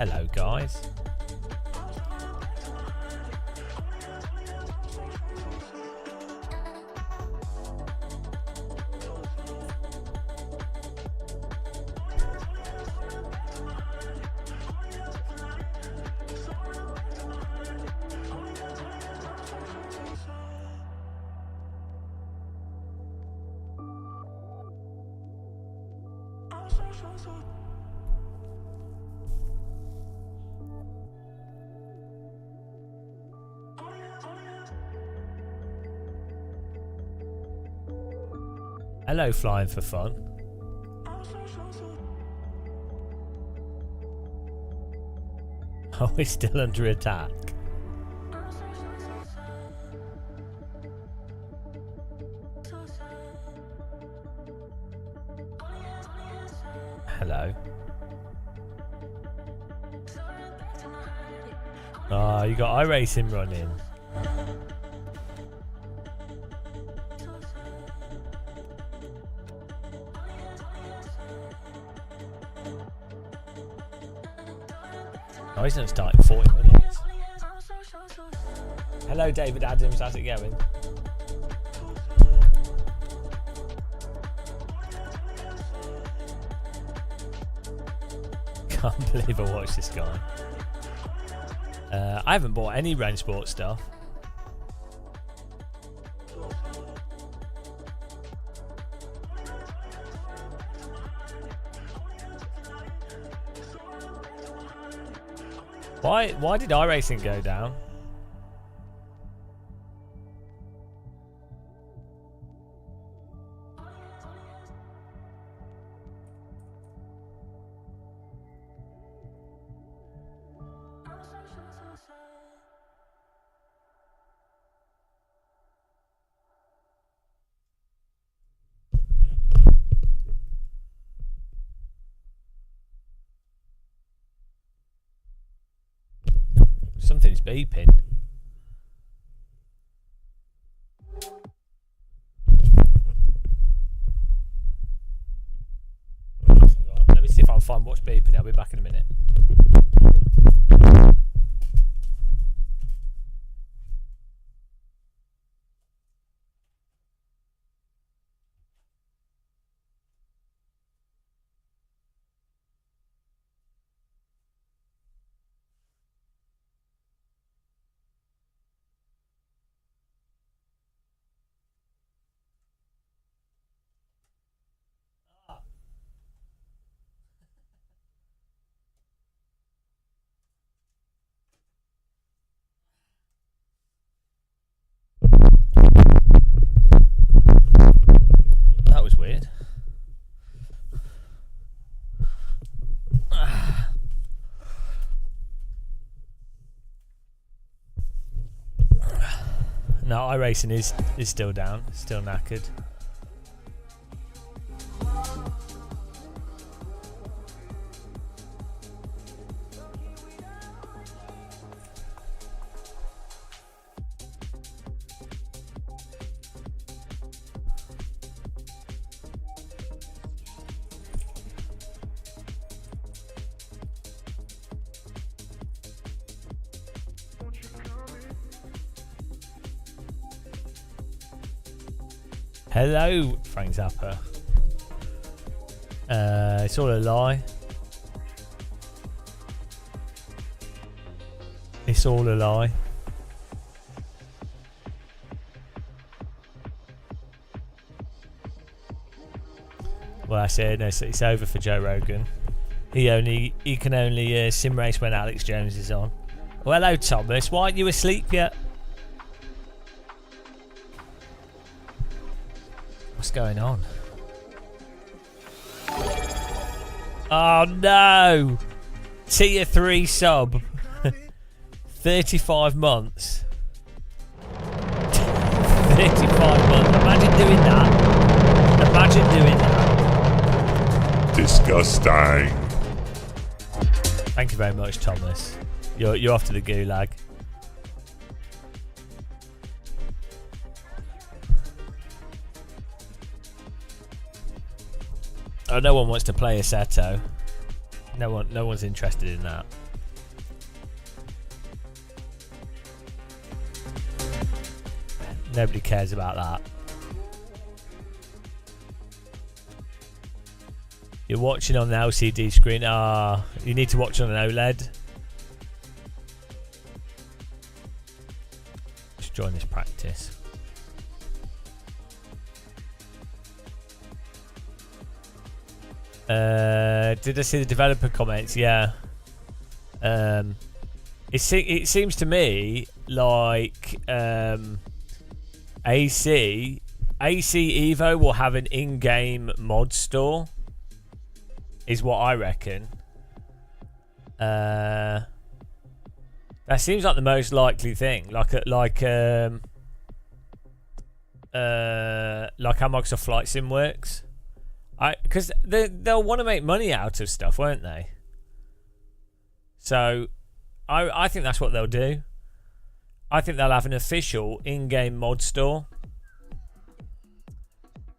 Hello, guys. Hello, Flying for Fun. Oh, he's still under attack. Hello. Oh, you got iRacing running. Oh, he's not starting 40 minutes. Hello, David Adams. How's it going? Can't believe I watched this guy. I haven't bought any Rain Sport stuff. Why did iRacing go down? Something's beeping. Let me see if I can find what's beeping. I'll be back in a minute. That was weird. No, iRacing is still down, still knackered. Hello, Frank Zappa. It's all a lie. It's all a lie. Well, I said no, it's over for Joe Rogan. He can only sim race when Alex Jones is on. Well, hello, Thomas. Why aren't you asleep yet? What's going on? Oh no! Tier 3 sub. 35 months. 35 months. Imagine doing that. Imagine doing that. Disgusting. Thank you very much, Thomas. You're off to the gulag. Oh, no one wants to play Assetto. No one's interested in that. Nobody cares about that. You're watching on the LCD screen. You need to watch on an OLED. Just join this practice. Did I see the developer comments? Yeah. It seems to me like AC Evo will have an in-game mod store, is what I reckon. That seems like the most likely thing. Like how Microsoft Flight Sim works. Because they'll want to make money out of stuff, won't they? So I think that's what they'll do. I think they'll have an official in-game mod store.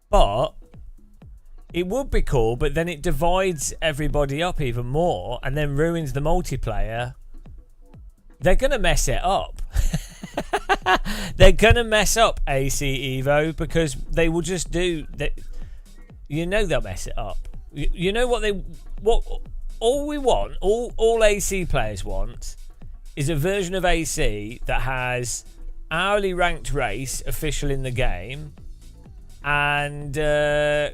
But it would be cool, but then it divides everybody up even more and then ruins the multiplayer. They're going to mess it up. They're going to mess up AC Evo because they will just do that. You know they'll mess it up. You know what all we want, all AC players want, is a version of AC that has hourly ranked race official in the game, and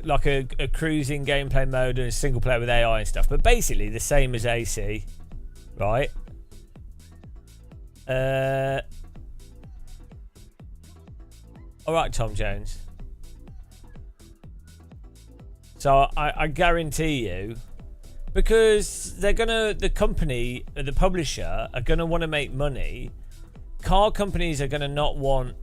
like a cruising gameplay mode and a single player with AI and stuff. But basically the same as AC, right? All right, Tom Jones. So I guarantee you, because the company, the publisher, are gonna want to make money. Car companies are gonna not want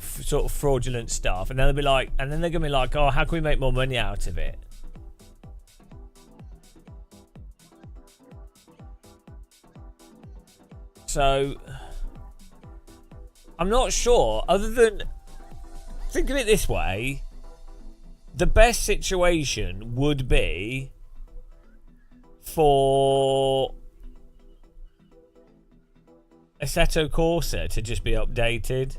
sort of fraudulent stuff, and they'll be like, and then they're gonna be like, oh, how can we make more money out of it? So I'm not sure. Other than, think of it this way. The best situation would be for Assetto Corsa to just be updated.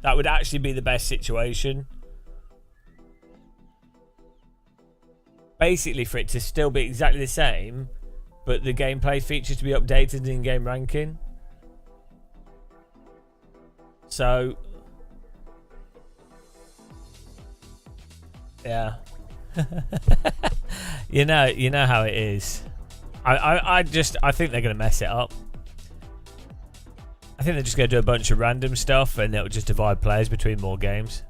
That would actually be the best situation. Basically for it to still be exactly the same, but the gameplay features to be updated in game ranking. So yeah. you know how it is. I think they're gonna mess it up. I think they're just gonna do a bunch of random stuff and it'll just divide players between more games.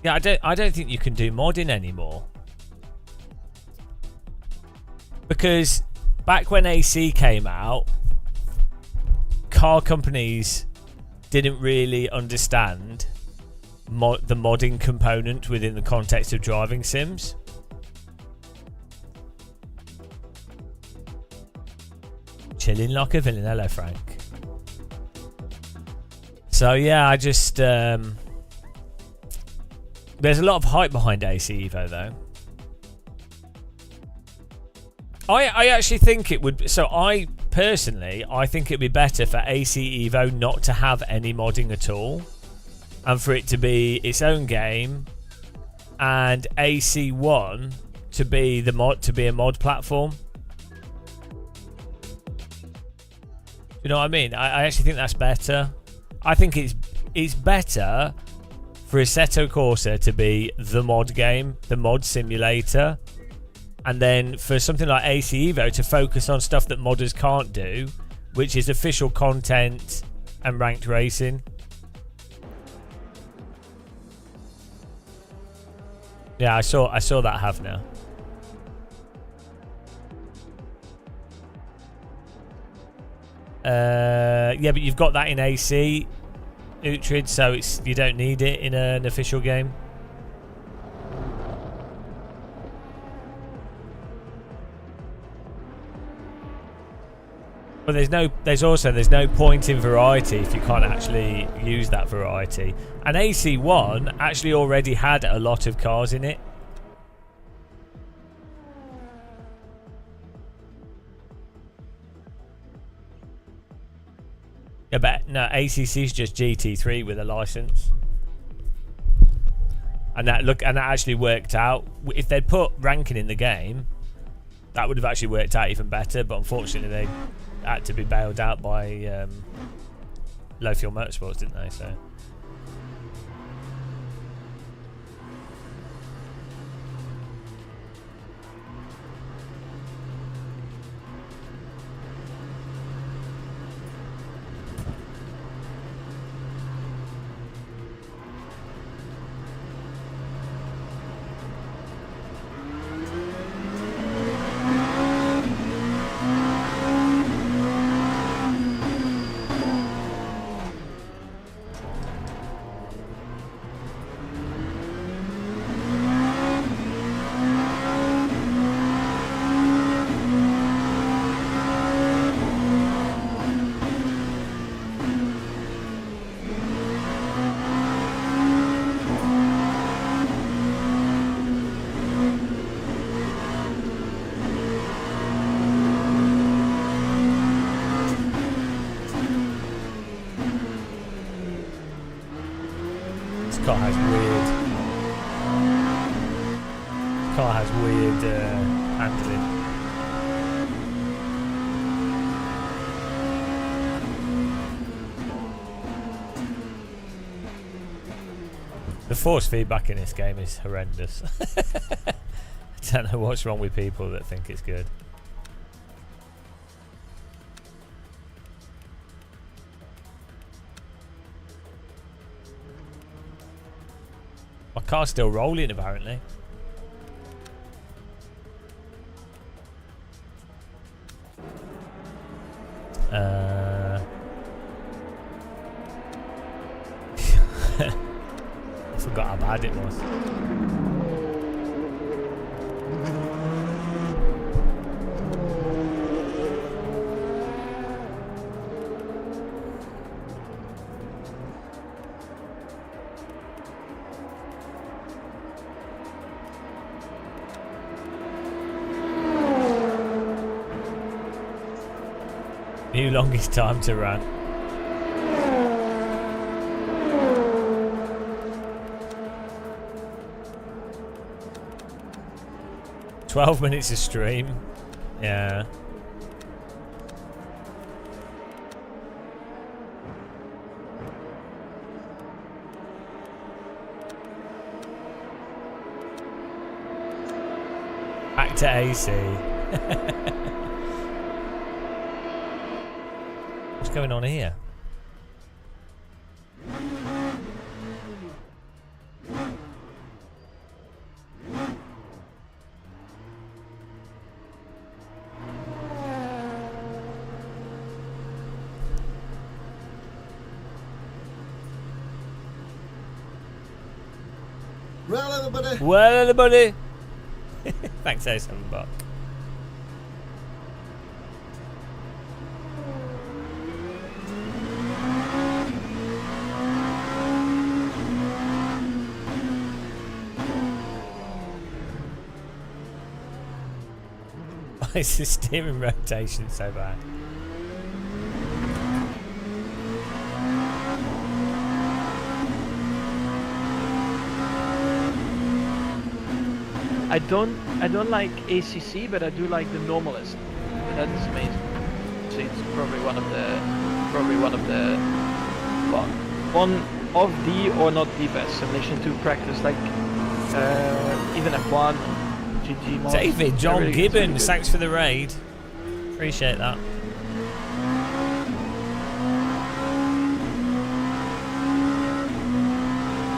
Yeah, I don't think you can do modding anymore. Because back when AC came out, car companies didn't really understand the modding component within the context of driving sims. Chilling like a villain. Hello, Frank. So yeah, I just there's a lot of hype behind AC Evo though. I actually think it would. So I think it'd be better for AC Evo not to have any modding at all, and for it to be its own game, and AC1 to be a mod platform. You know what I mean? I actually think that's better. I think it's better for Assetto Corsa to be the mod game, the mod simulator, and then for something like AC Evo to focus on stuff that modders can't do, which is official content and ranked racing. Yeah, I saw that Havner. Yeah, but you've got that in AC, Uhtred, so you don't need it in an official game. But there's no point in variety if you can't actually use that variety. And AC1 actually already had a lot of cars in it. Yeah, No, ACC's just GT3 with a license. And that actually worked out. If they'd put ranking in the game, that would have actually worked out even better. But unfortunately, they had to be bailed out by Low Fuel Motorsports, didn't they? So. Car has weird handling. The force feedback in this game is horrendous. I don't know what's wrong with people that think it's good. My car's still rolling apparently. I forgot how bad it was. New longest time to run. "12 minutes of stream." Yeah. Back to AC. What's going on here? Well, everybody. Well, everybody. Thanks, $7. Why is the steering rotation so bad? I don't like ACC, but I do like the Normalist. That is amazing. So it's probably one of the well, one of the or not the best simulation to practice, like even F1, GT mods. David, John really Gibbons, really thanks for the raid. Appreciate that.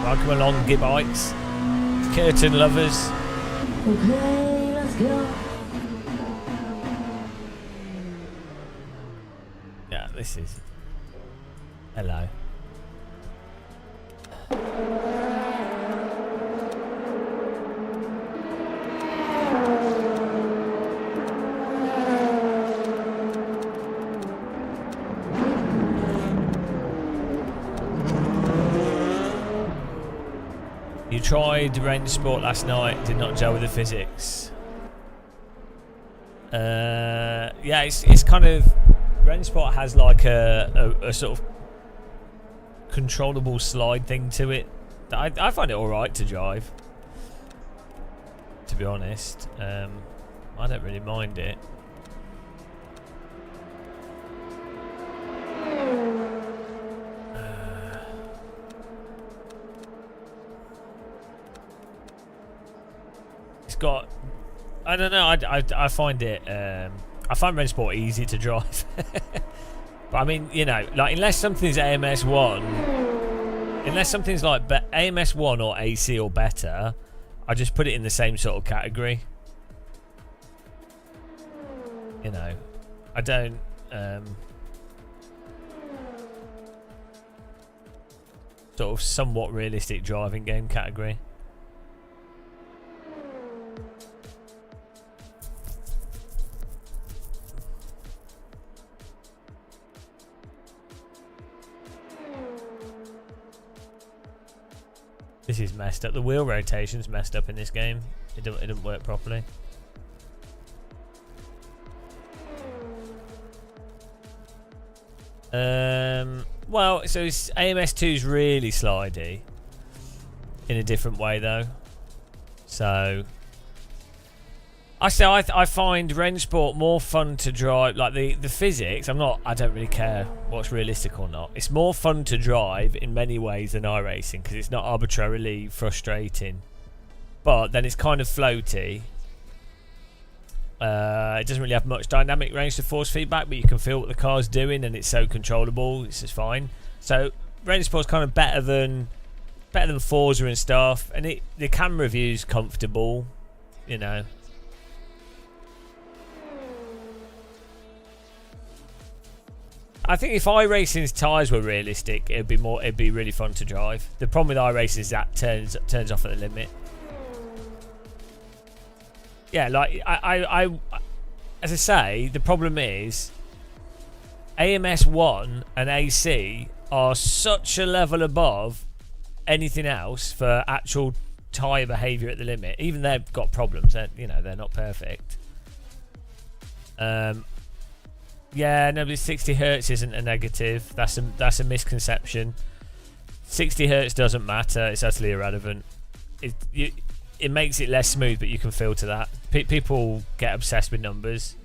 Welcome along, Gibbites. Curtain lovers. Okay, let's go. Yeah, this is... Hello. You tried range sport last night, did not gel with the physics. Yeah, it's kind of... Range sport has like a sort of controllable slide thing to it. I find it alright to drive, to be honest. I don't really mind it. It's got, I don't know, I find it, I find Rennsport easy to drive. But I mean, you know, like unless something's AMS1, unless something's like AMS1 or AC or better, I just put it in the same sort of category. You know, I don't, sort of somewhat realistic driving game category. This is messed up. The wheel rotation's messed up in this game. It didn't work properly. Well, so AMS2's really slidey in a different way though. So I find Rennsport more fun to drive. Like the physics, I don't really care what's realistic or not. It's more fun to drive in many ways than iRacing because it's not arbitrarily frustrating. But then it's kind of floaty. It doesn't really have much dynamic range to force feedback, but you can feel what the car's doing, and it's so controllable. It's just fine. So Rennsport's kind of better than Forza and stuff, and the camera view's comfortable, you know. I think if iRacing's tyres were realistic, it'd be really fun to drive. The problem with iRacing is that turns off at the limit. Yeah, like I as I say, the problem is AMS1 and AC are such a level above anything else for actual tyre behaviour at the limit. Even they've got problems. You know, they're not perfect. Yeah, no, but 60 hertz isn't a negative. That's a misconception. 60 hertz doesn't matter. It's utterly irrelevant. It makes it less smooth, but you can filter that. People get obsessed with numbers.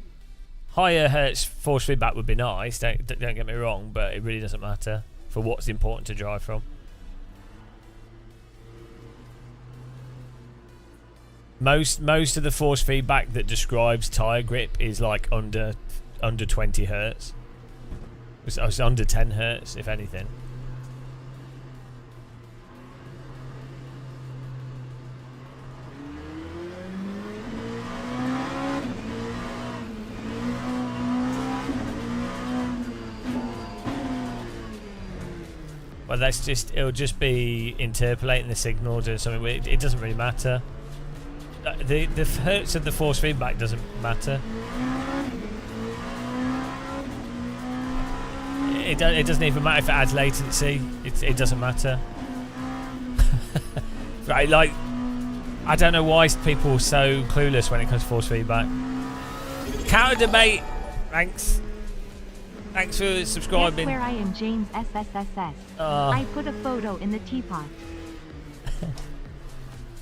Higher hertz force feedback would be nice. Don't get me wrong, but it really doesn't matter for what's important to drive from. Most of the force feedback that describes tire grip is like under 20 hertz. It's under 10 hertz, if anything. Well, it'll just be interpolating the signals or something. It doesn't really matter. The hertz of the force feedback doesn't matter. It doesn't even matter if it adds latency. It doesn't matter. Right, like, I don't know why people are so clueless when it comes to force feedback. Counter debate. Thanks for subscribing. Guess where I am, James SSSS. I put a photo in the teapot.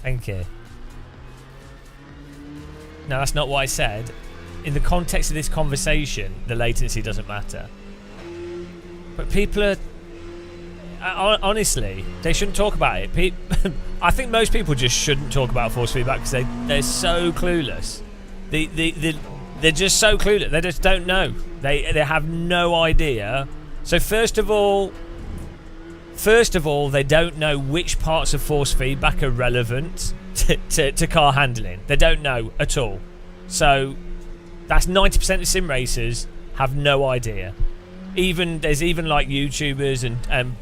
Thank you. No, that's not what I said. In the context of this conversation, the latency doesn't matter. But people are... honestly, they shouldn't talk about it. I think most people just shouldn't talk about force feedback because they're so clueless. They're just so clueless. They just don't know. They have no idea. So first of all, they don't know which parts of force feedback are relevant to car handling. They don't know at all. So that's 90% of sim racers have no idea. There's even like YouTubers and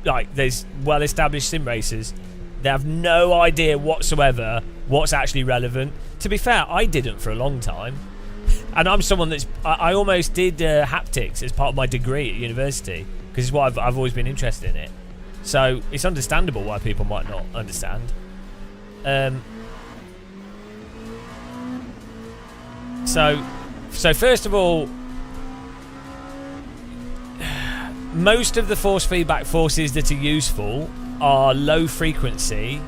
like there's well-established sim racers. They have no idea whatsoever what's actually relevant. To be fair, I didn't for a long time. And I'm someone I almost did haptics as part of my degree at university because it's what I've always been interested in it. So it's understandable why people might not understand. So first of all, most of the force feedback forces that are useful are low frequency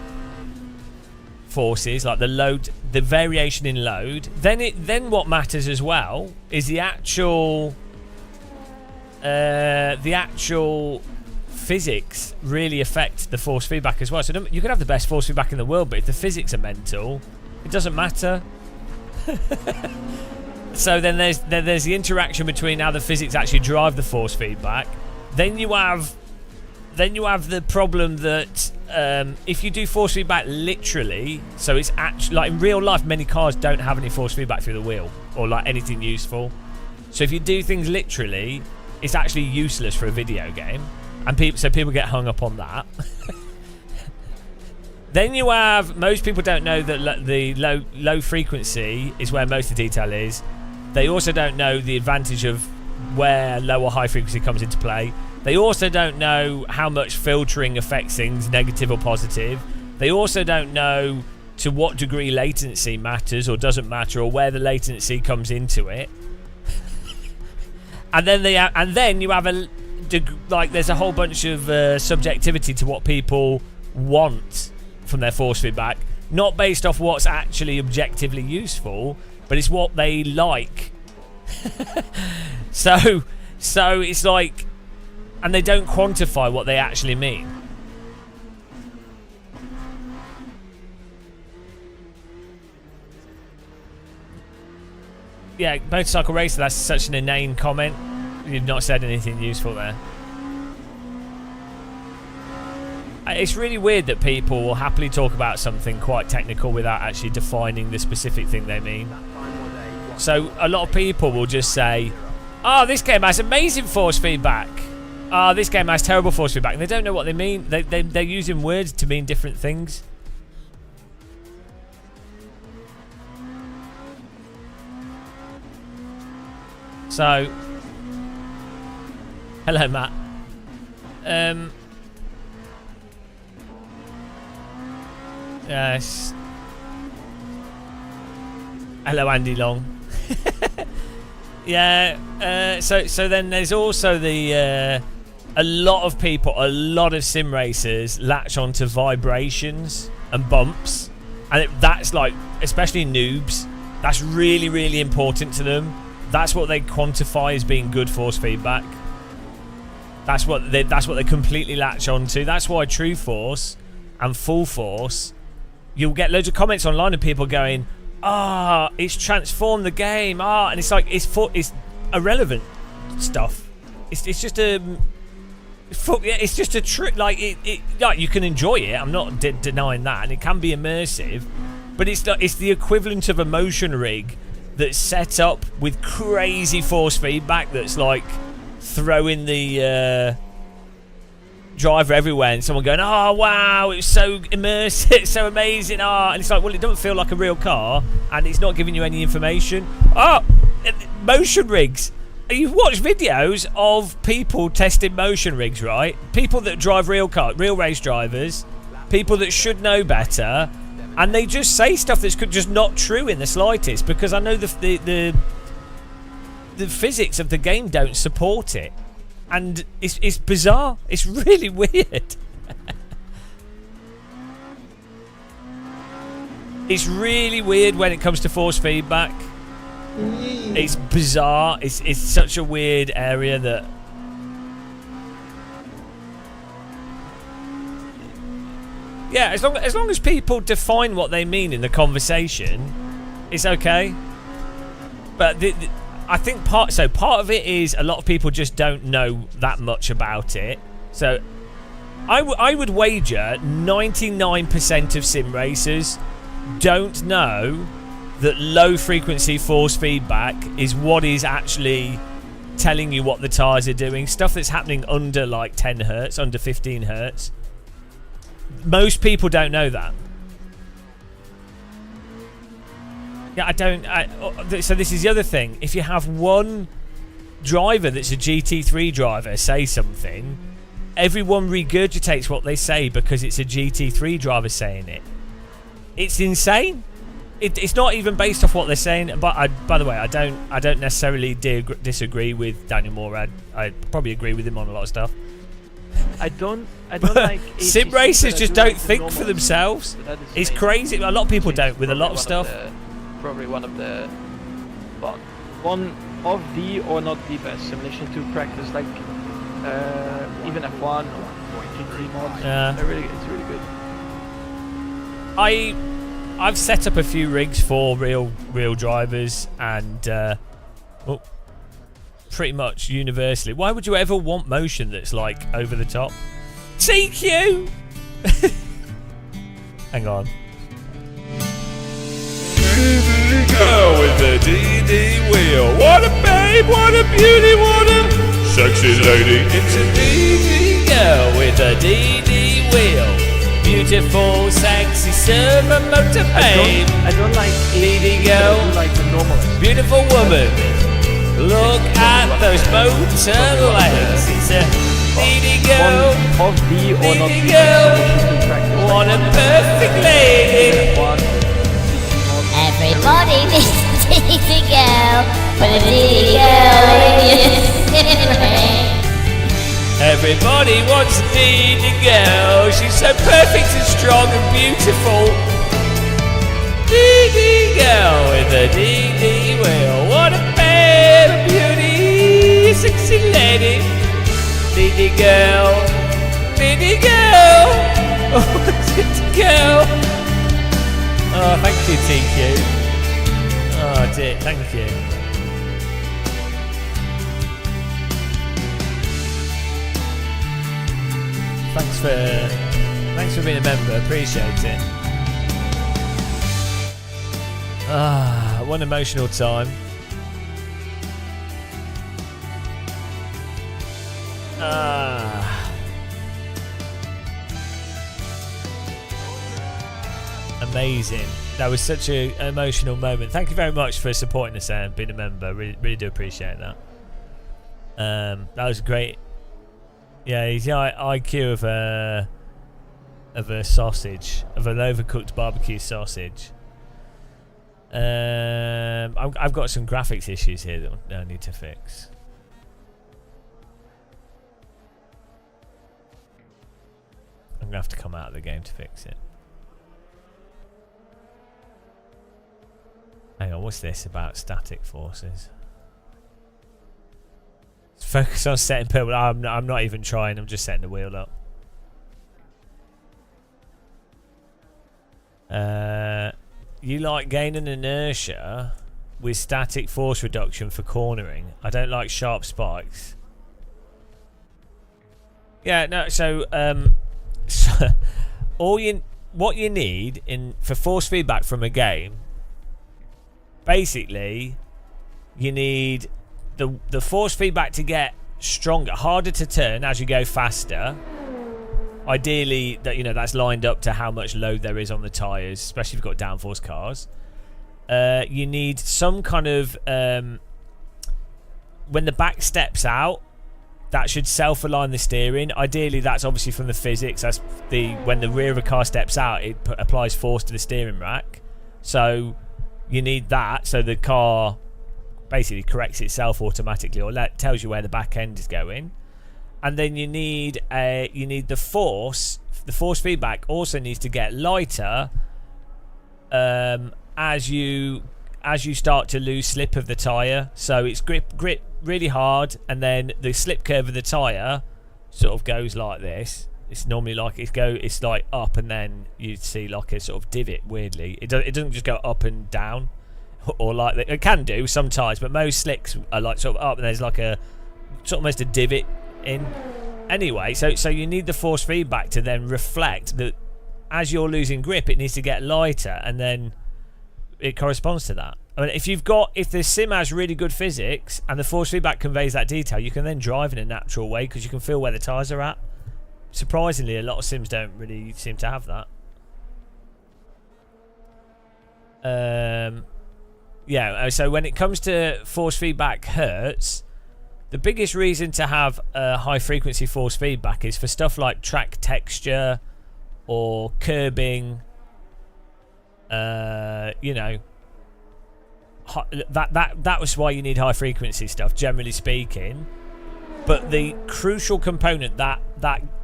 forces, like the variation in load. Then what matters as well is the actual physics really affect the force feedback as well. So you could have the best force feedback in the world, but if the physics are mental, it doesn't matter. So then there's the interaction between how the physics actually drive the force feedback. Then you have the problem that if you do force feedback literally, so it's actually like in real life, many cars don't have any force feedback through the wheel or like anything useful. So if you do things literally, it's actually useless for a video game, and people get hung up on that. Then you have, most people don't know that the low frequency is where most of the detail is. They also don't know the advantage of where low or high frequency comes into play. They also don't know how much filtering affects things, negative or positive. They also don't know to what degree latency matters or doesn't matter, or where the latency comes into it. And then you have there's a whole bunch of subjectivity to what people want from their force feedback, not based off what's actually objectively useful, but it's what they like. So it's like, and they don't quantify what they actually mean. Yeah, motorcycle racer, that's such an inane comment. You've not said anything useful there. It's really weird that people will happily talk about something quite technical without actually defining the specific thing they mean. So a lot of people will just say, oh, this game has amazing force feedback. Oh, this game has terrible force feedback. And they don't know what they mean. They're using words to mean different things. So, hello, Matt. Yes. Hello, Andy Long. Yeah. So then there's also the a lot of people, a lot of sim racers latch onto vibrations and bumps, and that's like, especially noobs, that's really, really important to them. That's what they quantify as being good force feedback. That's what they completely latch onto. That's why True Force and Full Force, you'll get loads of comments online of people going, it's transformed the game. And it's like it's irrelevant stuff. It's just it's just a trick. Like like you can enjoy it. I'm not denying that, and it can be immersive, but it's the equivalent of a motion rig that's set up with crazy force feedback that's like throwing the driver everywhere, and someone going, oh wow, it's so immersive, it's so amazing, and it's like, well, it doesn't feel like a real car, and it's not giving you any information. Motion rigs. You've watched videos of people testing motion rigs, right? People that drive real race drivers, people that should know better, and they just say stuff that's just not true in the slightest, because I know the physics of the game don't support it. And it's bizarre. It's really weird. It's really weird when it comes to force feedback. It's bizarre. It's such a weird area that... Yeah, as long as people define what they mean in the conversation, it's okay. But I think part of it is a lot of people just don't know that much about it. So I would wager 99% of sim racers don't know that low frequency force feedback is what is actually telling you what the tires are doing. Stuff that's happening under like 10 hertz, under 15 hertz. Most people don't know that. Yeah, so this is the other thing. If you have one driver that's a GT3 driver say something, everyone regurgitates what they say because it's a GT3 driver saying it. It's insane. it's not even based off what they're saying. But by the way, I don't necessarily disagree with Daniel Morad. I probably agree with him on a lot of stuff. I don't like sim ACC, racers but I just do don't like the think normal for list. themselves. So that is It's amazing. crazy. A lot of people It's don't with a lot of probably stuff. Probably one of the, well, one of the or not the best simulation to practice, like even F1 or GT mods. Yeah. It's really good. I've set up a few rigs for real drivers, and well, pretty much universally. Why would you ever want motion that's like over the top? TQ. Hang on. Girl with the DD wheel. What a babe, what a beauty, what a sexy lady. It's a DD girl with a DD wheel. Beautiful, sexy server motor babe. I don't like Leading ACC, but I girl. do like the normal list. Beautiful woman. Look at those motor legs. It's a DD girl. One of the or not Leading the girl. best simulation to practice. What a perfect lady. F1, GT mods. Everybody needs a DD girl. Put a DD girl in your sim. Everybody wants a DD girl. She's so perfect and strong and beautiful. DD girl with a DD wheel. What a babe, a beauty, sexy lady. DD girl, DD girl. Oh, DD girl. Oh, thank you, TQ. Oh, dear, thank you. Thanks for being a member. Appreciate it. Ah, one emotional time. Ah. Amazing. That was such an emotional moment. Thank you very much for supporting us and being a member. Really do appreciate that. That was great. Yeah, he's the IQ of a sausage, of an overcooked barbecue sausage. I've got some graphics issues here that I need to fix. I'm gonna have to come out of the game to fix it. Hang on, what's this about static forces? Focus on setting purple. I'm not even trying. I'm just setting the wheel up. You like gaining inertia with static force reduction for cornering. I don't like sharp spikes. Yeah, no. So, so what you need for force feedback from a game. Basically, you need the force feedback to get stronger, harder to turn as you go faster. Ideally, that's lined up to how much load there is on the tyres, especially if you've got downforce cars. You need some kind of when the back steps out, that should self-align the steering. Ideally, that's obviously from the physics. That's when the rear of a car steps out, it applies force to the steering rack. So you need that, so the car basically corrects itself automatically, or tells you where the back end is going. And then you need the force. The force feedback also needs to get lighter as you start to lose slip of the tire. So it's grip really hard, and then the slip curve of the tire sort of goes like this. It's normally like it's like up, and then you see like a sort of divot. Weirdly, it doesn't just go up and down, or like it can do sometimes, but most slicks are like sort of up, and there's like a sort of almost a divot in. Anyway, so you need the force feedback to then reflect that as you're losing grip, it needs to get lighter, and then it corresponds to that. I mean, if the sim has really good physics and the force feedback conveys that detail, you can then drive in a natural way because you can feel where the tyres are at. Surprisingly, a lot of sims don't really seem to have that. Yeah, so when it comes to force feedback hertz, the biggest reason to have a high frequency force feedback is for stuff like track texture or curbing. You know, that was why you need high frequency stuff, generally speaking. But the crucial component that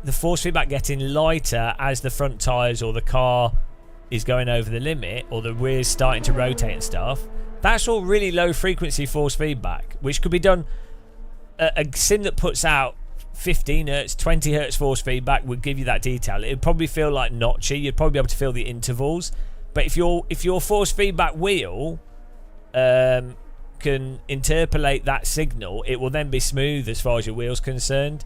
the force feedback getting lighter as the front tyres or the car is going over the limit, or the rear's starting to rotate and stuff, that's all really low frequency force feedback, which could be done. A sim that puts out 15 hertz, 20 hertz force feedback would give you that detail. It would probably feel like notchy. You'd probably be able to feel the intervals. But if your force feedback wheel can interpolate that signal, it will then be smooth as far as your wheel's concerned.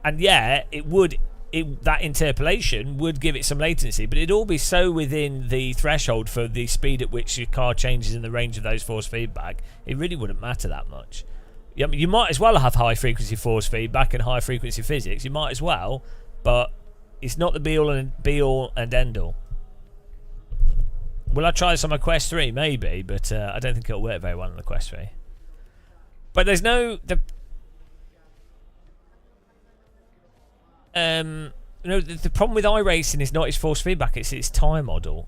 And yeah, that interpolation would give it some latency, but it'd all be so within the threshold for the speed at which your car changes in the range of those force feedback, it really wouldn't matter that much. You might as well have high frequency force feedback and high frequency physics. You might as well, but it's not the be all and end all. Will I try this on my Quest 3? Maybe, but I don't think it'll work very well on the Quest 3. But there's no the problem with iRacing is not its force feedback; it's its tire model.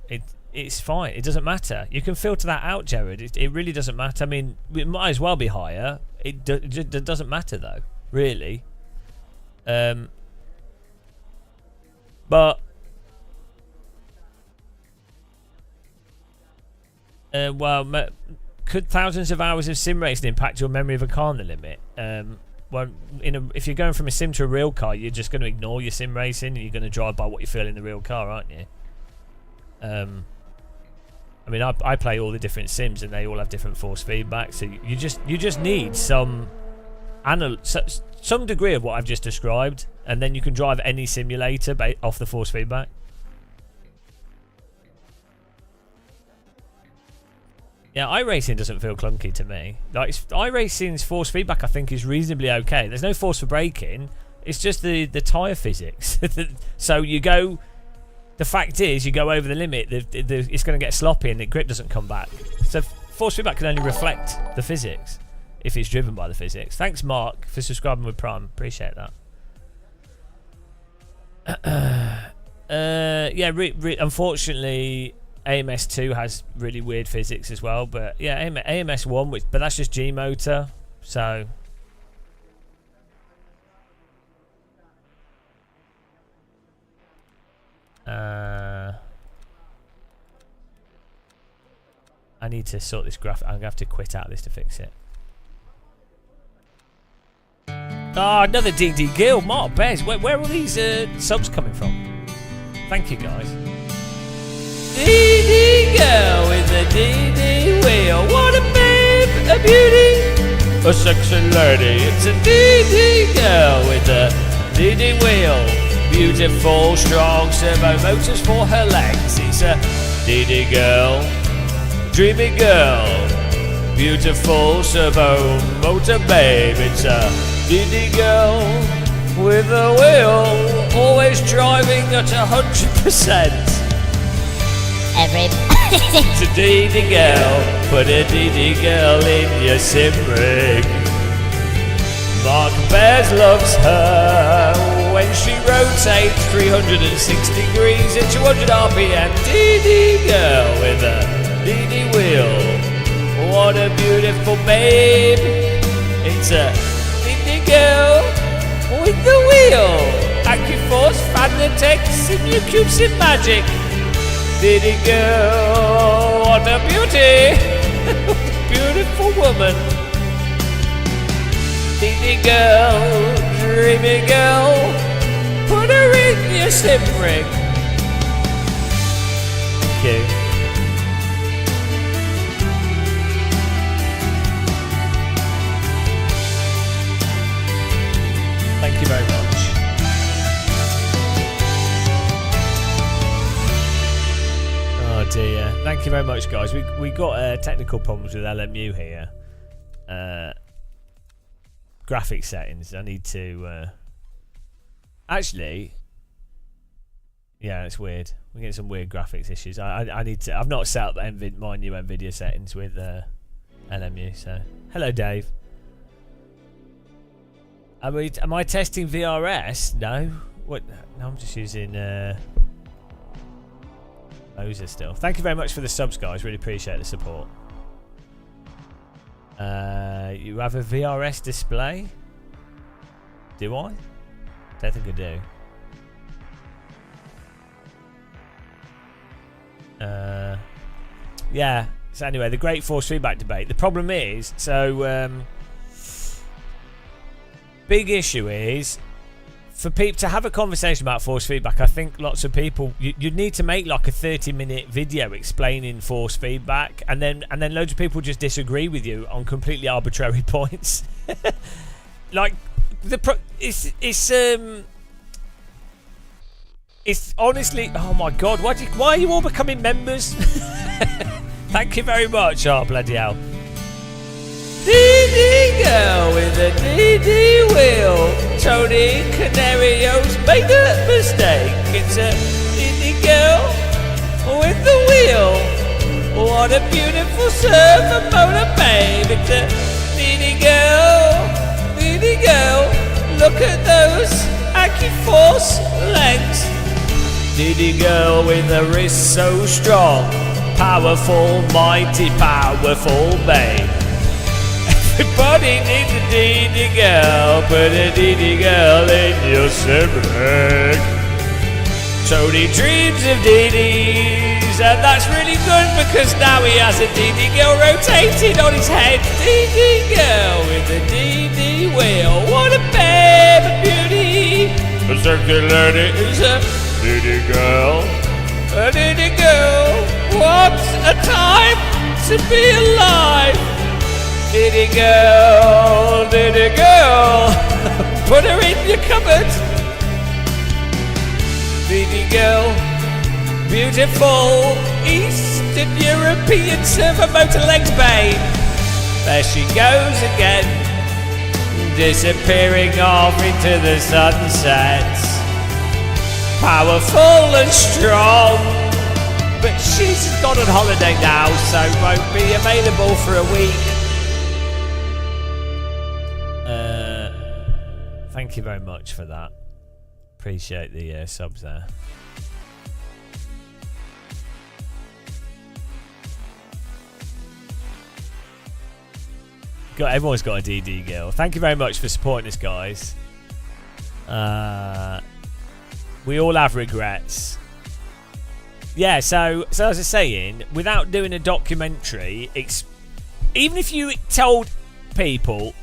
It's fine. It doesn't matter. You can filter that out, Jared. It really doesn't matter. I mean, it might as well be higher. It doesn't matter though, really. But well, could thousands of hours of sim racing impact your memory of a car on the limit? Well, if you're going from a sim to a real car, you're just going to ignore your sim racing and you're going to drive by what you feel in the real car, aren't you? I mean, I play all the different sims and they all have different force feedback, so you just need some degree of what I've just described, and then you can drive any simulator off the force feedback. Yeah, iRacing doesn't feel clunky to me. Like, iRacing's force feedback, I think, is reasonably okay. There's no force for braking. It's just the tyre physics. So you go... The fact is, you go over the limit, it's going to get sloppy and the grip doesn't come back. So force feedback can only reflect the physics, if it's driven by the physics. Thanks, Mark, for subscribing with Prime. Appreciate that. Yeah, unfortunately... AMS2 has really weird physics as well, but yeah, AMS1, but that's just G motor, so I need to sort this graph. I'm gonna have to quit out of this to fix it. Oh, another DD Gill, Mark Bez. Where are all these subs coming from? Thank you, guys. DD girl with a DD wheel. What a babe, a beauty, a sexy lady. It's a DD girl with a DD wheel. Beautiful, strong servo motors for her legs. It's a DD girl, dreamy girl. Beautiful servo motor babe. It's a DD girl with a wheel. Always driving at 100%. Everybody. It's a DD girl, put a DD girl in your sim rig. Mark Bears loves her when she rotates 360 degrees at 200 RPM. DD girl with a DD wheel. What a beautiful babe. It's a DD girl with the wheel. AccuForce, Fanatec, SimUcube, SimMagic. DD girl, what a beauty. Beautiful woman. DD girl, dreamy girl, put her in your sim rig. Thank you. Thank you very much. Oh dear. Thank you very much, guys. We got technical problems with LMU here. Graphic settings. I need to actually. Yeah, it's weird. We're getting some weird graphics issues. I need to. I've not set up my new NVIDIA settings with LMU. So hello, Dave. Am I testing VRS? No. What? No, I'm just using. Moser still. Thank you very much for the subs, guys. Really appreciate the support. You have a VRS display? Do I? Don't think I do. Yeah. So anyway, the great force feedback debate. The problem is, big issue is for people to have a conversation about force feedback. I think lots of people you need to make like a 30-minute video explaining force feedback, and then loads of people just disagree with you on completely arbitrary points. Like it's honestly, oh my god, why are you all becoming members? Thank you very much. Oh bloody hell. DD girl with a DD wheel. Tony Canario's made a mistake. It's a DD girl with the wheel. What a beautiful surfer motor, babe. It's a DD girl. DD girl. Look at those AccuForce legs. DD girl with a wrist so strong. Powerful, mighty, powerful, babe. Everybody needs a DD girl. Put a DD girl in your Civic. Tony dreams of DDs, and that's really good because now he has a DD girl rotating on his head. DD girl with a DD wheel. What a babe, a beauty. A circularity is a DD girl. A DD girl. What a time to be alive. Diddy girl, put her in your cupboard. Diddy girl, beautiful Eastern European servo motor legs, babe. There she goes again, disappearing off into the sunsets. Powerful and strong, but she's gone on holiday now, so won't be available for a week. Thank you very much for that. Appreciate the subs there. Everyone's got a DD girl. Thank you very much for supporting us, guys. We all have regrets. Yeah, so as I was saying, without doing a documentary, even if you told people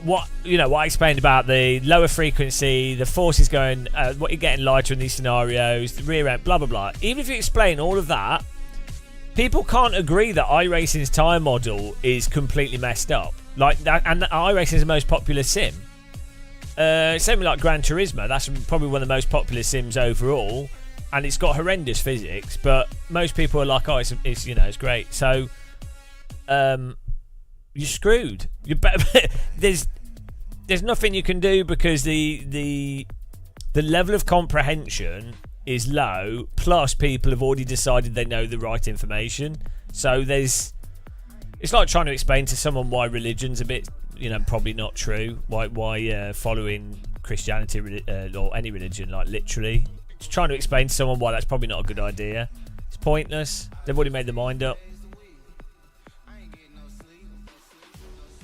what I explained about the lower frequency, the forces going, what you're getting lighter in these scenarios, the rear end, blah blah blah. Even if you explain all of that, people can't agree that iRacing's tyre model is completely messed up. Like that, and iRacing is the most popular sim. Same like Gran Turismo. That's probably one of the most popular sims overall, and it's got horrendous physics. But most people are like, oh, it's great. So, you're screwed. There's nothing you can do because the level of comprehension is low. Plus, people have already decided they know the right information. So it's like trying to explain to someone why religion's a bit, probably not true. Why following Christianity or any religion, like literally, just trying to explain to someone why that's probably not a good idea. It's pointless. They've already made their mind up.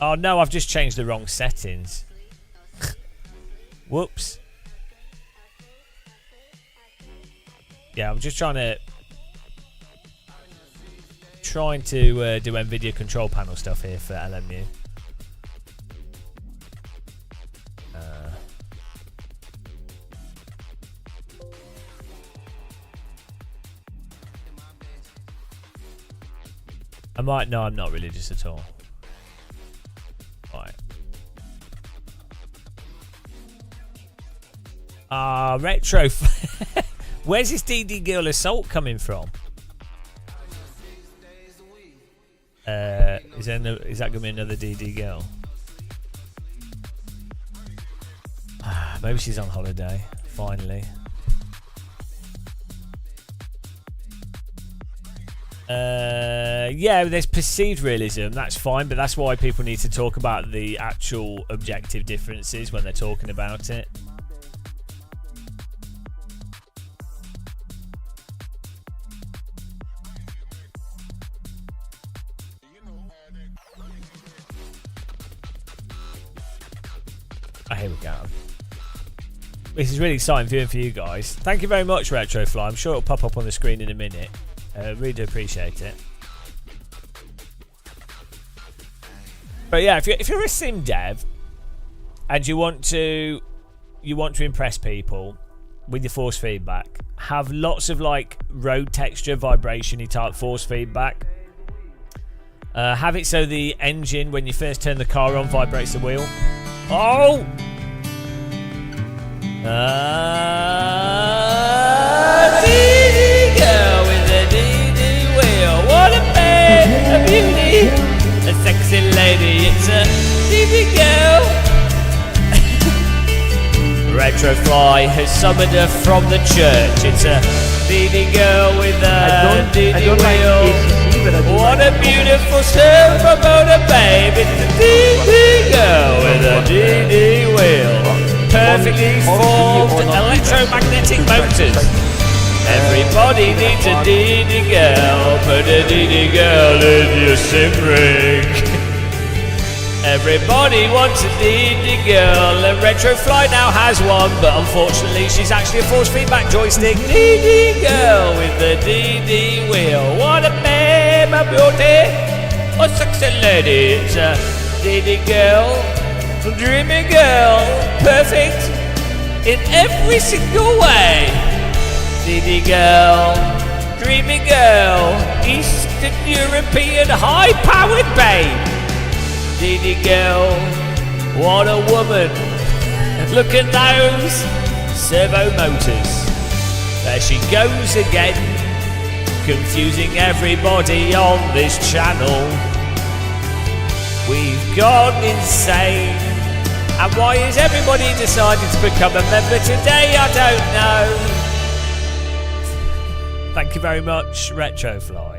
Oh no, I've just changed the wrong settings. Whoops. Yeah, I'm just trying to do NVIDIA control panel stuff here for LMU. No, I'm not religious at all. Right. Retro. Where's this DD Girl assault coming from? Is that going to be another DD Girl? Maybe she's on holiday, finally. Yeah, there's perceived realism, that's fine, but that's why people need to talk about the actual objective differences when they're talking about it. Oh, here we go. This is really exciting viewing for you guys. Thank you very much, Retrofly. I'm sure it'll pop up on the screen in a minute. Really do appreciate it. But yeah, if you're a sim dev and you want to impress people with your force feedback, have lots of like road texture, vibration-y type force feedback. Have it so the engine, when you first turn the car on, vibrates the wheel. Oh! DD girl with a DD wheel. What a babe, a beauty, a sexy lady. It's a DD girl. Retrofly has summoned her from the church. It's a DD girl with a DD wheel. Like ACC, but I do what like a beautiful silver motor, babe. It's a DD girl with a DD wheel. Perfectly formed electromagnetic motors. Everybody needs a DD girl. Put a DD girl in your sim rig. Everybody wants a DD girl, and Retrofly now has one, but unfortunately she's actually a force feedback joystick. DD girl with the DD wheel. What a babe, a beauty, a sexy lady. It's a DD girl, a dreamy girl, perfect in every single way. DD girl, dreamy girl, Eastern European high-powered babe. DD girl, what a woman. Look at those servo motors. There she goes again, confusing everybody on this channel. We've gone insane. And why is everybody deciding to become a member today? I don't know. Thank you very much, Retrofly.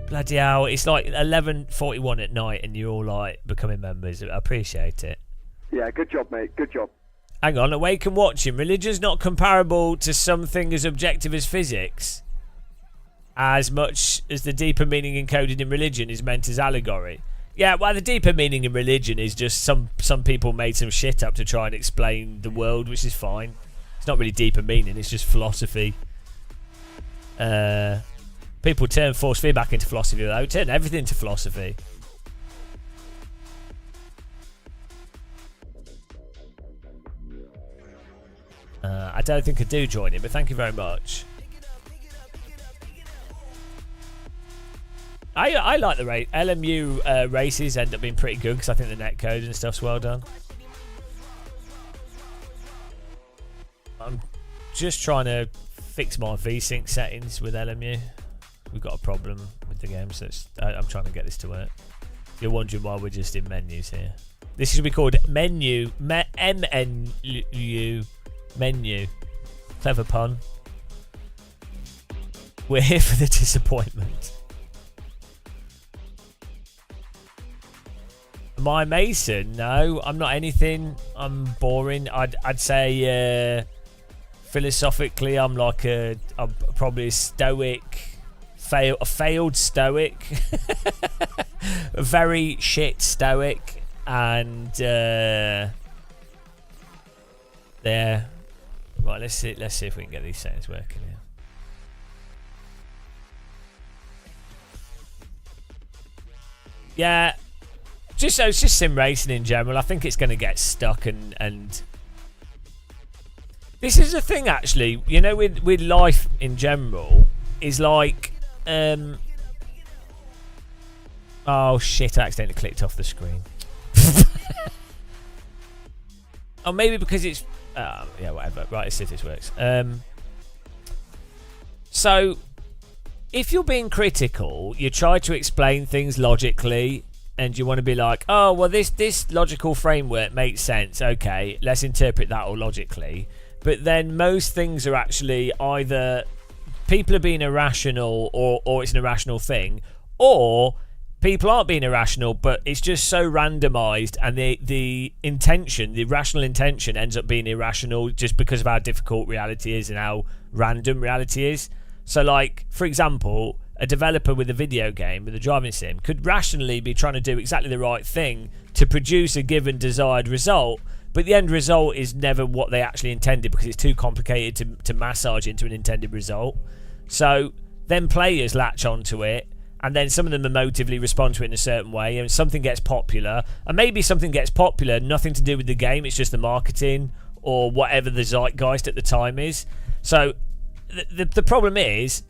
Bloody hell, it's like 11:41 at night and you're all like becoming members. I appreciate it. Yeah, good job, mate. Good job. Hang on, awake and watching. Religion's not comparable to something as objective as physics, as much as the deeper meaning encoded in religion is meant as allegory. Yeah, well, the deeper meaning in religion is just some people made some shit up to try and explain the world, which is fine. It's not really deeper meaning, it's just philosophy. People turn force feedback into philosophy, though. Turn everything into philosophy. I don't think I do join it, but thank you very much. I like the race. LMU races end up being pretty good because I think the netcode and stuff's well done. I'm just trying to fix my VSync settings with LMU. We've got a problem with the game, so I'm trying to get this to work. You're wondering why we're just in menus here. This should be called menu. MNU. Menu. Clever pun. We're here for the disappointment. Am I Mason? No, I'm not anything. I'm boring. I'd say philosophically, I'm probably a stoic. A failed stoic, a very shit stoic, and there. Right, let's see if we can get these settings working here. Yeah, it's just sim racing in general. I think it's going to get stuck, and this is the thing actually. You know, with life in general, is like. Oh shit, I accidentally clicked off the screen. Oh, maybe because it's yeah, whatever. Right, let's see if this works. So if you're being critical, you try to explain things logically, and you want to be like, oh well, this logical framework makes sense, okay, let's interpret that all logically. But then most things are actually either people are being irrational, or it's an irrational thing, or people aren't being irrational, but it's just so randomized, and the rational intention ends up being irrational just because of how difficult reality is and how random reality is. So like, for example, a developer with a video game, with a driving sim, could rationally be trying to do exactly the right thing to produce a given desired result, but the end result is never what they actually intended because it's too complicated to massage into an intended result. So then players latch onto it, and then some of them emotively respond to it in a certain way, and something gets popular, and maybe something gets popular, nothing to do with the game, it's just the marketing or whatever the zeitgeist at the time is. So the problem is,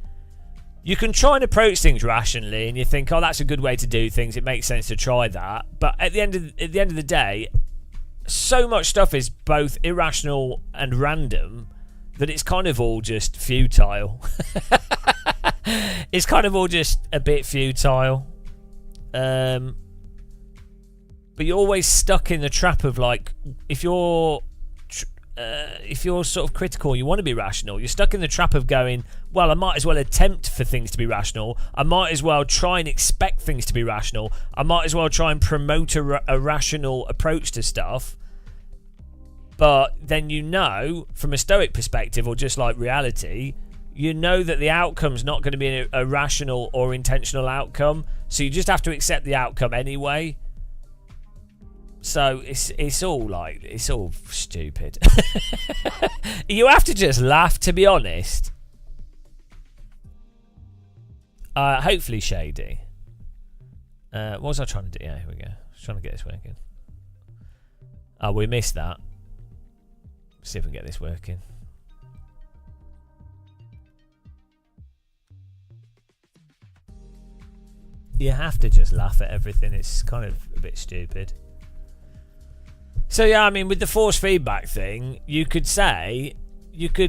you can try and approach things rationally, and you think, oh, that's a good way to do things, it makes sense to try that. But at the end of the day, so much stuff is both irrational and random that it's kind of all just futile. It's kind of all just a bit futile. But you're always stuck in the trap of, like, if you're sort of critical, you want to be rational, you're stuck in the trap of going, well, I might as well attempt for things to be rational, I might as well try and expect things to be rational, I might as well try and promote a rational approach to stuff. But then, you know, from a stoic perspective, or just like reality, you know that the outcome's not going to be a rational or intentional outcome, so you just have to accept the outcome anyway. So it's all stupid. You have to just laugh, to be honest. Hopefully shady. What was I trying to do? Yeah, here we go. I was trying to get this working. Oh, we missed that. See if we can get this working. You have to just laugh at everything. It's kind of a bit stupid. So yeah, I mean, with the force feedback thing, you could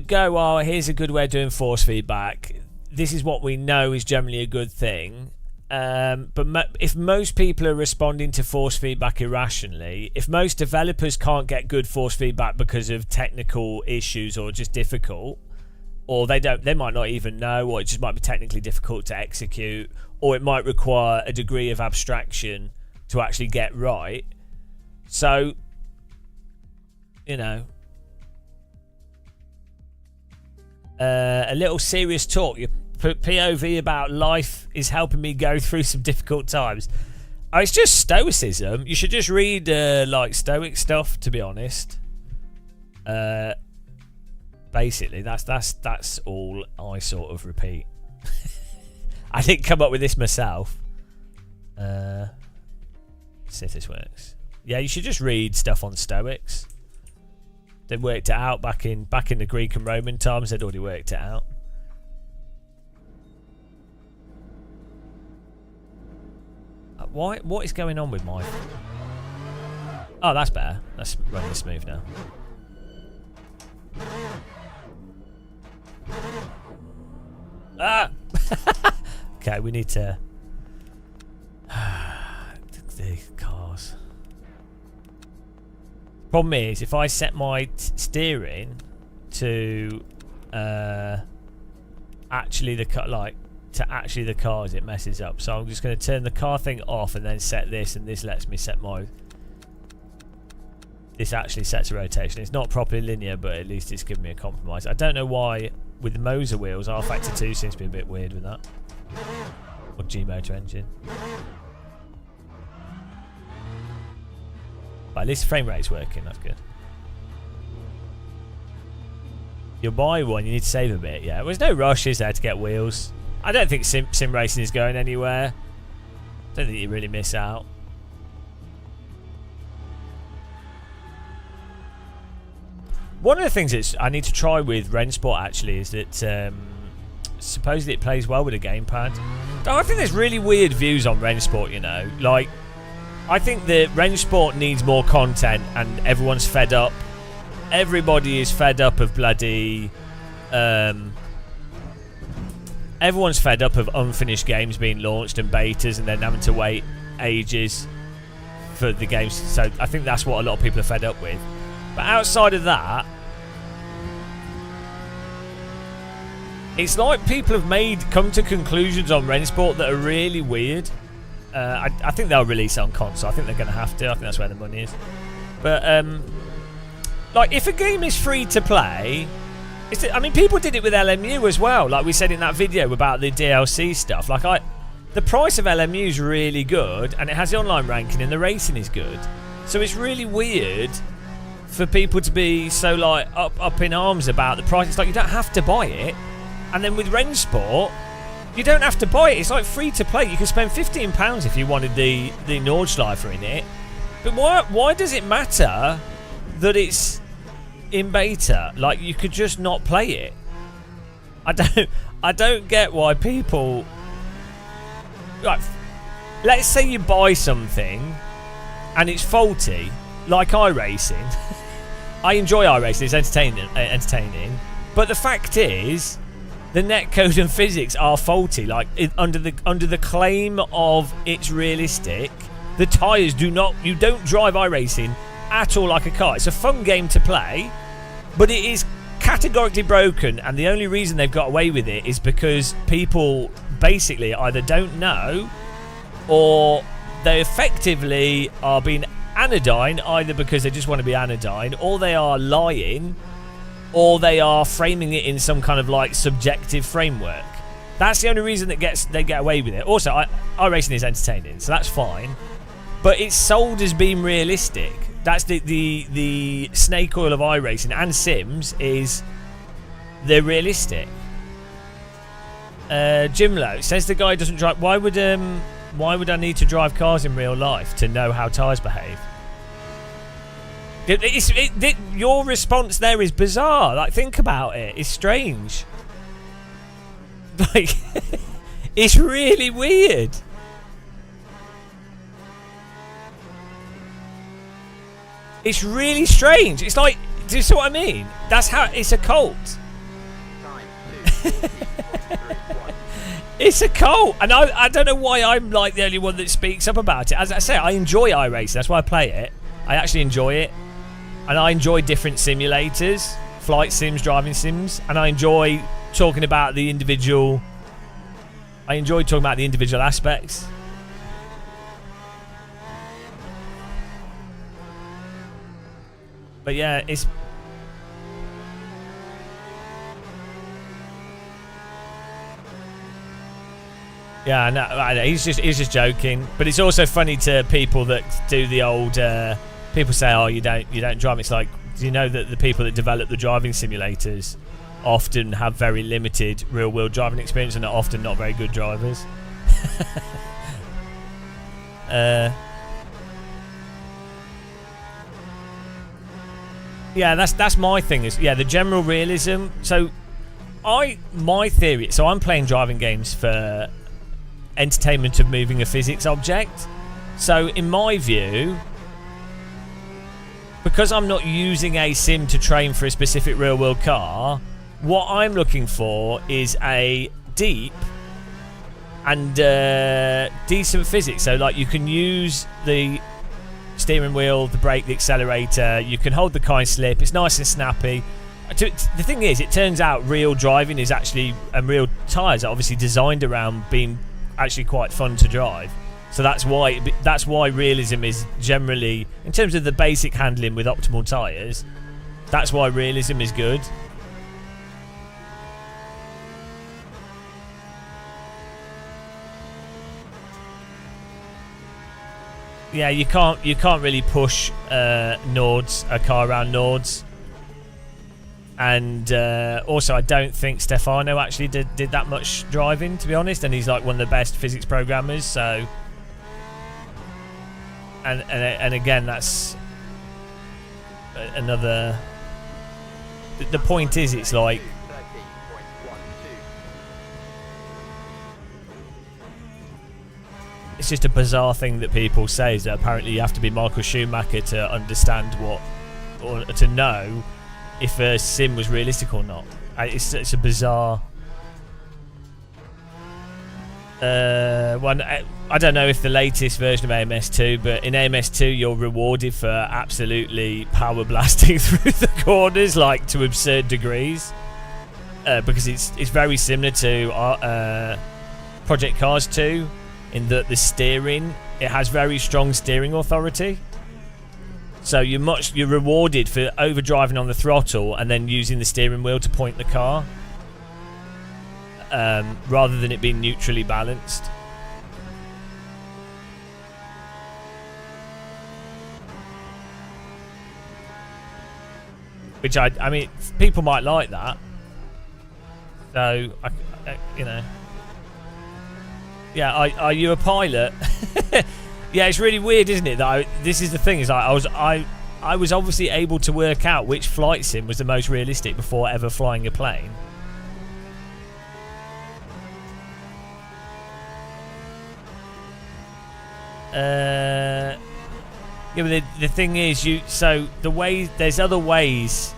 go, oh, here's a good way of doing force feedback. This is what we know is generally a good thing. But if most people are responding to force feedback irrationally, if most developers can't get good force feedback because of technical issues or just difficult, or they might not even know, or it just might be technically difficult to execute, or it might require a degree of abstraction to actually get right. So, you know, a little serious talk. Your POV about life is helping me go through some difficult times. Oh, it's just stoicism. You should just read like stoic stuff, to be honest. Basically, that's all I sort of repeat. I didn't come up with this myself. Let's see if this works. Yeah, you should just read stuff on Stoics. They worked it out back in the Greek and Roman times. They'd already worked it out. What is going on with my... Oh, that's better. Let's run this smooth now. Ah! Okay, we need to... the cars. Problem is, if I set my steering to actually the cars, it messes up. So I'm just going to turn the car thing off and then set this, and this lets me set my... This actually sets a rotation. It's not properly linear, but at least it's giving me a compromise. I don't know why with the Moser wheels, R-Factor 2 seems to be a bit weird with that. Or G-Motor engine. But at least the frame rate's working, that's good. You'll buy one, you need to save a bit, yeah. There's no rush, is there, to get wheels? I don't think sim racing is going anywhere. I don't think you really miss out. One of the things that I need to try with Rennsport actually is that supposedly it plays well with a gamepad. I think there's really weird views on Rennsport, you know. Like, I think that Rennsport needs more content and everyone's fed up. Everybody is fed up of bloody... everyone's fed up of unfinished games being launched and betas and then having to wait ages for the games. So I think that's what a lot of people are fed up with. But outside of that, it's like people have come to conclusions on Rennsport that are really weird. I think they'll release it on console. I think they're going to have to. I think that's where the money is. But like, if a game is free to play, I mean, people did it with LMU as well. Like we said in that video about the DLC stuff. Like the price of LMU is really good, and it has the online ranking, and the racing is good. So it's really weird for people to be so like up in arms about the price. It's like you don't have to buy it. And then with Rennsport, you don't have to buy it. It's like free to play. You can spend £15 if you wanted the Nordschleifer in it. But why does it matter that it's in beta? Like, you could just not play it. I don't get why people, like, let's say you buy something and it's faulty, like iRacing. I enjoy iRacing, it's entertaining. But the fact is, the netcode and physics are faulty. Like, under the claim of it's realistic, the tyres you don't drive iRacing at all like a car. It's a fun game to play, but it is categorically broken, and the only reason they've got away with it is because people basically either don't know, or they effectively are being anodyne, either because they just want to be anodyne, or they are lying, or they are framing it in some kind of like subjective framework. That's the only reason that they get away with it. Also, iRacing is entertaining, so that's fine, but it's sold as being realistic. That's the snake oil of iRacing and Sims, is they're realistic. Jimlo says the guy doesn't drive. Why would I need to drive cars in real life to know how tyres behave? Your response there is bizarre. Like, think about it. It's strange. Like, it's really weird. It's really strange. It's like, do you see what I mean? That's how it's a cult. It's a cult, and I don't know why I'm like the only one that speaks up about it. As I say, I enjoy iRacing. That's why I play it. I actually enjoy it, and I enjoy different simulators, flight sims, driving sims, and I enjoy talking about the individual. I enjoy talking about the individual aspects. But yeah, it's... Yeah, no, he's just joking. But it's also funny to people that do the old... people say, oh, you don't drive. It's like, do you know that the people that develop the driving simulators often have very limited real-world driving experience and are often not very good drivers? Yeah, that's my thing. Is the general realism. So, my theory. So I'm playing driving games for entertainment of moving a physics object. So in my view, because I'm not using a sim to train for a specific real-world car, what I'm looking for is a deep and decent physics. So like, you can use the steering wheel, the brake, the accelerator, you can hold the car in slip, it's nice and snappy. The thing is, it turns out real driving is actually, and real tyres are obviously designed around being actually quite fun to drive. So that's why realism is generally, in terms of the basic handling with optimal tyres, that's why realism is good. Yeah, you can't really push a car around Nords, and also I don't think Stefano actually did that much driving, to be honest, and he's like one of the best physics programmers. So, and again, that's another. The point is, it's like, it's just a bizarre thing that people say, is that apparently you have to be Michael Schumacher to understand or to know if a sim was realistic or not. It's a bizarre one. I don't know if the latest version of AMS2, but in AMS2 you're rewarded for absolutely power blasting through the corners, like to absurd degrees, because it's very similar to Project Cars 2. In that the steering, it has very strong steering authority. So you're rewarded for overdriving on the throttle and then using the steering wheel to point the car, rather than it being neutrally balanced. which I mean, people might like that. So, you know. Yeah, are you a pilot? Yeah, it's really weird, isn't it? That this is the thing, is I was obviously able to work out which flight sim was the most realistic before ever flying a plane. Yeah, but the thing is, there's other ways.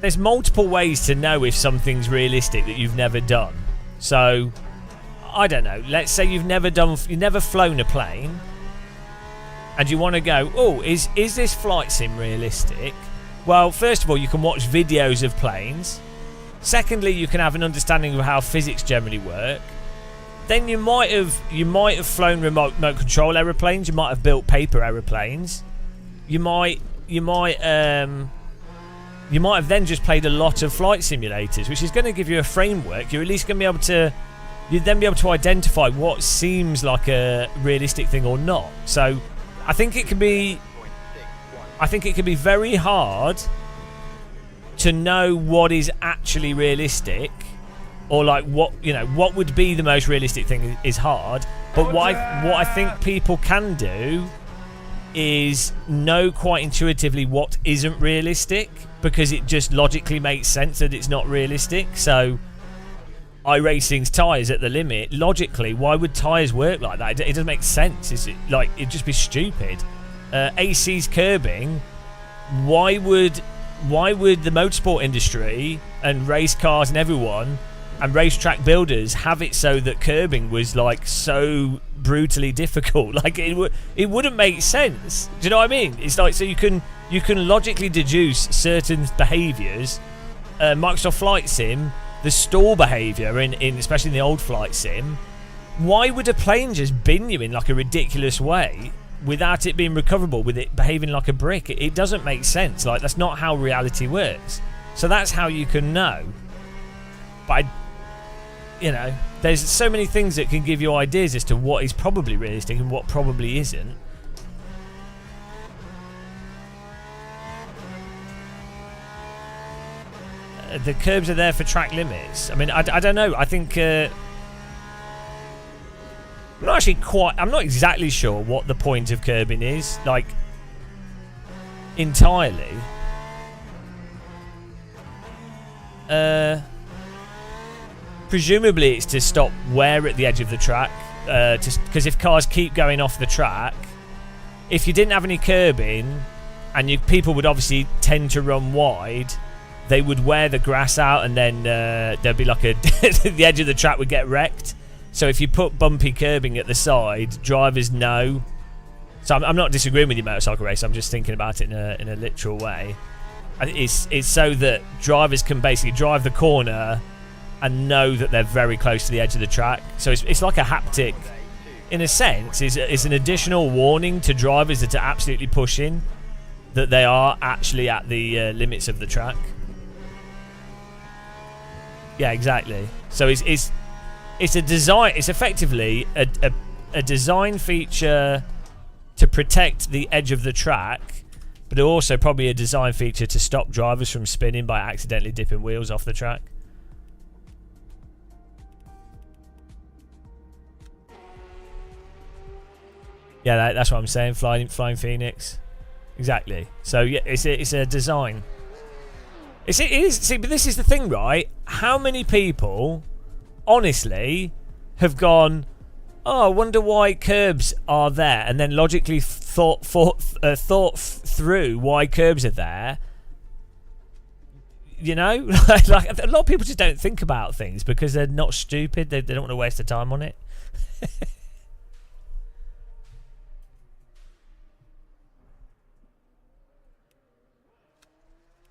There's multiple ways to know if something's realistic that you've never done. So, I don't know. Let's say you've never flown a plane, and you want to go, oh, is this flight sim realistic? Well, first of all, you can watch videos of planes. Secondly, you can have an understanding of how physics generally work. Then you might have flown remote control aeroplanes. You might have built paper aeroplanes. You might have then just played a lot of flight simulators, which is going to give you a framework. You're at least going to be able to. You'd then be able to identify what seems like a realistic thing or not. So, I think it can be very hard to know what is actually realistic. Or like what would be the most realistic thing is hard. But what I think people can do is know quite intuitively what isn't realistic, because it just logically makes sense that it's not realistic. So iRacing's tyres at the limit, logically, why would tyres work like that? It doesn't make sense. It'd just be stupid. AC's curbing, why would the motorsport industry and race cars and everyone and racetrack builders have it so that curbing was like so brutally difficult? Like it wouldn't make sense. Do you know what I mean? It's like, so you can logically deduce certain behaviours. Microsoft Flight Sim, the stall behaviour in especially in the old Flight Sim. Why would a plane just bin you in like a ridiculous way without it being recoverable, with it behaving like a brick? It doesn't make sense. Like, that's not how reality works. So that's how you can know. But there's so many things that can give you ideas as to what is probably realistic and what probably isn't. The curbs are there for track limits. I mean, I don't know. I think I'm not exactly sure what the point of curbing is, like, entirely. Presumably it's to stop wear at the edge of the track, because if cars keep going off the track, if you didn't have any curbing, and people would obviously tend to run wide, they would wear the grass out, and then there'd be like the edge of the track would get wrecked. So if you put bumpy curbing at the side, drivers know. So I'm not disagreeing with you, Motorcycle Race. I'm just thinking about it in a literal way. It's so that drivers can basically drive the corner and know that they're very close to the edge of the track. So it's like a haptic, in a sense. It's an additional warning to drivers that are absolutely pushing, that they are actually at the limits of the track. Yeah, exactly. So it's a design. It's effectively a design feature to protect the edge of the track, but also probably a design feature to stop drivers from spinning by accidentally dipping wheels off the track. Yeah, that's what I'm saying. Flying Phoenix, exactly. So yeah, it's a design. It is. See, but this is the thing, right? How many people, honestly, have gone, oh, I wonder why curbs are there, and then logically thought through why curbs are there? You know, like a lot of people just don't think about things because they're not stupid. They don't want to waste their time on it.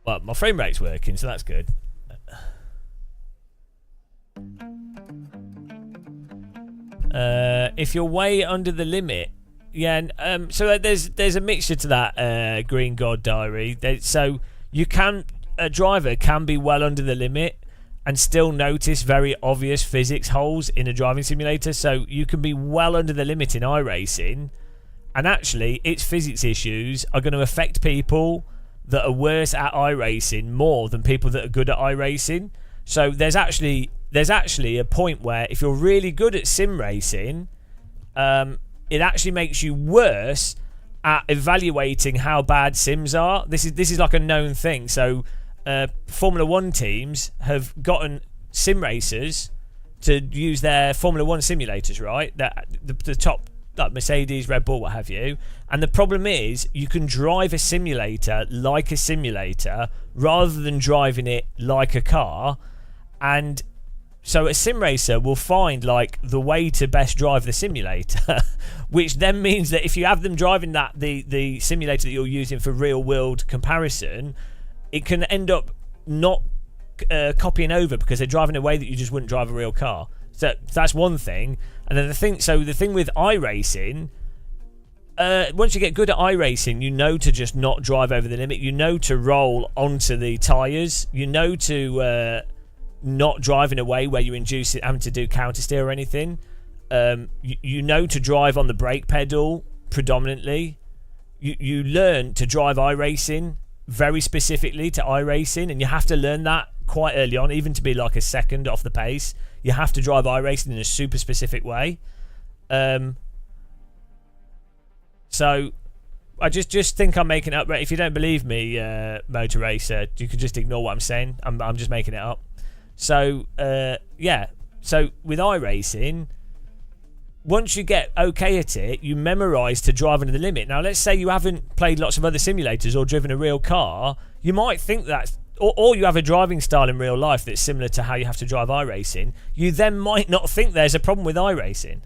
Well, my frame rate's working, so that's good. If you're way under the limit, yeah. So there's a mixture to that, Green God Diary. So a driver can be well under the limit and still notice very obvious physics holes in a driving simulator. So you can be well under the limit in iRacing And actually, its physics issues are going to affect people that are worse at iRacing more than people that are good at iRacing. So there's actually a point where if you're really good at sim racing, it actually makes you worse at evaluating how bad sims are. This is like a known thing. So Formula 1 teams have gotten sim racers to use their Formula 1 simulators, right? The top, like Mercedes, Red Bull, what have you. And the problem is you can drive a simulator like a simulator rather than driving it like a car. And so a sim racer will find like the way to best drive the simulator, which then means that if you have them driving the simulator that you're using for real world comparison, it can end up not copying over because they're driving a way that you just wouldn't drive a real car. So that's one thing. And then the thing with iRacing, once you get good at iRacing, you know to just not drive over the limit. You know to roll onto the tyres. You know to not drive in a way where you're having to do counter steer or anything. You know to drive on the brake pedal predominantly. You learn to drive iRacing very specifically to iRacing, and you have to learn that quite early on, even to be like a second off the pace. You have to drive iRacing in a super specific way. So I just think I'm making it up. If you don't believe me, Motor Racer, you can just ignore what I'm saying. I'm just making it up. So yeah. So with iRacing, once you get okay at it, you memorise to drive under the limit. Now, let's say you haven't played lots of other simulators or driven a real car. You might think that's... Or you have a driving style in real life that's similar to how you have to drive iRacing. You then might not think there's a problem with iRacing.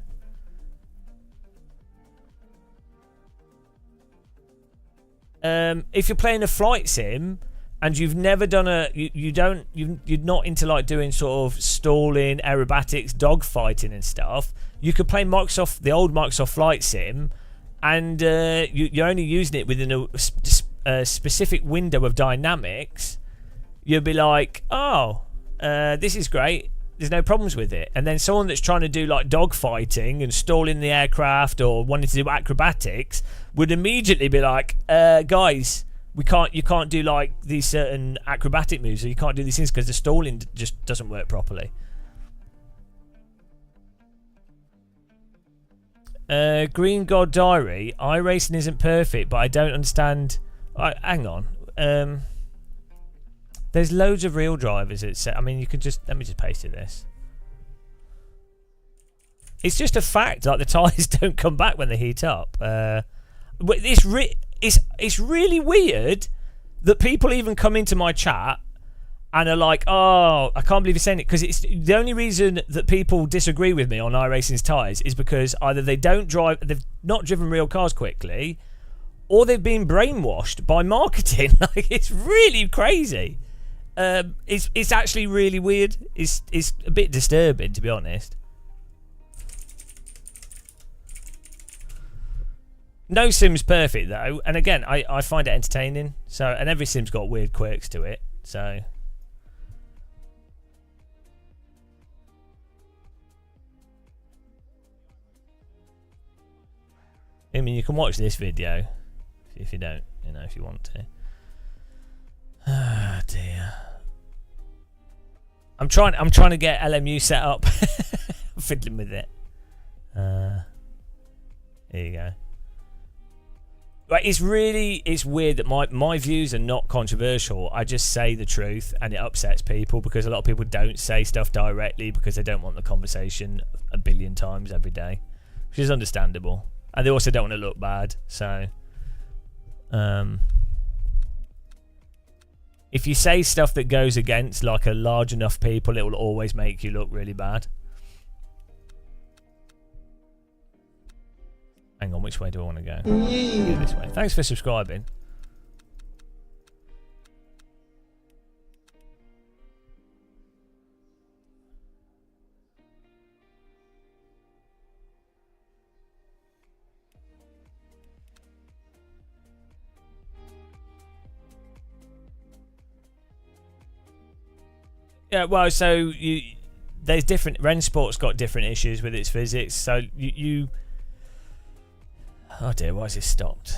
If you're playing a flight sim and you've never done you're not into like doing sort of stalling, aerobatics, dogfighting and stuff, you could play the old Microsoft Flight Sim, and you're only using it within a specific window of dynamics. You'll be like, oh, this is great. There's no problems with it. And then someone that's trying to do like dogfighting and stalling the aircraft or wanting to do acrobatics would immediately be like, guys, you can't do like these certain acrobatic moves, or you can't do these things because the stalling just doesn't work properly. Green God Diary, iRacing isn't perfect, but I don't understand. Hang on. There's loads of real drivers. I mean, you can just... Let me just paste it this. It's just a fact. Like, the tyres don't come back when they heat up. It's really weird that people even come into my chat and are like, oh, I can't believe you're saying it. Because it's the only reason that people disagree with me on iRacing's tyres is because either they've not driven real cars quickly, or they've been brainwashed by marketing. Like, it's really crazy. It's actually really weird. It's a bit disturbing, to be honest. No sim's perfect though, and again, I find it entertaining. So, and every sim's got weird quirks to it. So, I mean, you can watch this video if you don't, if you want to. Ah, dear. I'm trying to get LMU set up. I'm fiddling with it. Here you go. Right, it's weird that my views are not controversial. I just say the truth, and it upsets people because a lot of people don't say stuff directly because they don't want the conversation a billion times every day, which is understandable. And they also don't want to look bad. So, if you say stuff that goes against like a large enough people, it will always make you look really bad. Hang on, which way do I want to go? This way. Thanks for subscribing. Yeah, well, so there's different... Rennsport's got different issues with its physics, so you Oh dear, why is this stopped?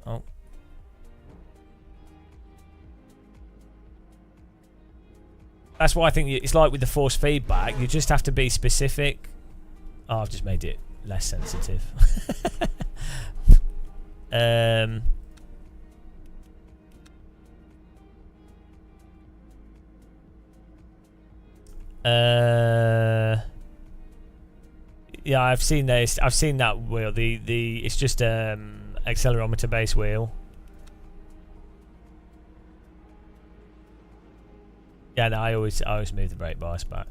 Oh. That's why I think it's like with the force feedback, you just have to be specific. Oh, I've just made it less sensitive. Yeah, I've seen this. I've seen that wheel. It's just accelerometer based wheel. Yeah, no, I always move the brake bias back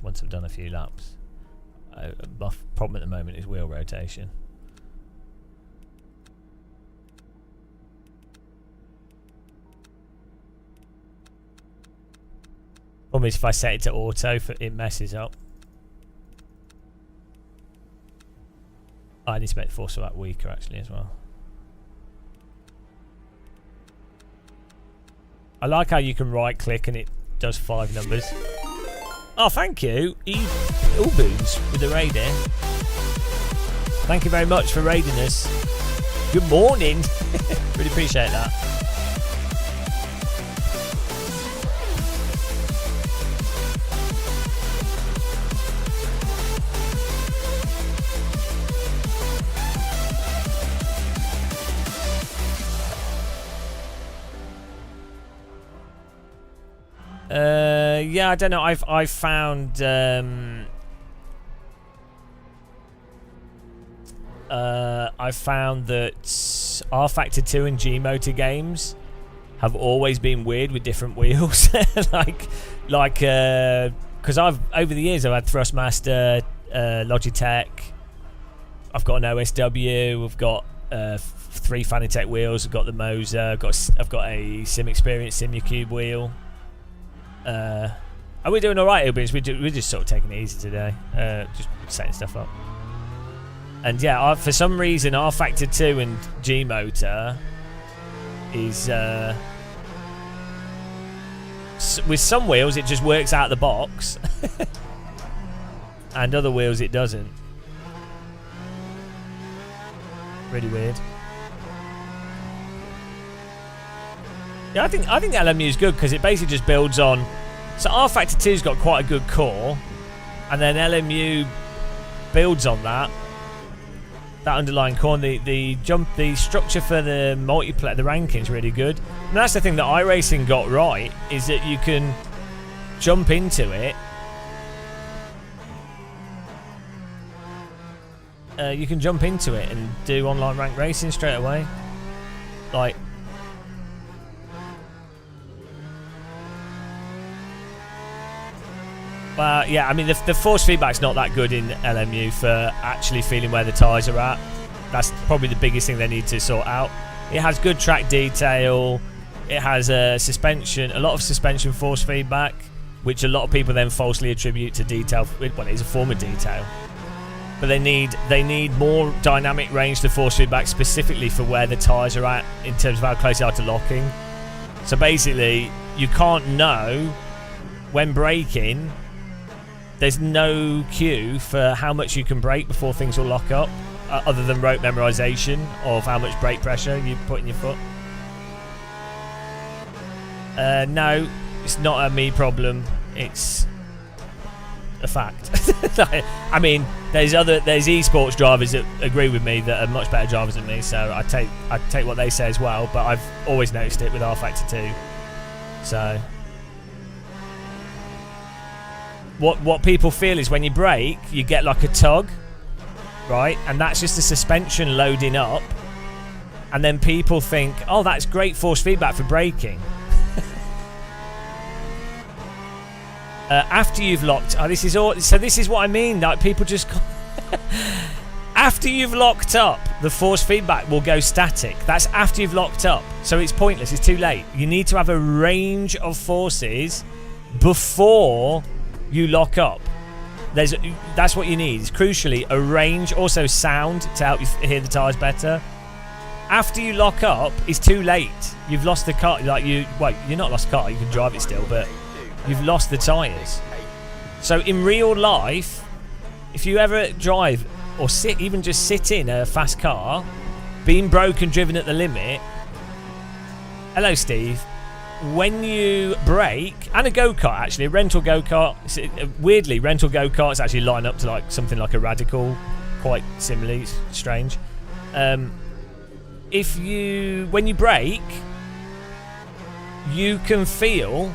once I've done a few laps. My problem at the moment is wheel rotation. Problem is if I set it to auto, it messes up. I need to make the force feedback weaker actually as well. I like how you can right click and it does 5 numbers. Oh, thank you, Uboons with the raid in. Thank you very much for raiding us. Good morning. Really appreciate that. Yeah, I don't know. I've found that R Factor 2 and G Motor games have always been weird with different wheels. like because I've over the years I've had Thrustmaster, Logitech. I've got an OSW. I've got 3 Fanatec wheels. I've got the Moser. I've got a Sim Experience Simulcube wheel. And we're doing alright, Ubins. We're just sort of taking it easy today. Just setting stuff up. And yeah, for some reason, R Factor 2 and G Motor is with some wheels it just works out of the box, and other wheels it doesn't. Really weird. Yeah, I think LMU is good because it basically just builds on. So R Factor 2's got quite a good core, and then LMU builds on that underlying core. And the structure for the multiplayer, the ranking's really good. And that's the thing that iRacing got right, is that you can jump into it. You can jump into it and do online ranked racing straight away. Like. Yeah, I mean, the force feedback's not that good in LMU for actually feeling where the tyres are at. That's probably the biggest thing they need to sort out. It has good track detail. It has a lot of suspension force feedback, which a lot of people then falsely attribute to detail. Well, it is a form of detail. But they need more dynamic range to force feedback, specifically for where the tyres are at in terms of how close they are to locking. So basically, you can't know when braking. There's no cue for how much you can brake before things will lock up, other than rote memorization of how much brake pressure you put in your foot. No, it's not a me problem. It's a fact. I mean, there's esports drivers that agree with me that are much better drivers than me, so I take what they say as well. But I've always noticed it with R Factor 2. So. What people feel is when you brake, you get like a tug, right? And that's just the suspension loading up. And then people think, oh, that's great force feedback for braking. After you've locked... Oh, this is all... So this is what I mean. Like, people just... After you've locked up, the force feedback will go static. That's after you've locked up. So it's pointless. It's too late. You need to have a range of forces before... you lock up. That's what you need. It's crucially a range, also sound to help you hear the tyres better. After you lock up, it's too late. You've lost the car. You're not lost the car. You can drive it still, but you've lost the tyres. So in real life, if you ever drive or even just sit in a fast car, being broken, driven at the limit. Hello, Steve. When you brake, and a go-kart actually, a rental go-kart, weirdly, rental go-karts actually line up to like something like a Radical, quite similarly, it's strange. When you brake, you can feel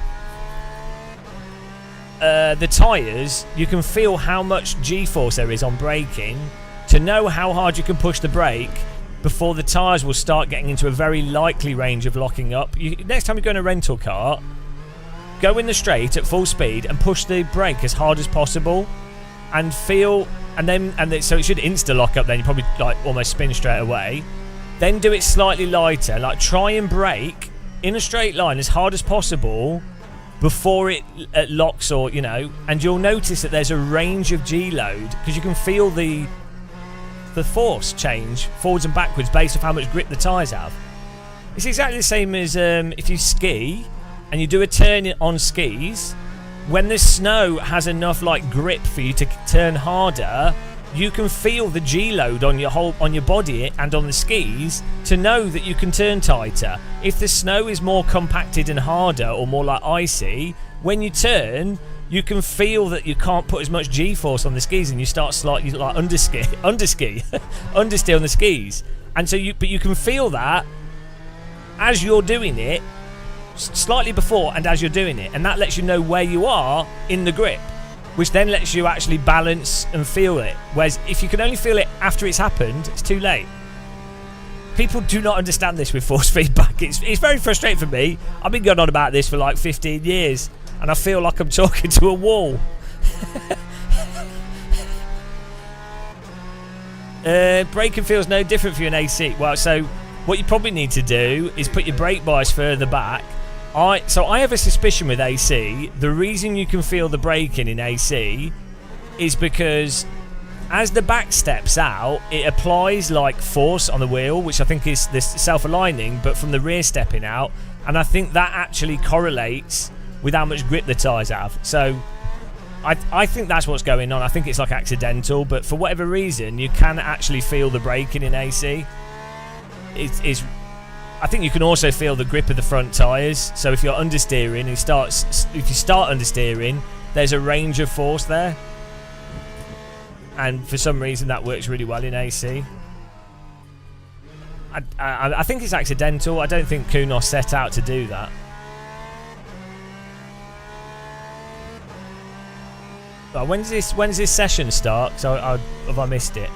the tyres, you can feel how much G-force there is on braking to know how hard you can push the brake before the tyres will start getting into a very likely range of locking up. Next time you go in a rental car, go in the straight at full speed and push the brake as hard as possible and feel, so it should insta lock up, then you probably like almost spin straight away. Then do it slightly lighter, like try and brake in a straight line as hard as possible before it locks, or and you'll notice that there's a range of G load because you can feel the force change forwards and backwards based off how much grip the tyres have. It's exactly the same as if you ski and you do a turn on skis. When the snow has enough like grip for you to turn harder, you can feel the G load on your body and on the skis to know that you can turn tighter. If the snow is more compacted and harder or more like icy, when you turn, you can feel that you can't put as much G-force on the skis, and you start slightly like understeer on the skis. And so you can feel that as you're doing it, slightly before and as you're doing it, and that lets you know where you are in the grip, which then lets you actually balance and feel it. Whereas if you can only feel it after it's happened, it's too late. People do not understand this with force feedback. It's very frustrating for me. I've been going on about this for like 15 years. And I feel like I'm talking to a wall. Braking feels no different for you in AC. Well, so what you probably need to do is put your brake bias further back. I have a suspicion with AC. The reason you can feel the braking in AC is because as the back steps out, it applies like force on the wheel, which I think is this self-aligning, but from the rear stepping out. And I think that actually correlates with how much grip the tyres have. So I think that's what's going on. I think it's like accidental, but for whatever reason, you can actually feel the braking in AC. I think you can also feel the grip of the front tyres. So if you're understeering, if you start understeering, there's a range of force there. And for some reason, that works really well in AC. I think it's accidental. I don't think Kunos set out to do that. When's this session start? So have I missed it?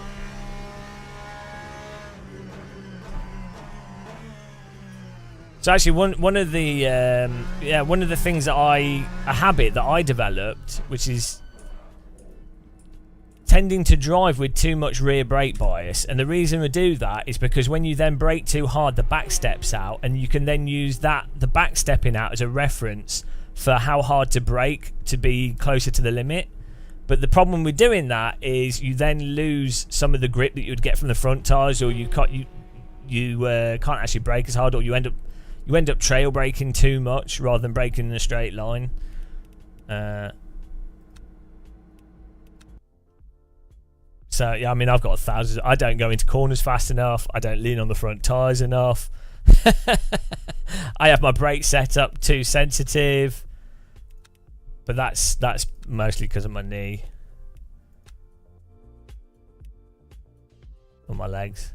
So actually, one of the things that a habit that I developed, which is tending to drive with too much rear brake bias, and the reason we do that is because when you then brake too hard, the back steps out, and you can then use the back stepping out as a reference for how hard to brake to be closer to the limit. But the problem with doing that is you then lose some of the grip that you would get from the front tyres, or you can't actually brake as hard, or you end up trail braking too much rather than braking in a straight line. So yeah, I mean, I've got thousands. I don't go into corners fast enough. I don't lean on the front tyres enough. I have my brake set up too sensitive. But that's mostly because of my knee. Or my legs.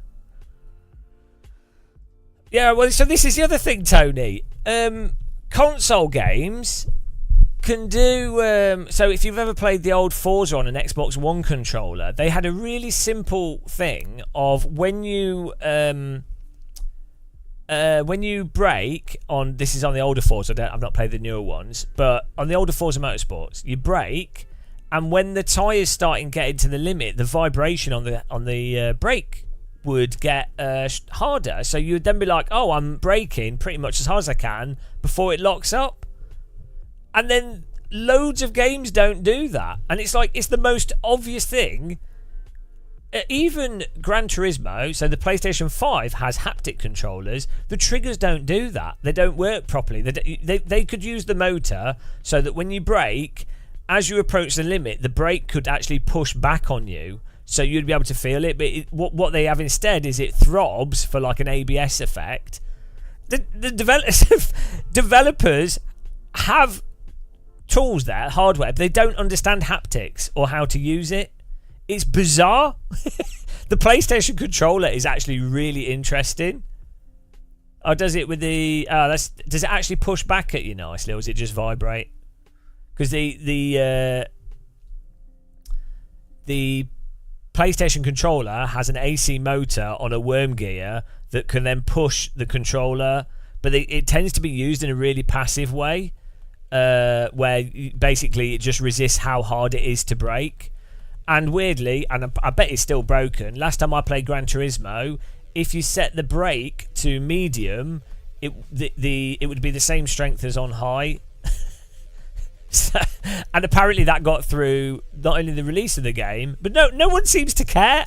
Yeah, well, so this is the other thing, Tony. Console games can do... so if you've ever played the old Forza on an Xbox One controller, they had a really simple thing of when you brake on, this is on the older Forza, I've not played the newer ones, but on the older Forza Motorsports, you brake, and when the tyres starting getting to the limit, the vibration on the brake would get harder. So you would then be like, oh, I'm braking pretty much as hard as I can before it locks up. And then loads of games don't do that. And it's like, it's the most obvious thing. Even Gran Turismo, so the PlayStation 5 has haptic controllers. The triggers don't do that. They don't work properly. They could use the motor so that when you brake, as you approach the limit, the brake could actually push back on you so you'd be able to feel it. But what they have instead is it throbs for like an ABS effect. The developers have tools there, hardware, but they don't understand haptics or how to use it. It's bizarre. The PlayStation controller is actually really interesting. Oh, does it with the... does it actually push back at you nicely, or does it just vibrate? Because the PlayStation controller has an AC motor on a worm gear that can then push the controller, but it tends to be used in a really passive way, where basically it just resists how hard it is to brake. And weirdly, and I bet it's still broken, last time I played Gran Turismo, if you set the brake to medium, it would be the same strength as on high. So, and apparently that got through not only the release of the game, but no one seems to care.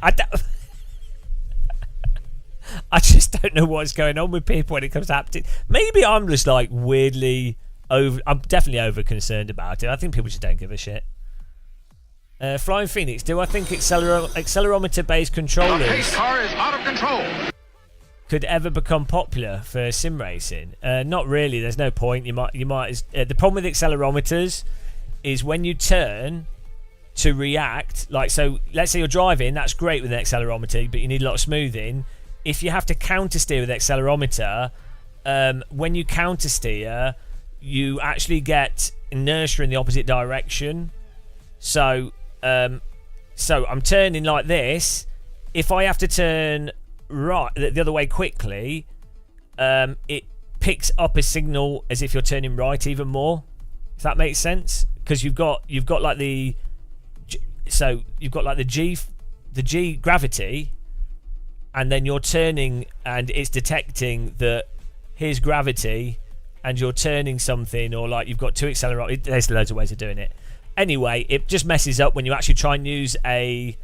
I just don't know what's going on with people when it comes to haptics. Maybe I'm just like weirdly over. I'm definitely over concerned about it. I think people just don't give a shit. Flying Phoenix, do I think accelerometer-based controllers car is out of control. could ever become popular for sim racing? Not really. There's no point. You might. The problem with accelerometers is when you turn to react. Like, so let's say you're driving. That's great with an accelerometer, but you need a lot of smoothing. If you have to counter steer with accelerometer, when you counter steer, you actually get inertia in the opposite direction. So I'm turning like this. If I have to turn right the other way quickly, it picks up a signal as if you're turning right even more. If that makes sense, because you've got like the G gravity, and then you're turning, and it's detecting that here's gravity, and you're turning something, or like you've got two accelerometers. There's loads of ways of doing it. Anyway, it just messes up when you actually try and use a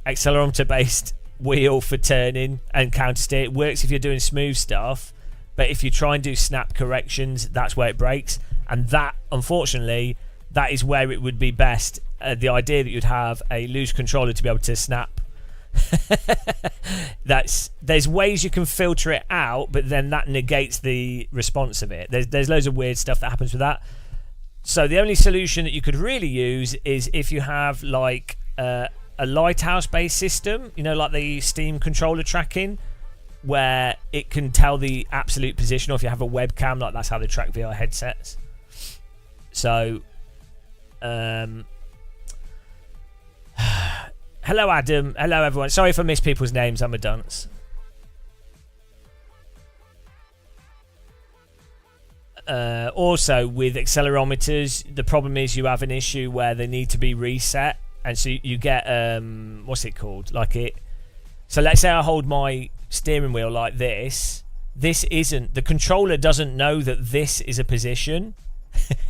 accelerometer-based wheel for turning and counter steer. It works if you're doing smooth stuff, but if you try and do snap corrections, that's where it breaks. And that, unfortunately, that is where it would be best. The idea that you'd have a loose controller to be able to snap. There's ways you can filter it out, but then that negates the response of it. There's loads of weird stuff that happens with that. So the only solution that you could really use is if you have like a lighthouse-based system, you know, like the Steam controller tracking, where it can tell the absolute position, or if you have a webcam, like that's how they track VR headsets. So, hello Adam, hello everyone. Sorry if I miss people's names, I'm a dunce. Also, with accelerometers, the problem is you have an issue where they need to be reset, and so you get what's it called? Like it. So let's say I hold my steering wheel like this. This isn't, the controller doesn't know that this is a position.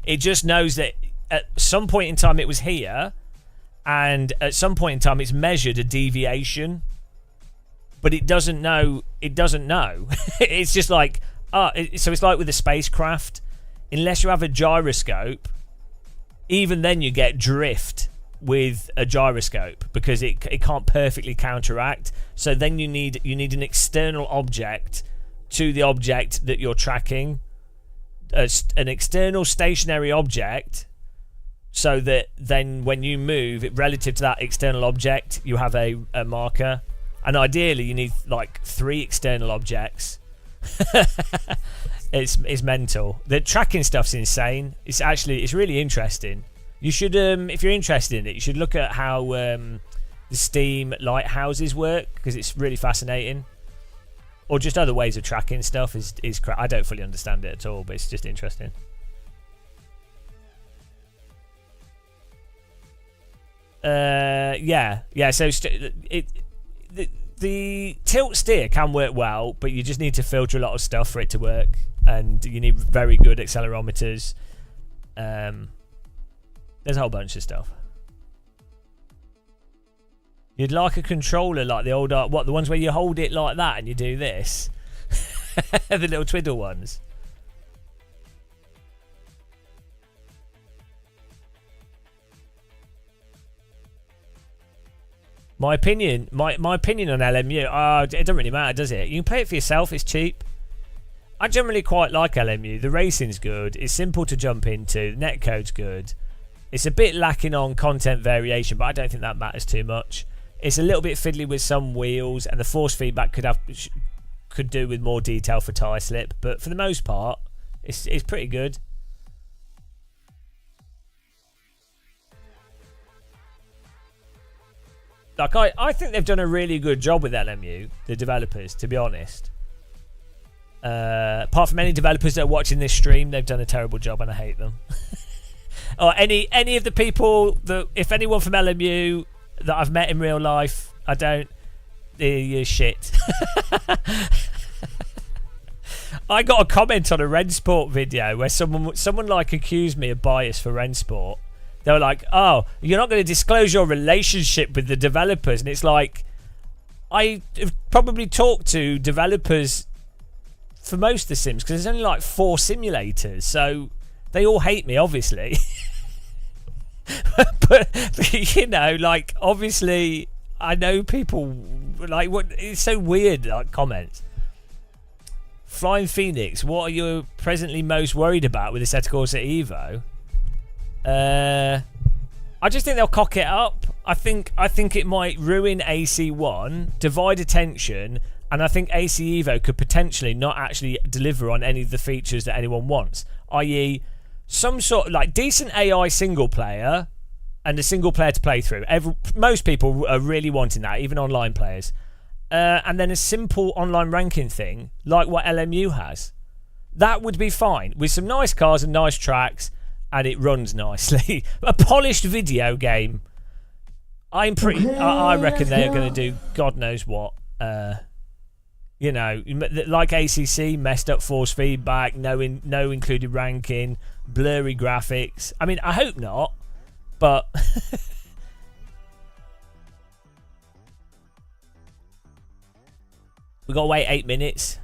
It just knows that at some point in time it was here, and at some point in time it's measured a deviation, but it doesn't know. It doesn't know. It's just like. So it's like with a spacecraft, unless you have a gyroscope, even then you get drift with a gyroscope because it can't perfectly counteract. So then you need an external object to the object that you're tracking, an external stationary object, so that then when you move it relative to that external object, you have a marker. And ideally you need like 3 external objects. It's mental. The tracking stuff's insane. It's really interesting. You should if you're interested in it, you should look at how the Steam lighthouses work, because it's really fascinating. Or just other ways of tracking stuff is I don't fully understand it at all, but it's just interesting. So the tilt steer can work well, but you just need to filter a lot of stuff for it to work, and you need very good accelerometers. There's a whole bunch of stuff. You'd like a controller like the old, the ones where you hold it like that and you do this? The little twiddle ones. My opinion on LMU, it doesn't really matter, does it? You can play it for yourself, it's cheap. I generally quite like LMU. The racing's good, it's simple to jump into, the netcode's good. It's a bit lacking on content variation, but I don't think that matters too much. It's a little bit fiddly with some wheels, and the force feedback could do with more detail for tyre slip, but for the most part, it's pretty good. Like, I think they've done a really good job with LMU, the developers, to be honest. Apart from any developers that are watching this stream, they've done a terrible job and I hate them. Or any of the people that, if anyone from LMU that I've met in real life, I don't, you're shit. I got a comment on a Rensport video where someone like accused me of bias for Rensport. They were like, oh, you're not going to disclose your relationship with the developers. And it's like, I have probably talked to developers for most of the Sims because there's only like 4 simulators. So they all hate me, obviously. but, you know, like, obviously, I know people, like, what? It's so weird, like, comments. Flying Phoenix, what are you presently most worried about with the Assetto Corsa Evo? I just think they'll cock it up. I think it might ruin AC1, divide attention, and I think AC Evo could potentially not actually deliver on any of the features that anyone wants, i.e. some sort of like decent AI single player and a single player to play through. Most people are really wanting that, even online players. And then a simple online ranking thing like what LMU has. That would be fine with some nice cars and nice tracks, and it runs nicely. A polished video game. I reckon they are going to do God knows what. You know, like ACC, messed up force feedback, no included ranking, blurry graphics. I mean, I hope not, but we got to wait 8 minutes.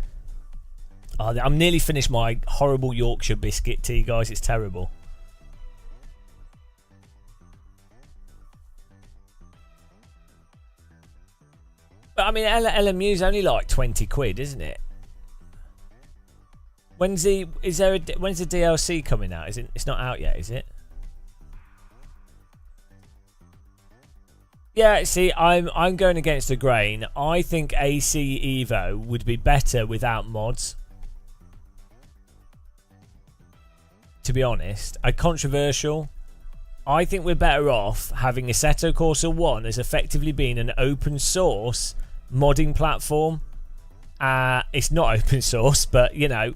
Oh, I'm nearly finished my horrible Yorkshire biscuit tea, guys. It's terrible. But I mean, LMU's only like 20 quid, isn't it? When's the DLC coming out? It's not out yet, is it? Yeah, see, I'm going against the grain. I think AC Evo would be better without mods. To be honest, controversial. I think we're better off having Assetto Corsa 1 as effectively being an open source modding platform. It's not open source, but you know,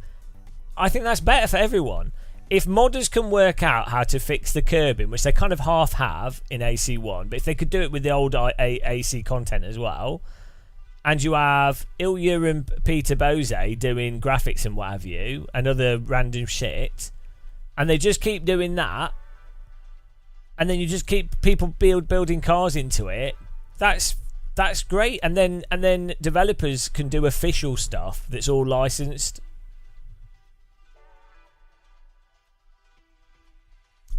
I think that's better for everyone. If modders can work out how to fix the curbing, which they kind of half have in AC1, but if they could do it with the old AC content as well, and you have Ilya and Peter Bose doing graphics and what have you, and other random shit, and they just keep doing that, and then you just keep people building cars into it, that's great. And then developers can do official stuff that's all licensed.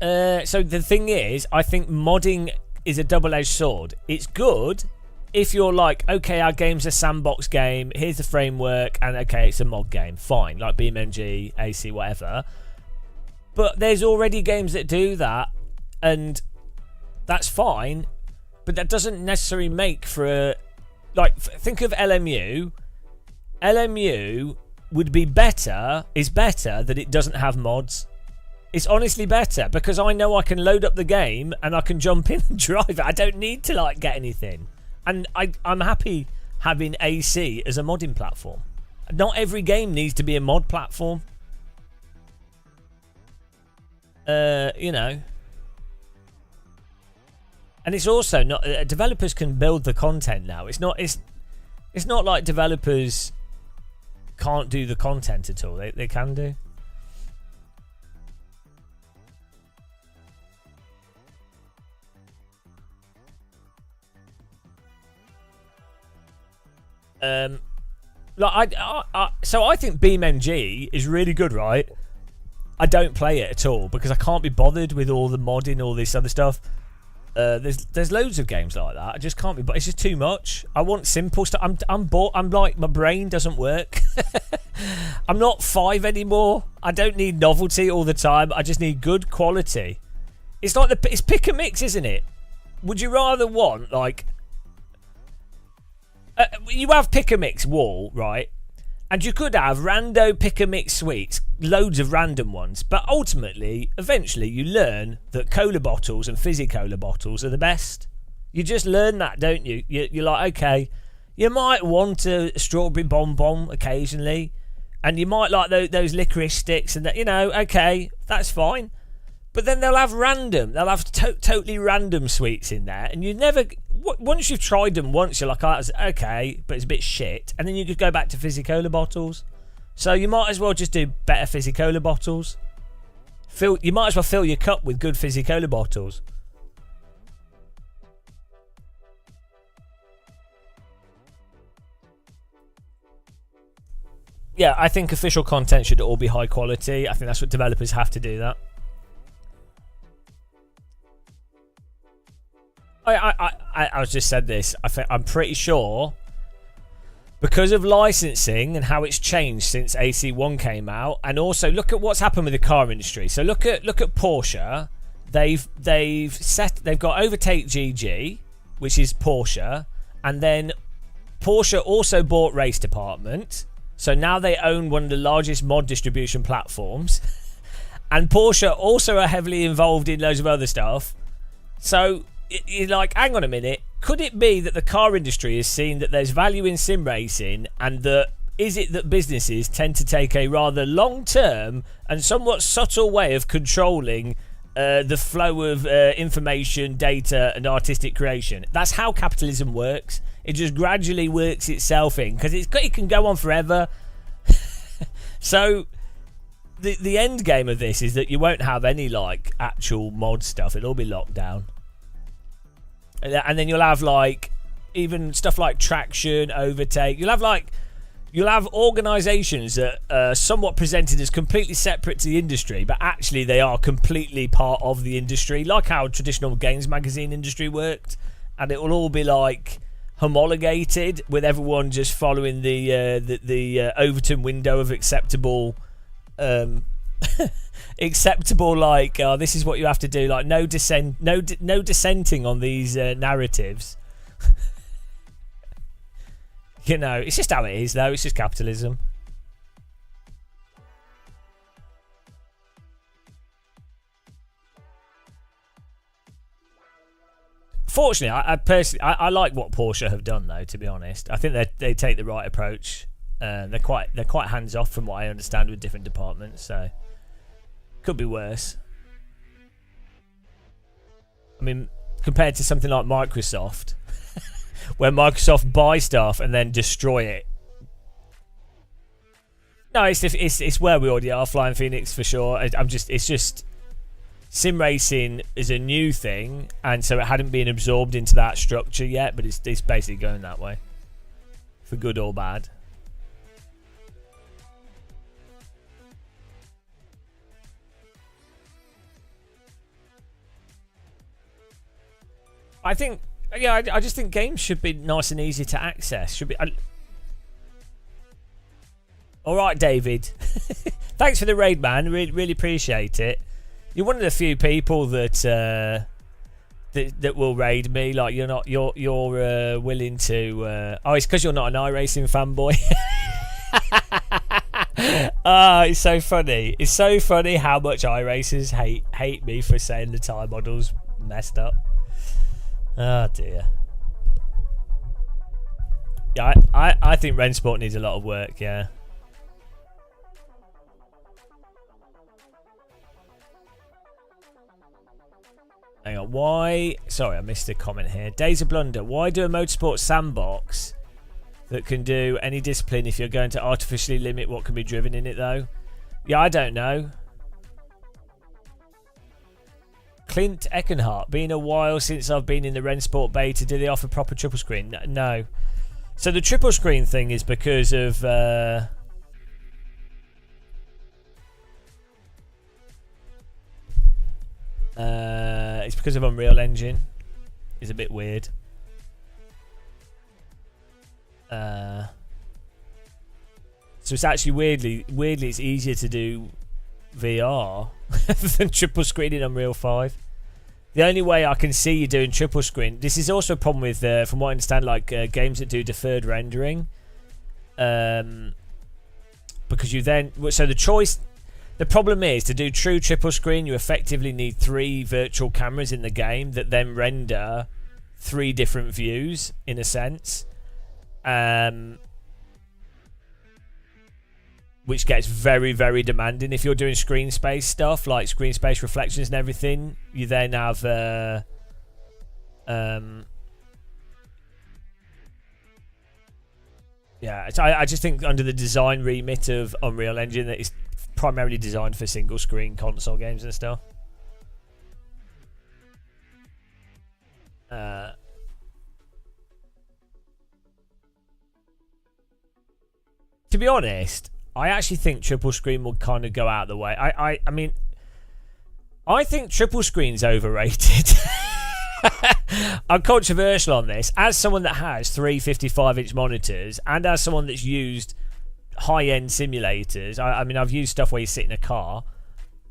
So the thing is, I think modding is a double-edged sword. It's good if you're like, okay, our game's a sandbox game, here's the framework, and okay, it's a mod game, fine, like BeamNG, AC, whatever. But there's already games that do that, and that's fine, but that doesn't necessarily make for a... Like, think of LMU. LMU would be better, is better that it doesn't have mods. It's honestly better, because I know I can load up the game, and I can jump in and drive it. I don't need to, like, get anything. And I'm happy having AC as a modding platform. Not every game needs to be a mod platform. You know... And it's also not developers can build the content now. It's not like developers can't do the content at all. They can do. So I think BeamNG is really good, right? I don't play it at all because I can't be bothered with all the modding, all this other stuff. There's loads of games like that. I just can't be. But it's just too much. I want simple stuff. I'm bored. I'm like, my brain doesn't work. I'm not 5 anymore. I don't need novelty all the time. I just need good quality. It's like it's pick and mix, isn't it? Would you rather want like you have pick and mix wall, right? And you could have rando pick and mix suites, loads of random ones. But ultimately, eventually, you learn that cola bottles and fizzy cola bottles are the best. You just learn that, don't you? You're like, okay, you might want a strawberry bonbon occasionally, and you might like those licorice sticks, and that, you know, okay, that's fine. But then they'll have totally random sweets in there, and you never. Once you've tried them once, you're like, oh, that's okay, but it's a bit shit, and then you could go back to fizzy cola bottles. So you might as well just do better fizzy cola bottles. You might as well fill your cup with good fizzy cola bottles. Yeah, I think official content should all be high quality. I think that's what developers have to do that. I was just said this. I'm pretty sure because of licensing and how it's changed since AC1 came out, and also look at what's happened with the car industry. So look at Porsche. They've got Overtake GG, which is Porsche, and then Porsche also bought Race Department. So now they own one of the largest mod distribution platforms, and Porsche also are heavily involved in loads of other stuff. So you're like, hang on a minute, could it be that the car industry has seen that there's value in sim racing, and is it that businesses tend to take a rather long-term and somewhat subtle way of controlling the flow of information, data, and artistic creation? That's how capitalism works. It just gradually works itself in, because it can go on forever. So the end game of this is that you won't have any like actual mod stuff. It'll all be locked down. And then you'll have like even stuff like Traction, Overtake. You'll have organisations that are somewhat presented as completely separate to the industry, but actually they are completely part of the industry, like how traditional games magazine industry worked. And it will all be like homologated, with everyone just following the Overton window of acceptable. Acceptable, like, this is what you have to do, like no dissenting on these narratives. You know, it's just how it is, though. It's just capitalism. Fortunately, I personally like what Porsche have done, though. To be honest, I think they take the right approach. They're quite hands off, from what I understand, with different departments. So. Could be worse. I mean, compared to something like Microsoft, where Microsoft buy stuff and then destroy it. No, it's where we already are, Flying Phoenix for sure. It's just sim racing is a new thing, and so it hadn't been absorbed into that structure yet, but it's basically going that way, for good or bad. I think, yeah, I just think games should be nice and easy to access. Should be. All right, David. Thanks for the raid, man. Really appreciate it. You're one of the few people that that will raid me. Like you're willing to. Oh, it's because you're not an iRacing fanboy. It's so funny. It's so funny how much iRacers hate me for saying the time model's messed up. Oh dear. Yeah, I think Rennsport needs a lot of work, yeah. Hang on, why? Sorry, I missed a comment here. Days of Blunder. Why do a motorsport sandbox that can do any discipline if you're going to artificially limit what can be driven in it, though? Yeah, I don't know. Clint Eckenhart, been a while since I've been in the Rennsport beta. Do they offer proper triple screen? No. So the triple screen thing is because of it's because of Unreal Engine. is a bit weird. So it's actually weirdly it's easier to do VR than triple screen in Unreal 5. The only way I can see you doing triple screen, this is also a problem with, from what I understand, like games that do deferred rendering. Because you then, so the problem is to do true triple screen, you effectively need 3 virtual cameras in the game that then render 3 different views in a sense. Which gets very, very demanding. If you're doing screen space stuff, like screen space reflections and everything, you then have yeah, I just think under the design remit of Unreal Engine that it's primarily designed for single screen console games and stuff. To be honest, I actually think triple screen will kind of go out of the way. I mean, I think triple screen's overrated. I'm controversial on this. As someone that has 3 55-inch monitors and as someone that's used high-end simulators, I mean, I've used stuff where you sit in a car,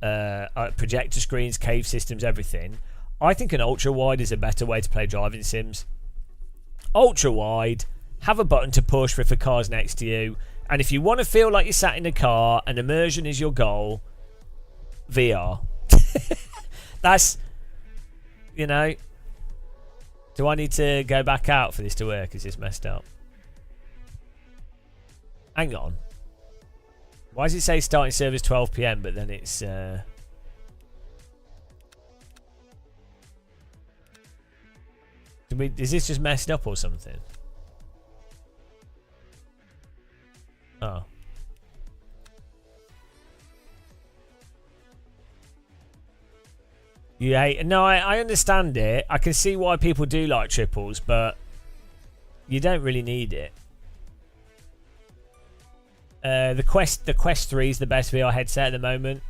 projector screens, cave systems, everything. I think an ultra-wide is a better way to play driving sims. Ultra-wide, have a button to push if a car's next to you. And if you want to feel like you're sat in a car and immersion is your goal, VR. That's, you know, do I need to go back out for this to work? Is this messed up? Hang on. Why does it say starting service 12 PM, but then it's... is this just messed up or something? Oh. Yeah, no, I understand it. I can see why people do like triples, but you don't really need it. The Quest 3 is the best VR headset at the moment,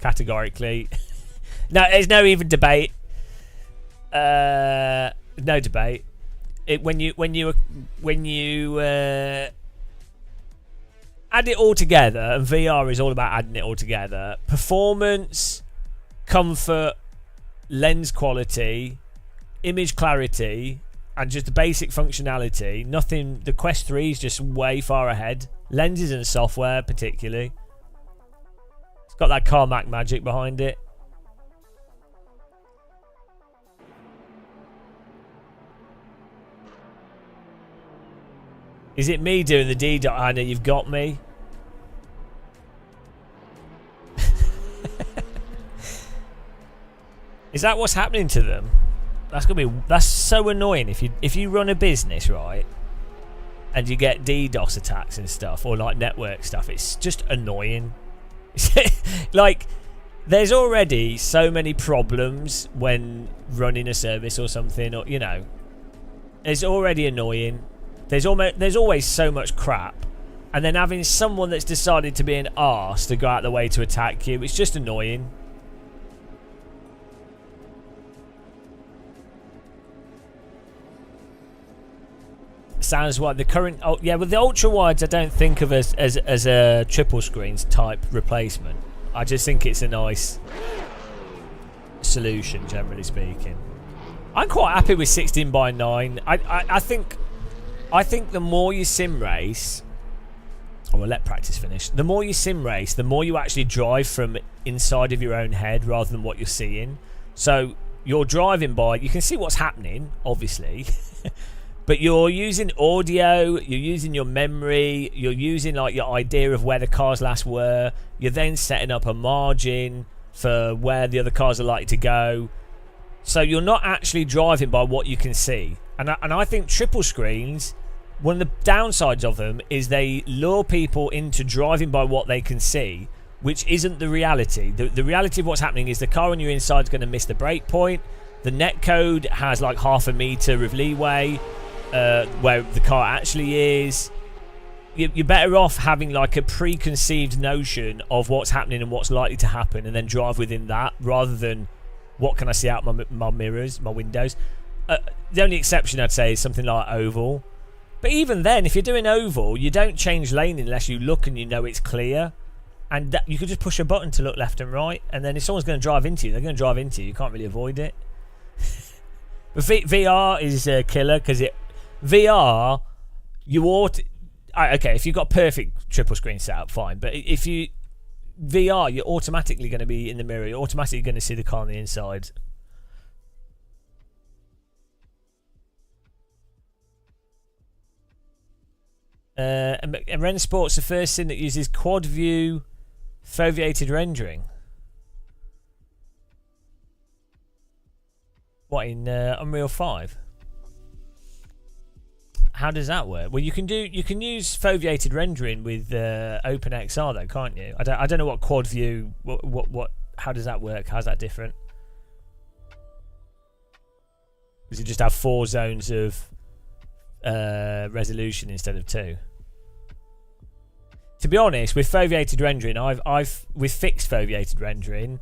categorically. No, there's no even debate. No debate. When you add it all together, and VR is all about adding it all together. Performance, comfort, lens quality, image clarity, and just the basic functionality. Nothing. The Quest 3 is just way far ahead. Lenses and software, particularly. It's got that Carmack magic behind it. Is it me doing the D dot? I know you've got me. Is that what's happening to them? That's so annoying. If you run a business, right, and you get DDoS attacks and stuff, or like network stuff, it's just annoying. Like, there's already so many problems when running a service or something, or you know, it's already annoying. There's always so much crap, and then having someone that's decided to be an arse to go out the way to attack you, it's just annoying. Sounds like the current, oh yeah, with the ultra wides, I don't think of as a triple screens type replacement. I just think it's a nice solution, generally speaking. I'm quite happy with 16:9. I think the more you sim race, oh, we'll let practice finish. The more you sim race, the more you actually drive from inside of your own head rather than what you're seeing. So you're driving by, you can see what's happening, obviously, but you're using audio, you're using your memory, you're using like your idea of where the cars last were. You're then setting up a margin for where the other cars are likely to go. So you're not actually driving by what you can see. And I think triple screens, one of the downsides of them is they lure people into driving by what they can see, which isn't the reality. The reality of what's happening is the car on your inside is going to miss the brake point. The netcode has like half a meter of leeway where the car actually is. You're better off having like a preconceived notion of what's happening and what's likely to happen, and then drive within that rather than what can I see out my mirrors, my windows. the only exception I'd say is something like oval. But even then, if you're doing oval, you don't change lane unless you look and you know it's clear. And that, you could just push a button to look left and right. And then if someone's going to drive into you, they're going to drive into you. You can't really avoid it. But VR is a killer because VR, you ought... Okay, if you've got perfect triple screen setup, fine. But if you... VR, you're automatically going to be in the mirror. You're automatically going to see the car on the inside. And Ren Sport's the first sim that uses quad view foveated rendering. What, in Unreal 5? How does that work? Well, you can use foveated rendering with OpenXR though, can't you? I don't know what quad view. What? How does that work? How's that different? Does it just have 4 zones of resolution instead of 2? To be honest, with foveated rendering, with fixed foveated rendering,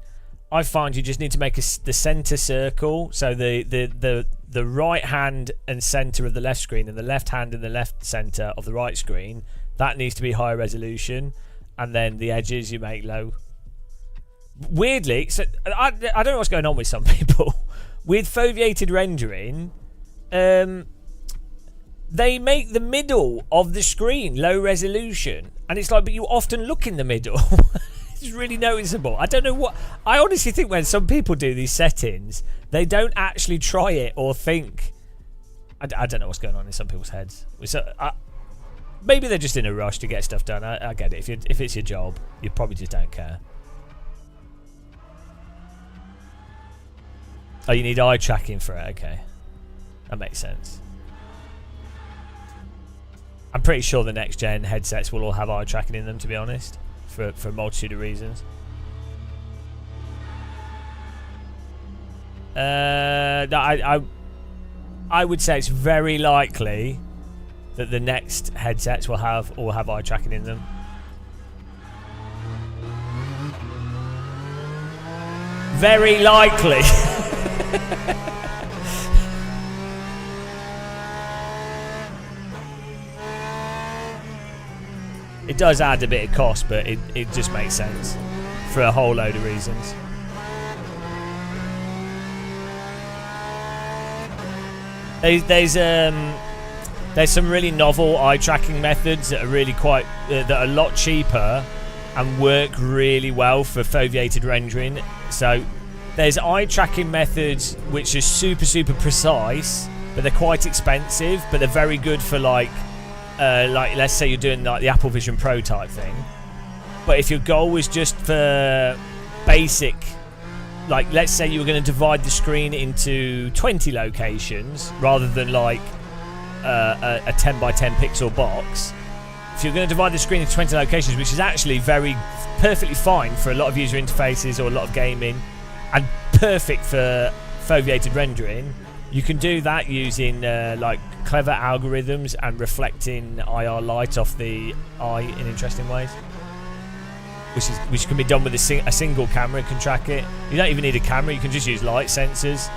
I find you just need to make the center circle, so the right hand and center of the left screen and the left hand and the left center of the right screen, that needs to be higher resolution, and then the edges you make low. Weirdly, so I don't know what's going on with some people with foveated rendering. They make the middle of the screen low resolution, and it's like, but you often look in the middle. It's really noticeable. I don't know what. I honestly think when some people do these settings, they don't actually try it or think. I don't know what's going on in some people's heads. So, maybe they're just in a rush to get stuff done. I get it. If it's your job, you probably just don't care. Oh, you need eye tracking for it. Okay, that makes sense. I'm pretty sure the next gen headsets will all have eye tracking in them, to be honest, for a multitude of reasons. I would say it's very likely that the next headsets will have eye tracking in them. Very likely. It does add a bit of cost, but it just makes sense for a whole load of reasons. There's some really novel eye tracking methods that are really that are a lot cheaper and work really well for foveated rendering. So there's eye tracking methods which are super precise, but they're quite expensive, but they're very good for like let's say you're doing like the Apple Vision Pro type thing. But if your goal was just for basic, like let's say you were going to divide the screen into 20 locations rather than like a 10 by 10 pixel box. If you're going to divide the screen into 20 locations, which is actually perfectly fine for a lot of user interfaces or a lot of gaming, and perfect for foveated rendering, you can do that using like clever algorithms and reflecting IR light off the eye in interesting ways, which can be done with a single camera. Can track it. You don't even need a camera. You can just use light sensors.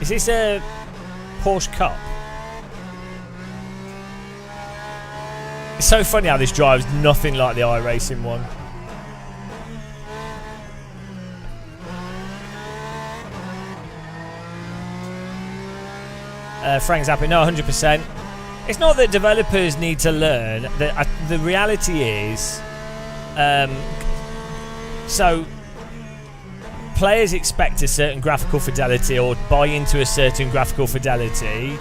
Is this a Porsche Cup? It's so funny how this drives nothing like the iRacing one. Frank Zappi, no, 100%. It's not that developers need to learn. The reality is, so players expect a certain graphical fidelity or buy into a certain graphical fidelity.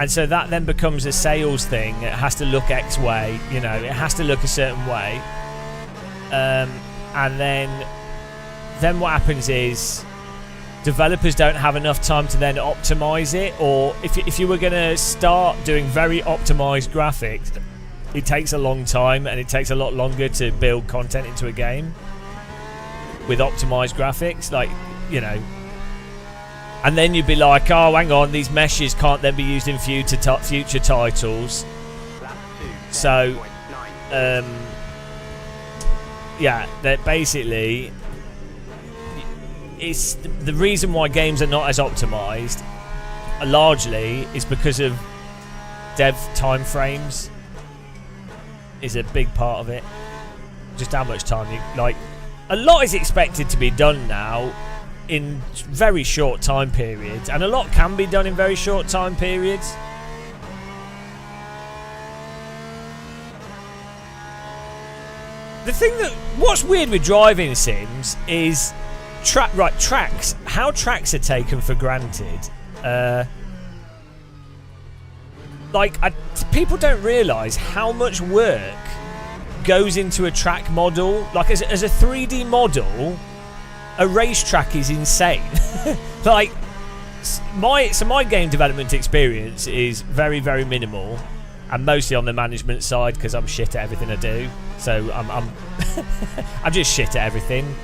And so that then becomes a sales thing. It has to look X way, you know, it has to look a certain way. And then what happens is developers don't have enough time to then optimize it, or if you were going to start doing very optimized graphics, it takes a long time and it takes a lot longer to build content into a game with optimized graphics, like, you know. And then you'd be like, oh, hang on, these meshes can't then be used in future titles. So, yeah, that basically, it's the reason why games are not as optimized largely is because of dev time frames is a big part of it. Just how much time you like. A lot is expected to be done now in very short time periods, and a lot can be done in very short time periods. The thing what's weird with driving sims is tracks. How tracks are taken for granted. People don't realise how much work goes into a track model. Like as a 3D model, a racetrack is insane. Like my game development experience is very, very minimal, and mostly on the management side because I'm shit at everything I do. So I'm I'm just shit at everything.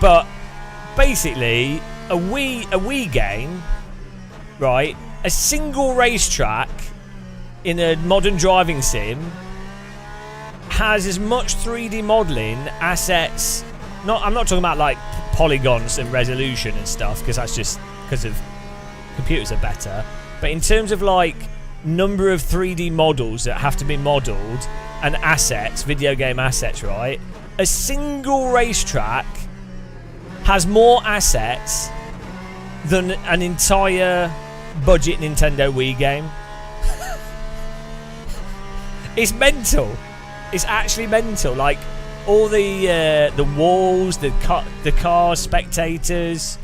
But basically, a Wii game, right? A single racetrack in a modern driving sim has as much 3D modelling assets. I'm not talking about like polygons and resolution and stuff, because that's just because of computers are better. But in terms of like number of 3D models that have to be modelled and assets, video game assets, right? A single racetrack has more assets than an entire budget Nintendo Wii game. It's mental. It's actually mental. Like all the walls, the cars, spectators,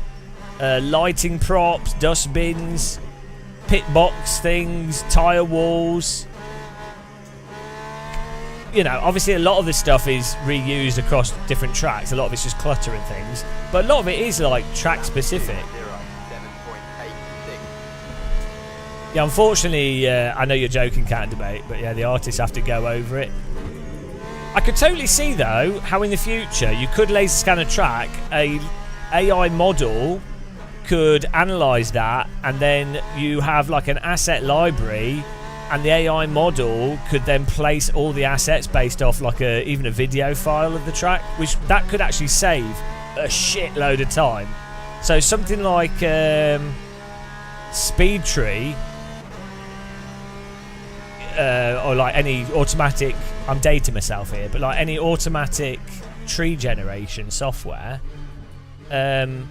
lighting props, dustbins, pit box things, tyre walls. You know, obviously a lot of this stuff is reused across different tracks. A lot of it's just clutter and things, but a lot of it is like track specific. Yeah, unfortunately, I know you're joking, Cat Debate, but yeah, the artists have to go over it. I could totally see though how in the future you could laser scan a track, a AI model could analyze that, and then you have like an asset library, and the AI model could then place all the assets based off like even a video file of the track, which that could actually save a shitload of time. So something like Speed Tree, or like any automatic, I'm dating myself here, but like any automatic tree generation software, in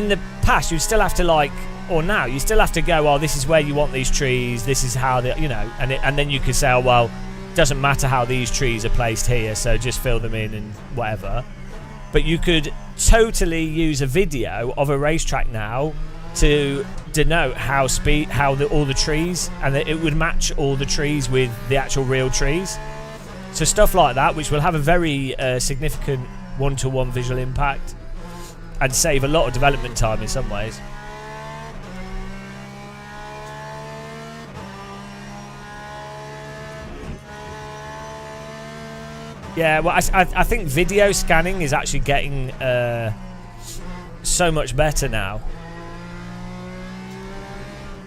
the past you'd still have to like, or now you still have to go, oh, this is where you want these trees, this is how they, you know, and then you could say, oh, well, it doesn't matter how these trees are placed here, so just fill them in and whatever. But you could totally use a video of a racetrack now to denote all the trees, and that it would match all the trees with the actual real trees. So stuff like that, which will have a very significant one-to-one visual impact and save a lot of development time in some ways. Yeah, well, I think video scanning is actually getting so much better now.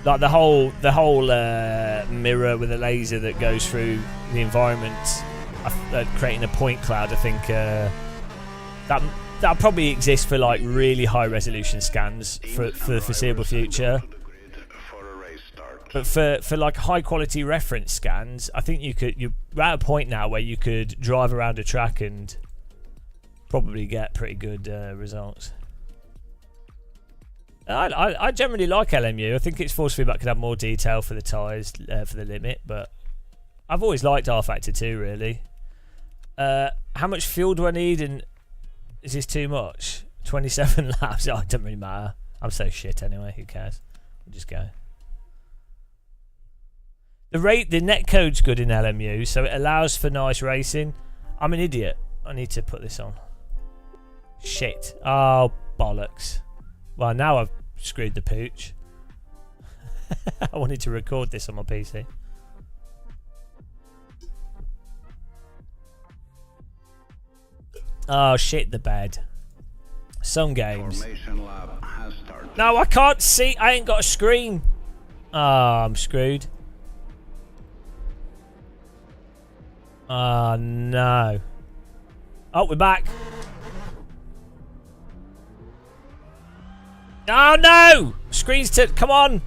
Like the whole mirror with a laser that goes through the environment, creating a point cloud. I think that'll probably exist for like really high resolution scans for the foreseeable future. But for like high quality reference scans, I think you're at a point now where you could drive around a track and probably get pretty good results. I generally like LMU. I think its force feedback could have more detail for the tyres for the limit, but I've always liked rFactor 2 really. How much fuel do I need, and is this too much? 27 laps? Oh, it doesn't really matter. I'm so shit anyway, who cares? We'll just go. The netcode's good in LMU, so it allows for nice racing. I'm an idiot. I need to put this on. Shit. Oh, bollocks. Well, now I've screwed the pooch. I wanted to record this on my PC. Oh, shit the bed. Some games. No, I can't see. I ain't got a screen. Oh, I'm screwed. Oh, no. Oh, we're back. Oh, no! Screens to... Come on!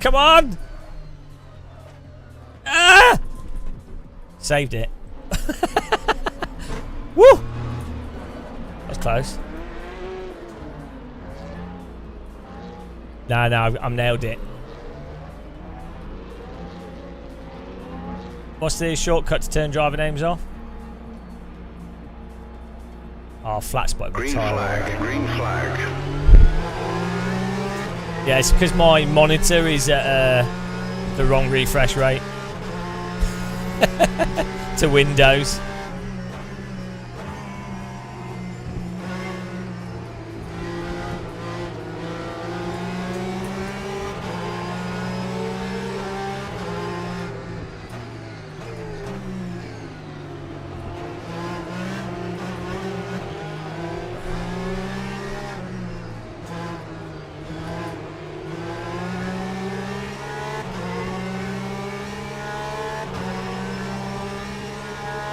Come on! Ah! Saved it. Woo! That's close. No, I'm nailed it. What's the shortcut to turn driver names off? Oh, flat spot. Green flag, green flag. Yeah, it's because my monitor is at the wrong refresh rate to Windows.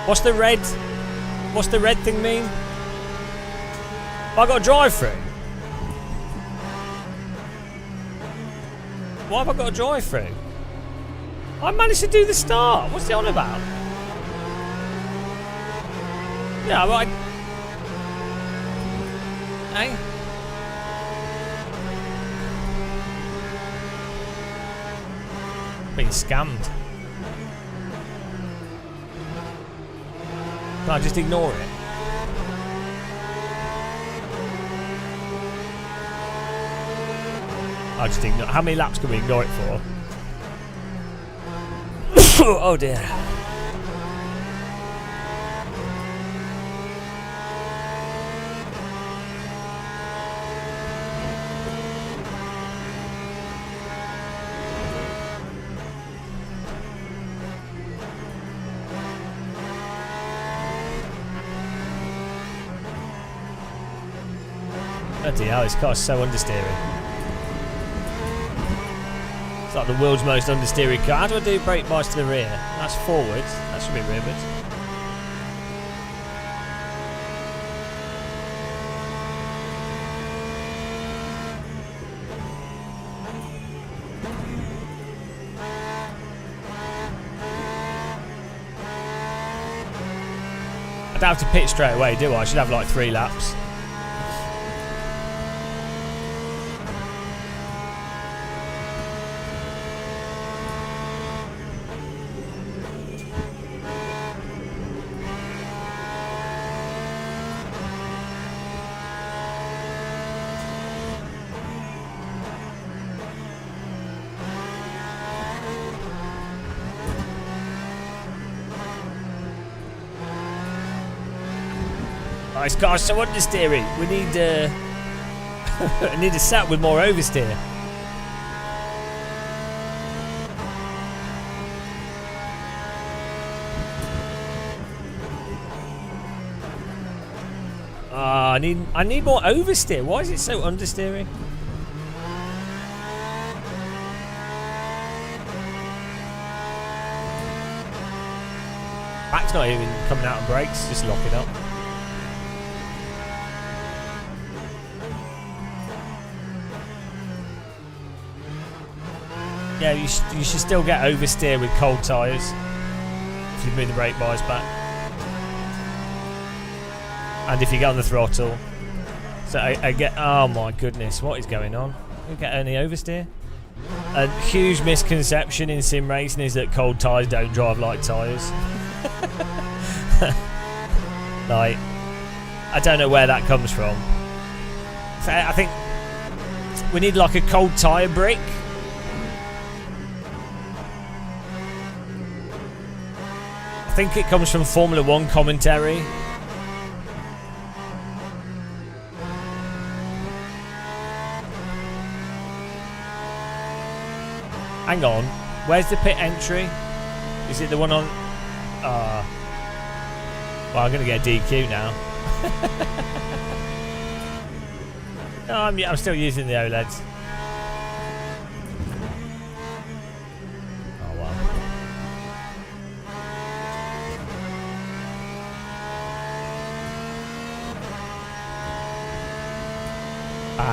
What's the red thing mean? Have I got a drive-through? Why have I got a drive-through? I managed to do the start. What's it on about? Yeah, but Hey? Being scammed. Can I just ignore it? I'll just ignore. How many laps can we ignore it for? Oh dear. Bloody hell, this car's so understeering. It's like the world's most understeering car. How do I do brake bias to the rear? That's forwards. That should be rearwards. I don't have to pit straight away, do I? I should have like 3 laps. Oh, this car's so understeering. We need I need a set with more oversteer. I need more oversteer. Why is it so understeering? Back's not even coming out on brakes, just locking up. Yeah, you should still get oversteer with cold tyres if you move the brake bias back. And if you get on the throttle. So I get... Oh my goodness, what is going on? You get any oversteer? A huge misconception in sim racing is that cold tyres don't drive like tyres. Like, I don't know where that comes from. So I think we need like a cold tyre brick. I think it comes from Formula 1 commentary. Hang on, where's the pit entry? Is it the one on... well, I'm going to get a DQ now. No, I'm still using the OLEDs.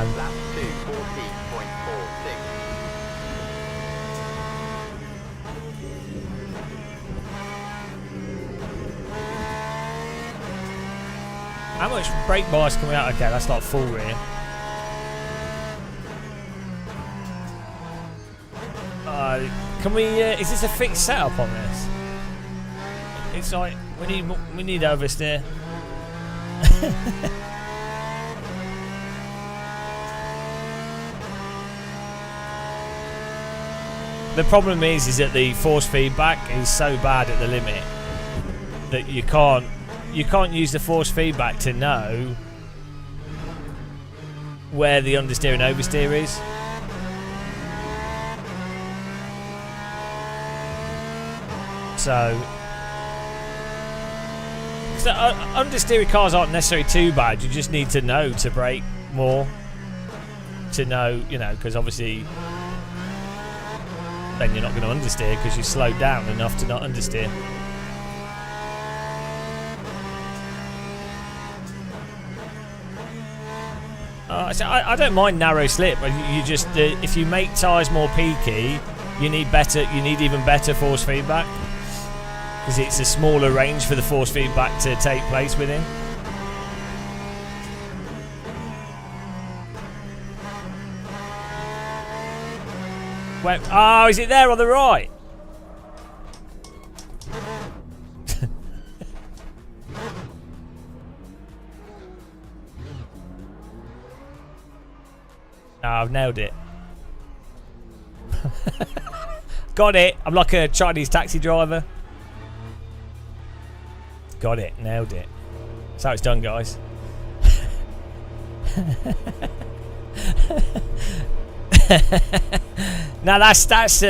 man. Lap 2:40.46. How much brake bias coming out? Okay, that's not full rear. Can we? Is this a fixed setup on this? It's like we need oversteer. The problem is that the force feedback is so bad at the limit that you can't use the force feedback to know where the understeer and oversteer is. So understeer cars aren't necessarily too bad. You just need to know to brake more, to know, you know, because obviously then you're not going to understeer because you slowed down enough to not understeer. So I don't mind narrow slip. You just if you make tyres more peaky, you need even better force feedback because it's a smaller range for the force feedback to take place within. Where, oh, is it there on the right? Oh, I've nailed it. Got it. I'm like a Chinese taxi driver. Got it. Nailed it. That's how it's done, guys. Now that's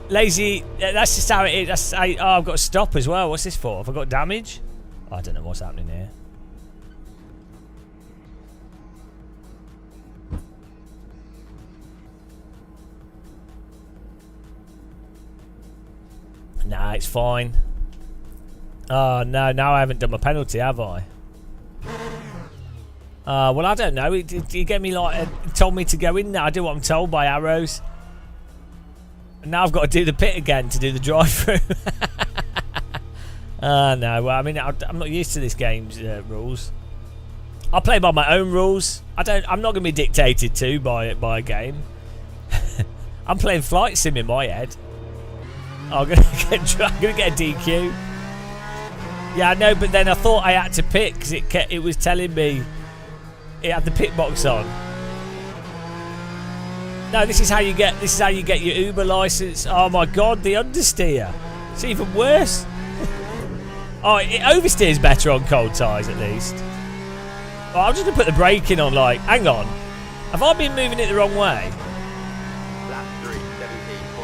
lazy. That's just how it is. That's how, oh, I've got to stop as well. What's this for? Have I got damage? I don't know what's happening here. Nah, it's fine. Oh no, now I haven't done my penalty, have I? Well, I don't know. He gave me like told me to go in there. I do what I'm told by arrows. And now I've got to do the pit again to do the drive-through. No. Well, I mean, I'm not used to this game's rules. I play by my own rules. I'm not going to be dictated to by a game. I'm playing flight sim in my head. I'm gonna get a DQ. Yeah, I know, but then I thought I had to pit because it was telling me it had the pit box on. No, this is how you get your Uber license. Oh my god, the understeer. It's even worse. Oh, it oversteers better on cold tyres at least. Oh, I'm just gonna put the braking on. Like, hang on, have I been moving it the wrong way?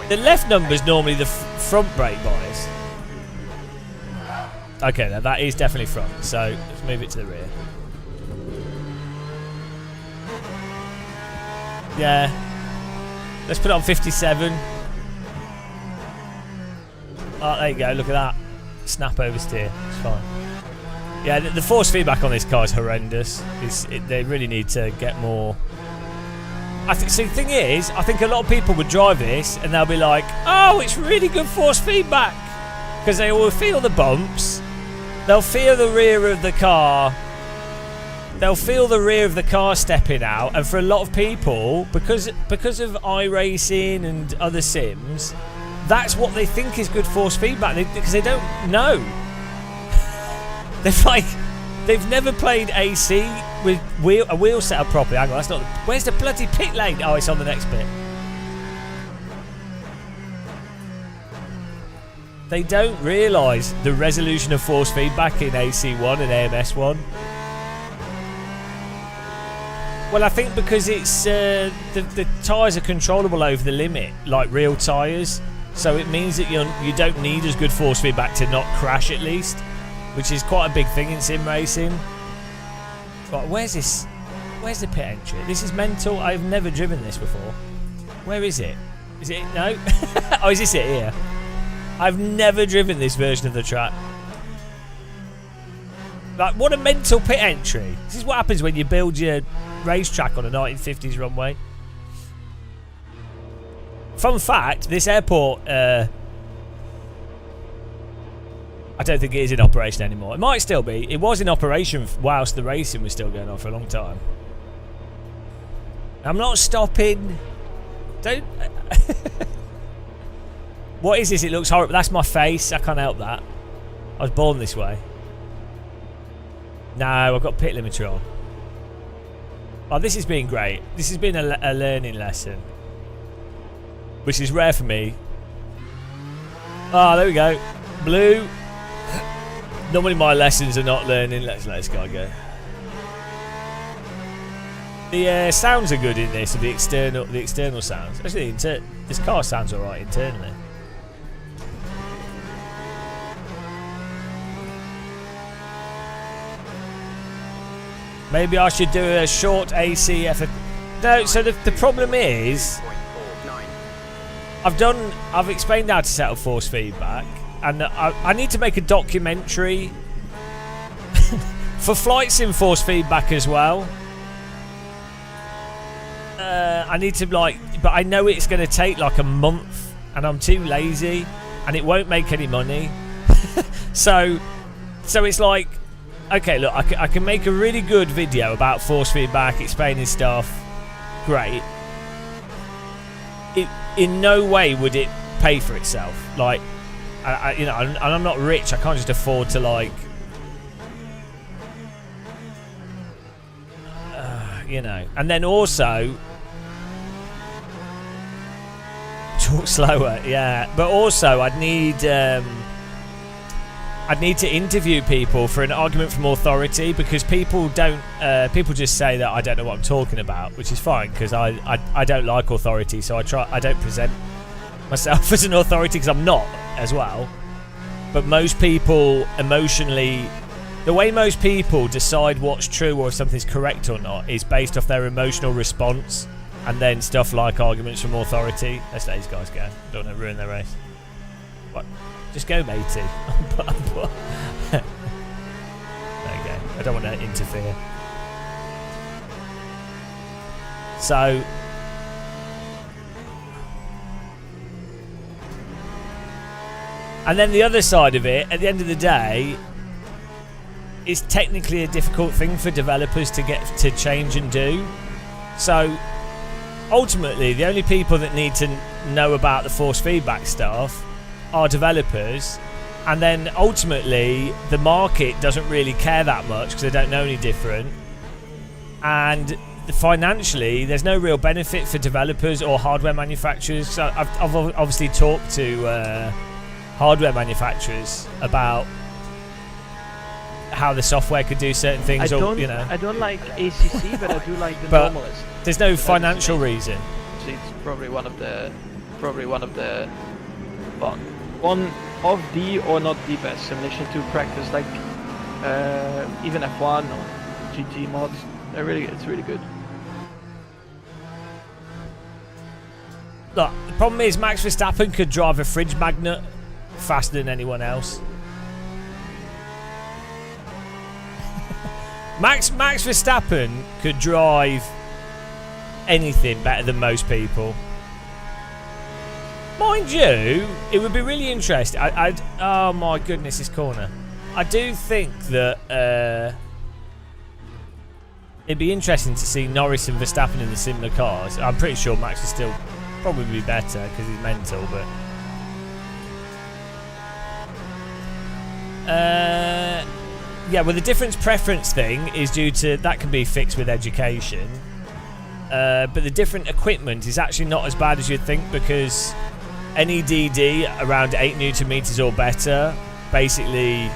The left number's normally the front brake bias. Okay, now that is definitely front. So let's move it to the rear. Yeah. Let's put it on 57. Oh, there you go. Look at that. Snap oversteer. It's fine. Yeah, the force feedback on this car is horrendous. They really need to get more. See, the thing is, I think a lot of people would drive this and they'll be like, oh, it's really good force feedback. Because they will feel the bumps. They'll feel the rear of the car. They'll feel the rear of the car stepping out. And for a lot of people, because of iRacing and other sims, that's what they think is good force feedback. Because they don't know. They've never played AC with a wheel setup properly. Hang on, that's not. Where's the bloody pit lane? Oh, it's on the next bit. They don't realise the resolution of force feedback in AC1 and AMS1. Well, I think because it's the tyres are controllable over the limit, like real tyres. So it means that you don't need as good force feedback to not crash at least, which is quite a big thing in sim racing. Right, where's this? Where's the pit entry? This is mental. I've never driven this before. Where is it? Is it? No? Oh, is this it here? I've never driven this version of the track. Like, what a mental pit entry. This is what happens when you build your racetrack on a 1950s runway. Fun fact, this airport, I don't think it is in operation anymore. It might still be. It was in operation whilst the racing was still going on for a long time. I'm not stopping. Don't... What is this? It looks horrible. That's my face. I can't help that. I was born this way. No, I've got pit limiter on. Oh, this has been great. This has been a learning lesson. Which is rare for me. Oh, there we go. Blue. Normally my lessons are not learning. Let's let this guy go. The sounds are good in this. The external sounds. Actually, this car sounds alright internally. Maybe I should do a short ACF. No, so the problem is, I've explained how to set up force feedback, and I need to make a documentary for flight sim force feedback as well. I need to but I know it's going to take like a month, and I'm too lazy, and it won't make any money. so it's like, okay, look, I can make a really good video about force feedback, explaining stuff. Great. In no way would it pay for itself. Like, you know, and I'm not rich. I can't just afford to, like, you know. And then also, talk slower, yeah. But also, I'd need to interview people for an argument from authority, because people don't. People just say that I don't know what I'm talking about, which is fine, because I don't like authority, so I don't present myself as an authority, because I'm not as well. But most people emotionally, the way most people decide what's true or if something's correct or not is based off their emotional response, and then stuff like arguments from authority. Let's let these guys go. Don't want to ruin their race. What? Just go, matey. There you go. I don't want to interfere. So, and then the other side of it, at the end of the day, it's technically a difficult thing for developers to get to change and do. So, ultimately, the only people that need to know about the force feedback stuff are developers, and then ultimately the market doesn't really care that much because they don't know any different, and financially there's no real benefit for developers or hardware manufacturers. So I've obviously talked to hardware manufacturers about how the software could do certain things. I don't like ACC, but I do like the Normalist. There's no financial reason. It's probably one of the one of the or not the best simulation to practice, like even F1 or GT mods. It's really good. Look, the problem is Max Verstappen could drive a fridge magnet faster than anyone else. Max Verstappen could drive anything better than most people. Mind you, it would be really interesting. Oh my goodness, this corner. I do think that it'd be interesting to see Norris and Verstappen in the similar cars. I'm pretty sure Max would still probably be better because he's mental, but yeah, well, the difference preference thing is due to that can be fixed with education, but the different equipment is actually not as bad as you'd think, because any DD around 8 Newton meters or better basically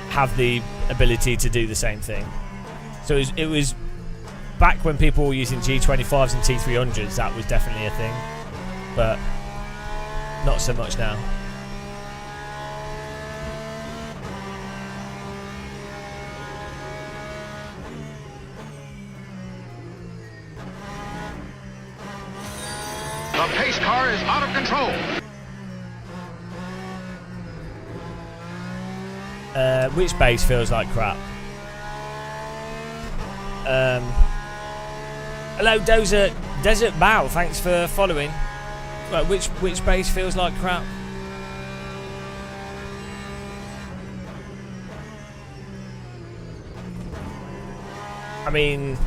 have the ability to do the same thing. So it was back when people were using G25s and T300s, that was definitely a thing, but not so much now. The pace car is out of control. Which base feels like crap? Hello, Desert Bow. Thanks for following. Right, which base feels like crap? I mean,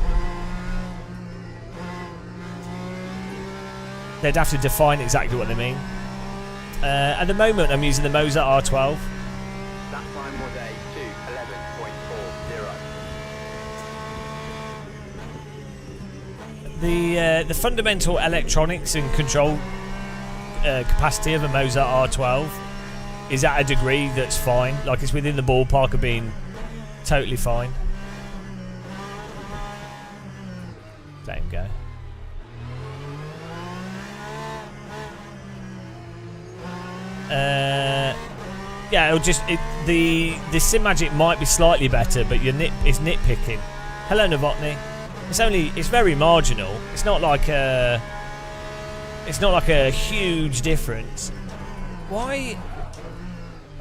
they'd have to define exactly what they mean. At the moment, I'm using the Mozart R12. That time was a 2:11.40. The fundamental electronics and control capacity of a Mozart R12 is at a degree that's fine. Like, it's within the ballpark of being totally fine. Let him go. Yeah, it'll just the SimMagic might be slightly better, but it's nitpicking. Hello, Novotny. It's very marginal. It's not like a huge difference. Why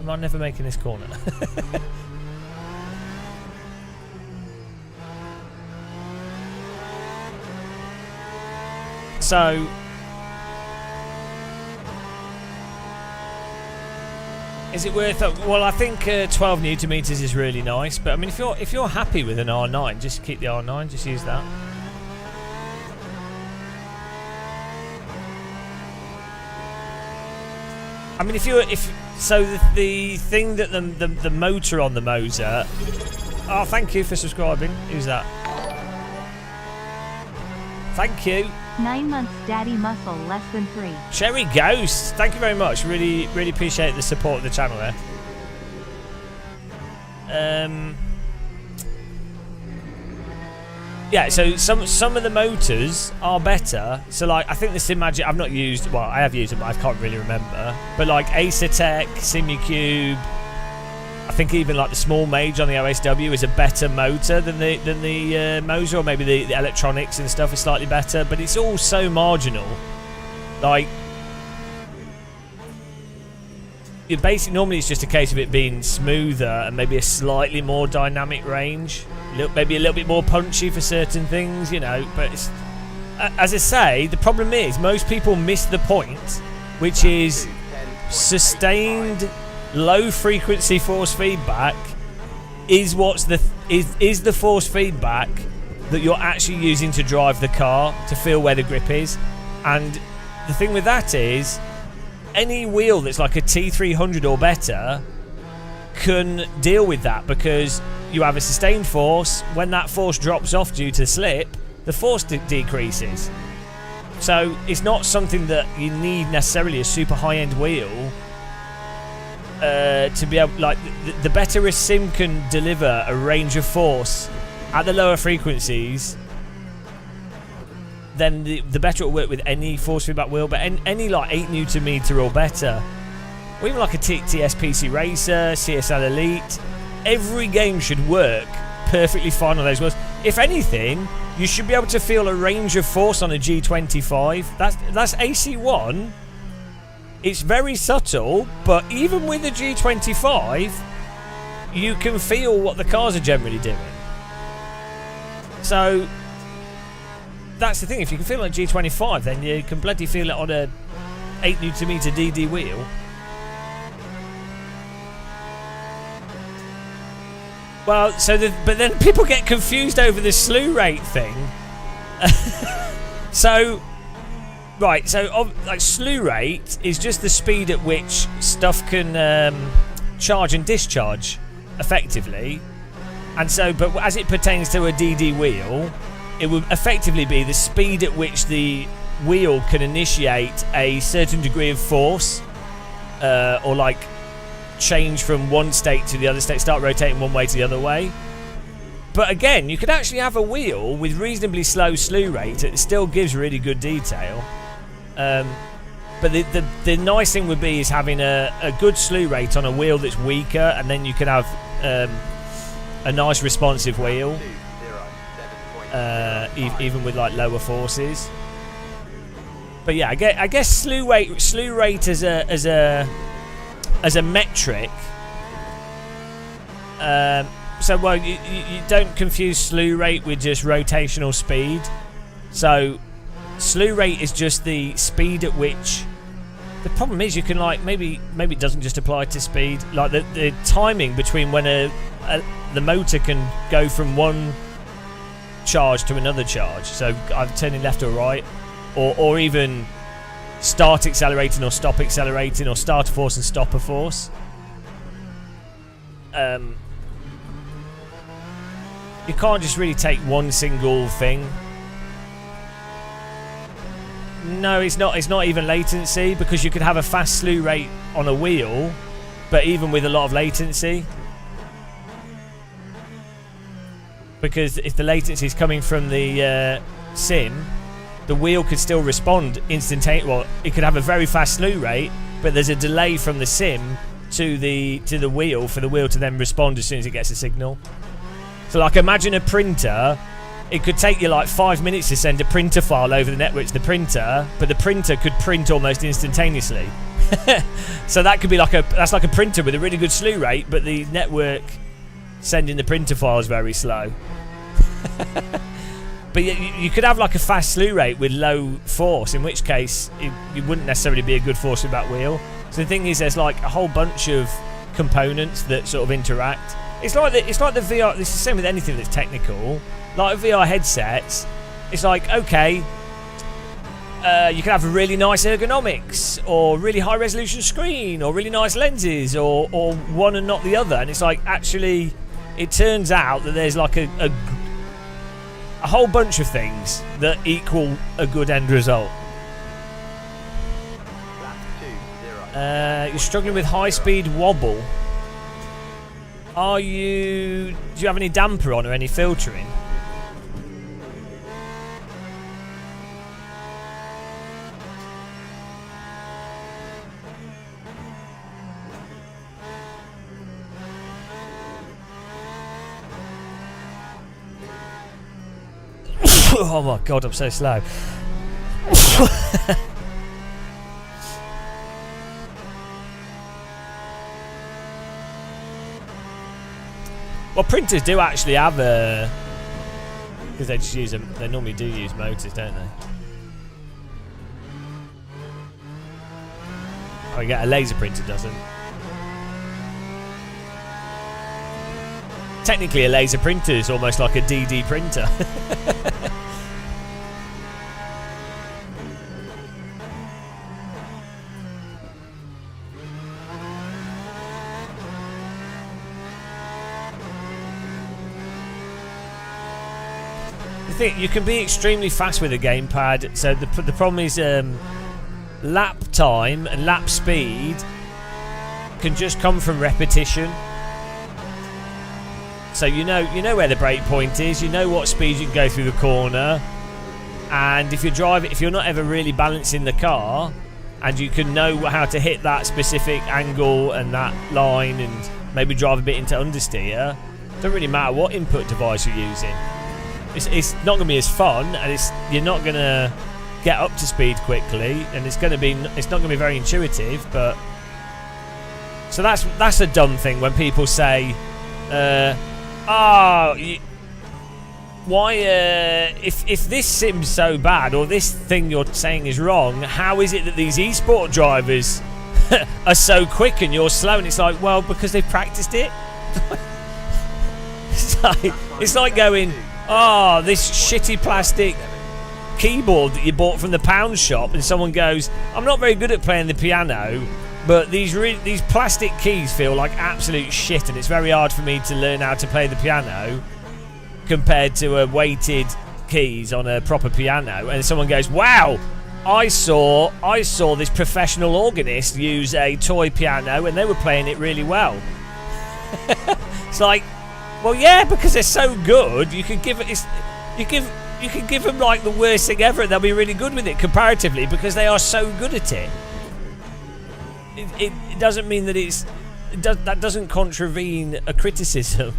am I never making this corner? So is it worth it? Well, I think 12 newton meters is really nice, but I mean, if you're happy with an R9, just keep the R9. Just use that. I mean, the thing that the motor on the Mozart. Oh, thank you for subscribing. Who's that? Thank you. 9 months, daddy muscle, less than 3. Cherry Ghost, thank you very much. Really, really appreciate the support of the channel there. Yeah, so some of the motors are better. So like, I think the SimMagic I've not used. Well, I have used them, but I can't really remember. But like Acertec, Simucube, I think even like the Small Mage on the OSW is a better motor than the Moser, or maybe the electronics and stuff is slightly better, but it's all so marginal. Like, normally it's just a case of it being smoother and maybe a slightly more dynamic range, maybe a little bit more punchy for certain things, you know. But it's, as I say, the problem is most people miss the point, which is sustained low frequency force feedback is the force feedback that you're actually using to drive the car to feel where the grip is. And the thing with that is, any wheel that's like a T300 or better can deal with that, because you have a sustained force. When that force drops off due to slip, the force decreases. So it's not something that you need necessarily a super high-end wheel to be able, like, the better a sim can deliver a range of force at the lower frequencies, then the better it'll work with any force feedback wheel. But any like 8 newton meter or better, or even like a TSPC Racer, CSL Elite, every game should work perfectly fine on those wheels. If anything, you should be able to feel a range of force on a G25. That's AC1. It's very subtle, but even with a G25, you can feel what the cars are generally doing. So that's the thing. If you can feel it on a G25, then you can bloody feel it on a 8 newton meter DD wheel. Well, but then people get confused over the slew rate thing. So, right, so like slew rate is just the speed at which stuff can charge and discharge effectively. And so, but as it pertains to a DD wheel, it would effectively be the speed at which the wheel can initiate a certain degree of force, or like change from one state to the other state, start rotating one way to the other way. But again, you could actually have a wheel with reasonably slow slew rate. It still gives really good detail. But the nice thing would be is having a good slew rate on a wheel that's weaker, and then you can have a nice responsive wheel, even with like lower forces. But yeah, I guess slew rate as a metric. So well, you don't confuse slew rate with just rotational speed. So slew rate is just the speed at which. The problem is you can like maybe it doesn't just apply to speed. Like the timing between when the motor can go from one charge to another charge. So either turning left or right, or even start accelerating or stop accelerating, or start a force and stop a force. You can't just really take one single thing. No, it's not. It's not even latency, because you could have a fast slew rate on a wheel, but even with a lot of latency, because if the latency is coming from the sim, the wheel could still respond instantaneously. Well, it could have a very fast slew rate, but there's a delay from the sim to the wheel for the wheel to then respond as soon as it gets a signal. So, like, imagine a printer. It could take you like 5 minutes to send a printer file over the network to the printer, but the printer could print almost instantaneously. So that could be that's like a printer with a really good slew rate, but the network sending the printer file is very slow. But you could have like a fast slew rate with low force, in which case it wouldn't necessarily be a good force with that wheel. So the thing is, there's like a whole bunch of components that sort of interact. It's like the VR. It's the same with anything that's technical. Like VR headsets, it's like, okay, you can have really nice ergonomics, or really high resolution screen, or really nice lenses, or one and not the other. And it's like, actually, it turns out that there's like a whole bunch of things that equal a good end result. You're struggling with high speed wobble. Do you have any damper on or any filtering? Oh my god, I'm so slow. Well, printers do actually have a... Because they just use them. They normally do use motors, don't they? Oh, you get a laser printer, doesn't. Technically, a laser printer is almost like a DD printer. You can be extremely fast with a gamepad. So the problem is lap time and lap speed can just come from repetition. So you know where the brake point is. You know what speed you can go through the corner. And if you're not ever really balancing the car, and you can know how to hit that specific angle and that line, and maybe drive a bit into understeer, it doesn't really matter what input device you're using. It's not going to be as fun, and you're not going to get up to speed quickly, and it's not going to be very intuitive. But so that's a dumb thing when people say, if this sim's so bad, or this thing you're saying is wrong, how is it that these esport drivers are so quick and you're slow? And it's like, well, because they've practiced it. It's like going, this shitty plastic keyboard that you bought from the pound shop, and someone goes, I'm not very good at playing the piano, but these plastic keys feel like absolute shit, and it's very hard for me to learn how to play the piano compared to a weighted keys on a proper piano. And someone goes, wow, I saw this professional organist use a toy piano and they were playing it really well. It's like, well, yeah, because they're so good, you can give them like the worst thing ever, and they'll be really good with it comparatively because they are so good at it. It doesn't mean that that doesn't contravene a criticism.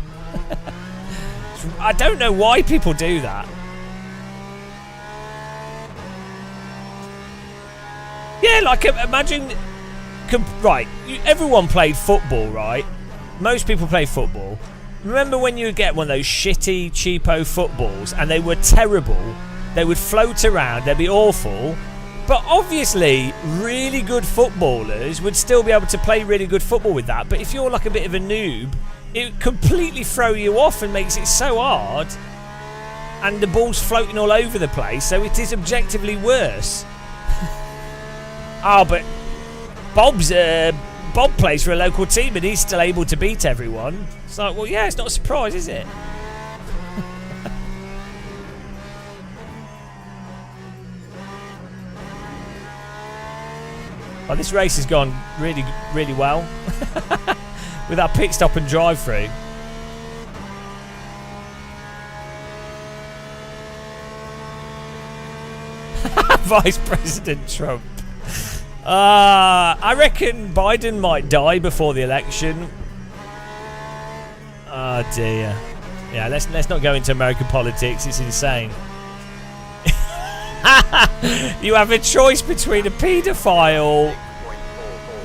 I don't know why people do that. Yeah, like imagine, right? Everyone played football, right? Most people play football. Remember when you would get one of those shitty, cheapo footballs, and they were terrible, They would float around. They'd be awful. But obviously, really good footballers would still be able to play really good football with that. But if you're like a bit of a noob, it would completely throw you off and makes it so hard. And the ball's floating all over the place, so it is objectively worse. Oh, but Bob plays for a local team and he's still able to beat everyone. It's like, well, yeah, it's not a surprise, is it? Oh, this race has gone really, really well. With our pit stop and drive-through. Vice President Trump. I reckon Biden might die before the election. Oh dear. Yeah, let's not go into American politics. It's insane. You have a choice between a paedophile,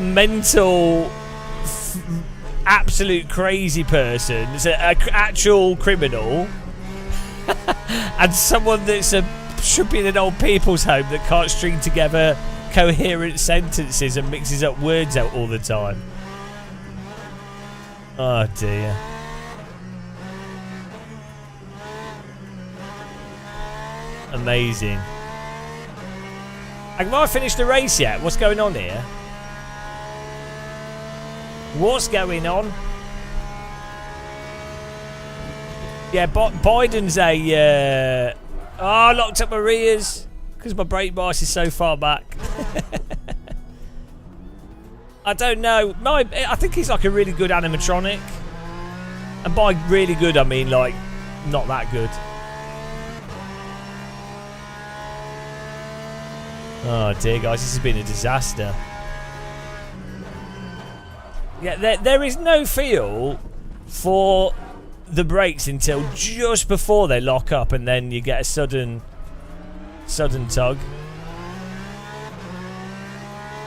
mental, absolute crazy person, an actual criminal, and someone that's should be in an old people's home that can't string together coherent sentences and mixes up words out all the time. Oh dear. Amazing. Have I finished the race yet? What's going on here? What's going on? Yeah, Biden's a... I locked up my rears because my brake bias is so far back. I don't know. I think he's like a really good animatronic. And by really good, I mean like not that good. Oh dear, guys, this has been a disaster. Yeah, there is no feel for the brakes until just before they lock up, and then you get a sudden tug.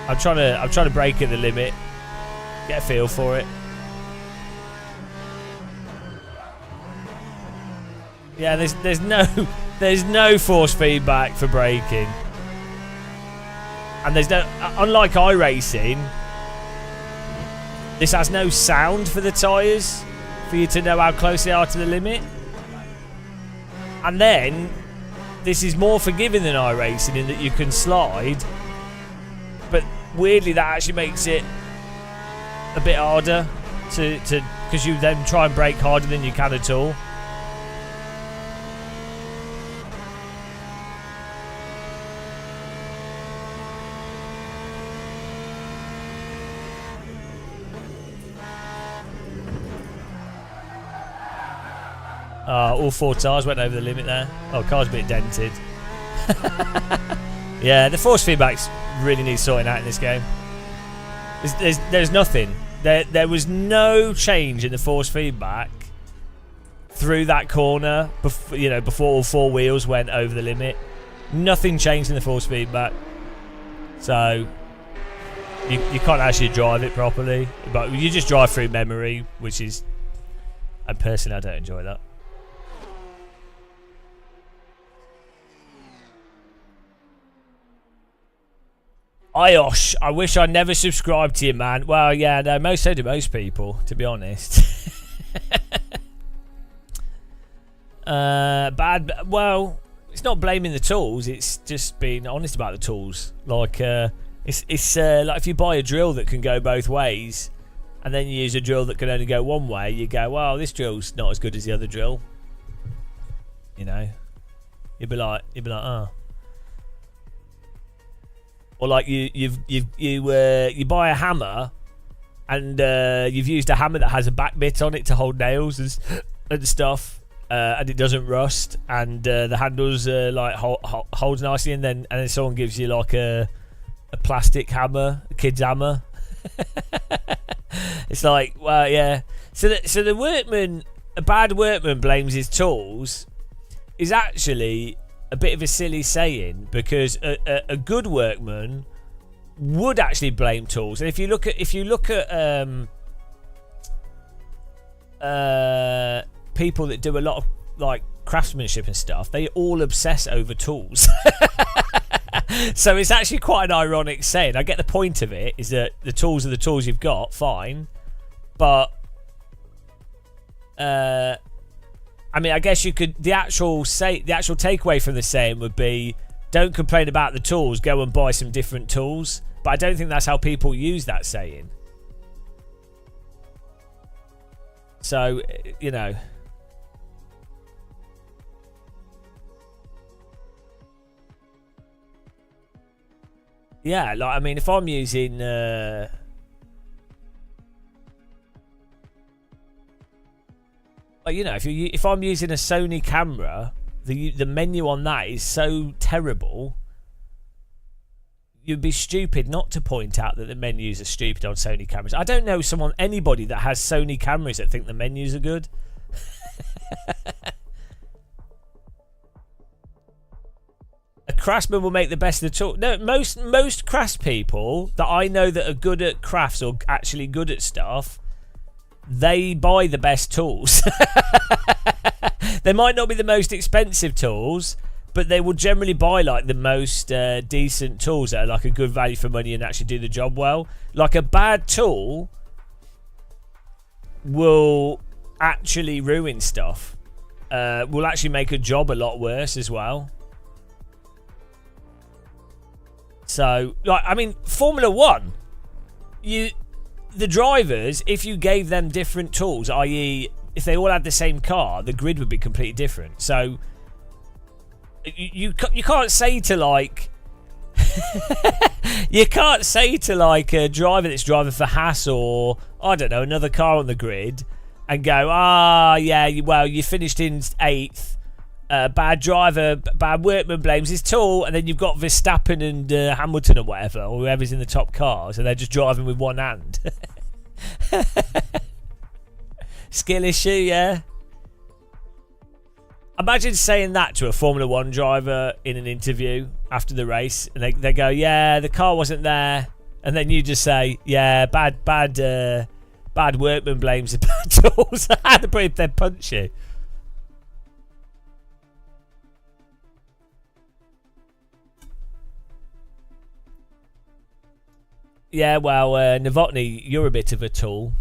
I'm trying to brake at the limit, get a feel for it. Yeah, there's no force feedback for braking. And there's no, unlike iRacing, this has no sound for the tyres for you to know how close they are to the limit. And then this is more forgiving than iRacing in that you can slide, but weirdly that actually makes it a bit harder to because you then try and brake harder than you can at all. All four tyres went over the limit there. Oh, car's a bit dented. Yeah, the force feedbacks really need sorting out in this game. There's nothing. There was no change in the force feedback through that corner before all four wheels went over the limit. Nothing changed in the force feedback. So you can't actually drive it properly. But you just drive through memory, which is... And personally, I don't enjoy that. Iosh, I wish I never subscribed to you, man. Well, yeah, no, so do most people, to be honest. Well, it's not blaming the tools. It's just being honest about the tools. Like, it's like if you buy a drill that can go both ways, and then you use a drill that can only go one way, you go, well, this drill's not as good as the other drill. You know, you'd be like, oh. Or like you buy a hammer, and you've used a hammer that has a back bit on it to hold nails and stuff, and it doesn't rust, and the handles like holds nicely, and then someone gives you like a plastic hammer, a kid's hammer. It's like, well, yeah. So the workman, a bad workman blames his tools, is actually a bit of a silly saying, because a good workman would actually blame tools. And if you look at people that do a lot of like craftsmanship and stuff, they all obsess over tools. So it's actually quite an ironic saying. I get the point of it, is that the tools are the tools you've got, fine. But, I mean, I guess you could, the actual takeaway from the saying would be, don't complain about the tools, go and buy some different tools. But I don't think that's how people use that saying. So, you know. Yeah, like, I mean, if I'm using... like, you know, if I'm using a Sony camera, the menu on that is so terrible. You'd be stupid not to point out that the menus are stupid on Sony cameras. I don't know anybody that has Sony cameras that think the menus are good. A craftsman will make the best of the tool. No, most crafts people that I know that are good at crafts or actually good at stuff, they buy the best tools. They might not be the most expensive tools, but they will generally buy like the most decent tools that are like a good value for money and actually do the job well. Like a bad tool will actually ruin stuff. Will actually make a job a lot worse as well. So, like, I mean, Formula 1, the drivers, if you gave them different tools, i.e. if they all had the same car, the grid would be completely different. So you can't say to like you can't say to like a driver that's driving for Haas or I don't know another car on the grid and go, yeah, well, you finished in 8th. Bad driver, bad workman blames his tool, and then you've got Verstappen and Hamilton or whatever, or whoever's in the top cars, and they're just driving with one hand. Skill issue, yeah. Imagine saying that to a Formula 1 driver in an interview after the race, and they go, yeah, the car wasn't there, and then you just say, yeah, bad workman blames the bad tools. They'd punch you. Yeah, well, Novotny, you're a bit of a tool.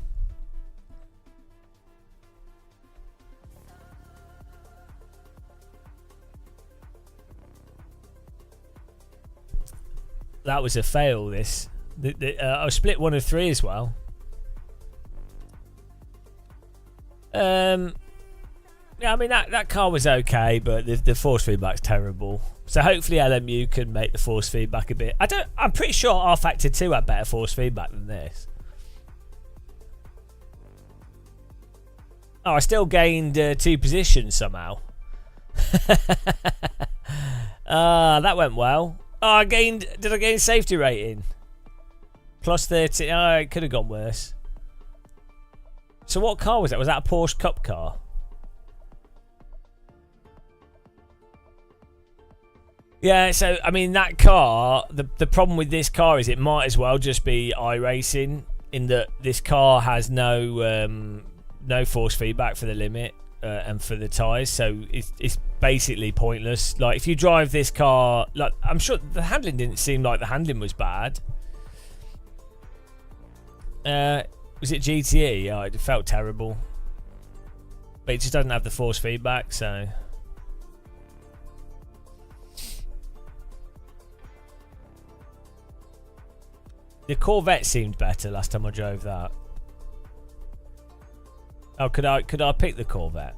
That was a fail, this. I split 1 of 3 as well. Yeah, I mean, that car was okay, but the force feedback's terrible. So hopefully LMU can make the force feedback a bit. I'm pretty sure R Factor 2 had better force feedback than this. Oh, I still gained 2 positions somehow. That went well. Oh, did I gain safety rating? Plus 30. Oh, it could have gone worse. So what car was that? Was that a Porsche Cup car? Yeah, so, I mean, that car, the problem with this car is it might as well just be iRacing, in that this car has no force feedback for the limit and for the tyres, so it's basically pointless. Like, if you drive this car, like, I'm sure the handling didn't seem like the handling was bad. Was it GTE? Oh, it felt terrible. But it just doesn't have the force feedback, so... The Corvette seemed better last time I drove that. Oh, could I pick the Corvette?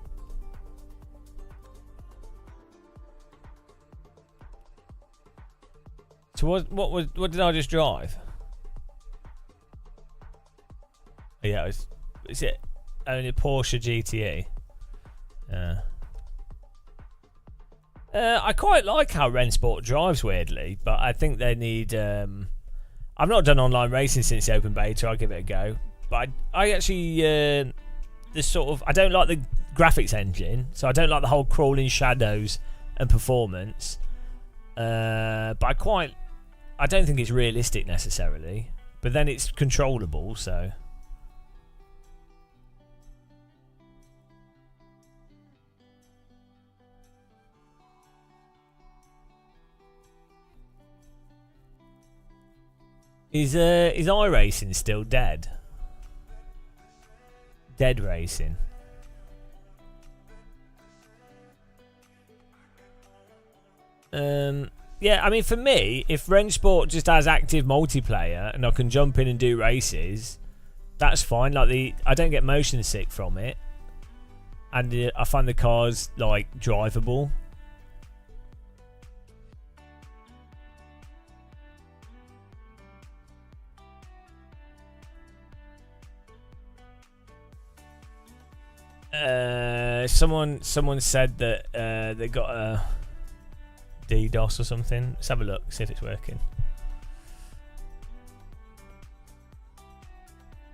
So what did I just drive? Oh, yeah, is it only a Porsche GTE? Yeah. I quite like how Rennsport drives, weirdly, but I think they need. I've not done online racing since the open beta. I'll give it a go, but I actually this sort of I don't like the graphics engine, so I don't like the whole crawling shadows and performance. But I don't think it's realistic necessarily, but then it's controllable, so. Is iRacing still dead? Dead racing. Yeah, I mean, for me, if Wrench Sport just has active multiplayer and I can jump in and do races, that's fine. Like I don't get motion sick from it, and I find the cars like drivable. Someone said that they got a DDoS or something. Let's have a look, see if it's working.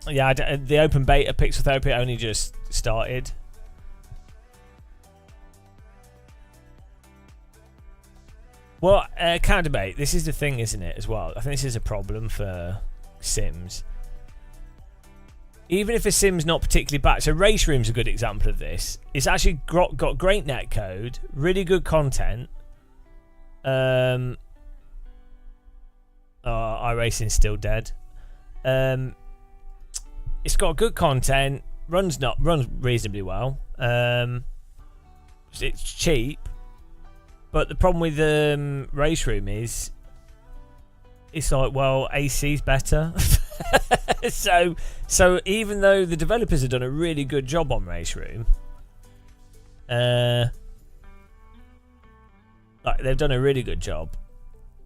Yeah, the open beta Pixeltherapy only just started. Well, can't debate. This is the thing, isn't it, as well? I think this is a problem for Sims. Even if a sim's not particularly bad, so Race Room's a good example of this. It's actually got great netcode, really good content. iRacing's still dead. It's got good content, runs reasonably well. It's cheap, but the problem with Race Room is it's like, well, AC's better. so even though the developers have done a really good job on Race Room, like they've done a really good job,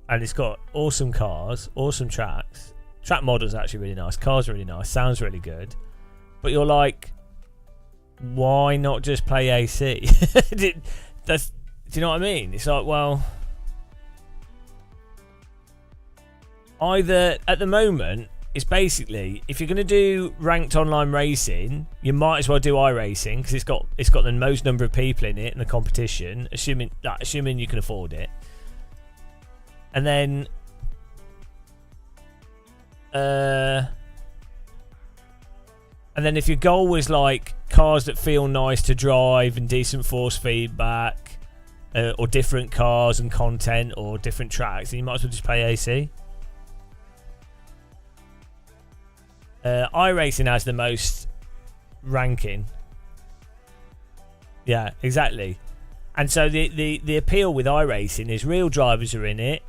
and it's got awesome cars, awesome tracks. Track model's actually really nice, cars are really nice, sounds really good, but you're like, why not just play AC? Do you know what I mean? It's like, well, either at the moment, it's basically, if you're going to do ranked online racing, you might as well do iRacing because it's got the most number of people in it in the competition, assuming you can afford it. And then if your goal was like cars that feel nice to drive and decent force feedback, or different cars and content or different tracks, then you might as well just play AC. iRacing has the most ranking. Yeah, exactly. And so the appeal with iRacing is real drivers are in it.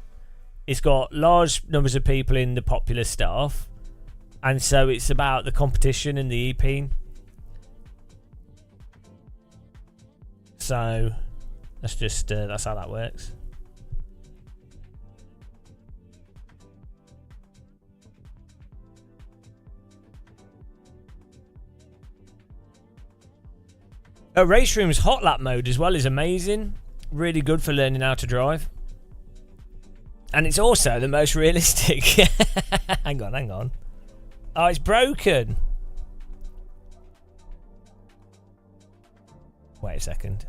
It's got large numbers of people in the popular stuff. And so it's about the competition and the EP. So that's just that's how that works. Race Room's hot lap mode as well is amazing. Really good for learning how to drive. And it's also the most realistic. Hang on. Oh, it's broken. Wait a second.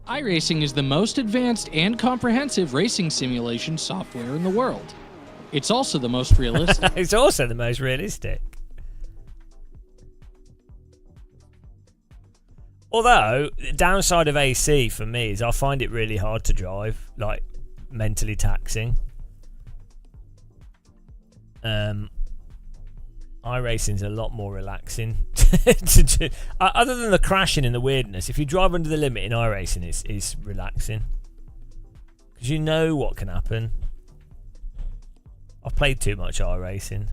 iRacing is the most advanced and comprehensive racing simulation software in the world. It's also the most realistic. It's also the most realistic. Although, the downside of AC for me is I find it really hard to drive, like mentally taxing. iRacing's a lot more relaxing. Other than the crashing and the weirdness, if you drive under the limit in iRacing, it's relaxing. Because you know what can happen. I've played too much iRacing.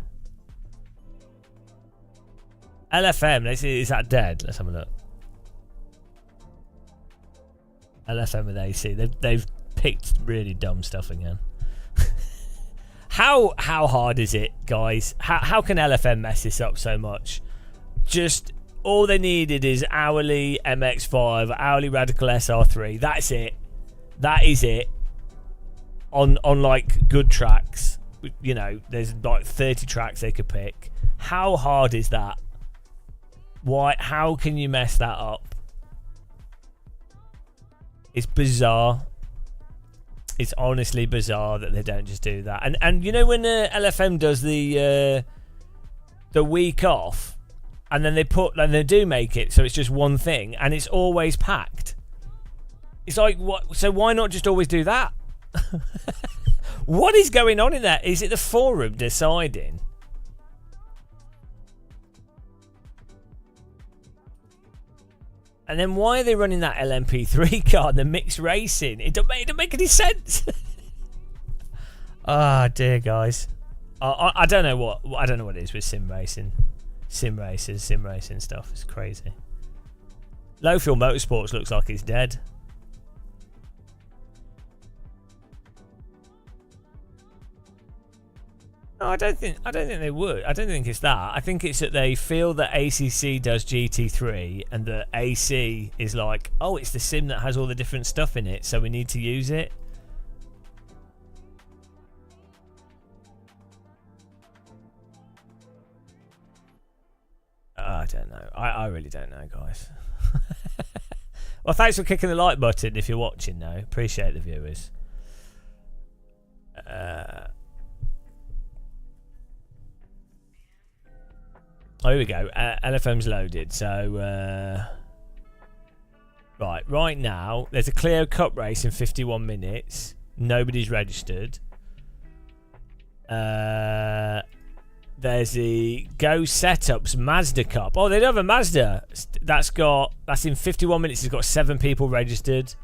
LFM, is that dead? Let's have a look. LFM with AC. They've picked really dumb stuff again. How hard is it, guys? How can LFM mess this up so much? Just all they needed is hourly MX5, hourly Radical SR3. That's it. That is it. On like good tracks, you know, there's like 30 tracks they could pick. How hard is that? Why? How can you mess that up? It's bizarre. It's honestly bizarre that they don't just do that. And you know when LFM does the week off, and then they do make it so it's just one thing, and it's always packed. It's like, what? So why not just always do that? What is going on in that? Is it the forum deciding? And then why are they running that LMP3 car, the mixed racing? It don't make any sense. Ah, dear, guys. I don't know what it is with sim racing stuff. It's crazy. Low Fuel Motorsports looks like it's dead. No, I don't think they would. I don't think it's that. I think it's that they feel that ACC does GT3 and that AC is like, oh, it's the sim that has all the different stuff in it, so we need to use it. I don't know. I really don't know, guys. Well, thanks for kicking the like button if you're watching now. Appreciate the viewers. Oh, here we go. LFM's loaded. So, right now, there's a Clio Cup race in 51 minutes. Nobody's registered. There's the Go Setups Mazda Cup. Oh, they don't have a Mazda. That's in 51 minutes. It's got 7 people registered.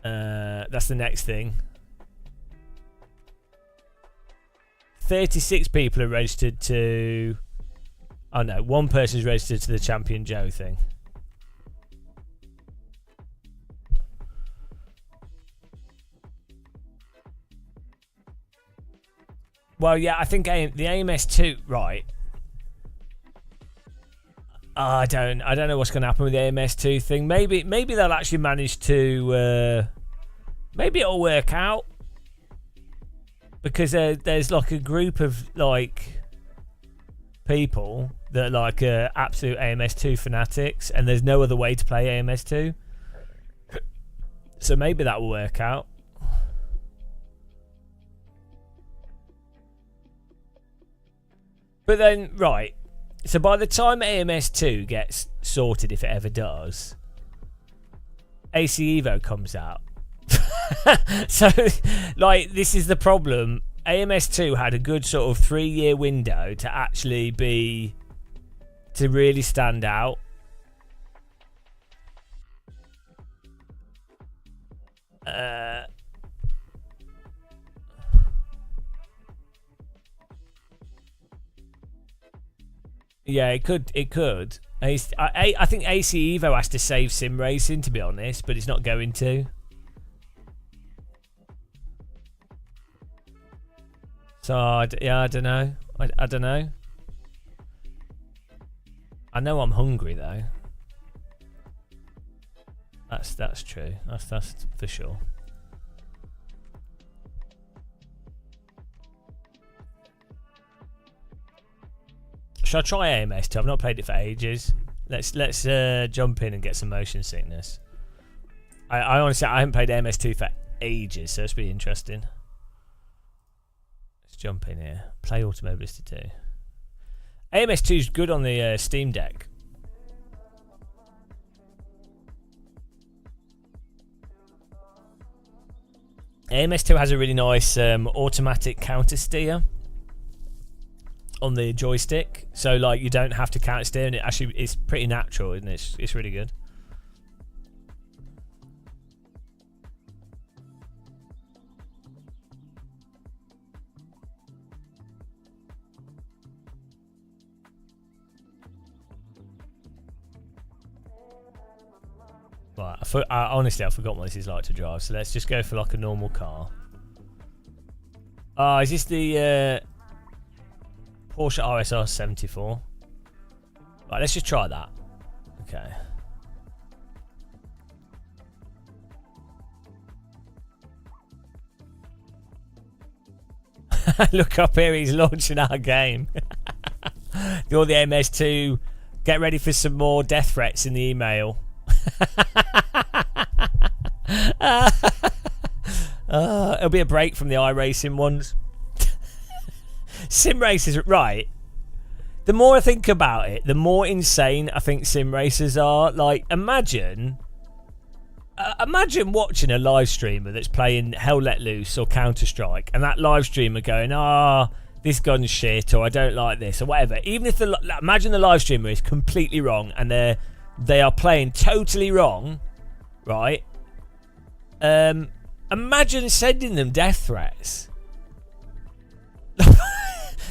That's the next thing. 36 people are registered to... Oh no, one person's registered to the Champion Joe thing. Well, yeah, I think the AMS2, right. I don't know what's going to happen with the AMS2 thing. Maybe they'll actually manage to... maybe it'll work out. Because there's like a group of like people that are like absolute AMS2 fanatics, and there's no other way to play AMS2. So maybe that will work out. But then, right, so by the time AMS2 gets sorted, if it ever does, AC Evo comes out. So, like, this is the problem. AMS2 had a good sort of 3-year window to actually to really stand out. Yeah, it could. I think AC Evo has to save sim racing, to be honest, but it's not going to. So yeah, I don't know. I don't know. I know I'm hungry though. That's true. That's for sure. Should I try AMS2? I've not played it for ages. Let's jump in and get some motion sickness. I honestly haven't played AMS2 for ages, so it's be interesting. Let's jump in here. Play Automobilista 2. AMS2 is good on the Steam Deck. AMS2 has a really nice automatic counter steer on the joystick, so like you don't have to counter steer, and it's pretty natural, isn't it? It's really good. Right, honestly I forgot what this is like to drive, so let's just go for like a normal car. Is this the Porsche RSR 74? Right, let's just try that. Okay. Look up here, he's launching our game. All the MS2, get ready for some more death threats in the email. It'll be a break from the iRacing ones. Sim races, right? The more I think about it, the more insane I think sim racers are. Like, imagine Imagine watching a live streamer that's playing Hell Let Loose or Counter-Strike, and that live streamer going, this gun's shit, or I don't like this, or whatever. Even if imagine the live streamer is completely wrong, and they are playing totally wrong, right? Imagine sending them death threats.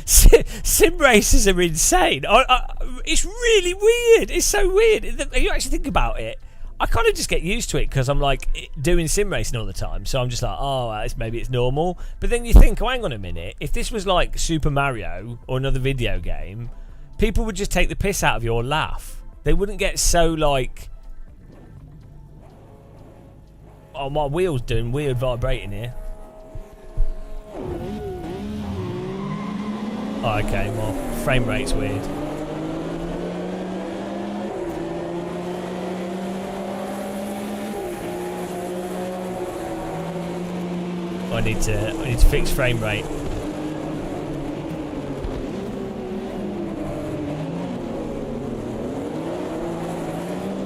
Sim racers are insane. It's really weird. It's so weird. You actually think about it. I kind of just get used to it because I'm like doing sim racing all the time. So I'm just like, maybe it's normal. But then you think, hang on a minute. If this was like Super Mario or another video game, people would just take the piss out of you or laugh. They wouldn't get so like, oh, my wheel's doing weird vibrating here. Oh, okay, well, frame rate's weird. I need to fix frame rate.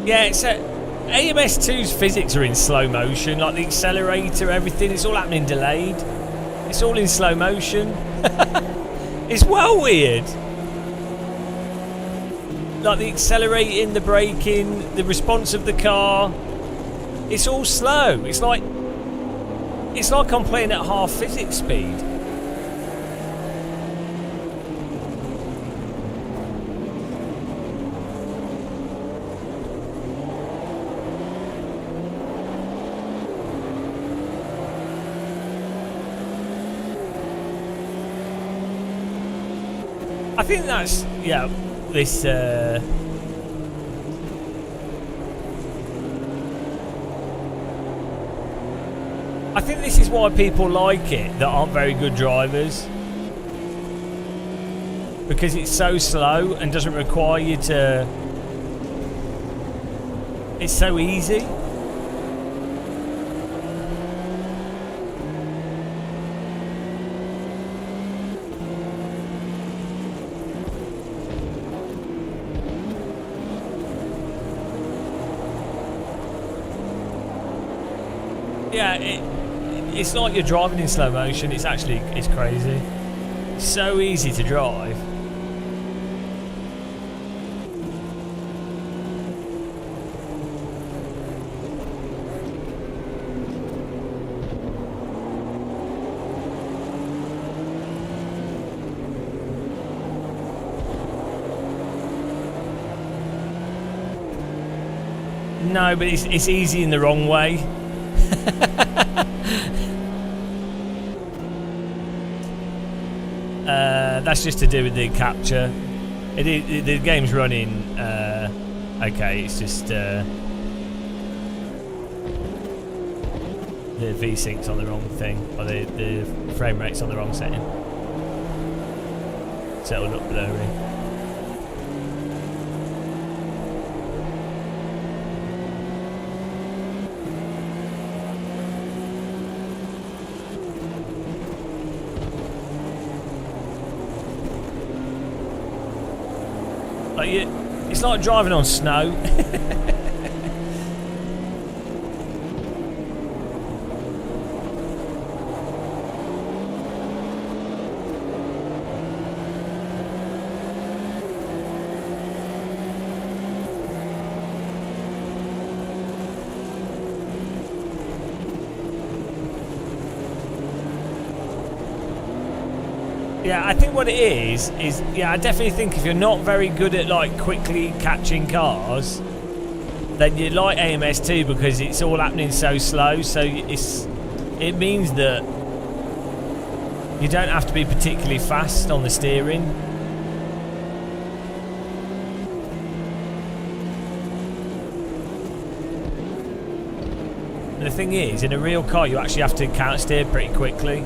Yeah, so AMS2's physics are in slow motion, like the accelerator, everything, it's all happening delayed. It's all in slow motion. It's well weird. Like the accelerating, the braking, the response of the car. It's all slow. It's like I'm playing at half physics speed. I think that's, this, I think this is why people like it that aren't very good drivers. Because it's so slow and doesn't require you to... It's so easy. Yeah, it's like you're driving in slow motion. It's crazy. It's so easy to drive. No, but it's easy in the wrong way. That's just to do with the capture. The game's running. Okay, it's just the V-Sync's on the wrong thing, or the frame rate's on the wrong setting, so it'll look blurry. It's like driving on snow. Yeah, I think what it is I definitely think if you're not very good at like quickly catching cars, then you like AMS2 because it's all happening so slow. So it means that you don't have to be particularly fast on the steering. And the thing is, in a real car, you actually have to counter steer pretty quickly.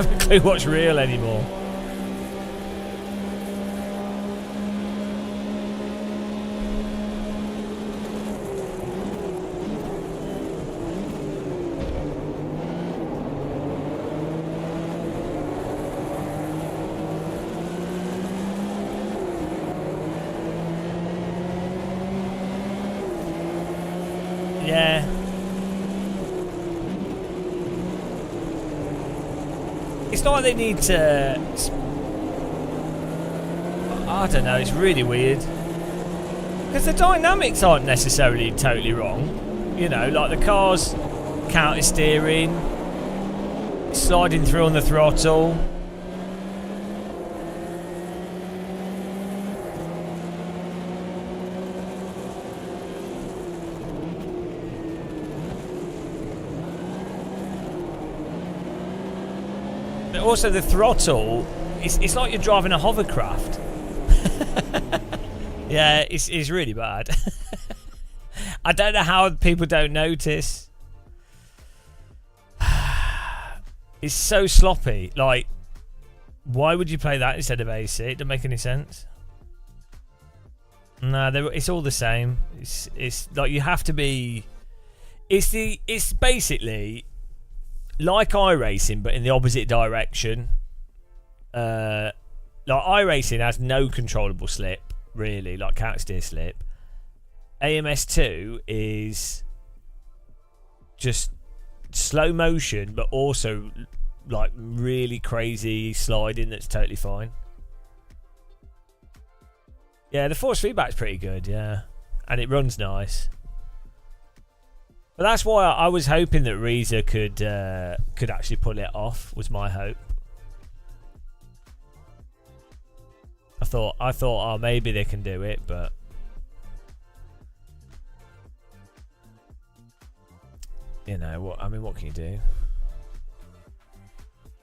have a clue what's real anymore. Yeah. It's not like they need to... I don't know, it's really weird. Because the dynamics aren't necessarily totally wrong. You know, like the car's counter steering, sliding through on the throttle. Also, the throttle, it's like you're driving a hovercraft. Yeah, it's really bad. I don't know how people don't notice. It's so sloppy. Like, why would you play that instead of AC? It doesn't make any sense. No, it's all the same. It's like you have to be... It's basically... like iRacing, but in the opposite direction. Like iRacing has no controllable slip, really, like counter steer slip. AMS2 is just slow motion, but also like really crazy sliding that's totally fine. Yeah, the force feedback's pretty good, yeah, and it runs nice. But that's why I was hoping that Reza could actually pull it off. Was my hope. I thought, oh, maybe they can do it, but you know what? I mean, what can you do?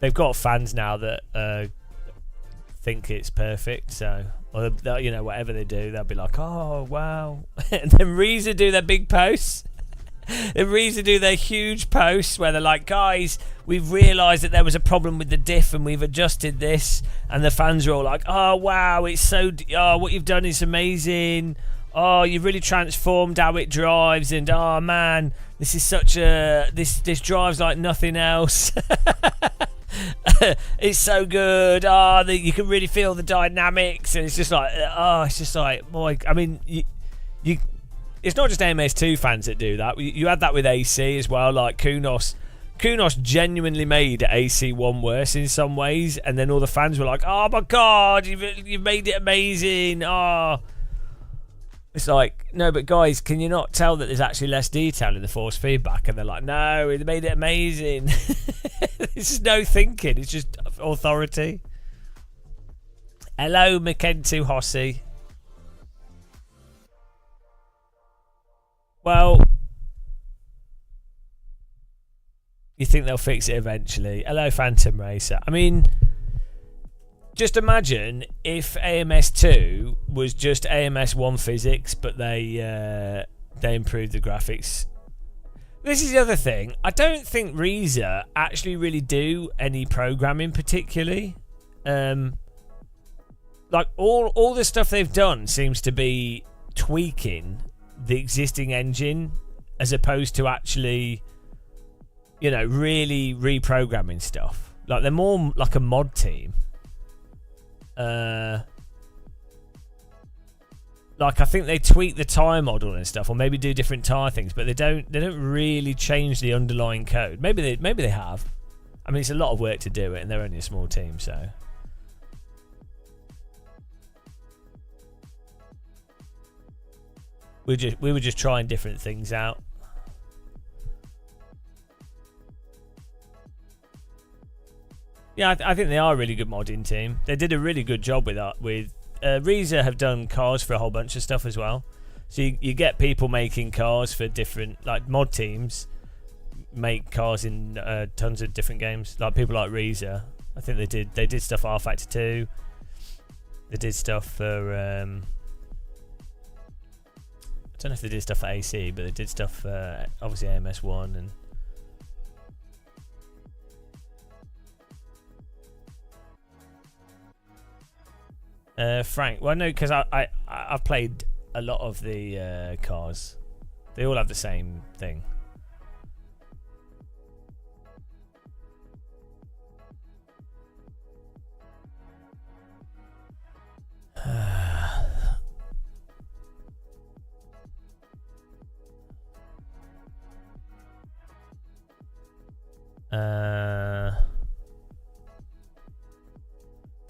They've got fans now that think it's perfect, so or you know, whatever they do, they'll be like, oh wow, and then Reza do their big posts. The reason do their huge posts where they're like, guys, we've realised that there was a problem with the diff and we've adjusted this, and the fans are all like, oh wow, it's so what you've done is amazing, oh, you've really transformed how it drives, and oh man, this is such a this drives like nothing else. It's so good. You can really feel the dynamics, and it's just like boy, I mean, you it's not just MS2 fans that do that. You had that with AC as well. Like Kunos genuinely made AC1 worse in some ways, and then all the fans were like, "Oh my god, you've made it amazing!" Oh, it's like, no, but guys, can you not tell that there's actually less detail in the force feedback? And they're like, "No, it made it amazing." This is no thinking. It's just authority. Hello, Makentu Hossi. Well, you think they'll fix it eventually. Hello, Phantom Racer. I mean, just imagine if AMS2 was just AMS1 physics, but they improved the graphics. This is the other thing. I don't think Reza actually really do any programming particularly. Like all the stuff they've done seems to be tweaking the existing engine as opposed to actually, you know, really reprogramming stuff. Like they're more like a mod team. Like I think they tweak the tyre model and stuff, or maybe do different tyre things, but they don't really change the underlying code. Maybe they have. I mean, it's a lot of work to do it, and they're only a small team, so. We were just trying different things out. Yeah, I think they are a really good modding team. They did a really good job with that. Reza have done cars for a whole bunch of stuff as well. So you get people making cars for different, like mod teams make cars in tons of different games. Like people like Reza, I think they did stuff for R Factor 2. They did stuff for I don't know if they did stuff for AC, but they did stuff for obviously AMS1 and Frank. Well, no, because I've played a lot of the cars. They all have the same thing.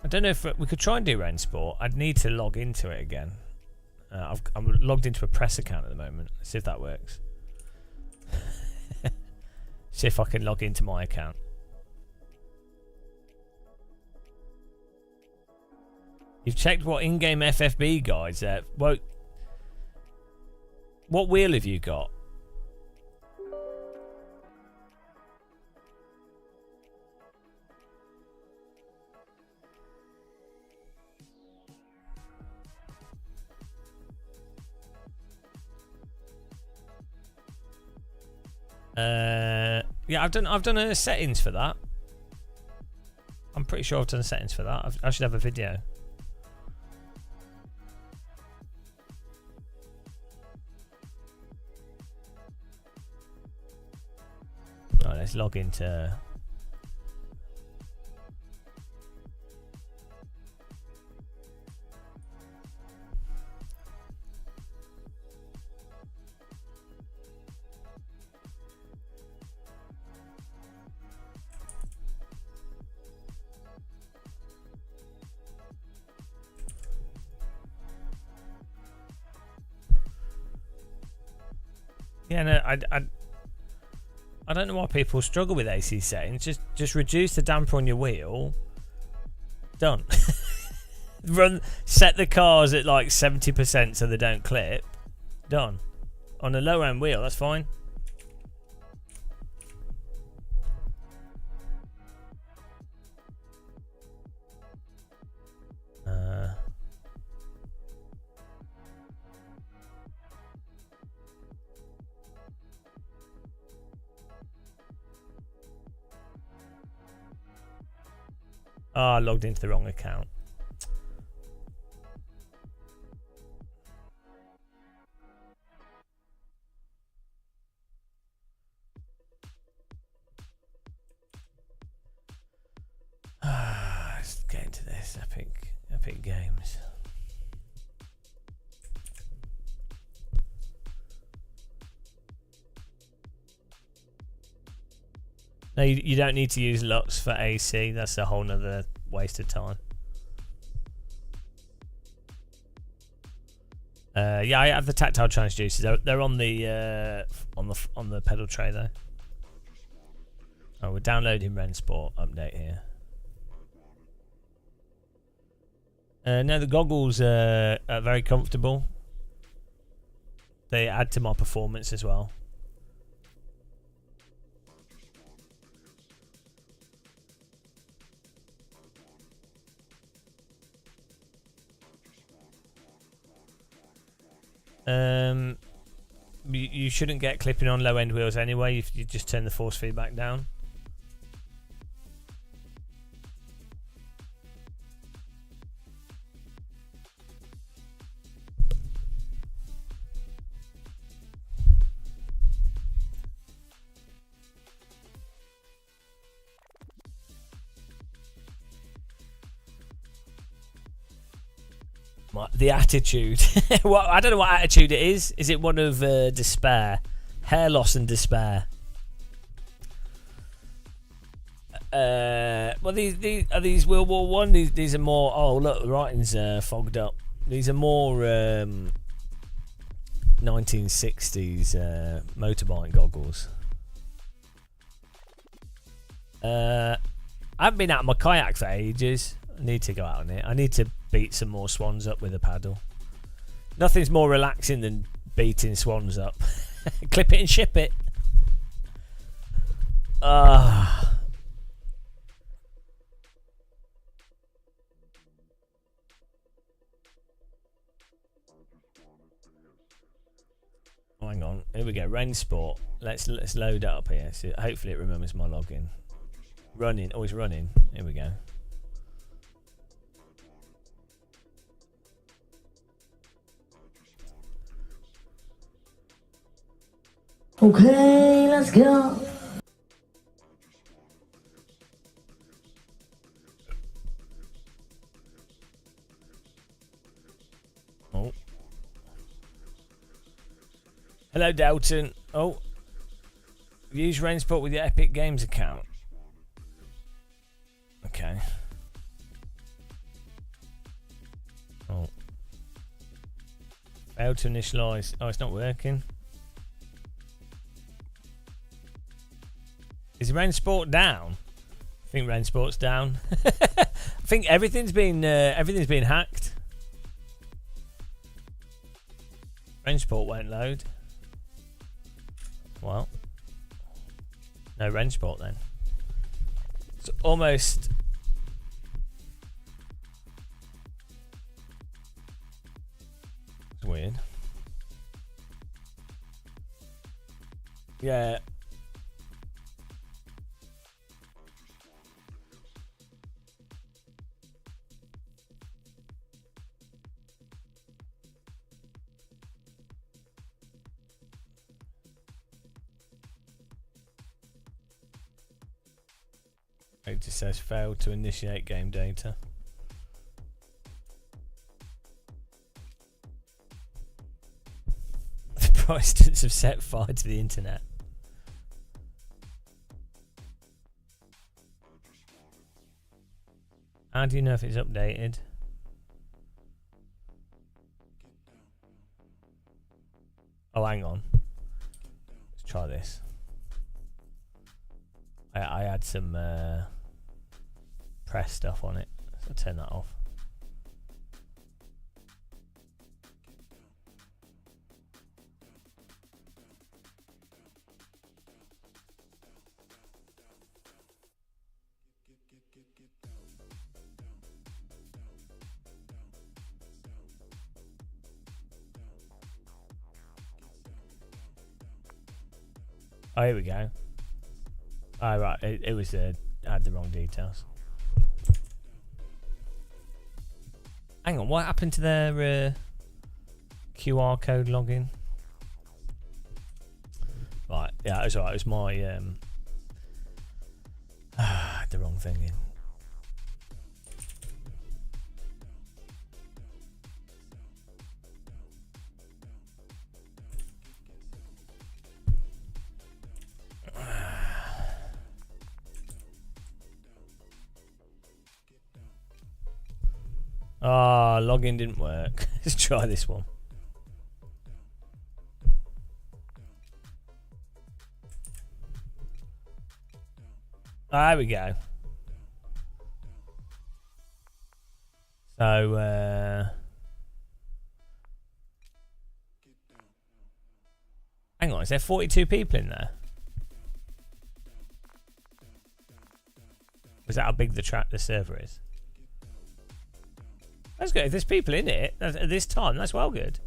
I don't know if we could try and do Rensport. I'd need to log into it again. I'm logged into a press account at the moment. Let's see if that works. See if I can log into my account. You've checked what in-game FFB guides there. Well, what wheel have you got? Yeah, I've done a settings for that. I'm pretty sure I've done settings for that. I should have a video. Right, let's log into. Yeah, no, I don't know why people struggle with AC settings. Just reduce the damper on your wheel. Done. Set the cars at like 70% so they don't clip. Done. On a low end wheel, that's fine. Oh, I logged into the wrong account. Let's get into this Epic Games. No, you don't need to use LUTs for AC. That's a whole nother waste of time. Yeah, I have the tactile transducers. They're on the pedal tray though. Oh, we're downloading Rensport update here. No, the goggles are very comfortable. They add to my performance as well. You shouldn't get clipping on low end wheels anyway if you just turn the force feedback down. The attitude. Well, I don't know what attitude it is. Is it one of despair? Hair loss and despair. Well, these are these World War One. These are more. Oh, look, the writing's fogged up. These are more 1960s motorbike goggles. I haven't been out on my kayak for ages. I need to go out on it. I need to beat some more swans up with a paddle. Nothing's more relaxing than beating swans up. Clip it and ship it. Hang on, here we go. Rensport. Let's load it up here. So hopefully it remembers my login. Running, always running. Here we go. Okay, let's go. Oh. Hello, Dalton. Oh. Use Rainsport with your Epic Games account. Okay. Oh. Failed to initialize. Oh, it's not working. Is Rainsport down? I think Rainsport's down. I think everything's been hacked. Rainsport won't load. Well, no Rainsport then. It's almost. It's weird. Yeah. It just says failed to initiate game data. The Protestants have set fire to the internet. How do you know if it's updated? Oh, hang on. Let's try this. I had some press stuff on it, so I'll turn that off. Oh, here we go. Oh, right, it was I had the wrong details. Hang on, what happened to their QR code login? Right, yeah, it was alright. It was my I had the wrong thing in. Ah, login didn't work. Let's try this one. There we go. So, hang on, is there 42 people in there? Is that how big the server is? That's good. If there's people in it at this time, that's well good.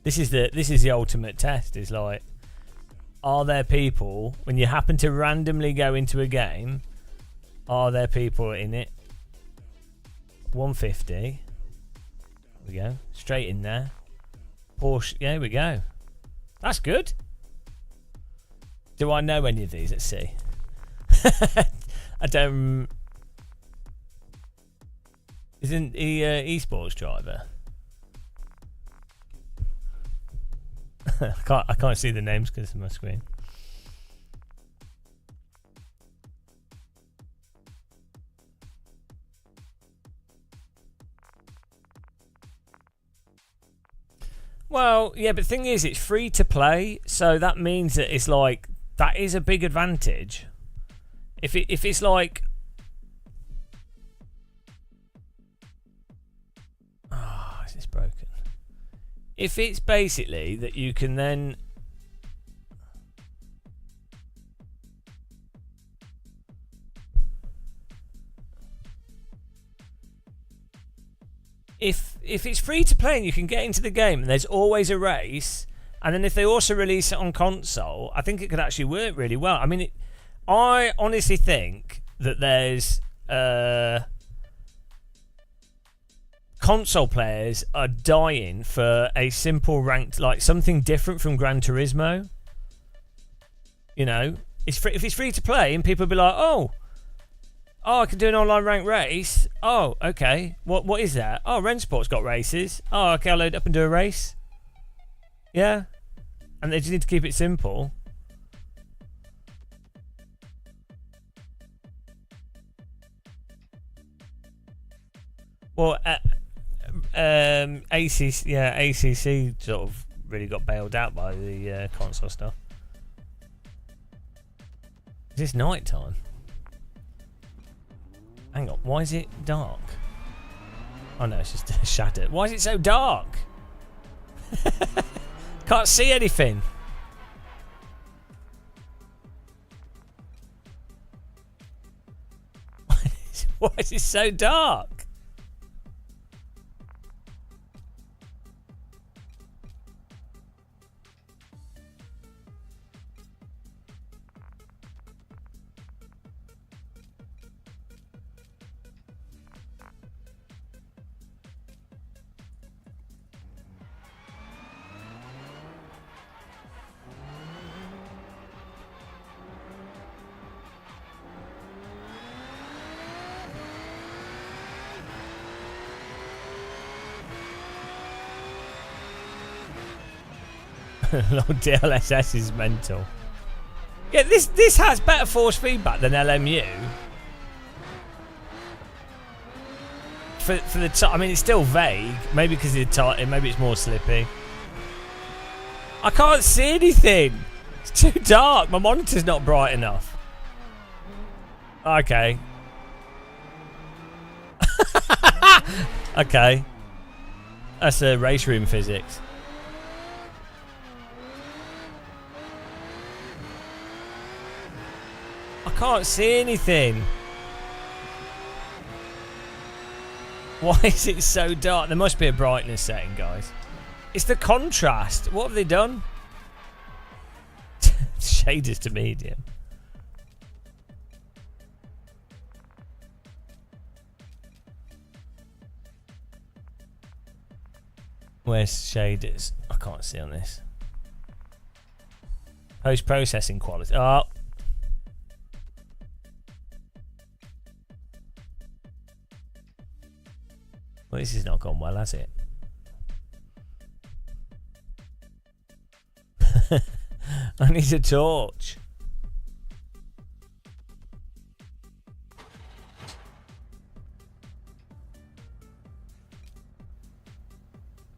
This is the ultimate test. Is like, are there people when you happen to randomly go into a game? Are there people in it? 150. There we go. Straight in there. Porsche, yeah, here we go. That's good. Do I know any of these? Let's see. I don't. Isn't he esports driver? I can't see the names because of my screen. Well, yeah, but the thing is, it's free to play, so that means that it's like that is a big advantage. If it's like, is this broken? If it's basically that you can then if it's free to play and you can get into the game and there's always a race, and then if they also release it on console, I think it could actually work really well. I mean, I honestly think that there's console players are dying for a simple ranked, like something different from Gran Turismo. You know, it's free, if it's free to play, and people be like, oh, I can do an online ranked race. Oh, okay. What is that? Oh, Rensport's got races. Oh, okay, I'll load up and do a race. Yeah. And they just need to keep it simple. Well, ACC sort of really got bailed out by the console stuff. Is this night time? Hang on, why is it dark? Oh no, it's just a shadow. Why is it so dark? Can't see anything. Why is it so dark? Lord, DLSS is mental. Yeah, this has better force feedback than LMU. For the time, I mean, it's still vague. Maybe because it's tight. Maybe it's more slippy. I can't see anything. It's too dark. My monitor's not bright enough. Okay. Okay. That's a race room physics. I can't see anything. Why is it so dark? There must be a brightness setting, guys. It's the contrast. What have they done? Shaders to medium. Where's shaders? I can't see on this. Post-processing quality. Oh. Well, this has not gone well, has it? I need a torch.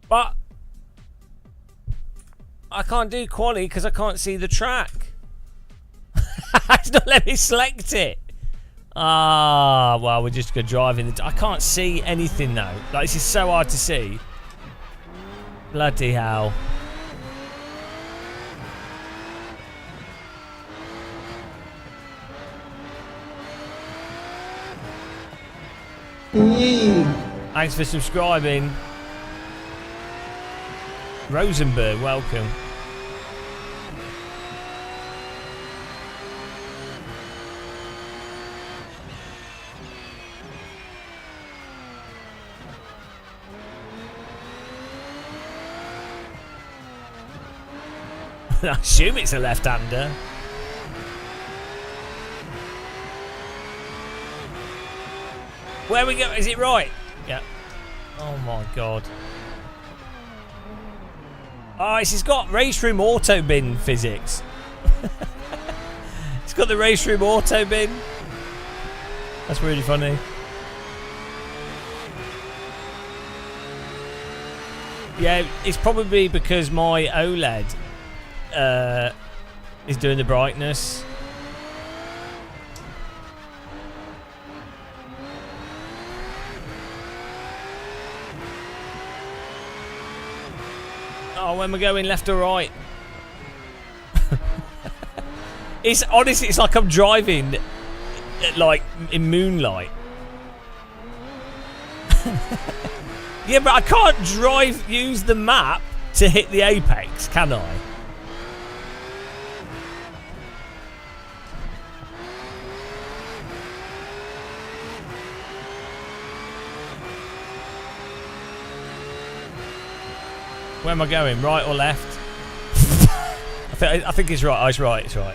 But I can't do quali because I can't see the track. It's not letting me select it. Ah, well, we're just going to drive in the... I can't see anything, though. Like, this is so hard to see. Bloody hell. Thanks for subscribing. Rosenberg, welcome. I assume it's a left-hander. Where we go? Is it right? Yeah. Oh my god. Oh, it's got race room auto bin physics. It's got the race room auto bin. That's really funny. Yeah, it's probably because my OLED is doing the brightness. Oh, when we're going left or right? It's honestly, it's like I'm driving, like in moonlight. Yeah, but I can't use the map to hit the apex, can I? Where am I going? Right or left? I think it's right. Oh, it's right. It's right.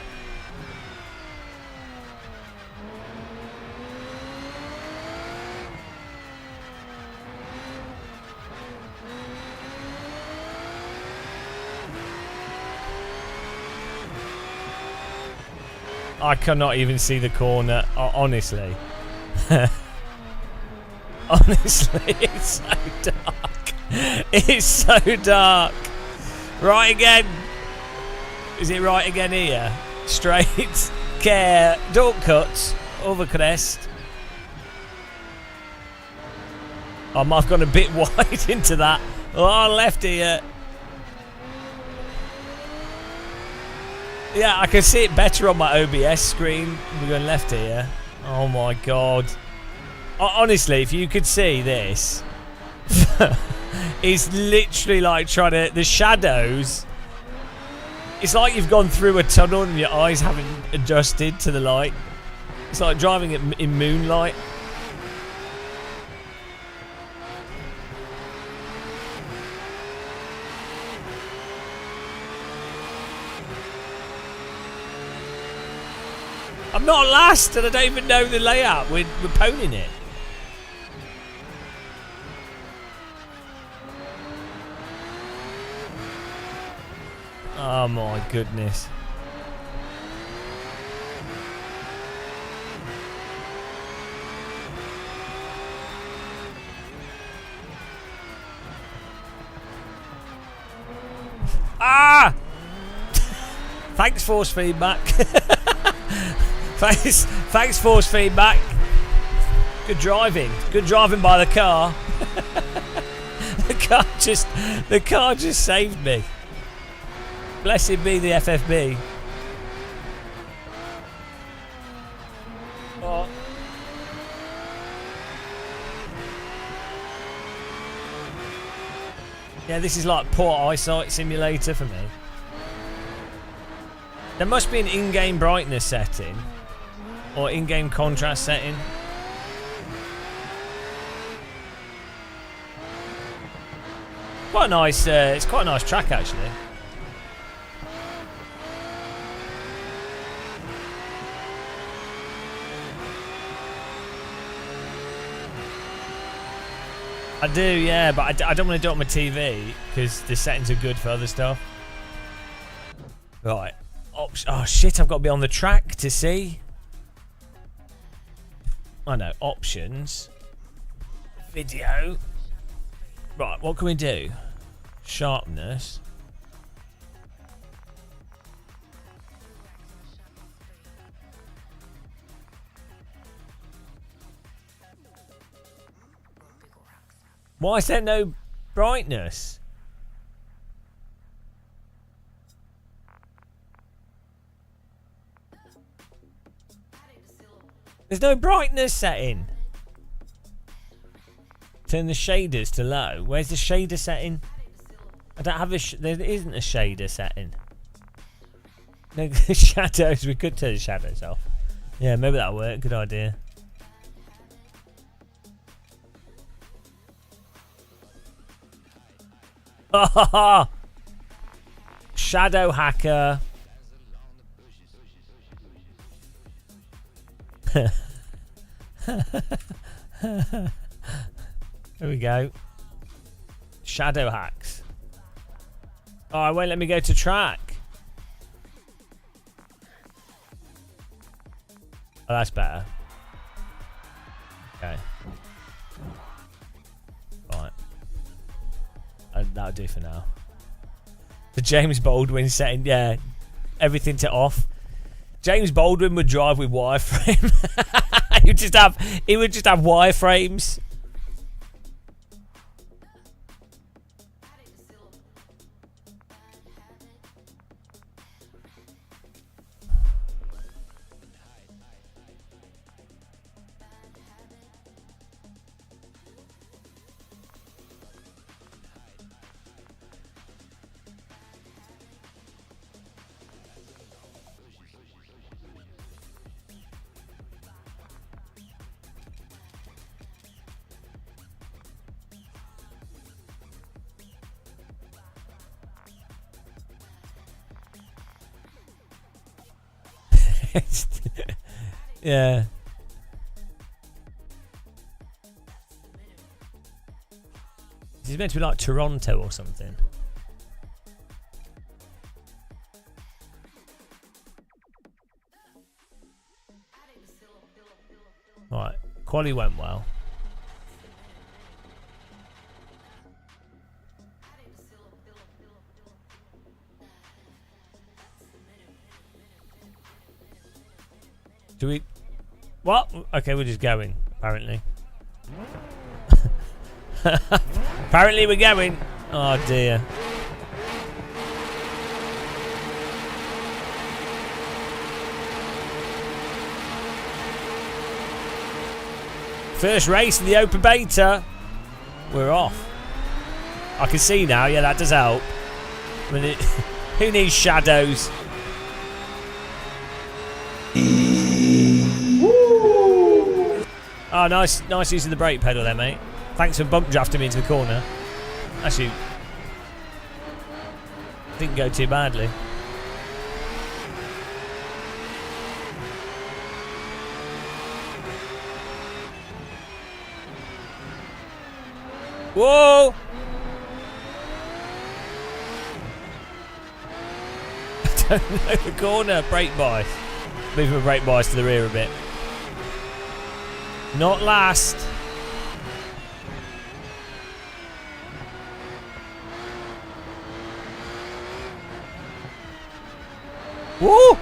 I cannot even see the corner, honestly. Honestly, it's so dark. It's so dark. Right again. Is it right again here? Straight, care, don't cut, over crest. I might have gone a bit wide into that. Oh, left here. Yeah, I can see it better on my OBS screen. We're going left here. Oh my god. Honestly, if you could see this, it's literally like trying to... The shadows... It's like you've gone through a tunnel and your eyes haven't adjusted to the light. It's like driving in moonlight. I'm not last and I don't even know the layout. We're ponying it. Oh my goodness. Ah! Thanks, force feedback. Thanks, force feedback. Good driving. Good driving by the car. The car just saved me. Blessed be the FFB. Oh. Yeah, this is like poor eyesight simulator for me. There must be an in-game brightness setting or in-game contrast setting. Quite a nice. It's quite a nice track actually. I do, yeah, but I don't want to do it on my TV because the settings are good for other stuff. Right. Oh shit, I've got to be on the track to see. I know, options. Video. Right, what can we do? Sharpness. Why is there no brightness? There's no brightness setting. Turn the shaders to low. Where's the shader setting? I don't have a... there isn't a shader setting. No shadows. We could turn the shadows off. Yeah, maybe that'll work. Good idea. Shadow hacker. There we go. Shadow hacks. Oh, it won't let me go to track. Oh, that's better. Okay. Right. That'll do for now. The James Baldwin setting, yeah. Everything to off. James Baldwin would drive with wireframe. he would just have wireframes. Yeah. This is meant to be like Toronto or something. Right, quali went well. Do we... What? Okay, we're just going, apparently. Apparently we're going. Oh dear. First race in the open beta. We're off. I can see now. Yeah, that does help. I mean, who needs shadows? Oh, nice use of the brake pedal there, mate. Thanks for bump drafting me into the corner. Actually, didn't go too badly. Whoa! Don't know the corner. Brake bias. Move my brake bias to the rear a bit. Not last. Woo!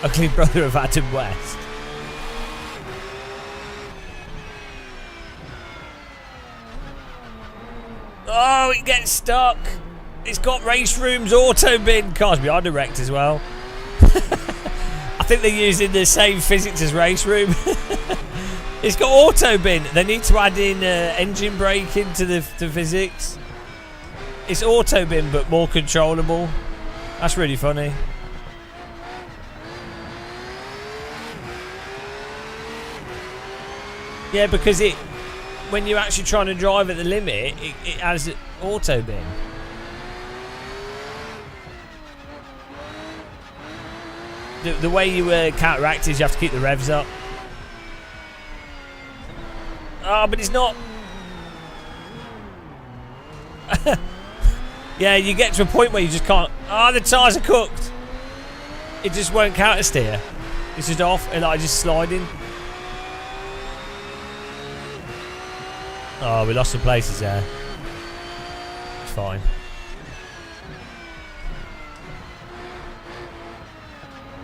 Ugly brother of Adam West. Oh, it gets stuck. It's got Race Room's auto bin. Cars behind the wrecked as well. I think they're using the same physics as Race Room. It's got auto bin. They need to add in engine brake into the physics. It's auto bin but more controllable. That's really funny. Yeah, because when you're actually trying to drive at the limit, it has auto bin. The way you counteract is you have to keep the revs up. Oh, but it's not. Yeah, you get to a point where you just can't. Oh, the tyres are cooked. It just won't counter steer. It's just off and like just sliding. Oh, we lost some places there. It's fine.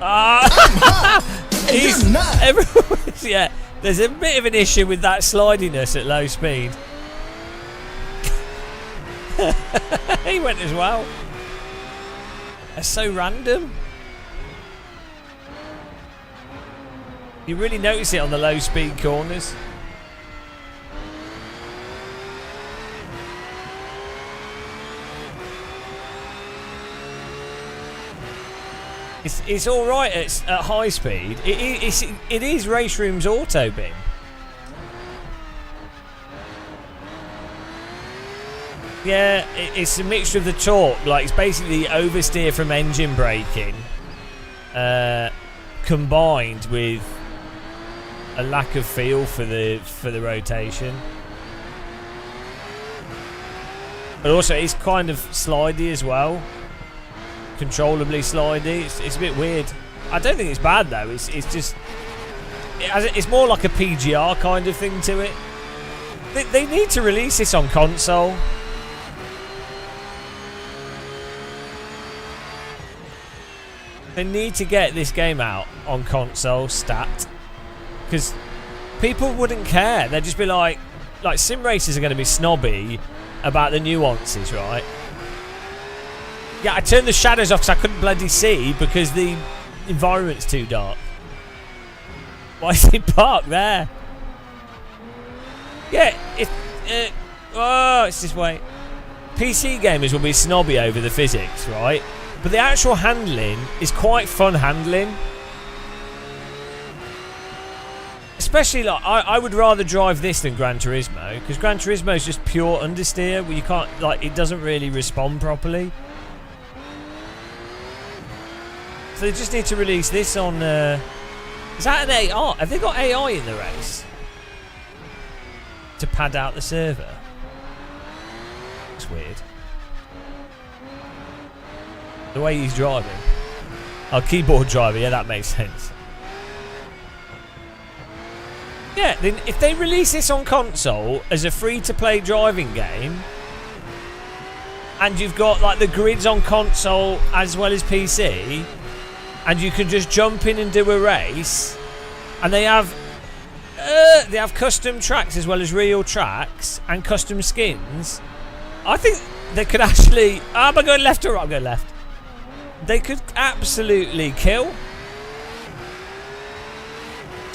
Ah! Yeah, there's a bit of an issue with that slidiness at low speed. He went as well. That's so random. You really notice it on the low speed corners. It's all right at high speed. It is Race Room's auto bin. Yeah, it's a mixture of the torque. Like it's basically oversteer from engine braking, combined with a lack of feel for the rotation. But also, it's kind of slidey as well. Controllably slidey. It's a bit weird. I don't think it's bad though. It's just it's more like a PGR kind of thing to it. They need to release this on console. They need to get this game out on console stat, because people wouldn't care. They'd just be like sim racers are going to be snobby about the nuances, right? Yeah, I turned the shadows off because I couldn't bloody see because the environment's too dark. Why is he parked there? Yeah, it's this way. PC gamers will be snobby over the physics, right? But the actual handling is quite fun handling. Especially, like, I would rather drive this than Gran Turismo, because Gran Turismo is just pure understeer, where you can't, like, it doesn't really respond properly. So they just need to release this on, is that an AI? Have they got AI in the race? To pad out the server? It's weird. The way he's driving. Oh, keyboard driver, yeah, that makes sense. Yeah, then if they release this on console as a free-to-play driving game, and you've got like the grids on console as well as PC, and you can just jump in and do a race, and they have custom tracks as well as real tracks and custom skins, I think they could actually... am I going left or right? I'm going left. They could absolutely kill. Do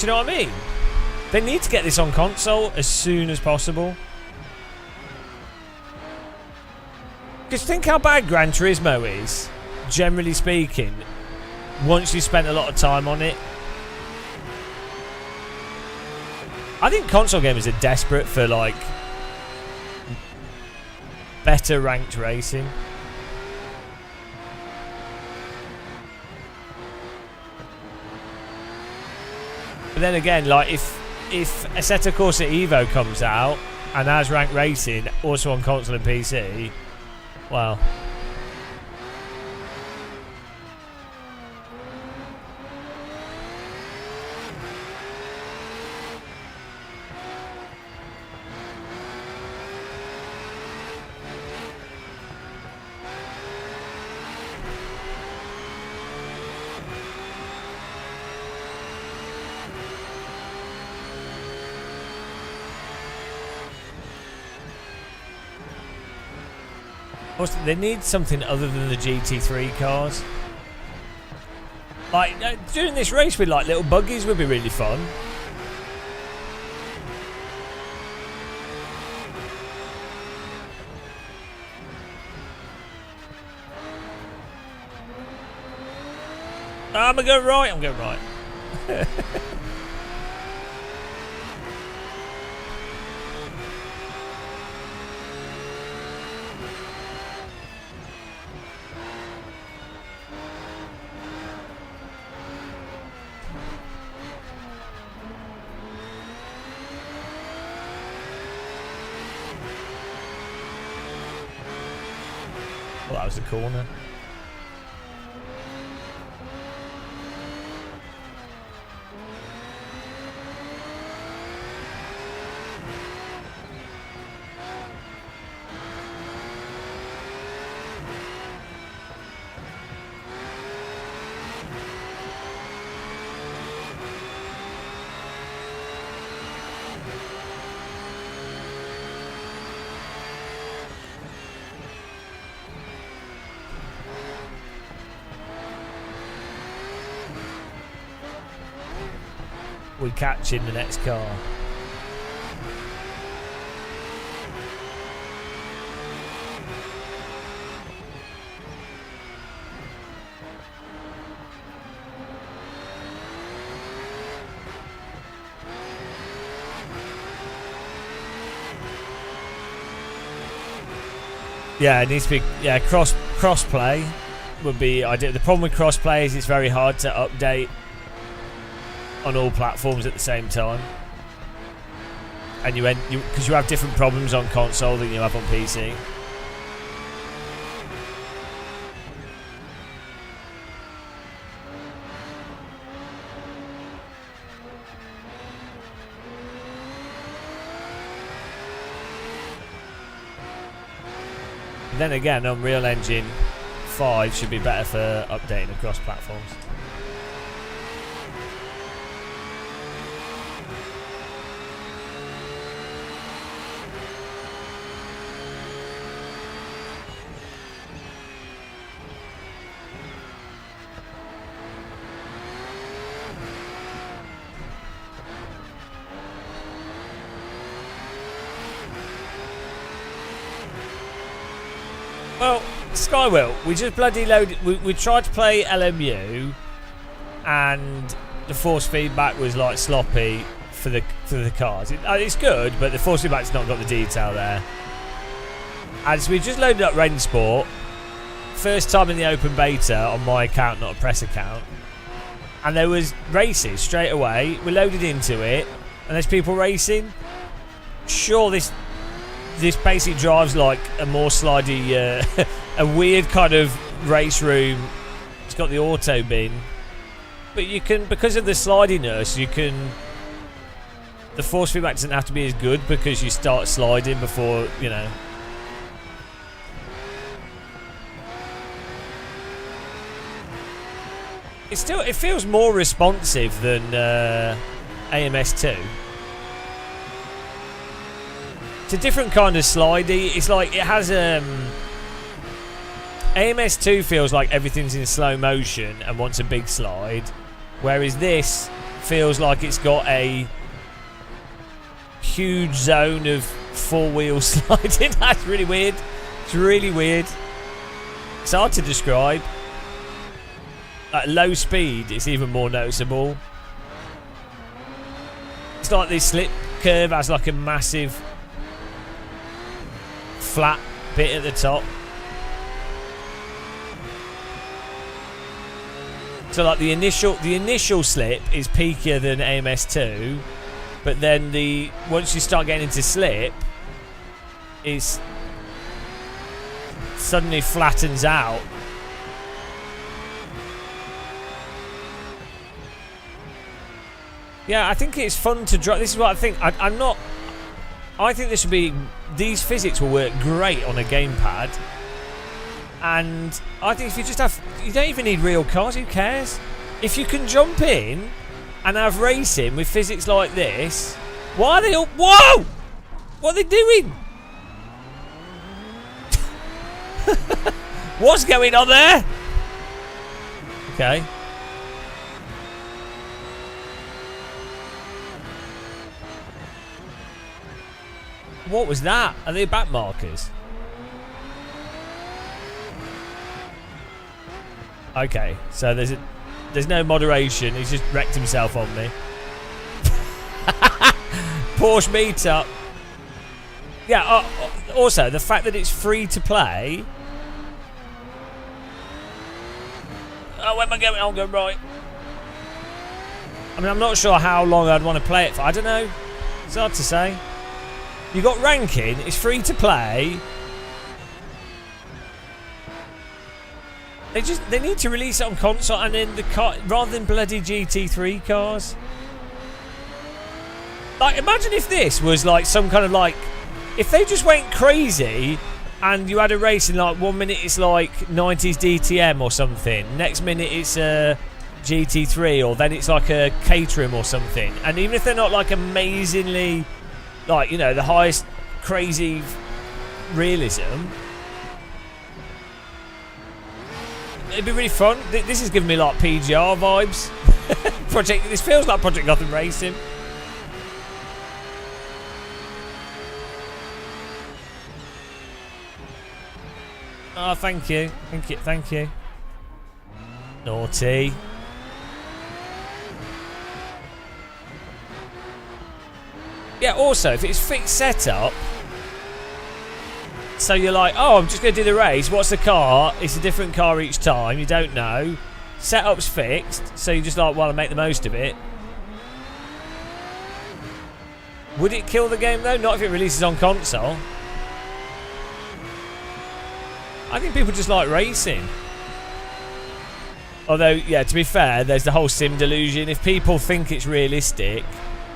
you know what I mean? They need to get this on console as soon as possible. Because think how bad Gran Turismo is, generally speaking, once you spent a lot of time on it. I think console gamers are desperate for, like, better ranked racing. But then again, like, if Assetto Corsa Evo comes out and has ranked racing also on console and PC, well, also, they need something other than the GT3 cars. Like, doing this race with like little buggies would be really fun. I'm going right. I'm going right. Well, that was the corner. We catch in the next car. Yeah, it needs to be cross play would be ideal. The problem with cross play is it's very hard to update on all platforms at the same time, and because you have different problems on console than you have on PC. Then again, Unreal Engine 5 should be better for updating across platforms. Well, Skywheel, we just bloody loaded. We tried to play LMU, and the force feedback was like sloppy for the cars. It's good, but the force feedback's not got the detail there. And so we just loaded up Rain Sport, first time in the open beta on my account, not a press account. And there was races straight away. We loaded into it, and there's people racing. Sure, this basically drives like a more slidey, a weird kind of race room. It's got the auto bin, but you can, because of the slidiness, you can. The force feedback doesn't have to be as good because you start sliding before, you know. It feels more responsive than AMS2. It's a different kind of slidey. It's like it has AMS2 feels like everything's in slow motion and wants a big slide, whereas this feels like it's got a huge zone of four-wheel sliding. That's really weird. It's really weird. It's hard to describe. At low speed, it's even more noticeable. It's like this slip curve has like a massive flat bit at the top. So like the initial slip is peakier than AMS2, but then once you start getting into slip, it suddenly flattens out. Yeah, I think it's fun to drive. This is what I think. I think this would be. These physics will work great on a gamepad. And I think if you just have. You don't even need real cars, who cares? If you can jump in and have racing with physics like this. Why are they all. Whoa! What are they doing? What's going on there? Okay. What was that? Are they back markers? Okay, so there's no moderation. He's just wrecked himself on me. Porsche meetup. Yeah. Also, the fact that it's free to play. Oh, where am I going? I'll go right. I mean, I'm not sure how long I'd want to play it for. I don't know. It's hard to say. You got ranking, it's free to play. They need to release it on console and then the car rather than bloody GT3 cars. Like, imagine if this was like some kind of like, if they just went crazy and you had a race in like 1 minute it's like 90s DTM or something, next minute it's a GT3, or then it's like a Caterham or something. And even if they're not like amazingly, like, you know, the highest crazy realism, it'd be really fun. This is giving me like PGR vibes. This feels like Project Gotham Racing. Oh, thank you. Thank you. Naughty. Yeah, also, if it's fixed setup, so you're like, oh, I'm just going to do the race. What's the car? It's a different car each time. You don't know. Setup's fixed, so you're just like, well, I'll make the most of it. Would it kill the game, though? Not if it releases on console. I think people just like racing. Although, yeah, to be fair, there's the whole sim delusion. If people think it's realistic,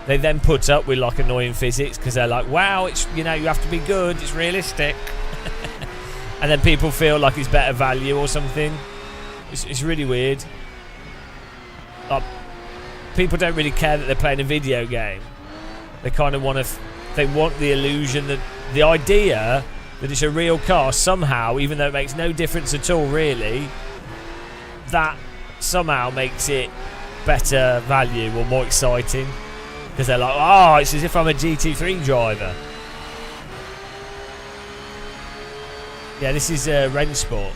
they then put up with like annoying physics because they're like, wow, it's, you know, you have to be good, it's realistic. and then people feel like it's better value or something. It's really weird. Like, people don't really care that they're playing a video game. They kind of want to. They want the illusion that the idea that it's a real car somehow, even though it makes no difference at all, really. That somehow makes it better value or more exciting, because they're like, oh, it's as if I'm a GT3 driver. Yeah, this is Rennsport.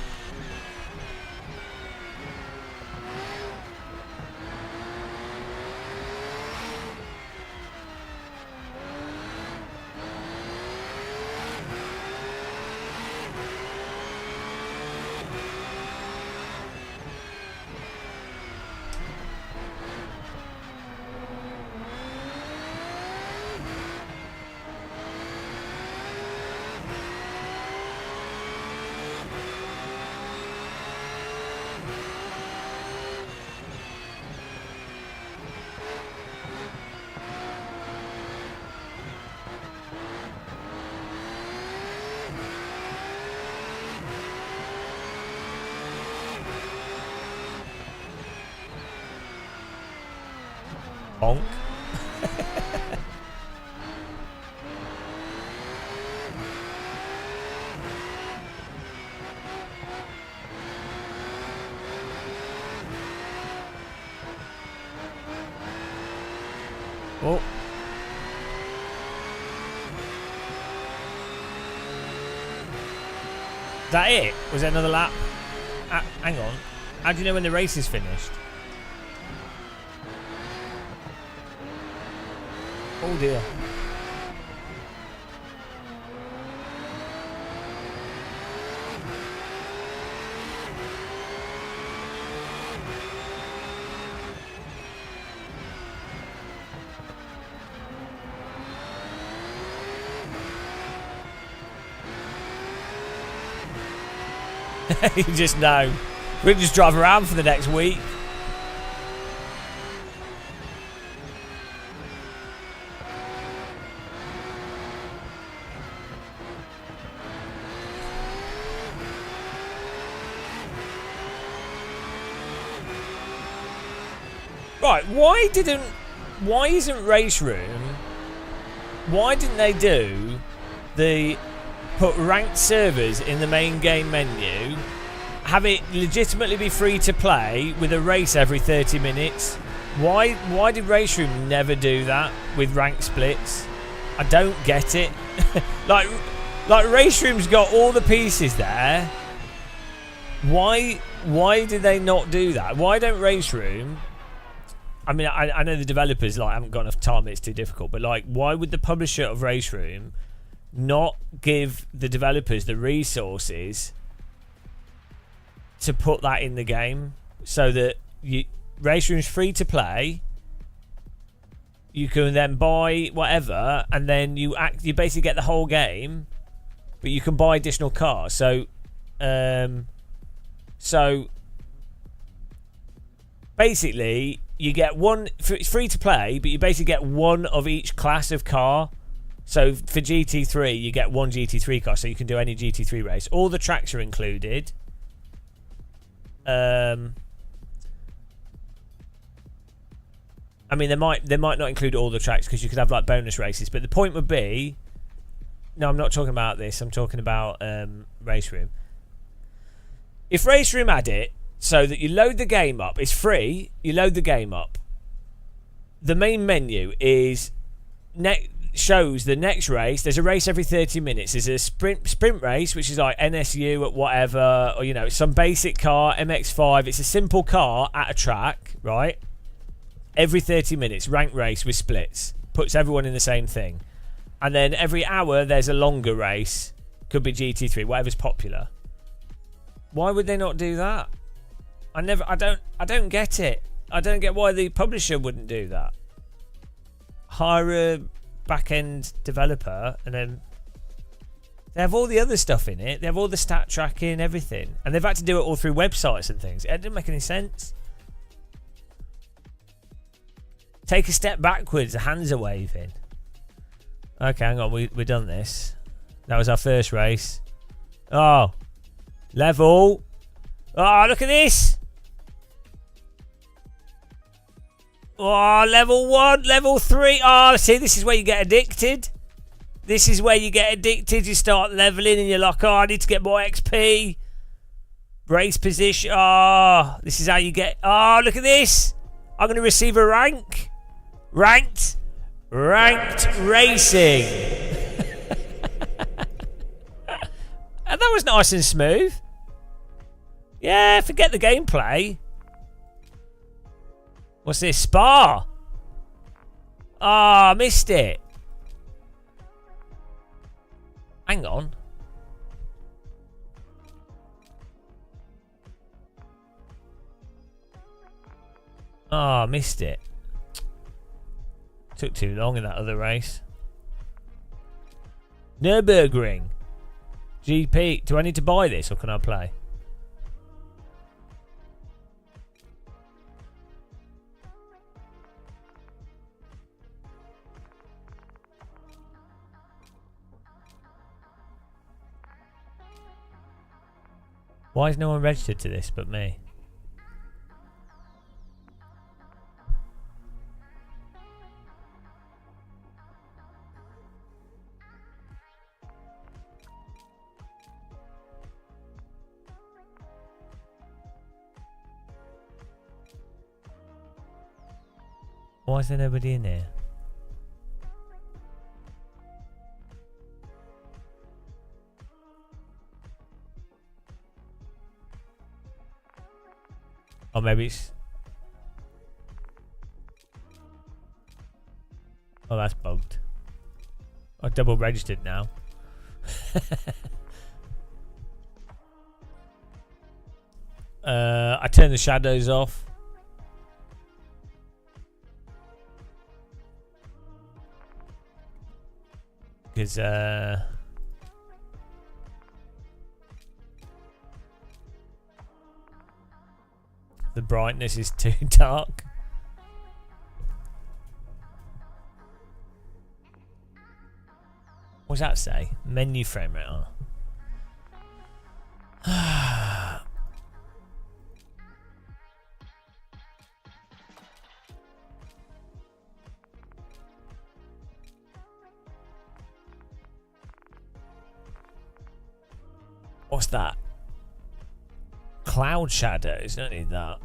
Bonk. Oh. Is that it? Was there another lap? Hang on. How do you know when the race is finished? Oh dear. You just know. We'll just drive around for the next week. Right, why isn't Race Room, why didn't they do put ranked servers in the main game menu, have it legitimately be free to play with a race every 30 minutes? Why did Race Room never do that with ranked splits? I don't get it. like Race Room's got all the pieces there. Why did they not do that? Why don't Race Room... I mean, I know the developers haven't got enough time, it's too difficult, but why would the publisher of Race Room not give the developers the resources to put that in the game, so that Race Room's free to play, you can then buy whatever, and then you basically get the whole game, but you can buy additional cars. So basically you get one, it's free to play, but you basically get one of each class of car. So for GT3, you get one GT3 car, so you can do any GT3 race. All the tracks are included. I mean, they might not include all the tracks, because you could have bonus races. But the point would be, no, I'm not talking about this. I'm talking about Race Room. If Race Room had it so that you load the game up, it's free. You load the game up. The main menu shows the next race. There's a race every 30 minutes. There's a sprint race, which is like NSU at whatever, or some basic car, MX-5. It's a simple car at a track, right? Every 30 minutes, ranked race with splits. Puts everyone in the same thing. And then every hour there's a longer race. Could be GT3, whatever's popular. Why would they not do that? I don't get it. I don't get why the publisher wouldn't do that. Hire a back-end developer, and then they have all the other stuff in it. They have all the stat tracking, everything, and they've had to do it all through websites and things. It didn't make any sense. Take a step backwards. The hands are waving. Okay, hang on. We've done this. That was our first race. Oh, Level. Oh, look at this. Oh, level 1, level 3. Oh, see, this is where you get addicted. This is where you get addicted. You start leveling and you're like, oh, I need to get more XP. Race position. Oh, this is how you get. Oh, look at this. I'm going to receive a rank. Ranked racing. And that was nice and smooth. Yeah, forget the gameplay. What's this? Spa. Ah, oh, missed it. Hang on. Oh, missed it. Took too long in that other race. Nürburgring. GP. Do I need to buy this or can I play? Why is no one registered to this but me? Why is there nobody in here? Or maybe it's... Oh, that's bugged. I double registered now. I turned the shadows off. Because the brightness is too dark. What does that say? Menu frame rate. Oh. What's that? Cloud shadows. Don't need that.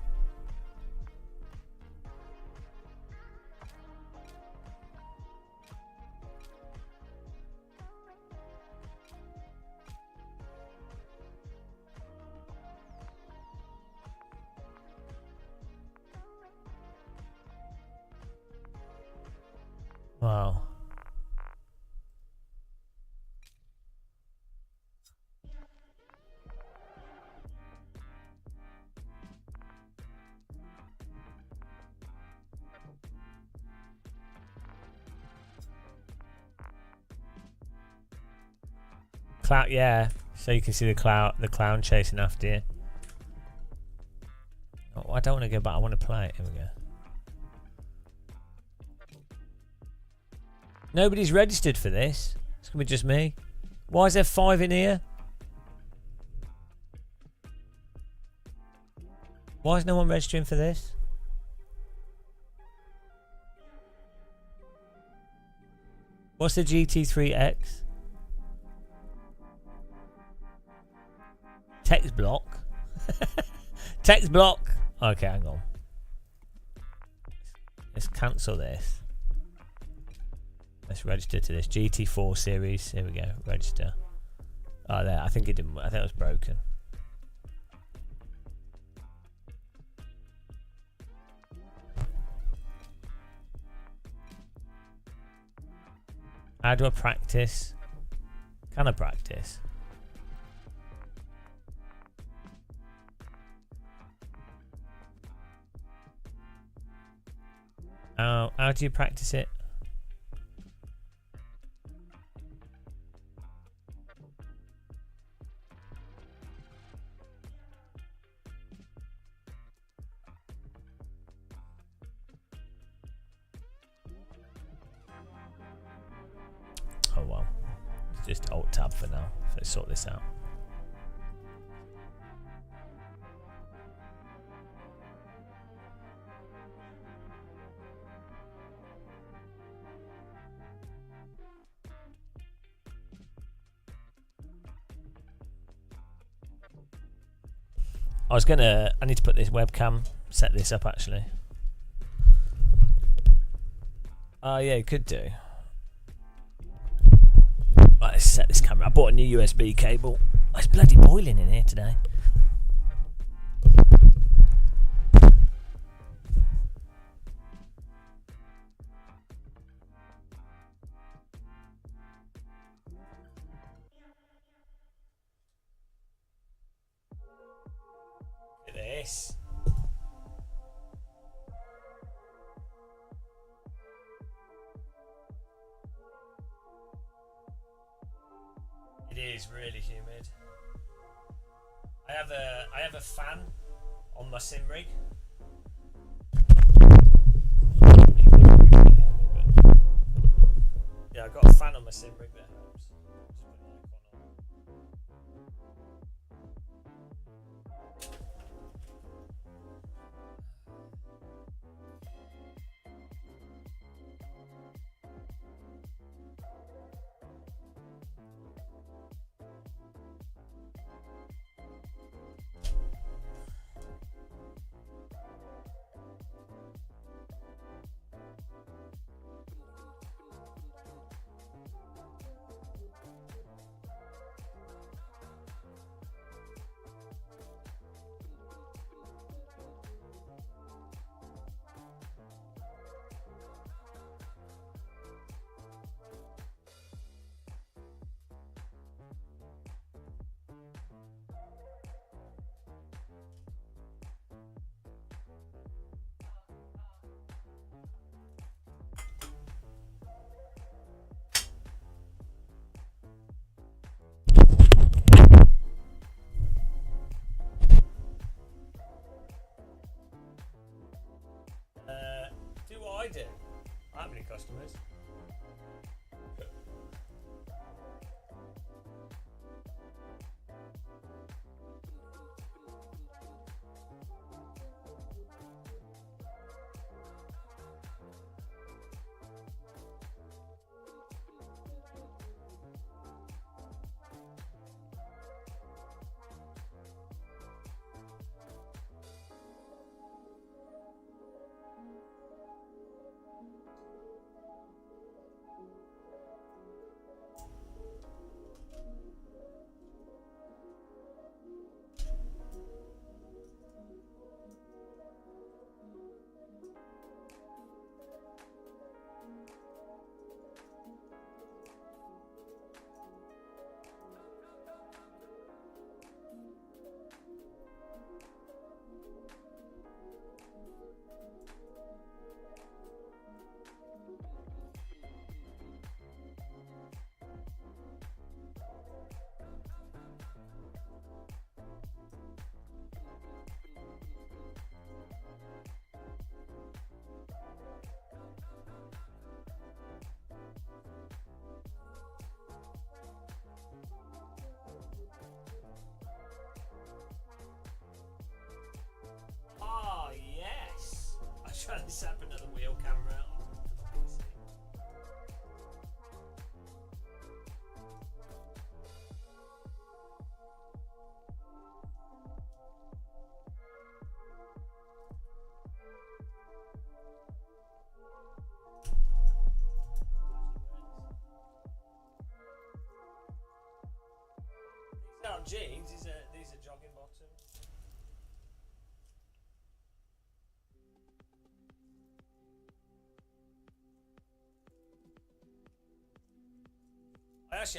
Wow. Cloud, yeah. So you can see the clown chasing after you. Oh, I don't want to go back. I want to play it. Here we go. Nobody's registered for this. It's gonna be just me. Why is there 5 in here? Why is no one registering for this? What's the GT3X? Text block. Text block. Okay, hang on. Let's cancel this. Let's register to this GT4 series. Here we go. Register. Oh, there. I think it didn't. I think it was broken. How do I practice? Can I practice? How do you practice it? Oh well, just Alt Tab for now. Let's sort this out. I need to put this webcam, set this up actually. Oh yeah, you could do. Right, let's set this camera. I bought a new USB cable. Oh, it's bloody boiling in here today. Look at this. It is really humid. I have a fan on my sim rig. Yeah, I've got a fan on my sim rig that helps. Just put the icon on. Do what I do. I have any customers. Ah, yes. I tried to set up another wheel camera on the PC. These aren't jeans, these are jogging bottoms.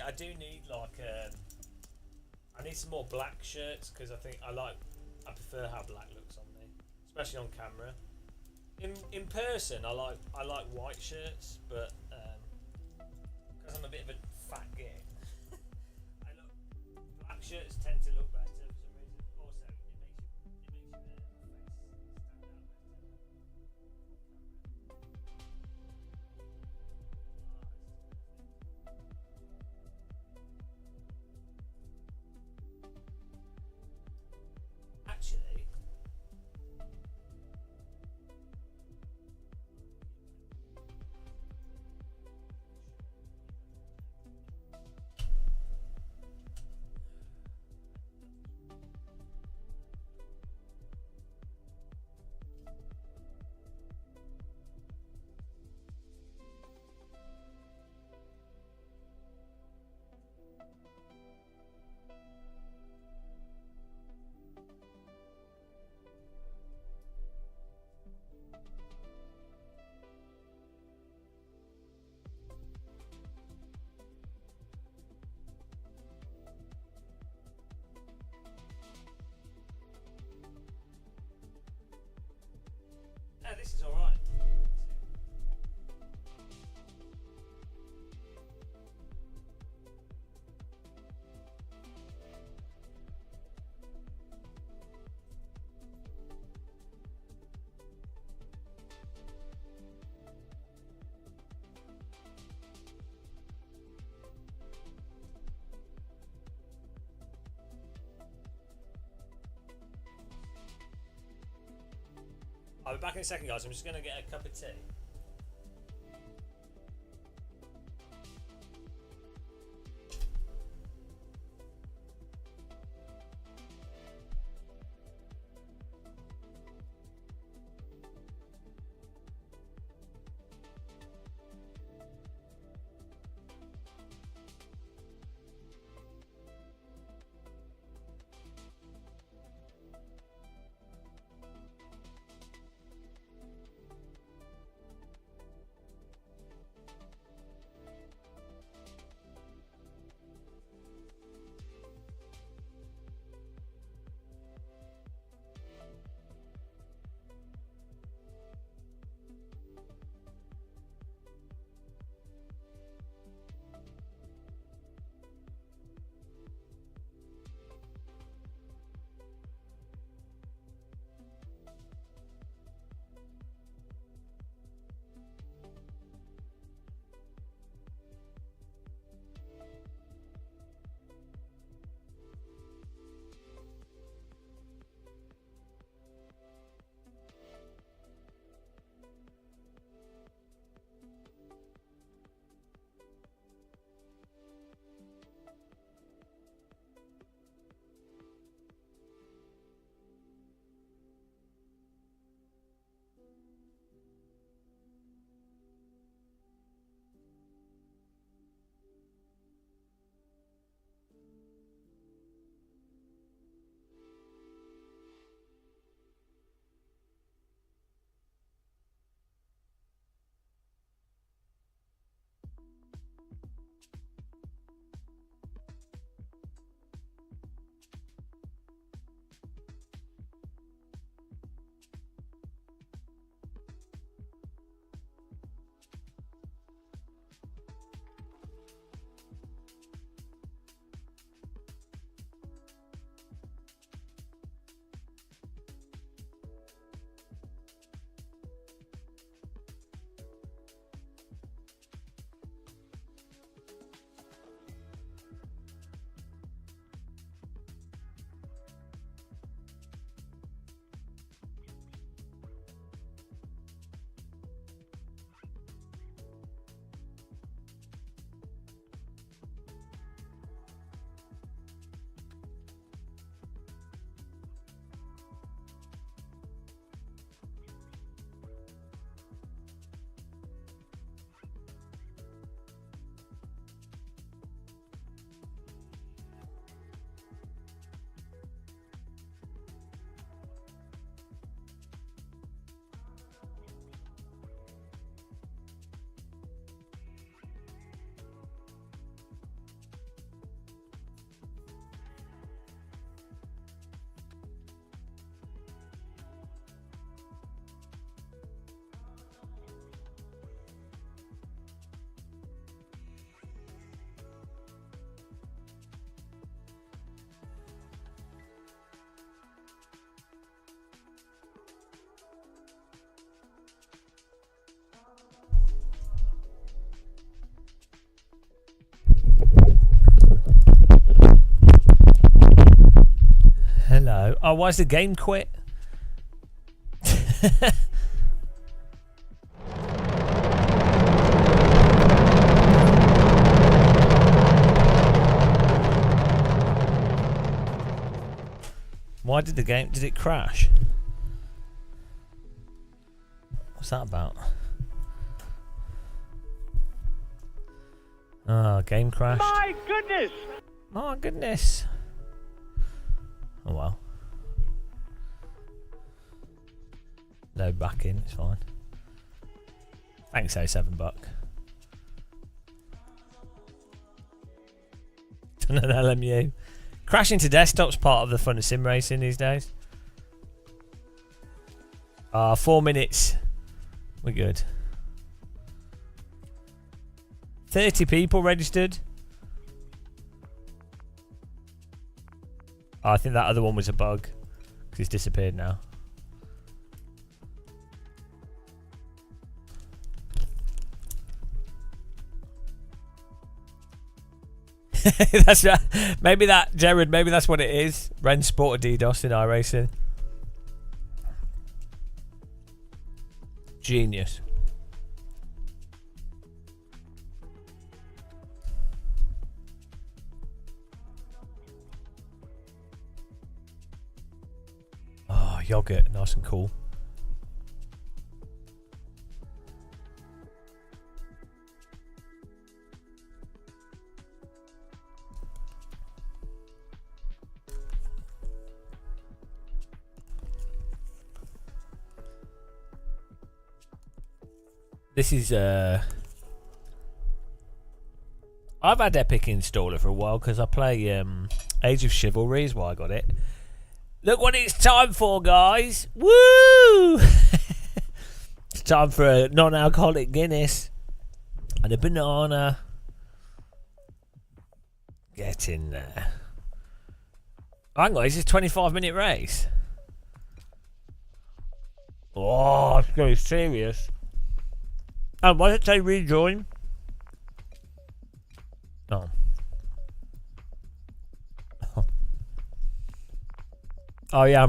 I do need like I need some more black shirts because I prefer how black looks on me, especially on camera. In person, I like white shirts, but because I'm a bit of a fat git, black shirts tend to look better for some reason. Also, it makes your face stand out better. Actually, I'll be back in a second, guys. I'm just going to get a cup of tea. Hello. Oh, why's the game quit? Why did did it crash? What's that about? Oh, game crashed. My goodness! My goodness. Oh well. Load back in, it's fine. Thanks, $7. Done an LMU. Crashing to desktop's part of the fun of sim racing these days. 4 minutes. We're good. 30 people registered. Oh, I think that other one was a bug because it's disappeared now. That's right. Maybe that, Jared, maybe that's what it is. Ren Sport or DDoS in iRacing. Genius. Oh, yogurt, nice and cool. This is I've had Epic Installer for a while because I play Age of Chivalry is why I got it. Look what it's time for, guys! Woo! It's time for a non-alcoholic Guinness and a banana. Get in there. Hang on, is this a 25-minute race? Oh, it's going to be serious. Oh, why did it say rejoin? Oh. Oh yeah,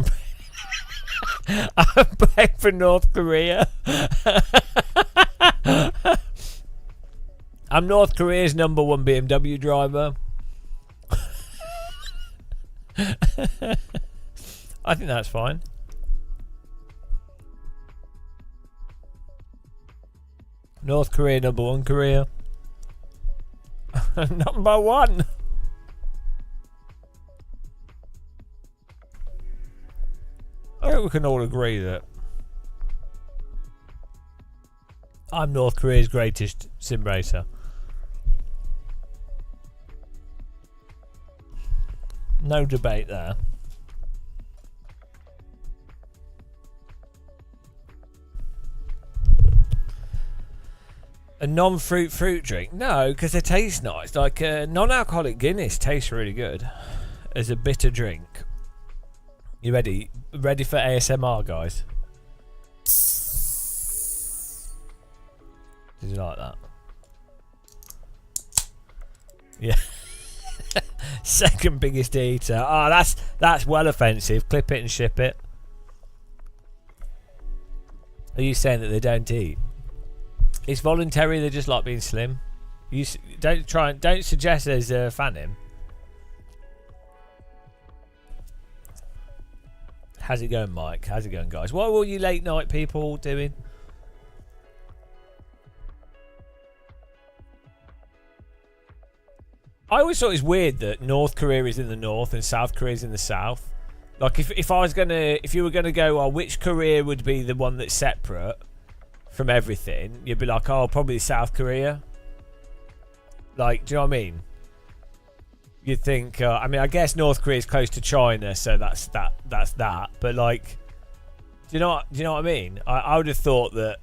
I'm playing for North Korea. I'm North Korea's #1 BMW driver. I think that's fine. North Korea #1 Korea. #1. I think we can all agree that I'm North Korea's greatest sim racer. No debate there. A non-fruit drink? No, because they taste nice. Like a non-alcoholic Guinness tastes really good as a bitter drink. You ready? Ready for ASMR, guys? Did you like that? Yeah. Second biggest eater. Oh, that's well offensive. Clip it and ship it. Are you saying that they don't eat? It's voluntary. They just like being slim. You don't suggest there's a fan in. How's it going, Mike? How's it going, guys? What are all you late night people doing? I always thought it was weird that North Korea is in the north and South Korea is in the south. Like if you were gonna go, oh, which Korea would be the one that's separate from everything, you'd be like, oh, probably South Korea. Like, do you know what I mean? You'd think, I mean, I guess North Korea is close to China, so that's that. But like, do you know what I mean? I would have thought that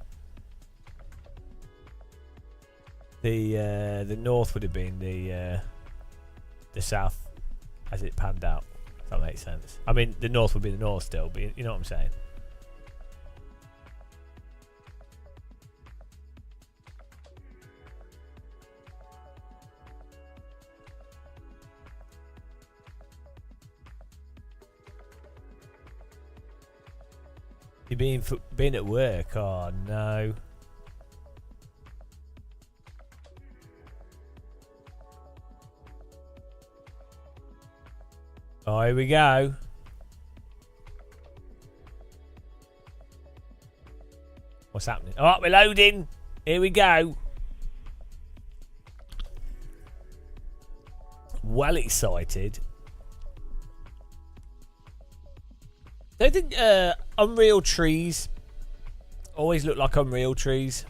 the North would have been the South as it panned out. If that makes sense. I mean, the North would be the North still, but you know what I'm saying. You been at work? Oh no. Oh, here we go. What's happening? Oh, we're loading. Here we go. Well excited. Don't think Unreal trees always look like Unreal trees.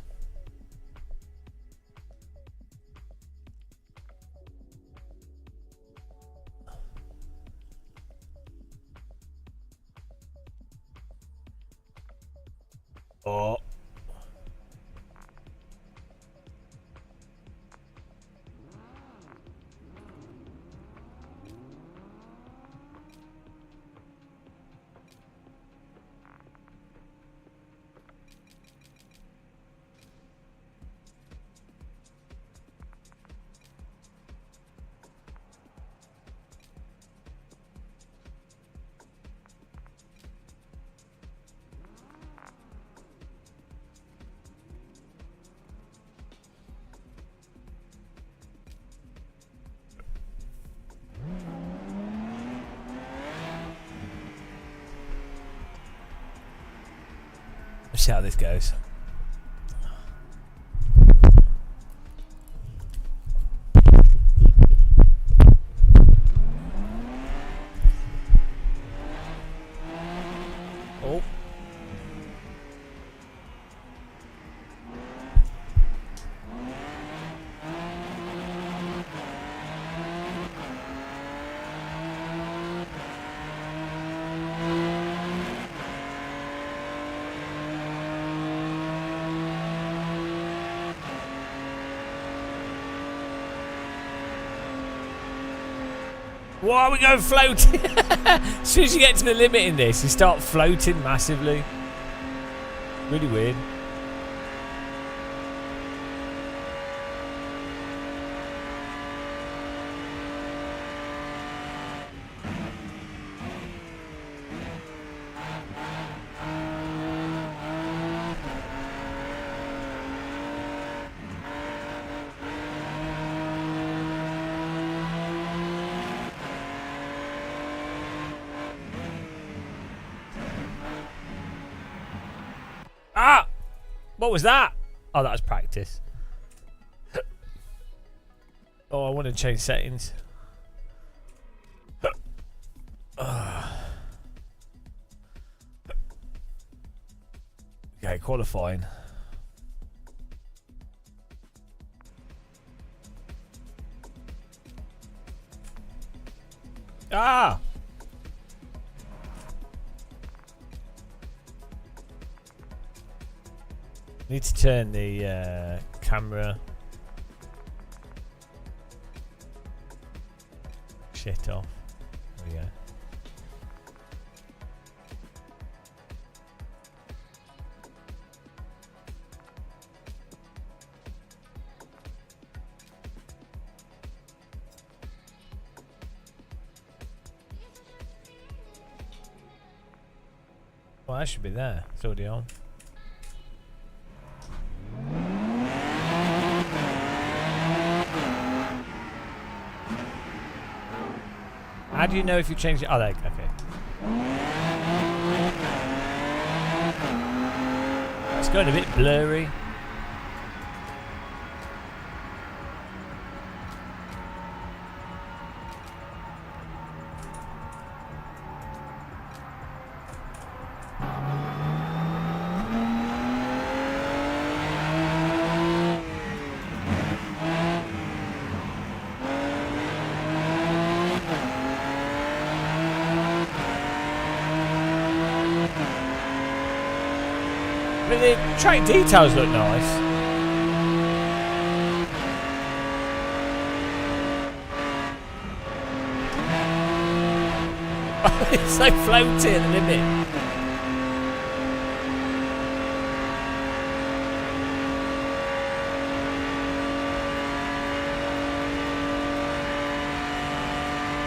Oh. See how this goes. Oh. Why are we going floating? As soon as you get to the limit in this, you start floating massively. Really weird. Ah! What was that? Oh, that was practice. Oh, I want to change settings. Okay, qualifying. Ah! Need to turn the camera shit off. There we go. Well, that should be there. It's already on. How do you know if you change it? Oh, there. Okay. It's going a bit blurry. But the track details look nice. It's so floaty at the limit.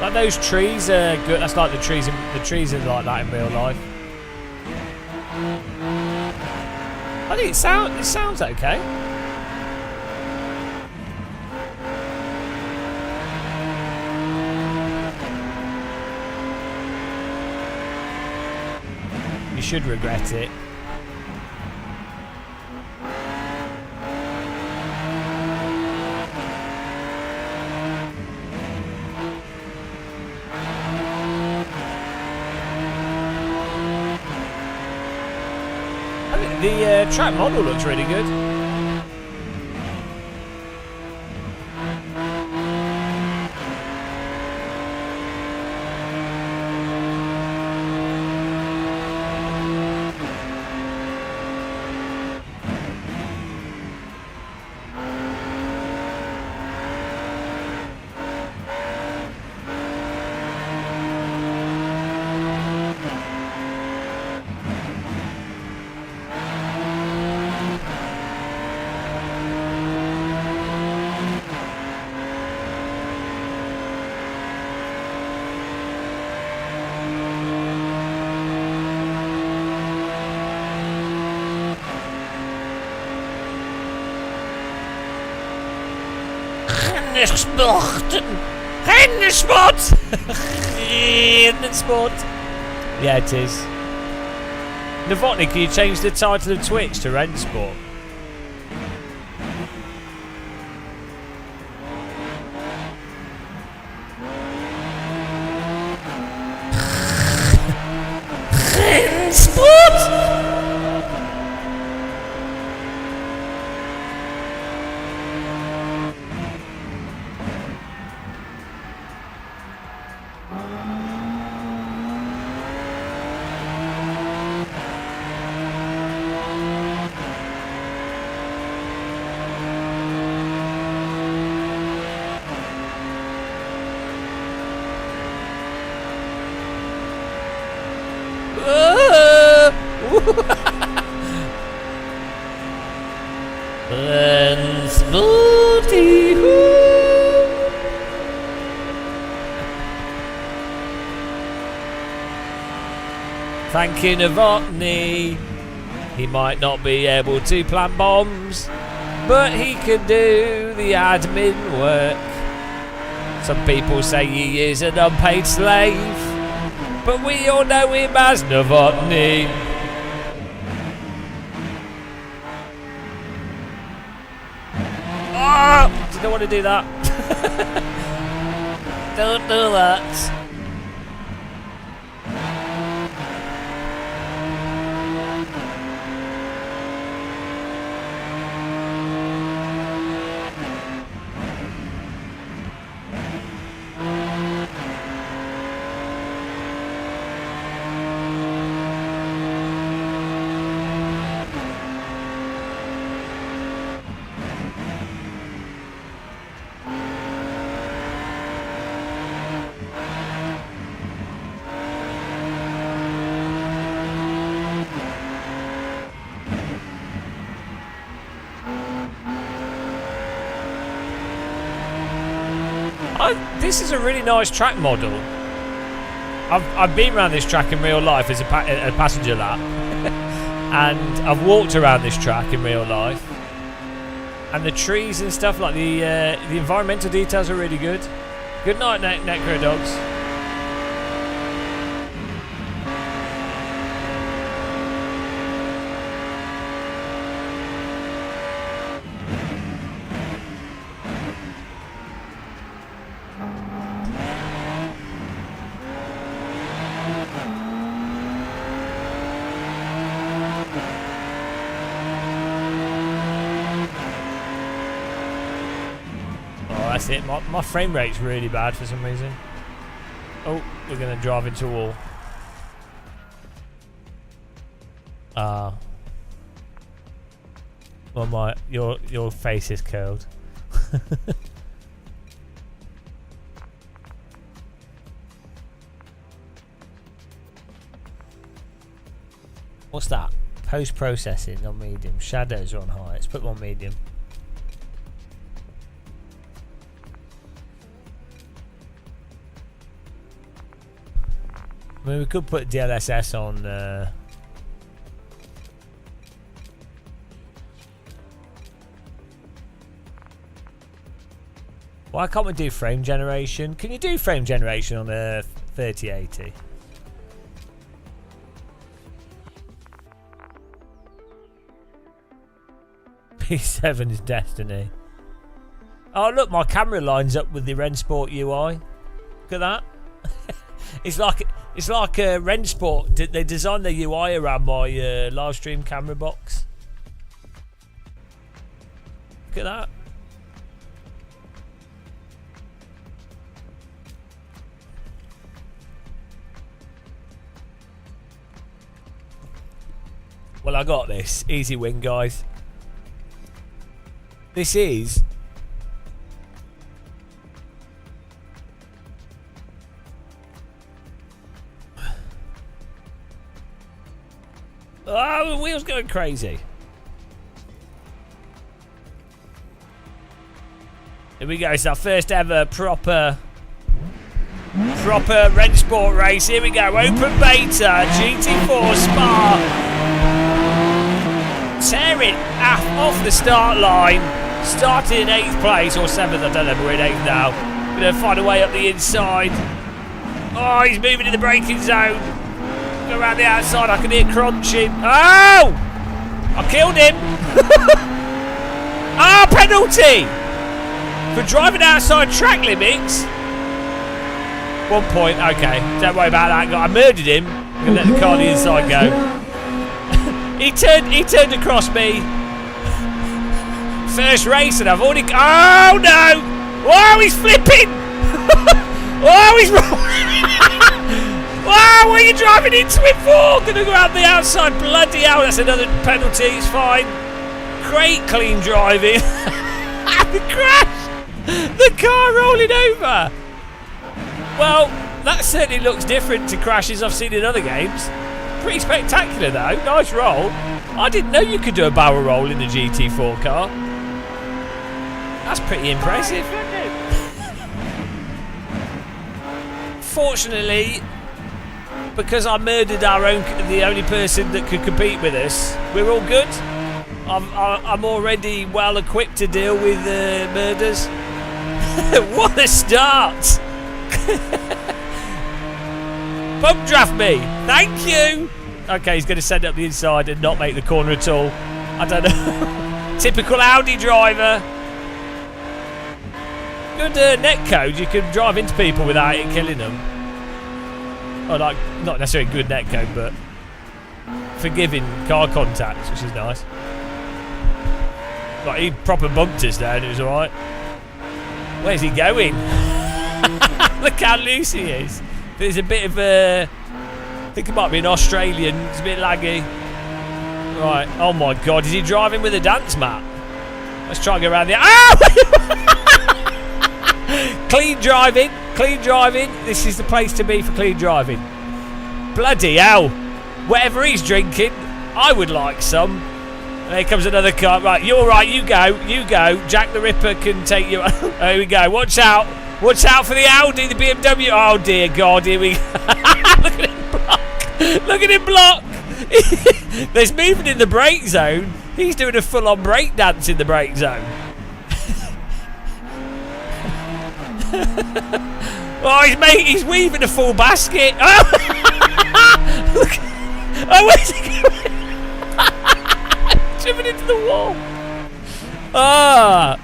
Like those trees are good. That's like the trees are like that in real life. I think it sounds okay. You should regret it. The track model looks really good. Rennersport! Rennersport! Yeah, it is. Novotny, can you change the title of Twitch to Rennsport? Rennsport! Thank you, Novotny. He might not be able to plant bombs, but he can do the admin work. Some people say he is an unpaid slave, but we all know him as Novotny. Oh, did I want to do that? Don't do that. This is a really nice track model. I've been around this track in real life as a passenger lap, and I've walked around this track in real life. And the trees and stuff, like the environmental details, are really good. Good night, Necro Dogs. That's it. My frame rate's really bad for some reason. Oh, we're gonna drive into a wall. Well, your face is curled. What's that? Post processing on medium. Shadows are on high. Let's put them on medium. I mean, we could put DLSS on. Why can't we do frame generation? Can you do frame generation on a 3080? P7 is destiny. Oh look, my camera lines up with the Rennsport UI. Look at that. It's like Rennsport. They designed the UI around my live stream camera box. Look at that. Well, I got this. Easy win, guys. This is... Oh, the wheel's going crazy. Here we go. It's our first ever proper Rennsport race. Here we go. Open beta GT4 Spa. Tear it off the start line. Started in 8th place or 7th. I don't know, but we're in 8th now. Gonna find a way up the inside. Oh, he's moving in the braking zone. Go around the outside. I can hear crunching. Oh! I killed him. Ah, penalty for driving outside track limits. 1 point. Okay, don't worry about that. I murdered him. I'm gonna let the car on the inside go. he turned across me. First race, and I've already. Oh no! Whoa, he's flipping! Oh, he's rolling! Wow, what are you driving into it for? Gonna go out the outside. Bloody hell, that's another penalty. It's fine. Great clean driving. The crash! The car rolling over. Well, that certainly looks different to crashes I've seen in other games. Pretty spectacular though. Nice roll. I didn't know you could do a barrel roll in the GT4 car. That's pretty impressive. Fortunately, because I murdered the only person that could compete with us, we're all good. I'm already well equipped to deal with murders. What a start! Bump draft me, thank you. Okay, he's going to send up the inside and not make the corner at all. I don't know. Typical Audi driver. Good netcode. You can drive into people without it killing them. Oh, like not necessarily good netcode, but forgiving car contacts, which is nice. Like he proper bumped us there, and it was all right. Where's he going? Look how loose he is. There's a bit of a. I think it might be an Australian. It's a bit laggy. Right. Oh my God, is he driving with a dance mat? Let's try and go around the. Ah! Clean driving. Clean driving. This is the place to be for clean driving. Bloody hell. Whatever he's drinking, I would like some. And here comes another car. Right, you're right. You go. You go. Jack the Ripper can take you. There we go. Watch out. Watch out for the Audi, the BMW. Oh dear God. Here we go. Look at him block. Look at him block. There's movement in the brake zone. He's doing a full-on break dance in the brake zone. Oh, he's weaving a full basket. Oh, look. Oh, where's he going? Driven into the wall. Ah,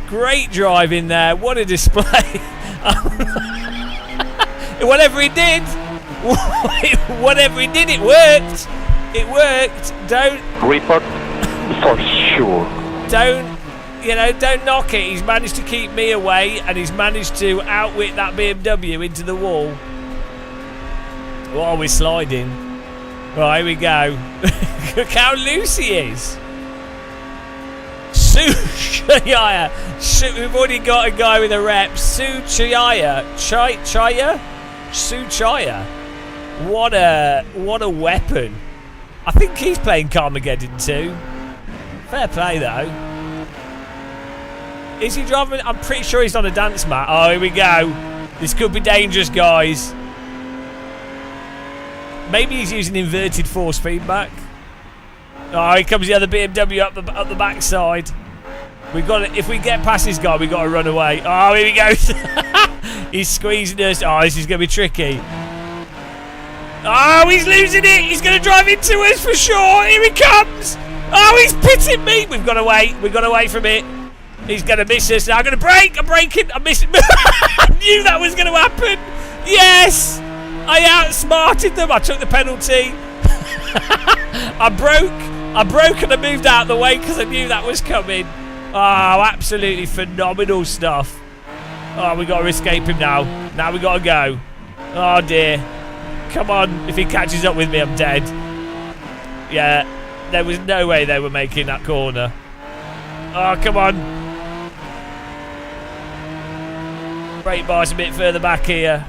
great driving there. What a display. Whatever he did, it worked. It worked. Don't Report for sure. Don't knock it. He's managed to keep me away, and he's managed to outwit that BMW into the wall. Oh, we're sliding. Right, here we go. Look how loose he is. Suchaya. We've already got a guy with a rep. Suchaya. Suchaya. What a weapon. I think he's playing Carmageddon too. Fair play though. Is he driving? I'm pretty sure he's on a dance mat. Oh, here we go. This could be dangerous, guys. Maybe he's using inverted force feedback. Oh, here comes the other BMW up the backside. We got it. If we get past this guy, we got to run away. Oh, here he goes. He's squeezing us. Oh, this is going to be tricky. Oh, he's losing it. He's going to drive into us for sure. Here he comes. Oh, he's pitting me. We've got to wait. We've got to wait from it. He's going to miss us. Now I'm going to brake. I'm braking. I'm missing. I knew that was going to happen. Yes. I outsmarted them. I took the penalty. I broke and I moved out of the way because I knew that was coming. Oh, absolutely phenomenal stuff. Oh, we got to escape him now. Now we got to go. Oh, dear. Come on. If he catches up with me, I'm dead. Yeah. There was no way they were making that corner. Oh, come on. Brake bar's a bit further back here.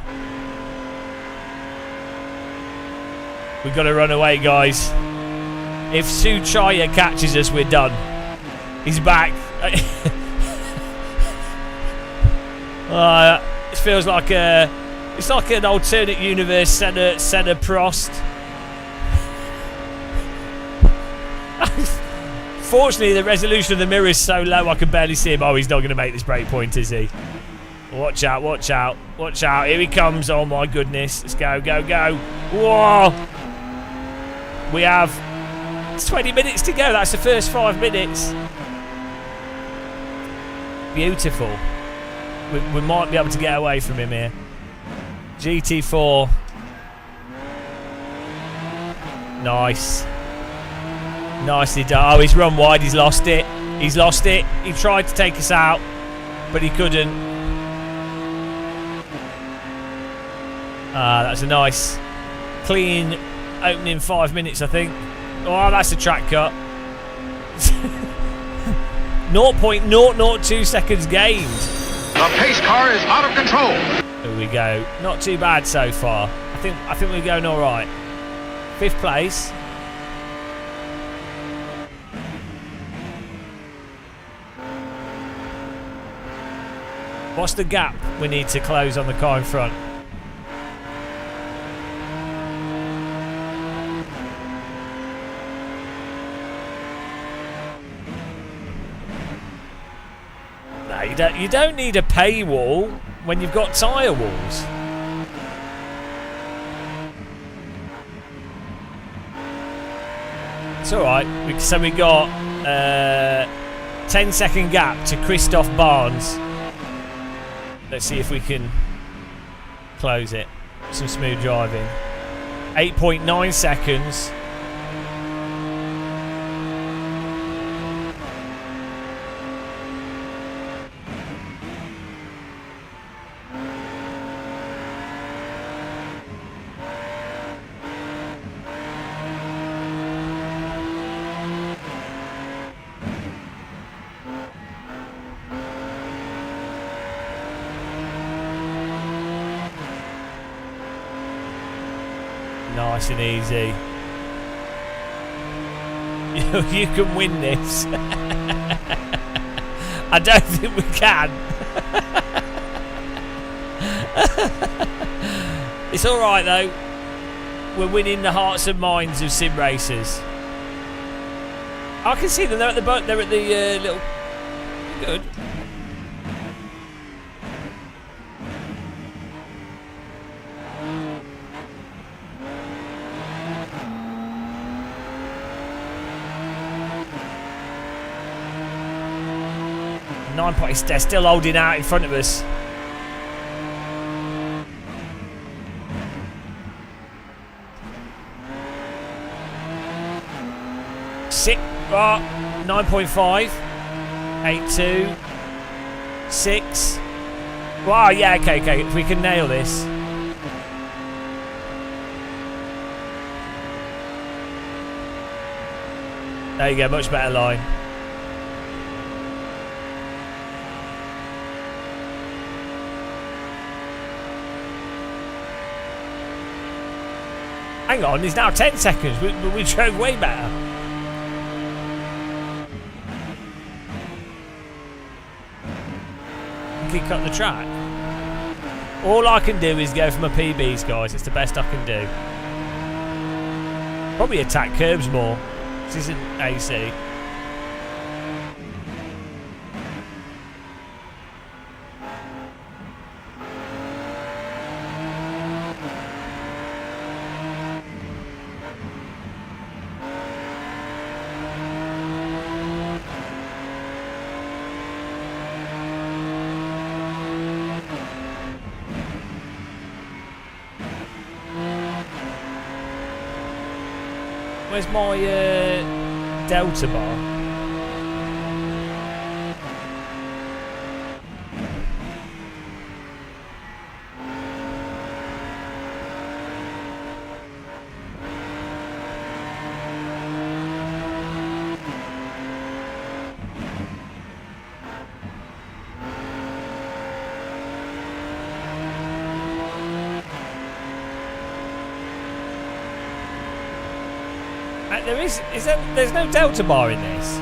We've got to run away, guys. If Suchaya catches us, we're done. He's back. It feels like it's like an alternate universe Senna Prost. Fortunately, the resolution of the mirror is so low I can barely see him. Oh, he's not going to make this break point, is he? Watch out, watch out, watch out. Here he comes. Oh my goodness. Let's go, go, go. Whoa. We have 20 minutes to go. That's the first 5 minutes. Beautiful. We might be able to get away from him here. GT4. Nice. Nicely done. Oh, he's run wide. He's lost it. He's lost it. He tried to take us out, but he couldn't. That's a nice, clean opening 5 minutes, I think. Oh, that's a track cut. 0.002 seconds gained. The pace car is out of control. Here we go. Not too bad so far. I think we're going all right. 5th place. What's the gap we need to close on the car in front? No, you don't need a paywall when you've got tyre walls. It's alright. So we got 10-second gap to Christoph Barnes. Let's see if we can close it. Some smooth driving. 8.9 seconds. Nice and easy. You can win this. I don't think we can. It's alright though. We're winning the hearts and minds of sim racers. I can see them. They're at the boat. They're at the little. Good. They're still holding out in front of us. Six, 9.5, 8.2, 6. Wow, yeah, okay. If we can nail this. There you go, much better line. Hang on, it's now 10 seconds. We drove way better. Keep cutting the track. All I can do is go for my PBs, guys. It's the best I can do. Probably attack curbs more. This isn't AC. Where's my delta bar? There's no delta bar in this.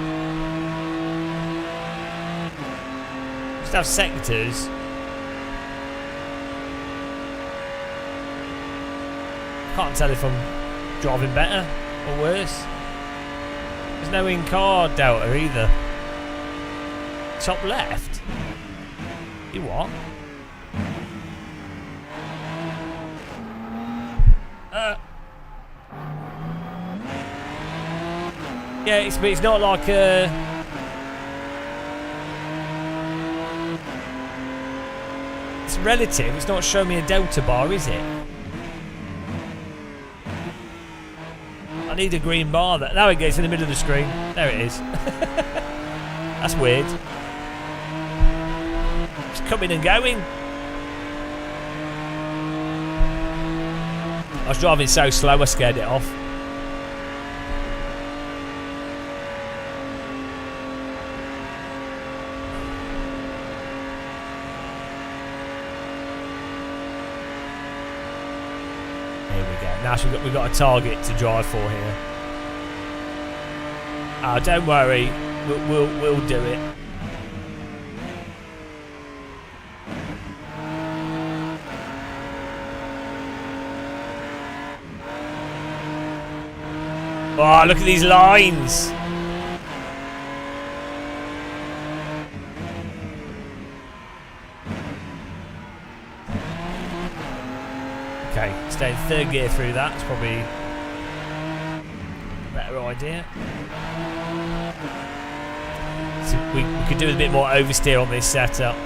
Just have sectors. Can't tell if I'm driving better or worse. There's no in-car delta either. Top left? You what? Yeah, but it's not like a... It's relative. It's not showing me a delta bar, is it? I need a green bar. There it goes in the middle of the screen. There it is. That's weird. It's coming and going. I was driving so slow I scared it off. Now we've got a target to drive for here. Oh, don't worry, we'll do it. Oh, look at these lines. Okay, stay in third gear through that. It's probably a better idea. So we could do a bit more oversteer on this setup.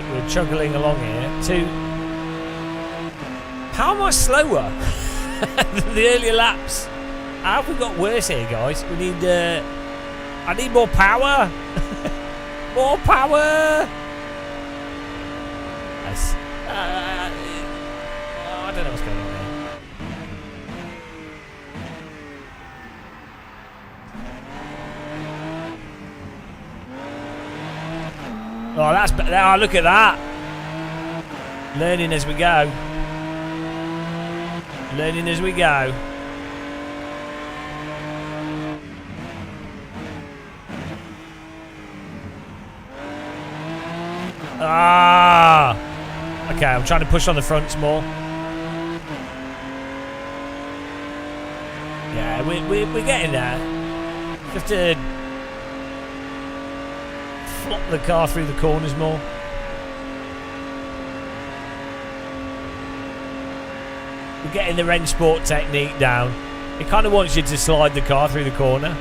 We're chuggling along here. How am I slower than the earlier laps? How have we got worse here, guys? We need. I need more power. More power. I don't know what's going on here. Oh, that's... Oh, look at that. Learning as we go. Learning as we go. Ah! Okay, I'm trying to push on the fronts more. Yeah, we're getting there. Just to... flop the car through the corners more. We're getting the Rennsport technique down. It kind of wants you to slide the car through the corner.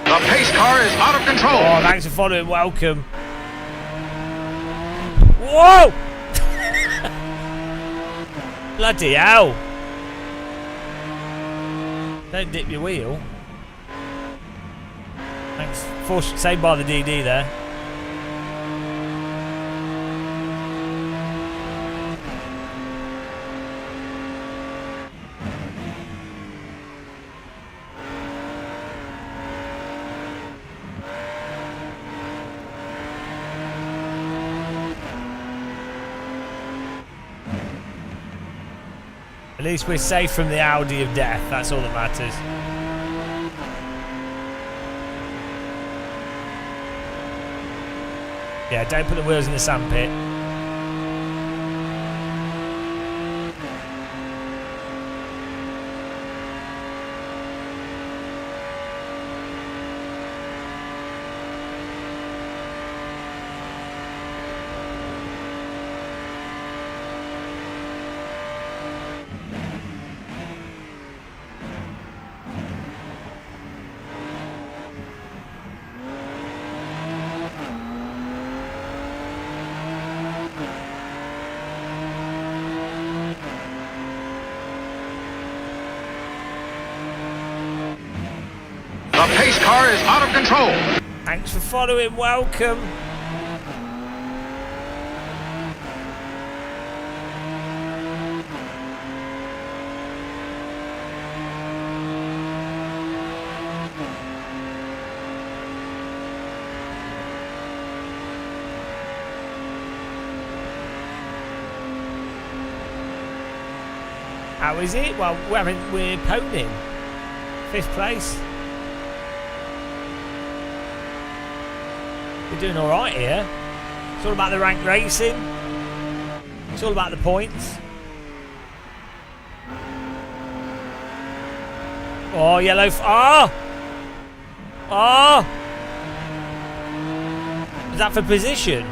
The pace car is out of control. Oh, thanks for following. Welcome. Whoa! Bloody hell. Don't dip your wheel. Thanks. Saved by the DD there. At least we're safe from the Audi of death. That's all that matters. Yeah, don't put the wheels in the sandpit. The pace car is out of control. Thanks for following. Welcome. How is it? Well, we're ponying. 5th place. We're doing all right here. It's all about the rank racing. It's all about the points. Oh, yellow. Ah! Ah! Is that for position?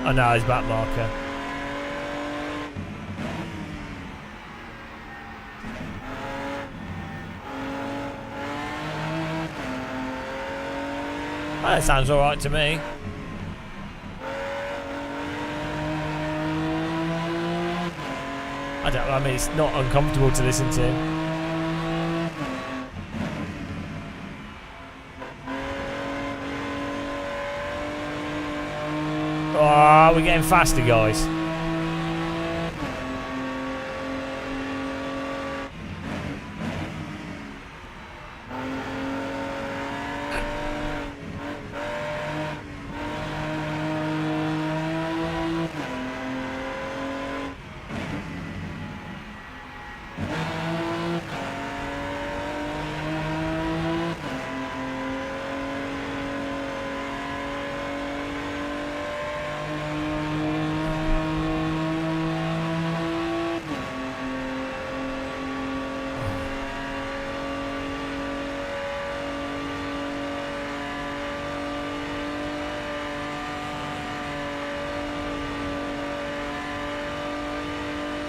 Oh no, it's back marker. Oh, that sounds alright to me. I mean, it's not uncomfortable to listen to. Oh, we're getting faster, guys.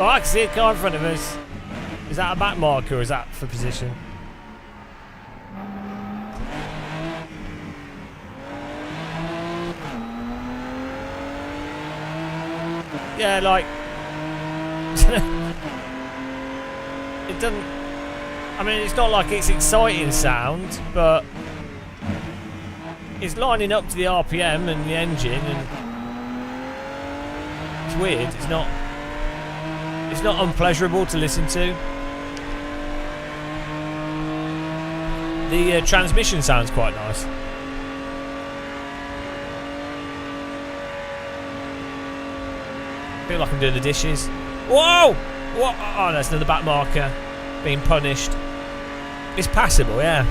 Oh, I can see a car in front of us. Is that a back marker or is that for position? Yeah, like... it doesn't... I mean, it's not like it's exciting sound, but... it's lining up to the RPM and the engine and... it's weird, it's not... it's not unpleasurable to listen to. The transmission sounds quite nice. I feel like I'm doing the dishes. Whoa! What? Oh, that's another back marker. Being punished. It's passable, yeah.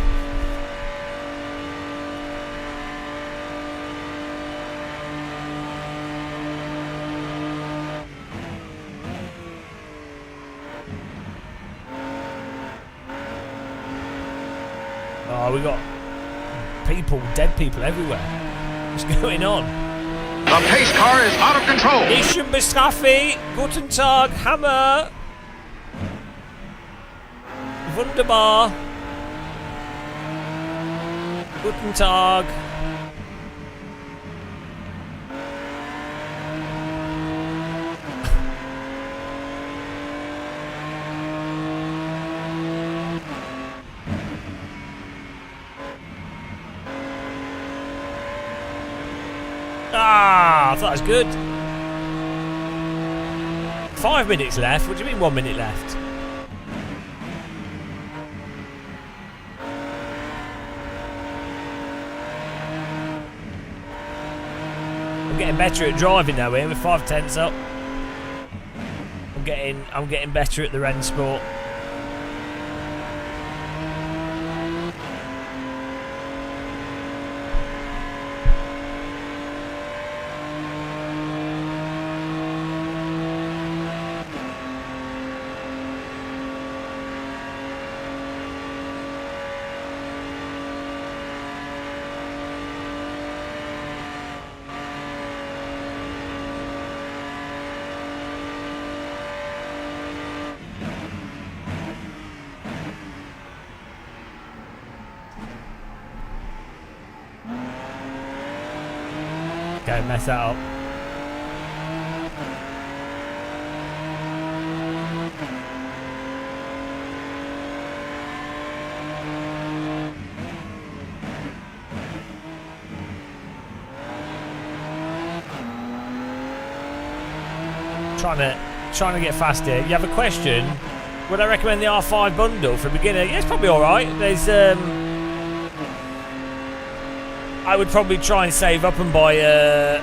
Oh, we got people, dead people everywhere. What's going on? The pace car is out of control. Ich bin Bestraffi. Guten Tag, Hammer. Wunderbar. Guten Tag. Ah, I thought that was good. 5 minutes left. What do you mean 1 minute left? I'm getting better at driving now here with 5 tenths up. I'm getting better at the Rennsport. Okay, mess that up. Trying to get faster. You have a question? Would I recommend the R5 bundle for a beginner? Yeah, it's probably all right. There's I would probably try and save up and buy a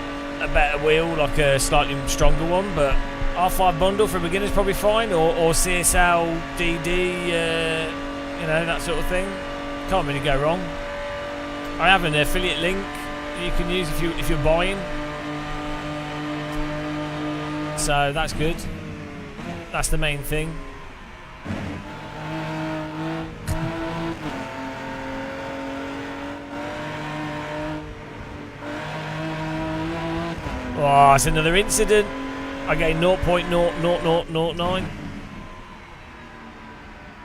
better wheel, like a slightly stronger one. But R5 bundle for a beginner is probably fine, or CSL DD, you know, that sort of thing. Can't really go wrong. I have an affiliate link you can use if you're buying. So that's good. That's the main thing. Oh, it's another incident. I gained 0.00009.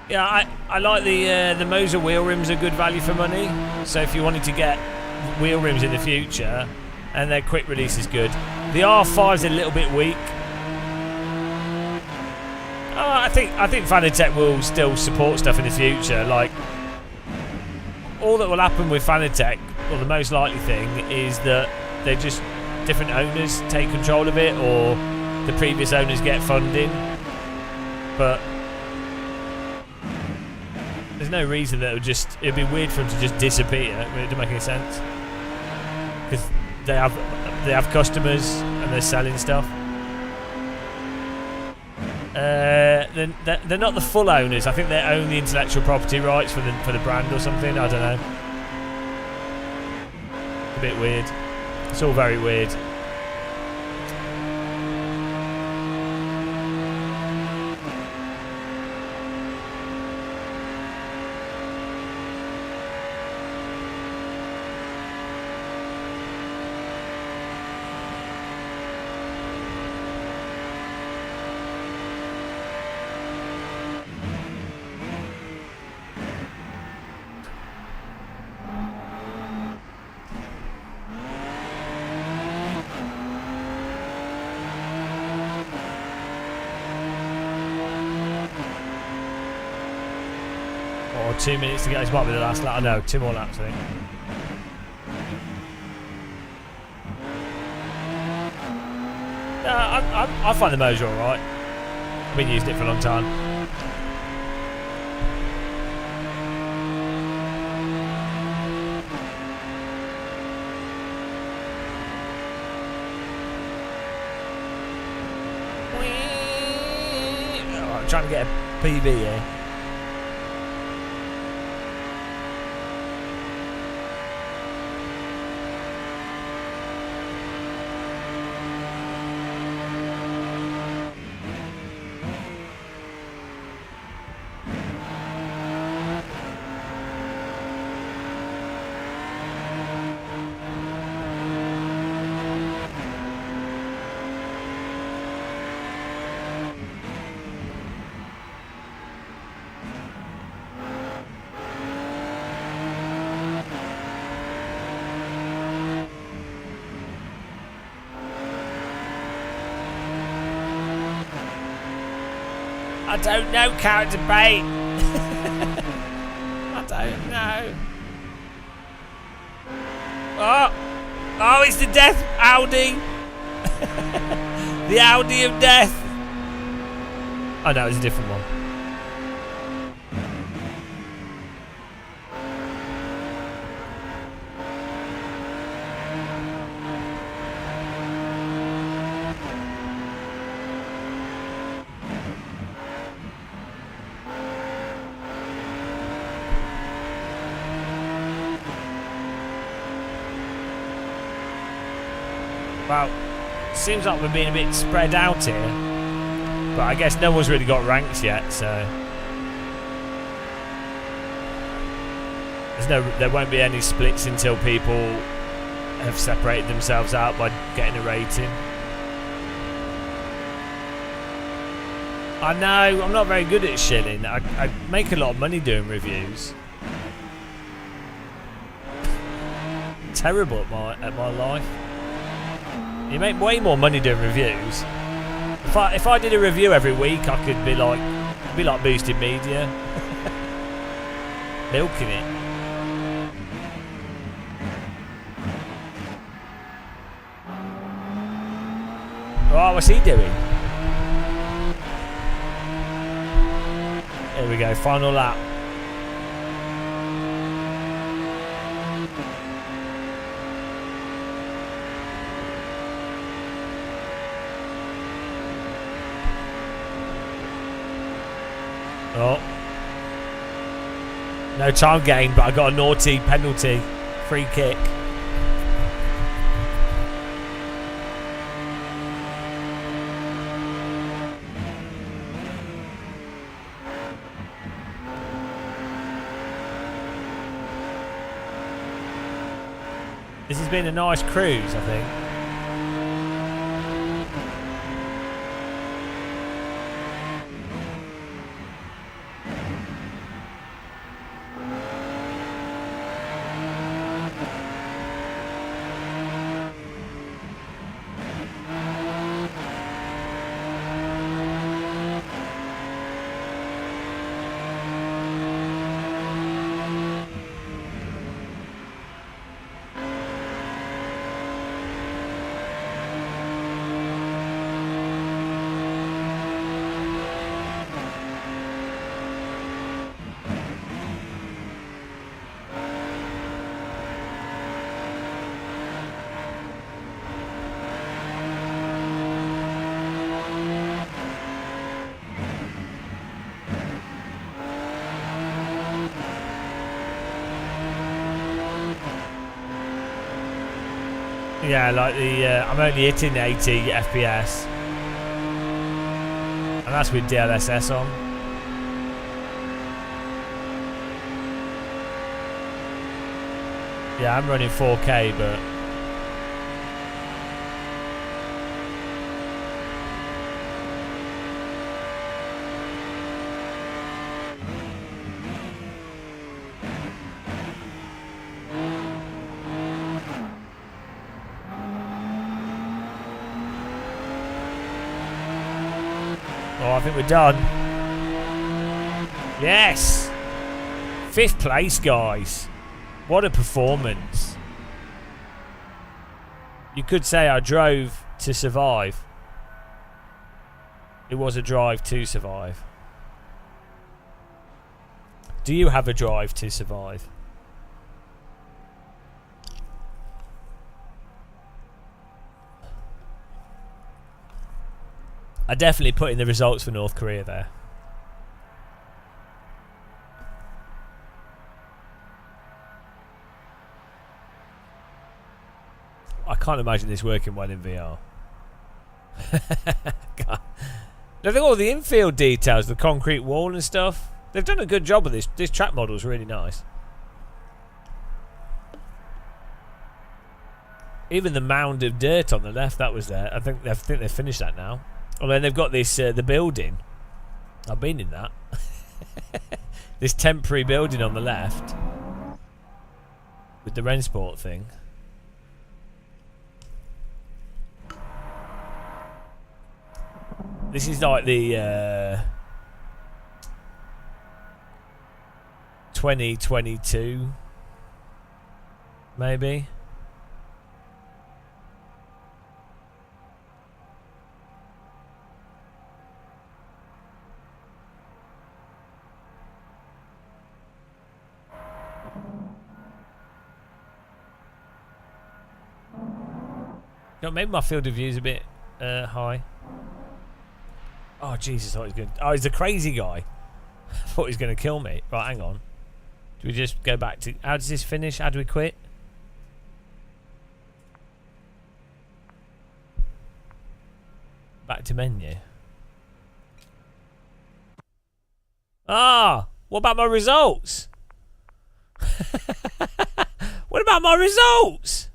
Yeah, I like the Moser wheel rims are good value for money. So if you wanted to get wheel rims in the future, and their quick release is good. The R5's a little bit weak. I think Fanatec will still support stuff in the future. Like, all that will happen with Fanatec, or the most likely thing, is that they're just different owners take control of it, or the previous owners get funding. But there's no reason that it'd be weird for them to just disappear. It doesn't make any sense, because they have customers and they're selling stuff. They're not the full owners. I think they own the intellectual property rights for the brand or something. I don't know. A bit weird. It's all very weird. Or 2 minutes to go. This might be the last lap. No, 2 more laps, I think. I find the Moser alright. I've been using it for a long time. Oh, I'm trying to get a PB here. I don't know, character bait. I don't know. Oh, it's the death Audi. The Audi of death. Oh no, it's a different one. Well, seems like we're being a bit spread out here, but I guess no one's really got ranks yet, so there won't be any splits until people have separated themselves out by getting a rating. I know, I'm not very good at shilling. I make a lot of money doing reviews. Terrible at my life. You make way more money doing reviews. If I did a review every week, I could be like Boosted Media, milking it. Oh, what's he doing? Here we go, final lap. Oh. No time gain, but I got a naughty penalty. Free kick. This has been a nice cruise, I think. Yeah, like the I'm only hitting 80 FPS, and that's with DLSS on. Yeah, I'm running 4K, but I think we're done. Yes! 5th place, guys. What a performance. You could say I drove to survive. It was a drive to survive. Do you have a drive to survive? I definitely put in the results for North Korea there. I can't imagine this working well in VR. God. Look at all the infield details, the concrete wall and stuff. They've done a good job of this. This track model is really nice. Even the mound of dirt on the left that was there. I think they've finished that now. Well, then they've got this the building. I've been in that. This temporary building on the left with the Rennsport thing. This is like the 2022, maybe. No, maybe my field of view is a bit high. Oh Jesus, I thought he was good. Oh, he's a crazy guy. I thought he was going to kill me. Right, hang on. Do we just go back to... How does this finish? How do we quit? Back to menu. Ah! What about my results? What about my results?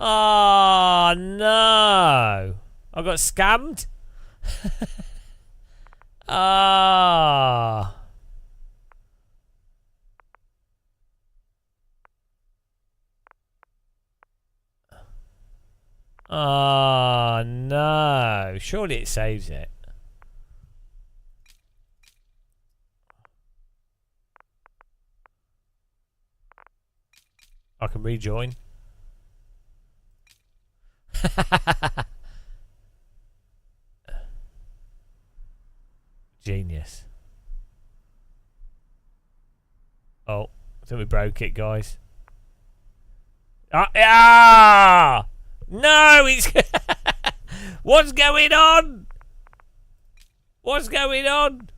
Oh no! I got scammed. Ah. Oh no! Surely it saves it. I can rejoin. Genius. Oh, I think we broke it, guys. Ah! No, it's... What's going on? What's going on?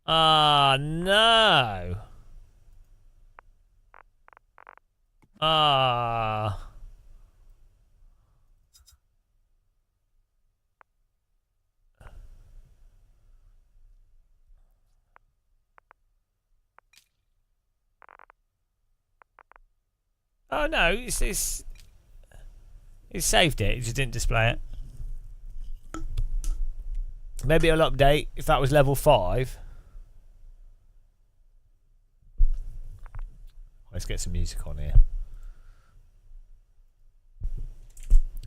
Ah, no. Ah. Oh no, it saved it. It just didn't display it. Maybe it'll update if that was level 5. Let's get some music on here.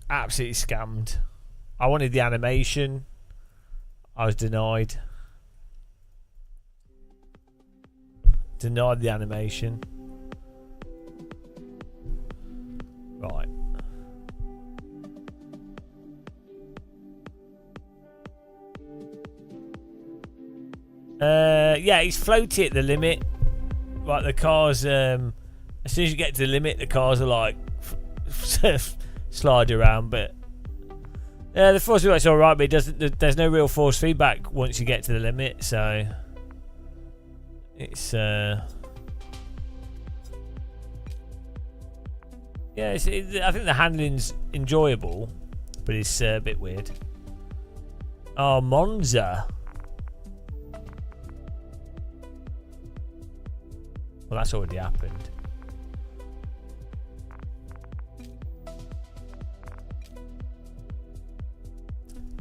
Absolutely scammed. I wanted the animation. I was denied. Denied the animation. Right. Yeah, he's floaty at the limit. Like the cars, as soon as you get to the limit, the cars are like slide around. But the force feedback's all right, but it doesn't. There's no real force feedback once you get to the limit. So it's yeah. I think the handling's enjoyable, but it's a bit weird. Oh, Monza. Well, that's already happened.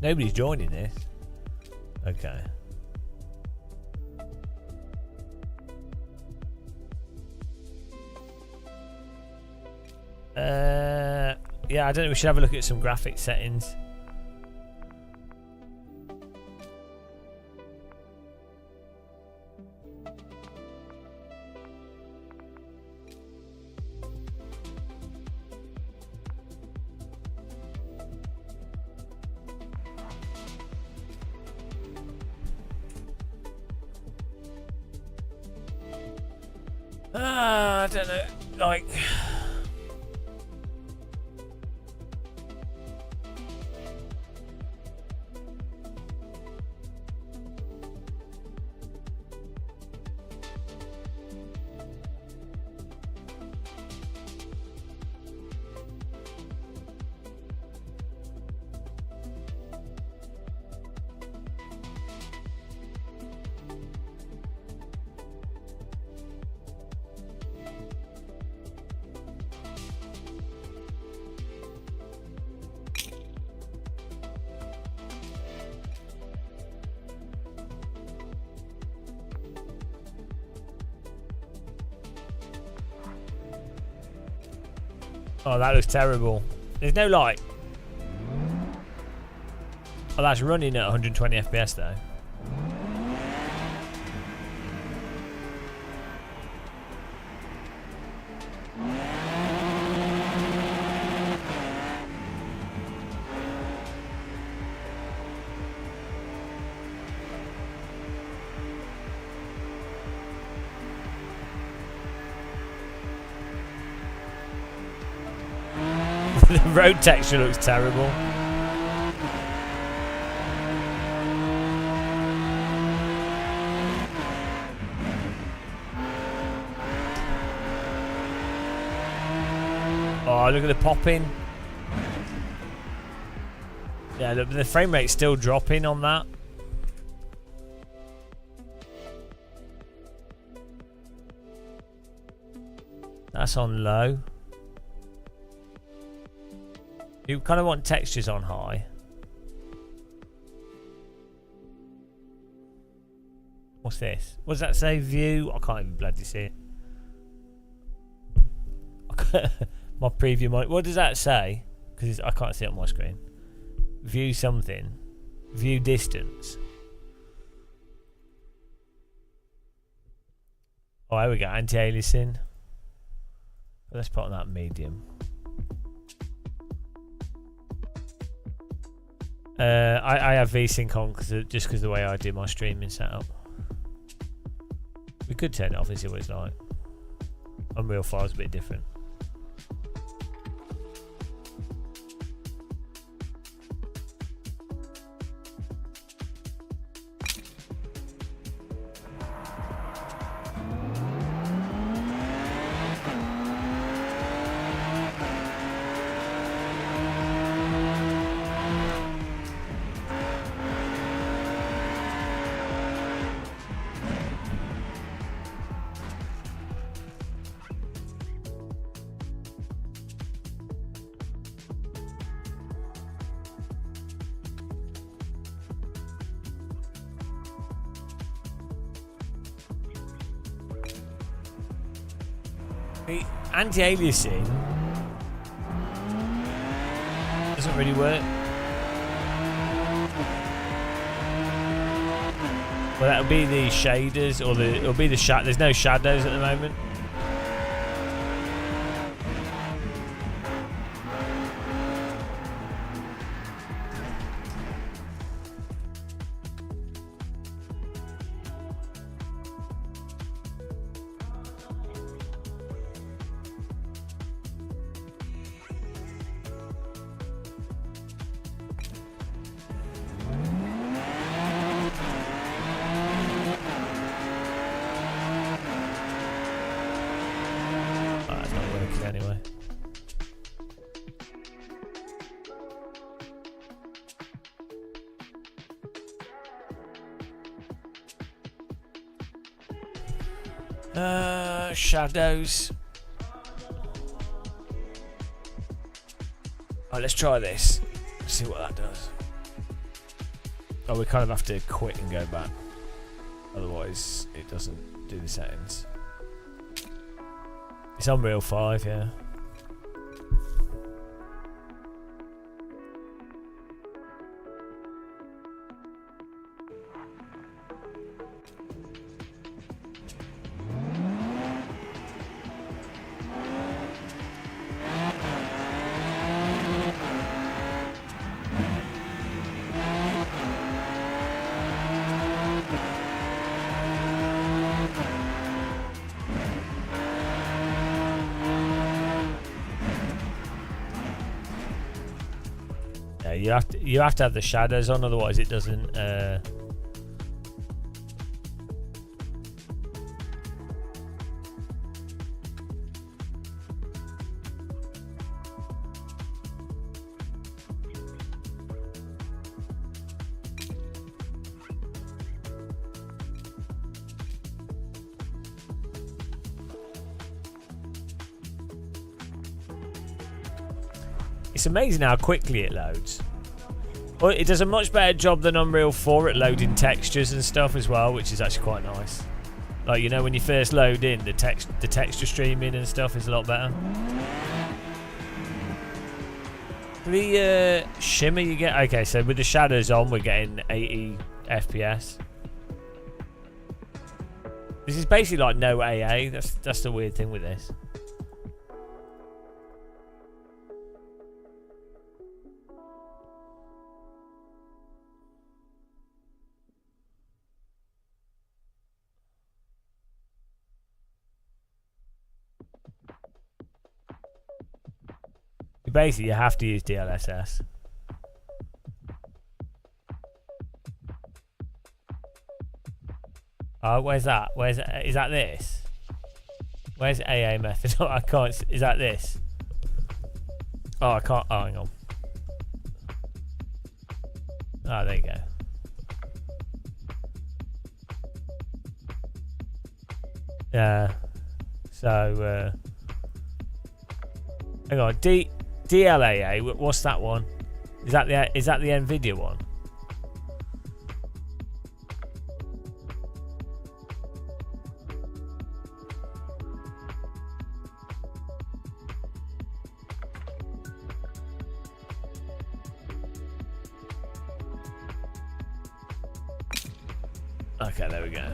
Nobody's joining this. Okay. Yeah, I don't know. We should have a look at some graphic settings. I don't know. Like. Oh, that looks terrible. There's no light. Oh, that's running at 120 FPS though. The road texture looks terrible. Oh, look at the popping. Yeah, look, the frame rate's still dropping on that. That's on low. You kind of want textures on high. What's this? What does that say? View? I can't even bloody see it. My preview might. What does that say? Because I can't see it on my screen. View something. View distance. Oh, here we go. Anti-aliasing. Let's put on that medium. I have VSync on just because the way I do my streaming setup. We could turn it off and see what it's like. Unreal 5 is a bit different. The anti-aliasing doesn't really work. Well, that'll be the shaders, or it'll be the there's no shadows at the moment. Anyway. Shadows. Oh, let's try this. Let's see what that does. Oh, we kind of have to quit and go back. Otherwise, it doesn't do the settings. It's Unreal 5, yeah. You have to have the shadows on, otherwise it doesn't. It's amazing how quickly it loads. Well, it does a much better job than Unreal 4 at loading textures and stuff as well, which is actually quite nice. Like, you know, when you first load in, the texture streaming and stuff is a lot better. The shimmer you get... Okay, so with the shadows on, we're getting 80 FPS. This is basically like no AA. That's the weird thing with this. Basically, you have to use DLSS. Oh, where's that? Is that this? Where's AA method? Oh, I can't. Is that this? Oh, I can't. Oh, hang on. Oh, there you go. Yeah. So, hang on. DLAA, what's that one? Is that the Nvidia one? Okay, there we go.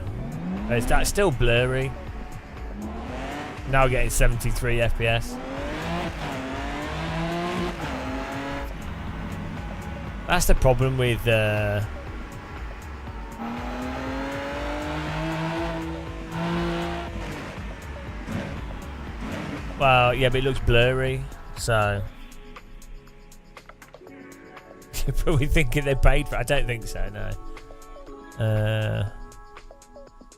Is that still blurry? Now getting 73 FPS. That's the problem with well, yeah, but it looks blurry, so you're probably thinking they paid for it. I don't think so, no.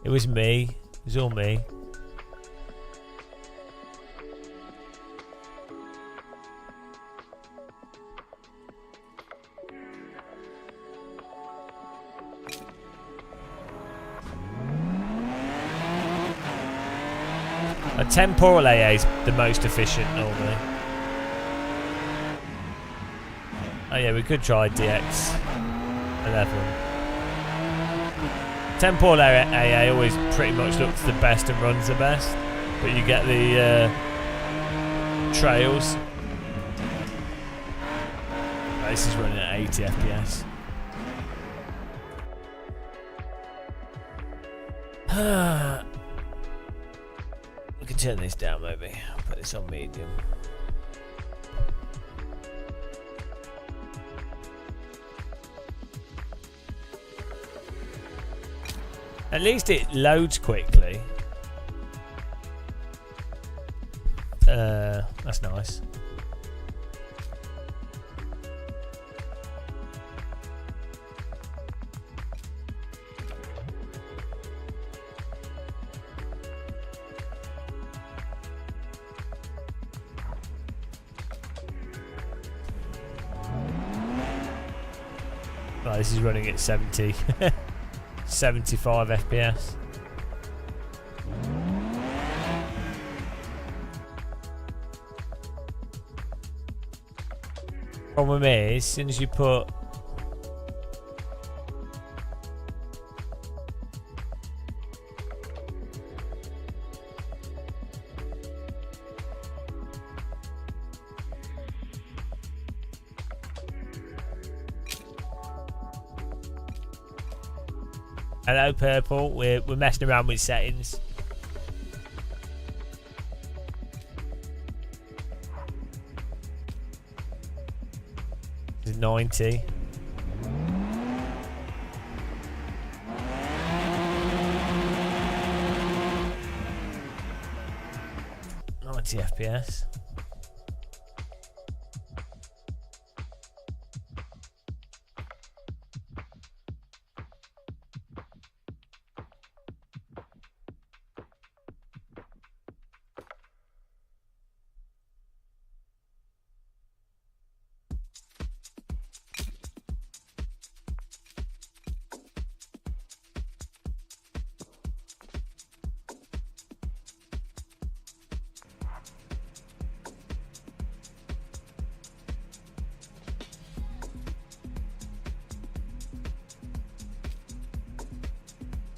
It was me. It was all me. A temporal AA is the most efficient normally. Oh yeah, we could try DX11. Temporal AA always pretty much looks the best and runs the best, but you get the trails. Oh, this is running at 80 FPS. We can turn this down maybe. I'll put this on medium. At least it loads quickly. That's nice. Right, this is running at 70. 75 FPS. Problem is, as soon as you put hello, Purple. We're messing around with settings. It's 90. FPS.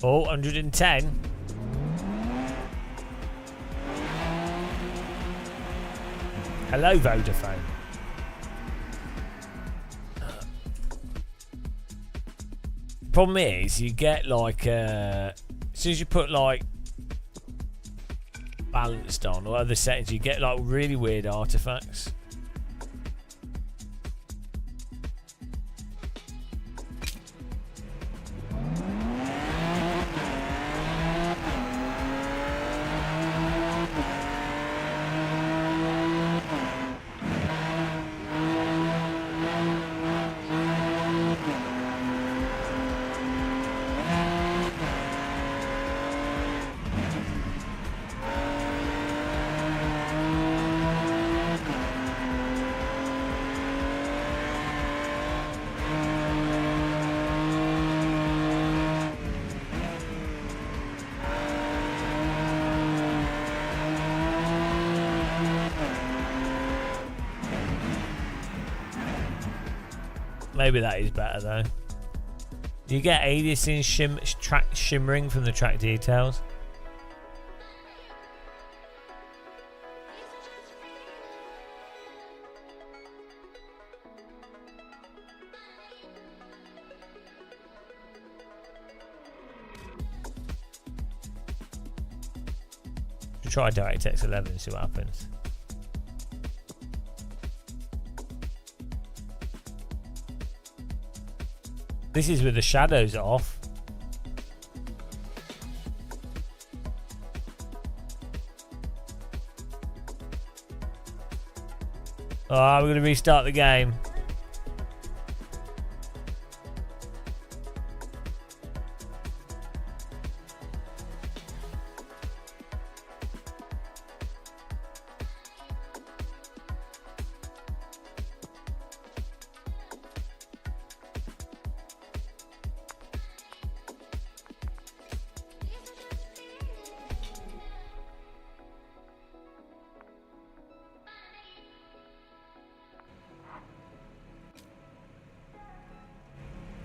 Oh, 110. Hello, Vodafone. Problem is, you get like, as soon as you put like balanced on or other settings, you get like really weird artifacts. Maybe that is better though. You get aliasing track shimmering from the track details. Try DirectX 11 and see what happens. This is with the shadows off. Oh, we're going to restart the game.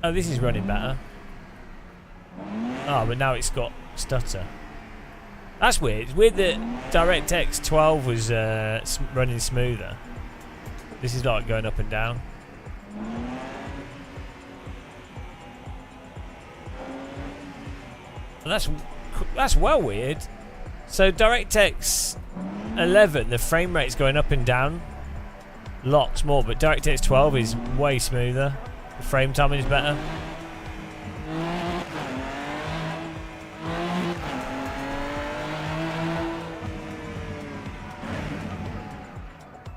Oh, this is running better. Oh, but now it's got stutter. That's weird. It's weird that DirectX 12 was running smoother. This is like going up and down. Well, that's well weird. So DirectX 11, the frame rate's going up and down lots more, but DirectX 12 is way smoother. The frame timing is better.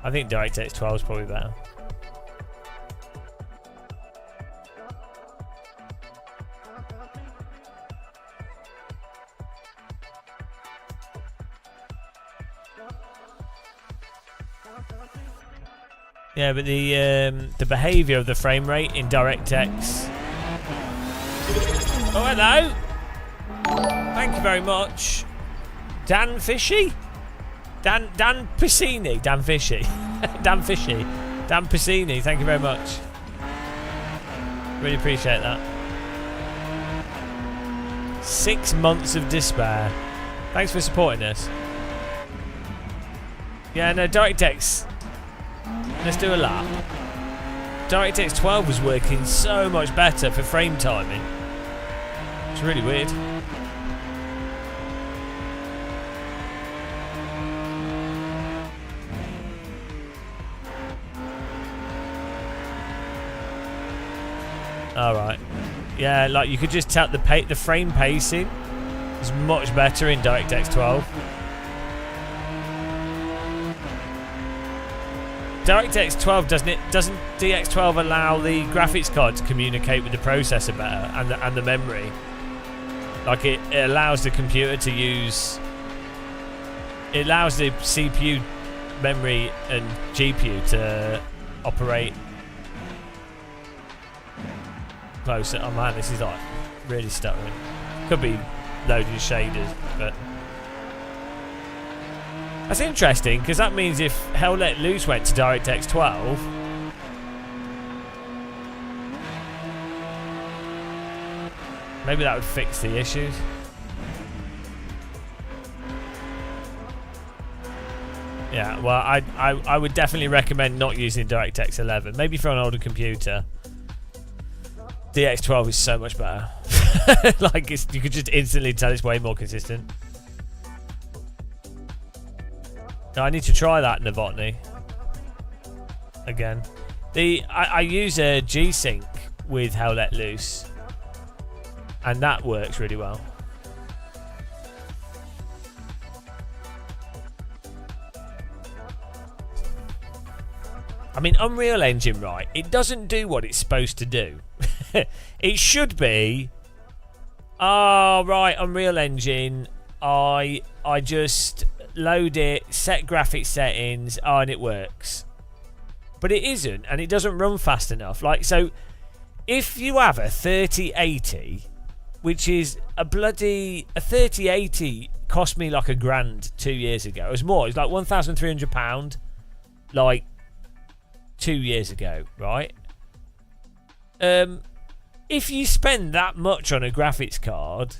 I think DirectX 12 is probably better. Yeah, but the behaviour of the frame rate in DirectX. Oh, hello. Thank you very much, Dan Fishy. Dan Piscini. Dan Fishy. Dan Fishy. Dan Piscini. Thank you very much. Really appreciate that. 6 months of despair. Thanks for supporting us. Yeah, no, DirectX. Let's do a lap. DirectX 12 was working so much better for frame timing. It's really weird. Alright. Yeah, like you could just tell the frame pacing is much better in DirectX 12. DirectX 12 doesn't DX12 allow the graphics card to communicate with the processor better and the memory? Like it allows the computer to use. It allows the CPU, memory, and GPU to operate closer. Oh man, this is like really stuttering. Could be loading shaders, but. That's interesting, because that means if Hell Let Loose went to DirectX 12, maybe that would fix the issues. Yeah, well, I would definitely recommend not using DirectX 11. Maybe for an older computer. DX12 is so much better. Like, you could just instantly tell it's way more consistent. I need to try that Novotny again. I use a G-Sync with Hell Let Loose, and that works really well. I mean, Unreal Engine, right? It doesn't do what it's supposed to do. It should be. Oh, right, Unreal Engine. I just load it, set graphics settings, and it works. But it isn't, and it doesn't run fast enough. Like, so if you have a 3080, which is a 3080 cost me like $1,000 2 years ago. It was more, it's like £1,300 like 2 years ago, right? If you spend that much on a graphics card,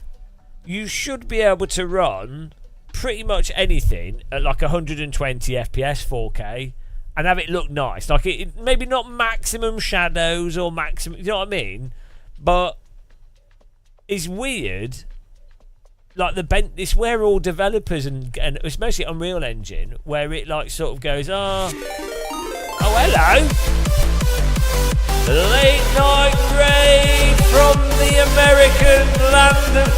you should be able to run pretty much anything at like 120 FPS 4K and have it look nice. Like it maybe not maximum shadows or maximum, you know what I mean? But it's weird. Like it's where all developers and it's mostly Unreal Engine where it like sort of goes, oh hello, late night raid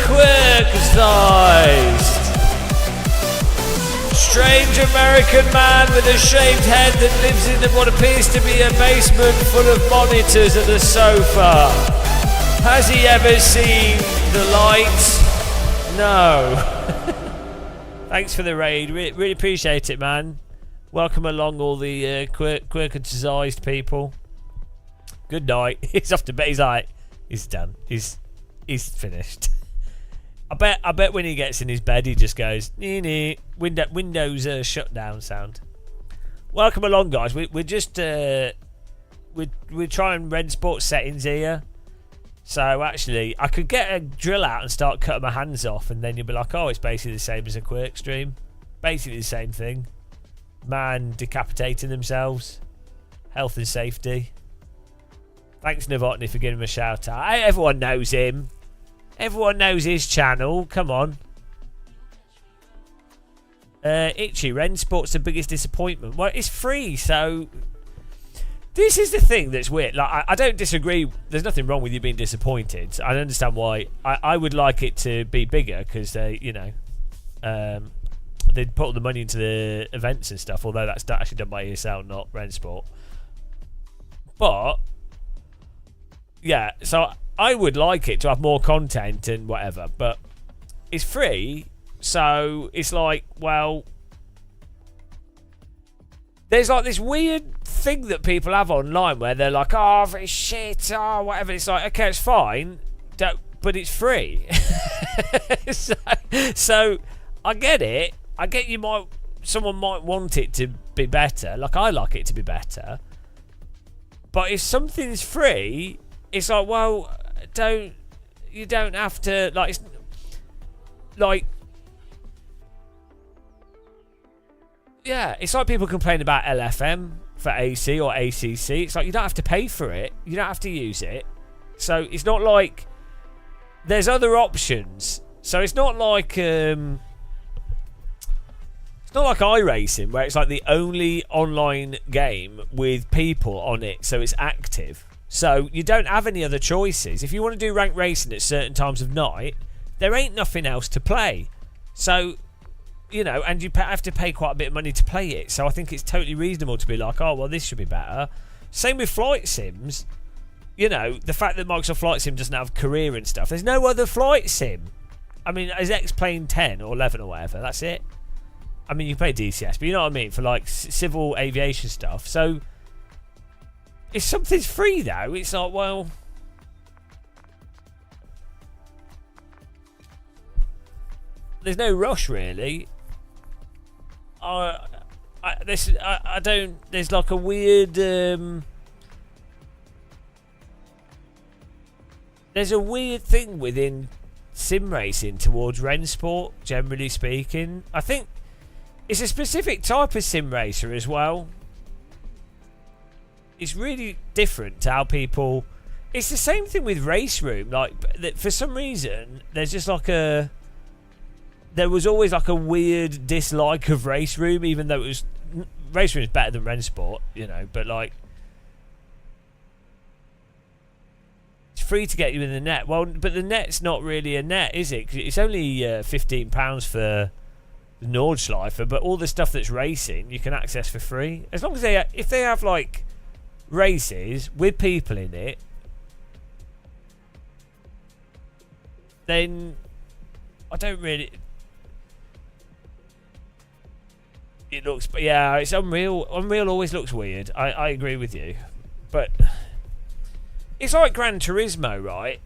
quirk-sized. Strange American man with a shaved head that lives in what appears to be a basement full of monitors and a sofa. Has he ever seen the light? No. Thanks for the raid. Really appreciate it, man. Welcome along, all the quirk-sized people. Good night. He's off to bed. He's like, he's done. He's finished. I bet when he gets in his bed, he just goes, nee. Windows shutdown sound. Welcome along, guys. We're just we're trying Rensport settings here. So actually, I could get a drill out and start cutting my hands off, and then you'll be like, oh, it's basically the same as a quirk stream. Basically the same thing. Man decapitating themselves. Health and safety. Thanks, Novotny, for giving him a shout out. Hey, everyone knows him. Everyone knows his channel. Come on. Itchy, Rensport's the biggest disappointment. Well, it's free, so... This is the thing that's weird. Like, I don't disagree. There's nothing wrong with you being disappointed. I understand why. I would like it to be bigger because they, you know, they'd put all the money into the events and stuff. Although that's actually done by ESL, not Rensport. But yeah, so I would like it to have more content and whatever. But it's free, so it's like, well, there's like this weird thing that people have online where they're like, oh, it's shit, oh, whatever. It's like, okay, it's fine, but it's free. so I get it. I get someone might want it to be better. Like, I like it to be better. But if something's free, it's like, well, you don't have to, like, it's like, yeah, it's like people complain about LFM for AC or ACC. It's like, you don't have to pay for it. You don't have to use it. So it's not like there's other options. So it's not like iRacing where it's like the only online game with people on it, so it's active. So you don't have any other choices. If you want to do ranked racing at certain times of night, there ain't nothing else to play. So, you know, and you have to pay quite a bit of money to play it. So I think it's totally reasonable to be like, oh, well, this should be better. Same with flight sims. You know, the fact that Microsoft Flight Sim doesn't have career and stuff. There's no other flight sim. I mean, is X-Plane 10 or 11 or whatever? That's it. I mean, you play DCS, but you know what I mean? For, like, civil aviation stuff. So, if something's free, though, it's like, well, there's no rush, really. I don't... There's, like, a weird... there's a weird thing within sim racing towards Rensport, generally speaking. I think it's a specific type of sim racer as well. It's really different to how people... It's the same thing with Race Room. Like, for some reason, there's just like a... There was always like a weird dislike of Race Room, even though it was... Race Room is better than Rensport, you know, but like... It's free to get you in the net. Well, but the net's not really a net, is it? 'Cause it's only £15 for the Nordschleife, but all the stuff that's racing you can access for free. As long as if they have like races with people in it, then I don't really... It looks... But yeah, it's Unreal. Unreal always looks weird. I agree with you. But... It's like Gran Turismo, right?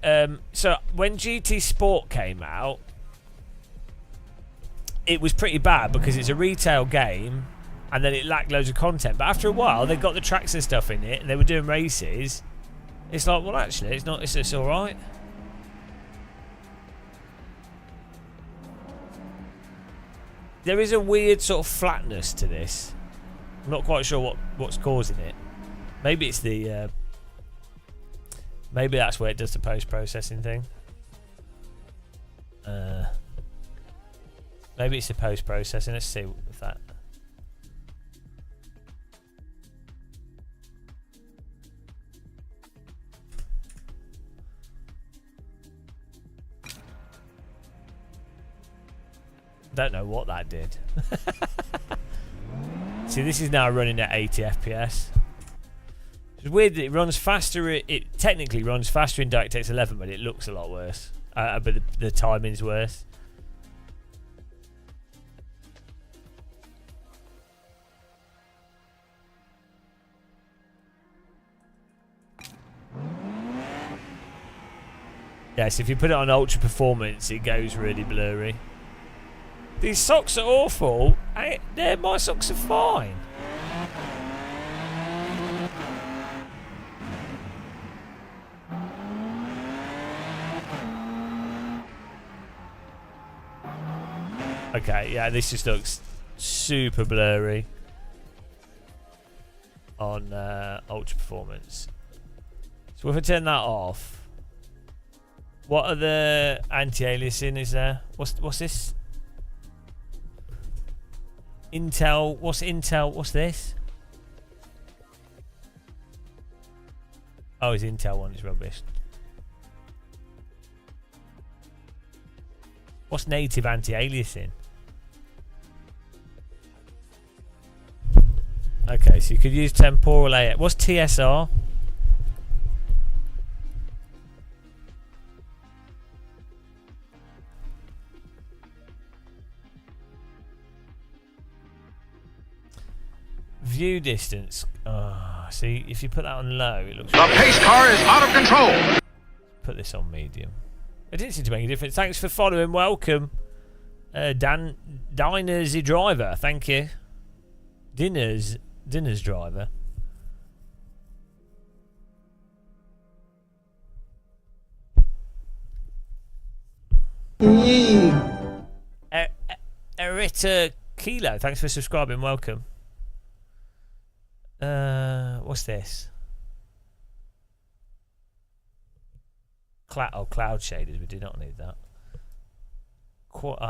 So when GT Sport came out, it was pretty bad because it's a retail game and then it lacked loads of content. But after a while, they got the tracks and stuff in it and they were doing races. It's like, well, actually, it's not. It's all right. There is a weird sort of flatness to this. I'm not quite sure what's causing it. Maybe it's the... Maybe that's where it does the post-processing thing. Maybe it's the post-processing. Let's see if that... Don't know what that did. See, this is now running at 80 FPS. It's weird that it runs faster. It technically runs faster in DirectX 11, but it looks a lot worse. But the timing's worse. Yes, if you put it on ultra performance, it goes really blurry. These socks are awful. My socks are fine. Okay, yeah, this just looks super blurry on ultra performance. So if I turn that off, what are the anti-aliasing is there? What's this? Intel. What's Intel? What's this? Oh, his Intel one is rubbish. What's native anti-aliasing? Okay, so you could use temporal AF. What's TSR? View distance. Oh, see, if you put that on low, it looks. The pace car is out of control. Put this on medium. It didn't seem to make a difference. Thanks for following. Welcome, Diners driver. Thank you. Dinners driver. Erita Kilo. Thanks for subscribing. Welcome. What's this? Cloud shaders. We do not need that.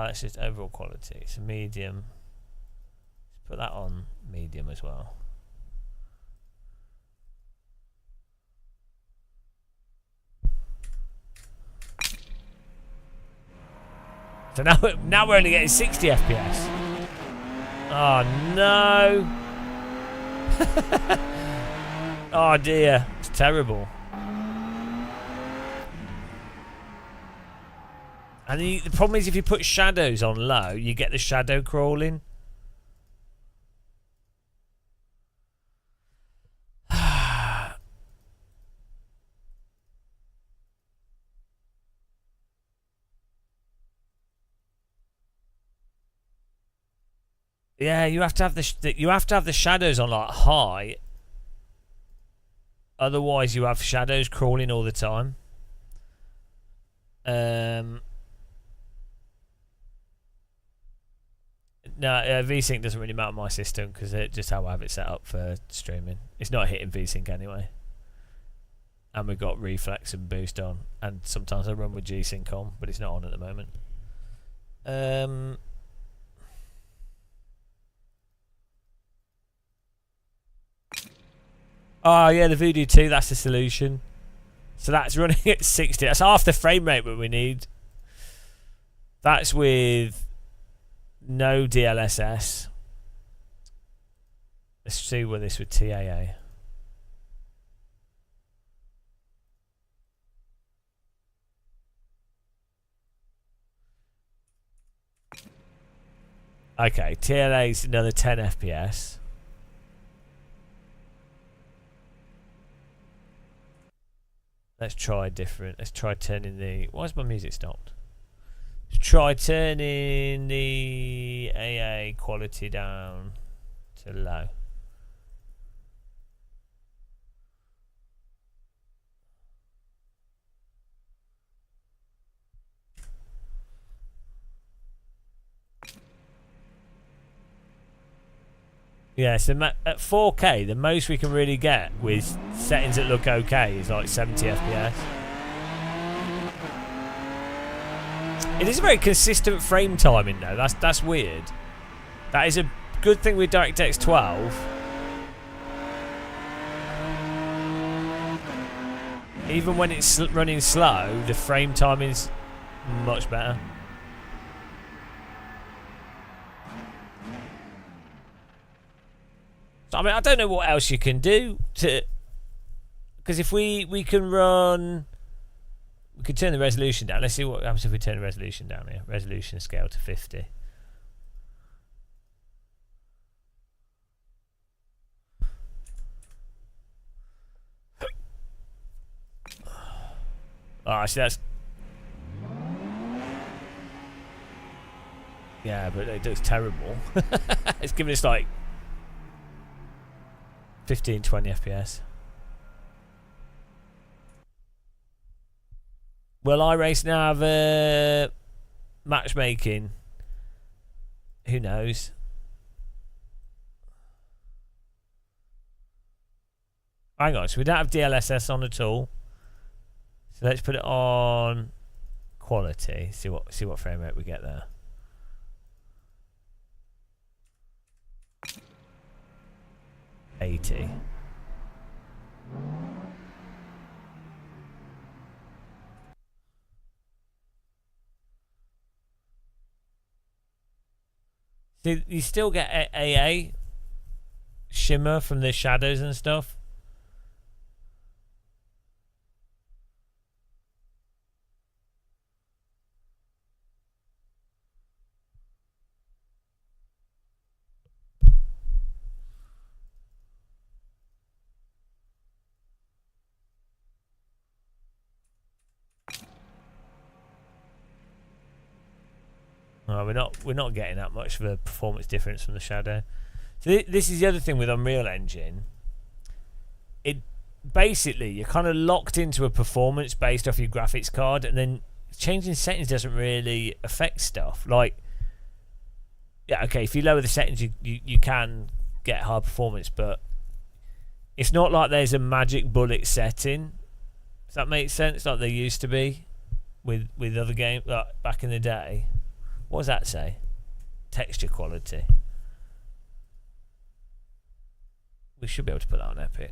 It's just overall quality. It's a medium. Let's put that on medium as well. So now we're only getting 60 FPS. Oh no. Oh dear, it's terrible. And the problem is if you put shadows on low, you get the shadow crawling. Yeah, you have to have the shadows on like high. Otherwise, you have shadows crawling all the time. No, VSync doesn't really matter on my system because it's just how I have it set up for streaming. It's not hitting VSync anyway. And we've got reflex and boost on, and sometimes I run with G-Sync on, but it's not on at the moment. Oh yeah, the Voodoo 2, that's the solution. So that's running at 60. That's half the frame rate that we need. That's with no DLSS. Let's see what this with TAA. Okay, TLA is another 10 FPS. Let's try different. Let's try turning the... Why is my music stopped? Let's try turning the AA quality down to low. Yeah, so at 4K, the most we can really get with settings that look okay is like 70 FPS. It is a very consistent frame timing though. That's weird. That is a good thing with DirectX 12. Even when it's running slow, the frame timing's much better. So, I mean, I don't know what else you can do to... Because if we can run... We could turn the resolution down. Let's see what happens if we turn the resolution down here. Resolution scale to 50. Oh, see, that's... Yeah, but it looks terrible. It's giving us like 15, 20 FPS. Will iRacing have matchmaking? Who knows? Hang on, so we don't have DLSS on at all. So let's put it on quality. See what frame rate we get there. $80. See, you still get AA shimmer from the shadows and stuff. Oh, we're not getting that much of a performance difference from the shadow. So this is the other thing with Unreal Engine. It basically, you're kind of locked into a performance based off your graphics card, and then changing settings doesn't really affect stuff. Like, yeah, okay, if you lower the settings, you can get high performance, but it's not like there's a magic bullet setting. Does that make sense? Like there used to be with other games like back in the day. What does that say? Texture quality. We should be able to put that on Epic.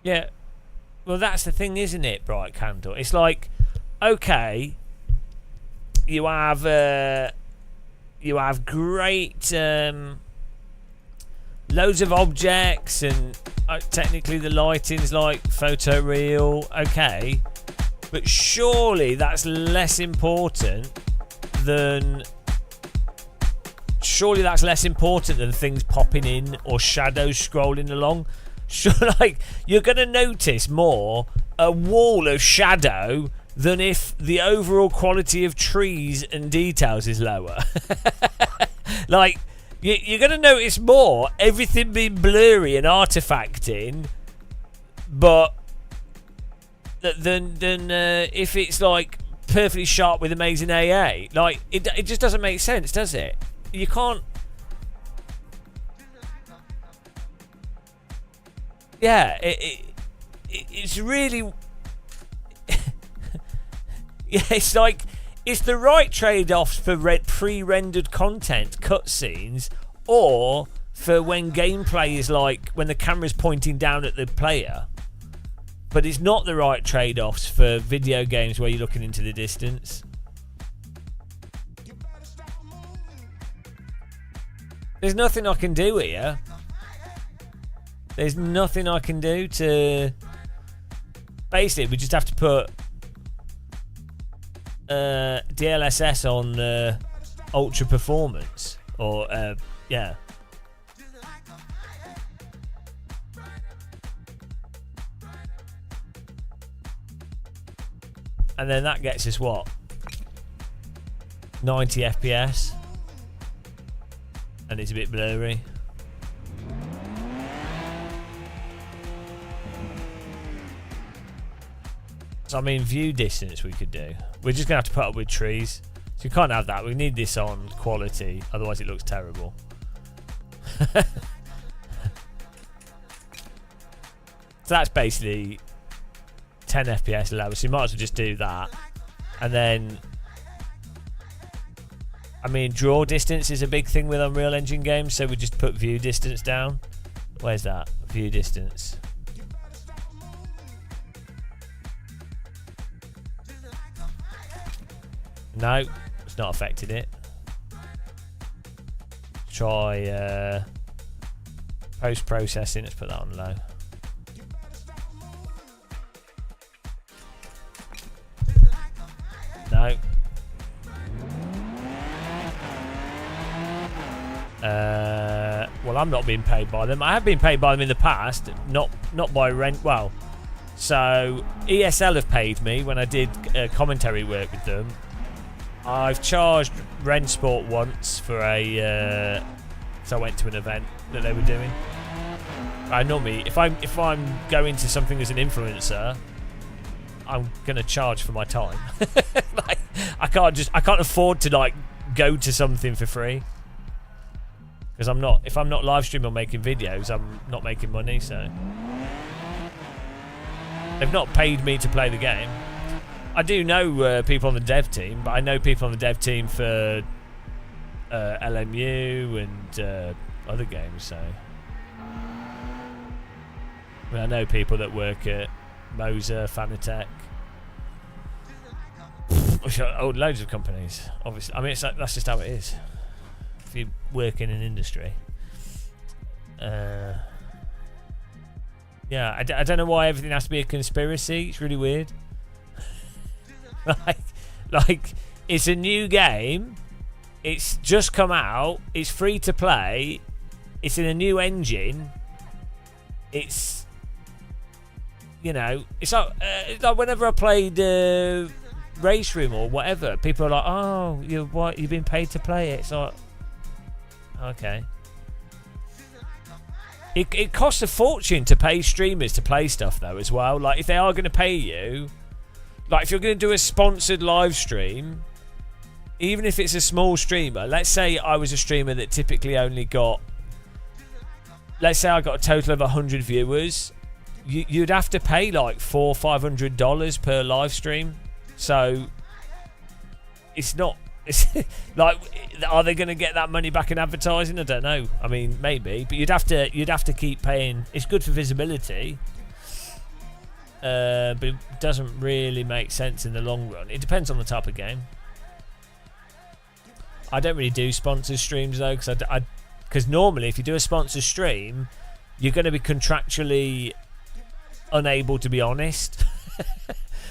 Yeah, well, that's the thing, isn't it, Bright Candle? It's like, okay, you have great loads of objects, and technically the lighting's like photoreal, okay, but surely that's less important than things popping in or shadows scrolling along. Sure, like, you're going to notice more a wall of shadow than if the overall quality of trees and details is lower. Like, you're going to notice more everything being blurry and artifacting, but than if it's like perfectly sharp with amazing AA. Like, it just doesn't make sense, does it? You can't. Yeah, it's really... Yeah, it's like... It's the right trade-offs for pre-rendered content, cutscenes, or for when gameplay is like... When the camera's pointing down at the player. But it's not the right trade-offs for video games where you're looking into the distance. There's nothing I can do here. There's nothing I can do to... Basically, we just have to put DLSS on Ultra Performance. Or, yeah. And then that gets us what? 90 FPS. And it's a bit blurry. So, I mean, view distance we could do. We're just going to have to put up with trees. So we can't have that. We need this on quality. Otherwise it looks terrible. So that's basically 10 FPS lower, so you might as well just do that. And then, I mean, draw distance is a big thing with Unreal Engine games, so we just put view distance down. Where's that? View distance. No, it's not affected it. Try post-processing. Let's put that on low. No. Well, I'm not being paid by them. I have been paid by them in the past, not by rent. Well, so ESL have paid me when I did commentary work with them. I've charged Rensport once for a so I went to an event that they were doing. I normally, if I'm going to something as an influencer, I'm gonna charge for my time. Like, I can't afford to like go to something for free, because if I'm not live streaming or making videos, I'm not making money. So they've not paid me to play the game. I do know people on the dev team, but I know people on the dev team for LMU and other games. So I mean, I know people that work at Moser, Fanatec, loads of companies. Obviously, I mean, that's just how it is. If you work in an industry, yeah, I don't know why everything has to be a conspiracy. It's really weird. like it's a new game, it's just come out, it's free to play, it's in a new engine, it's, you know, it's like whenever I played Race Room or whatever, people are like, oh, you've been paid to play it. It's like, okay. It costs a fortune to pay streamers to play stuff though as well. Like, if they are going to pay you, like, if you're going to do a sponsored live stream, even if it's a small streamer, let's say I was a streamer that typically only got, let's say I got a total of 100 viewers, you'd have to pay like $400 or $500 per live stream. So it's not, it's like, are they going to get that money back in advertising? I don't know. I mean, maybe, but you'd have to keep paying. It's good for visibility. But it doesn't really make sense in the long run. It depends on the type of game. I don't really do sponsor streams though, because normally if you do a sponsor stream, you're going to be contractually unable to be honest.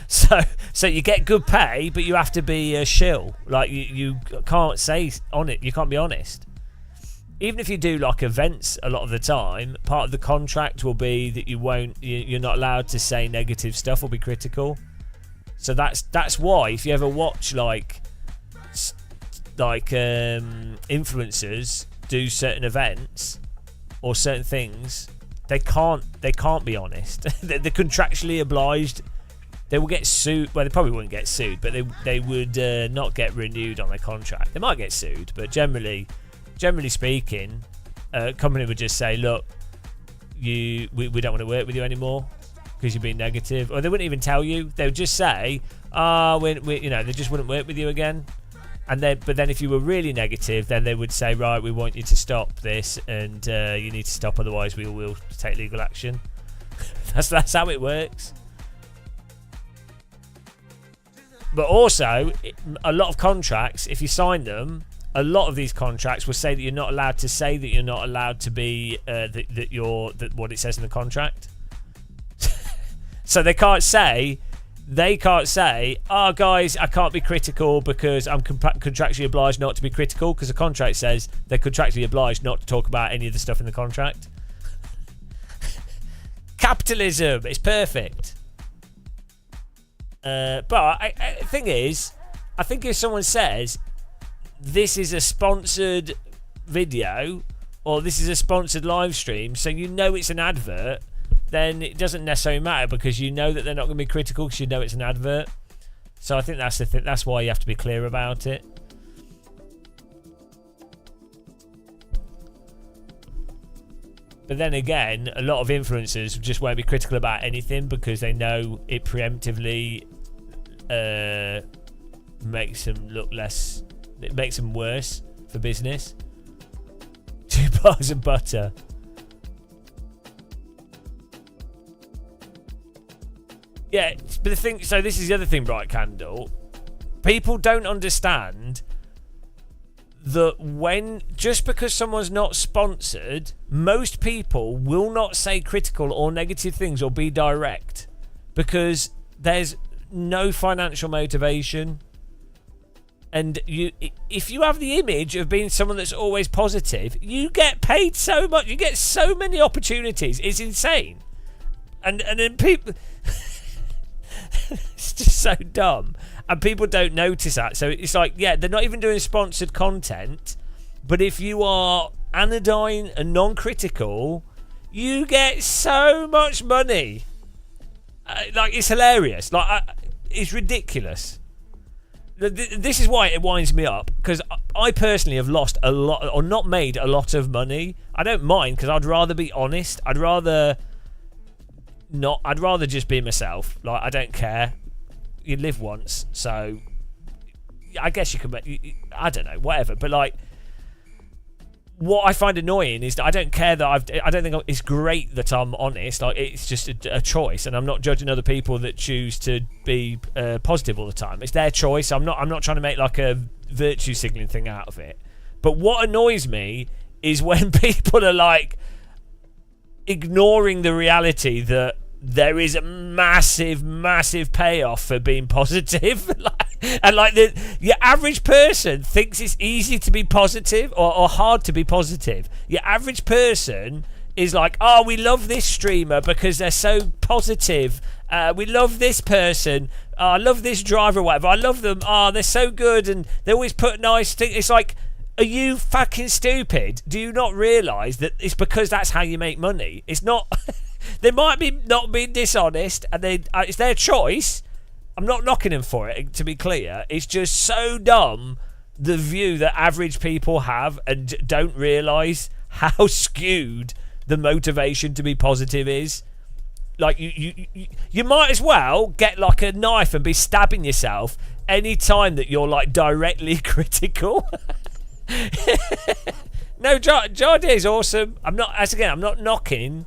so you get good pay, but you have to be a shill. Like, you can't say on it. You can't be honest. Even if you do like events, a lot of the time, part of the contract will be that you're not allowed to say negative stuff or be critical. So that's why if you ever watch like influencers do certain events or certain things, they can't be honest. They're contractually obliged. They will get sued. Well, they probably wouldn't get sued, but they would not get renewed on their contract. They might get sued, but generally speaking, a company would just say, look, we don't want to work with you anymore because you're being negative. Or they wouldn't even tell you. They would just say, they just wouldn't work with you again. But then if you were really negative, then they would say, right, we want you to stop this, and you need to stop, otherwise we will take legal action. That's how it works. But also, a lot of contracts, if you sign them, a lot of these contracts will say that you're not allowed to say that you're not allowed to be that what it says in the contract. So they can't say, oh guys, I can't be critical because I'm contractually obliged not to be critical, because the contract says they're contractually obliged not to talk about any of the stuff in the contract. Capitalism, it's perfect. But the thing is, I think if someone says this is a sponsored video or this is a sponsored live stream, so you know it's an advert, then it doesn't necessarily matter, because you know that they're not going to be critical because you know it's an advert. So I think that's the thing. That's why you have to be clear about it. But then again, a lot of influencers just won't be critical about anything because they know it preemptively makes them look less. It makes them worse for business. 2 bars of butter. Yeah, but the thing. So this is the other thing, Bright Candle. People don't understand that when just because someone's not sponsored, most people will not say critical or negative things or be direct because there's no financial motivation. And if you have the image of being someone that's always positive, you get paid so much. You get so many opportunities. It's insane. And then people... it's just so dumb. And people don't notice that. So it's like, yeah, they're not even doing sponsored content. But if you are anodyne and non-critical, you get so much money. Like, it's hilarious. Like, it's ridiculous. This is why it winds me up, because I personally have lost a lot or not made a lot of money. I don't mind because I'd rather be honest. I'd rather just be myself. Like, I don't care. You live once, so I guess you could make, I don't know, whatever. But like, what I find annoying is that I don't care that I don't think it's great that I'm honest. Like, it's just a choice, and I'm not judging other people that choose to be positive all the time. It's their choice. I'm not trying to make like a virtue signaling thing out of it. But what annoys me is when people are like ignoring the reality that there is a massive, massive payoff for being positive. And like your average person thinks it's easy to be positive or hard to be positive. Your average person is like, oh, we love this streamer because they're so positive. We love this person. I love this driver or whatever. I love them. Oh, they're so good and they always put nice things. It's like, are you fucking stupid? Do you not realise that it's because that's how you make money? It's not... They might be not being dishonest, and it's their choice. I'm not knocking them for it, to be clear. It's just so dumb, the view that average people have and don't realise how skewed the motivation to be positive is. Like, you might as well get like a knife and be stabbing yourself any time that you're like directly critical. No, Jardy is awesome. I'm not knocking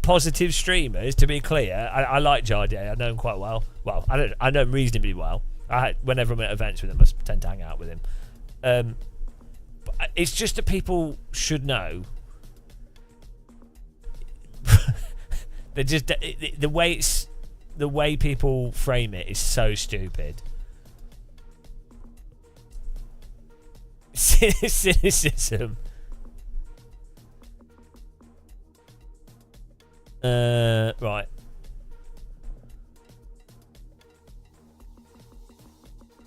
positive streamers, to be clear. I like Jardy. I know him quite well. Well, I know him reasonably well. Whenever I'm at events with him, I tend to hang out with him. But it's just that people should know. They just the way people frame it is so stupid. Cynicism. Right.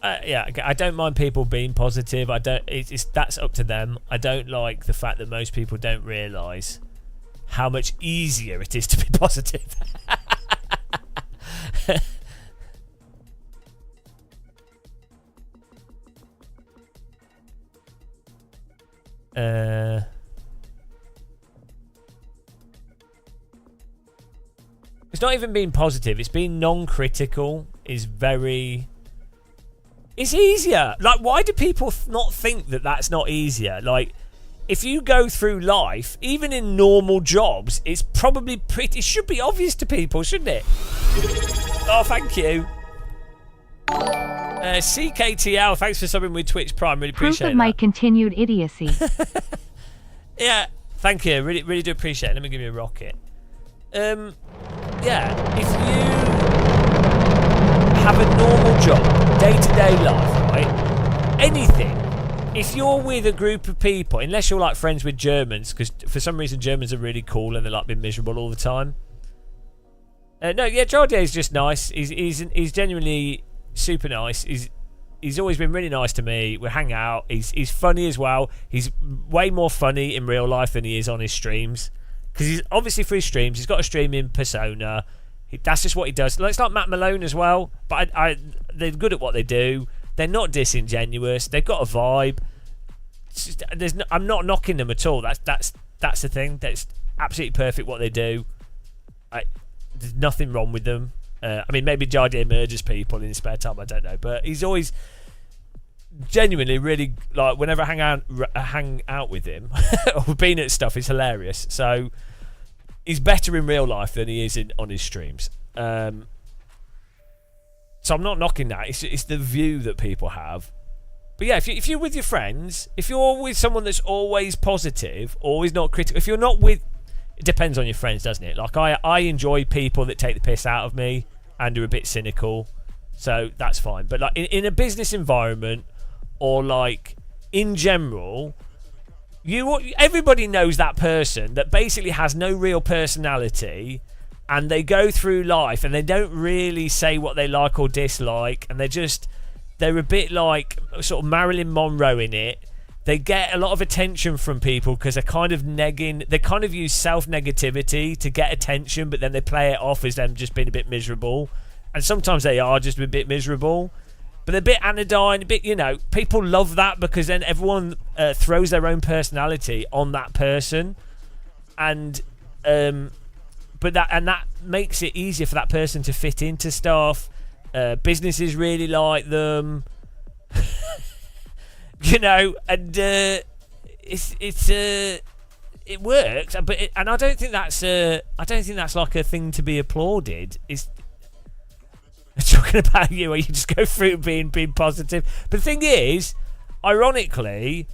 Yeah, I don't mind people being positive. That's up to them. I don't like the fact that most people don't realise how much easier it is to be positive. It's not even being positive. It's being non-critical is very... It's easier. Like, why do people not think that that's not easier? Like, if you go through life, even in normal jobs, it's probably pretty... It should be obvious to people, shouldn't it? Oh, thank you. CKTL, thanks for subbing with Twitch Prime. Really appreciate it. Proof of my continued idiocy. Yeah, thank you. Really, really do appreciate it. Let me give you a rocket. Yeah, if you have a normal job, day-to-day life, right? Anything. If you're with a group of people, unless you're like friends with Germans, because for some reason Germans are really cool and they're like being miserable all the time. No, yeah, Jardier is just nice. He's genuinely super nice. He's always been really nice to me. We hang out. He's funny as well. He's way more funny in real life than he is on his streams. Because he's obviously for his streams, he's got a streaming persona. That's just what he does. It's like Matt Malone as well. But they're good at what they do. They're not disingenuous. They've got a vibe. I'm not knocking them at all. That's the thing. absolutely perfect what they do. There's nothing wrong with them. I mean, maybe Jardine murders people in his spare time, I don't know, but he's always genuinely really, like, whenever I hang out with him or been at stuff, it's hilarious. So he's better in real life than he is on his streams. So I'm not knocking that. It's the view that people have. But yeah, if you're with your friends, if you're with someone that's always positive, always not critical, if you're not with, it depends on your friends, doesn't it? Like I enjoy people that take the piss out of me and are a bit cynical, so that's fine. But like in a business environment, or like in general, everybody knows that person that basically has no real personality, and they go through life and they don't really say what they like or dislike, and they're a bit like sort of Marilyn Monroe in it. They get a lot of attention from people because they're kind of negging. They kind of use self-negativity to get attention, but then they play it off as them just being a bit miserable. And sometimes they are just a bit miserable. But they're a bit anodyne, a bit, people love that because then everyone throws their own personality on that person. And that makes it easier for that person to fit into stuff. Businesses really like them. And it works, but and I don't think that's like a thing to be applauded. It's talking about you, where you just go through being positive. But the thing is, ironically,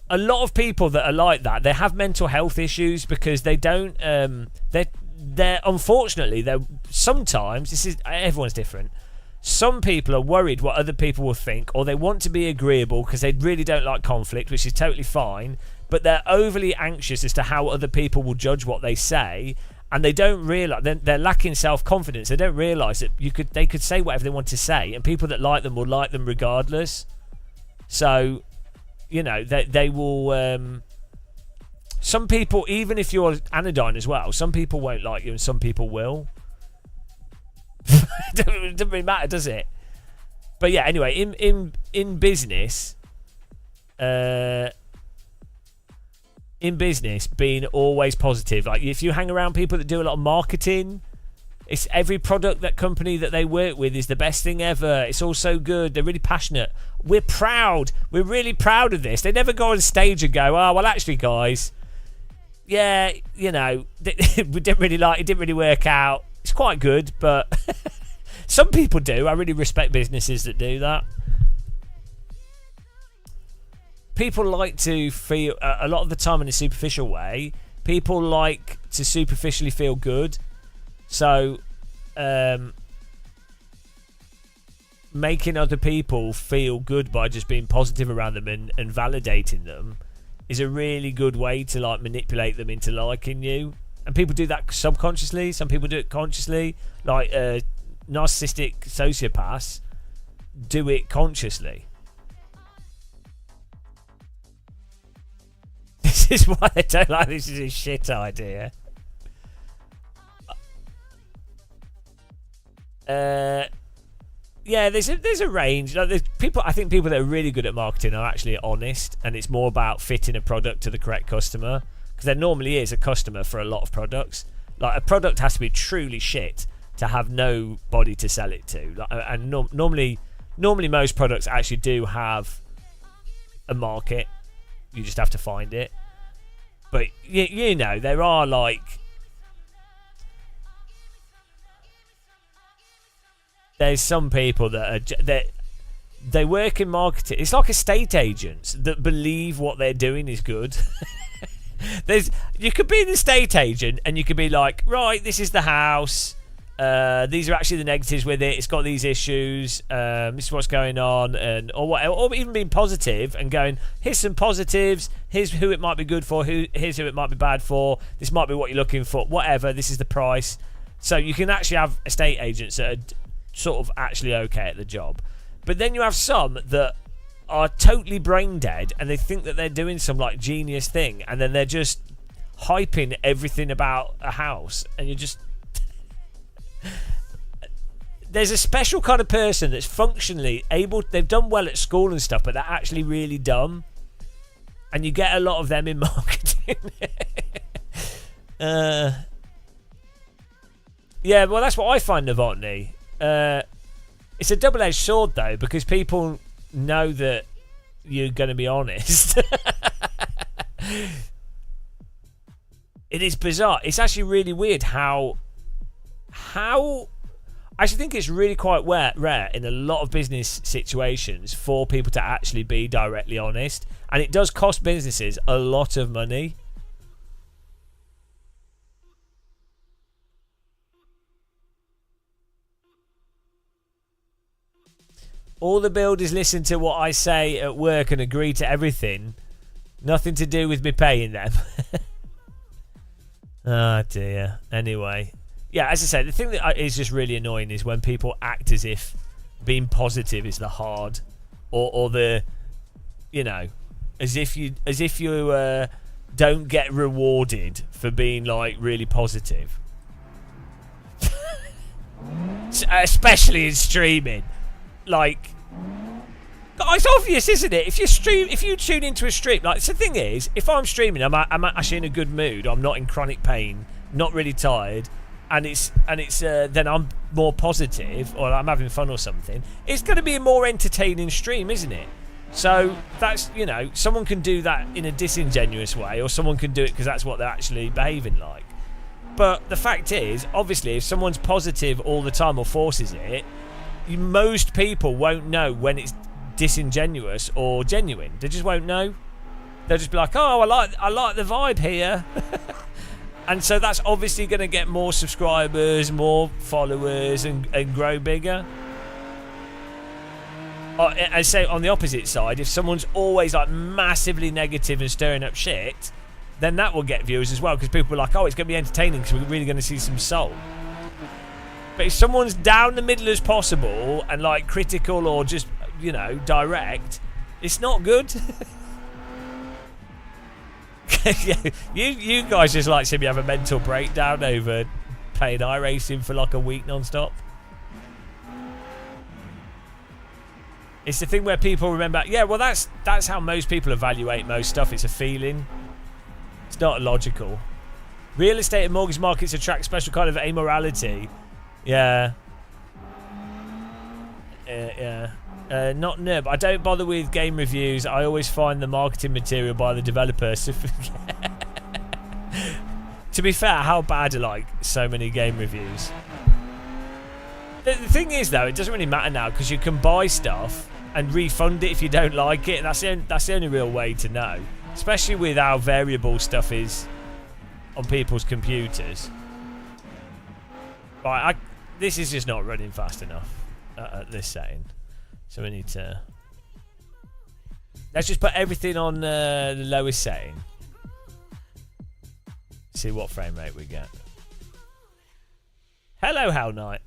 a lot of people that are like that, they have mental health issues because they don't. They're unfortunately sometimes everyone's different. Some people are worried what other people will think, or they want to be agreeable because they really don't like conflict, which is totally fine, but they're overly anxious as to how other people will judge what they say, and they don't realise, they're lacking self-confidence. They don't realise that they could say whatever they want to say, and people that like them will like them regardless. So, they will... some people, even if you're anodyne as well, some people won't like you and some people will. It doesn't really matter, does it? But yeah, anyway, in business, being always positive. Like if you hang around people that do a lot of marketing, it's every product, that company that they work with is the best thing ever. It's all so good. They're really passionate. We're proud. We're really proud of this. They never go on stage and go, "Oh, well, actually, guys, yeah, we didn't really work out. It's quite good," but some people do. I really respect businesses that do that. People like to feel, a lot of the time in a superficial way, people like to superficially feel good. So, making other people feel good by just being positive around them and validating them is a really good way to like manipulate them into liking you. And people do that subconsciously. Some people do it consciously. Like narcissistic sociopaths do it consciously. This is why they don't like this. Is a shit idea. Yeah, there's a range. Like, there's people. I think people that are really good at marketing are actually honest, and it's more about fitting a product to the correct customer. Because there normally is a customer for a lot of products. Like a product has to be truly shit to have nobody to sell it to. Like, and normally most products actually do have a market. You just have to find it. But there are like, there's some people that they work in marketing. It's like estate agents that believe what they're doing is good. You could be an estate agent and you could be like, right, this is the house. These are actually the negatives with it. It's got these issues. This is what's going on, or even being positive and going, here's some positives. Here's who it might be good for. Here's who it might be bad for. This might be what you're looking for. Whatever. This is the price. So you can actually have estate agents that are sort of actually okay at the job, but then you have some that are totally brain dead and they think that they're doing some like genius thing, and then they're just hyping everything about a house, and you're just there's a special kind of person that's functionally able, they've done well at school and stuff, but they're actually really dumb, and you get a lot of them in marketing. Yeah, well, that's what I find Novotny. It's a double-edged sword, though, because people know that you're going to be honest. It is bizarre. It's actually really weird how I actually think it's really quite rare in a lot of business situations for people to actually be directly honest, and it does cost businesses a lot of money. All the builders listen to what I say at work and agree to everything. Nothing to do with me paying them. Oh dear. Anyway. Yeah, as I said, the thing that is just really annoying is when people act as if being positive is the hard. Or the... You know... As if you don't get rewarded for being, like, really positive. Especially in streaming. Like, it's obvious, isn't it? If you tune into a stream, like, the thing is, if I'm streaming, I'm actually in a good mood. I'm not in chronic pain, not really tired, and it's then I'm more positive, or I'm having fun or something. It's going to be a more entertaining stream, isn't it? So that's, you know, someone can do that in a disingenuous way, or someone can do it because that's what they're actually behaving like. But the fact is, obviously, if someone's positive all the time or forces it, most people won't know when it's disingenuous or genuine. They just won't know. They'll just be like, oh, I like the vibe here. And so that's obviously going to get more subscribers, more followers, and grow bigger. I say on the opposite side, if someone's always like massively negative and stirring up shit, then that will get viewers as well, because people are like, oh, it's going to be entertaining because we're really going to see some soul. But if someone's down the middle as possible and like critical or just, you know, direct, it's not good. Yeah, you guys just like see me have a mental breakdown over playing iRacing for like a week non-stop. It's the thing where people remember, yeah, well that's how most people evaluate most stuff. It's a feeling. It's not logical. Real estate and mortgage markets attract special kind of amorality. Yeah. Not nerd. I don't bother with game reviews. I always find the marketing material by the developers. To be fair, how bad are like so many game reviews? The thing is, though, it doesn't really matter now because you can buy stuff and refund it if you don't like it. That's the only real way to know, especially with how variable stuff is on people's computers. Right, this is just not running fast enough at this setting. So we need to... Let's just put everything on the lowest setting. See what frame rate we get. Hello, Hell Knight.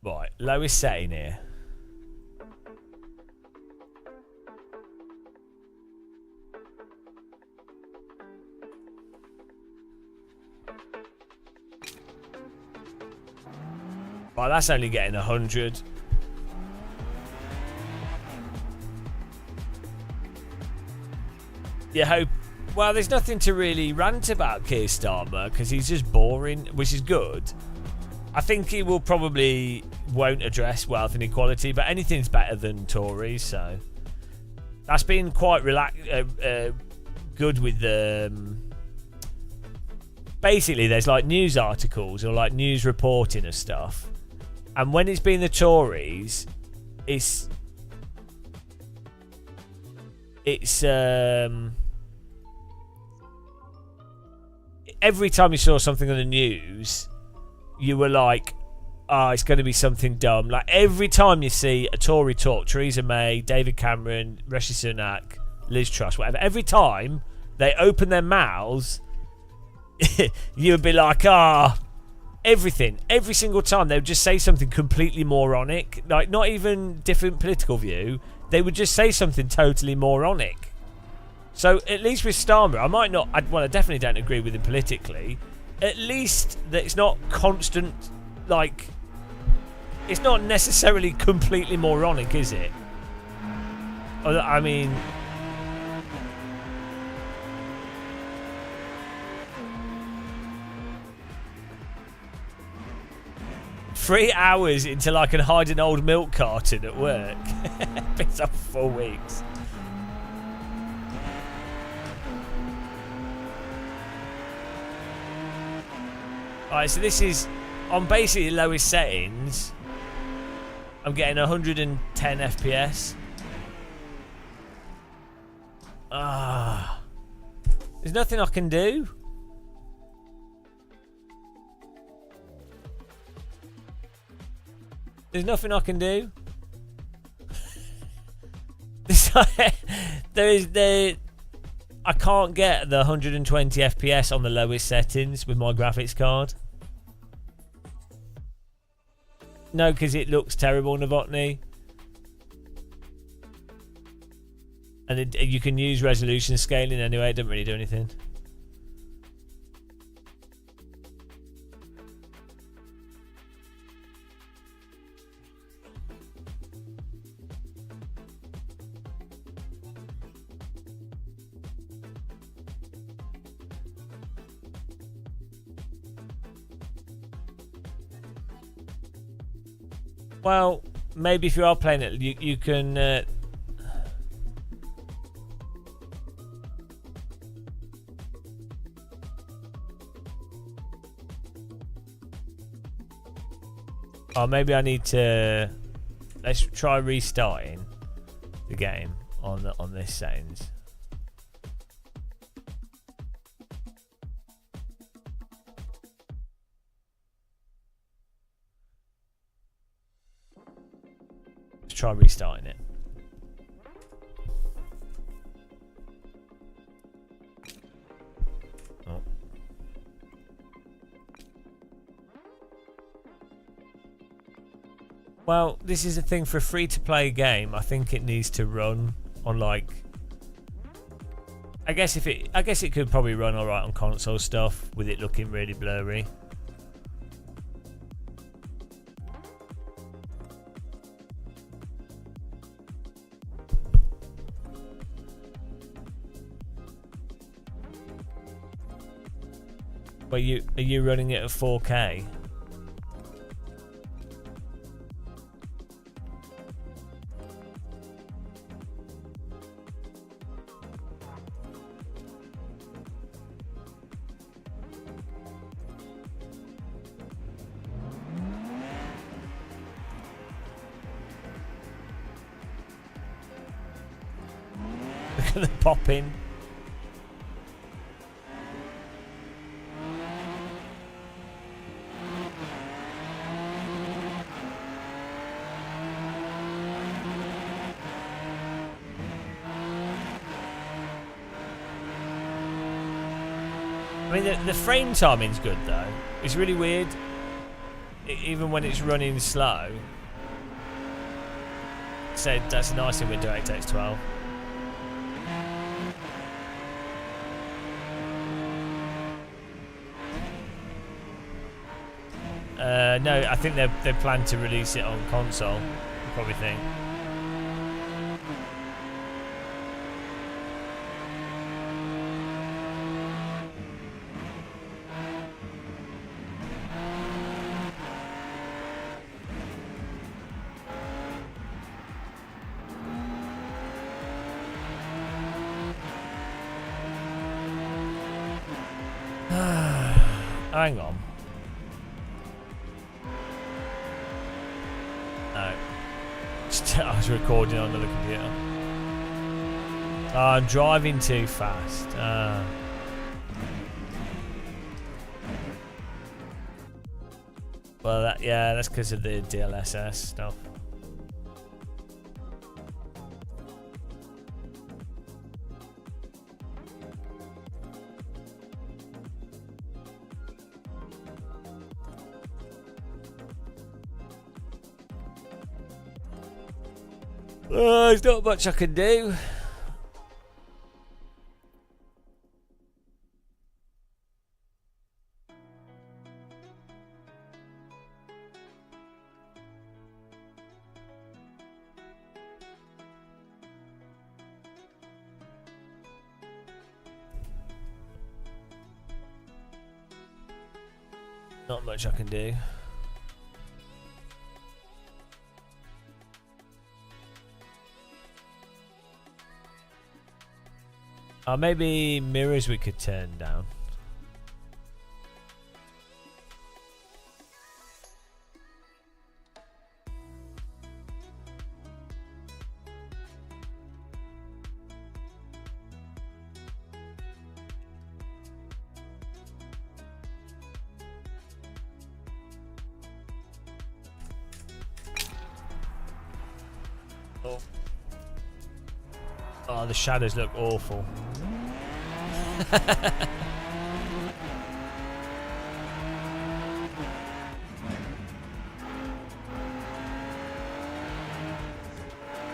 Right, lowest setting here. Right, that's only getting 100. You hope... Well, there's nothing to really rant about Keir Starmer because he's just boring, which is good. I think he will probably won't address wealth inequality, but anything's better than Tories, so... That's been quite good with the... Basically, there's like news articles or like news reporting of stuff. And when it's been the Tories, it's every time you saw something on the news, you were like, oh, it's going to be something dumb. Like every time you see a Tory talk, Theresa May, David Cameron, Rishi Sunak, Liz Truss, whatever, every time they open their mouths, you would be like, everything. Every single time they would just say something completely moronic. Like, not even different political view. They would just say something totally moronic. So, at least with Starmer, I definitely don't agree with him politically. At least that it's not constant, like... It's not necessarily completely moronic, is it? I mean... 3 hours until I can hide an old milk carton at work. It's up 4 weeks. Alright, so this is on basically lowest settings. I'm getting 110 FPS. Ah, there's nothing I can do. There's nothing I can do. I can't get the 120 FPS on the lowest settings with my graphics card. No, because it looks terrible, Novotny. And you can use resolution scaling anyway. It doesn't really do anything. Well, maybe if you are playing it, you can. Oh, maybe I need to. Let's try restarting the game on this settings. Try restarting it. Oh. Well, this is a thing for a free-to-play game. I think it needs to run on like. I guess it could probably run alright on console stuff with it looking really blurry. But are you running it at 4K? Look at the popping. I mean, the frame timing's good though. It's really weird, even when it's running slow. So that's a nice thing with DirectX 12. No, I think they plan to release it on console. I probably think. Hang on. No. I was recording on another computer. Oh, I'm driving too fast. Well, that's because of the DLSS stuff. There's not much I can do. Not much I can do. Maybe mirrors we could turn down. Oh, the shadows look awful.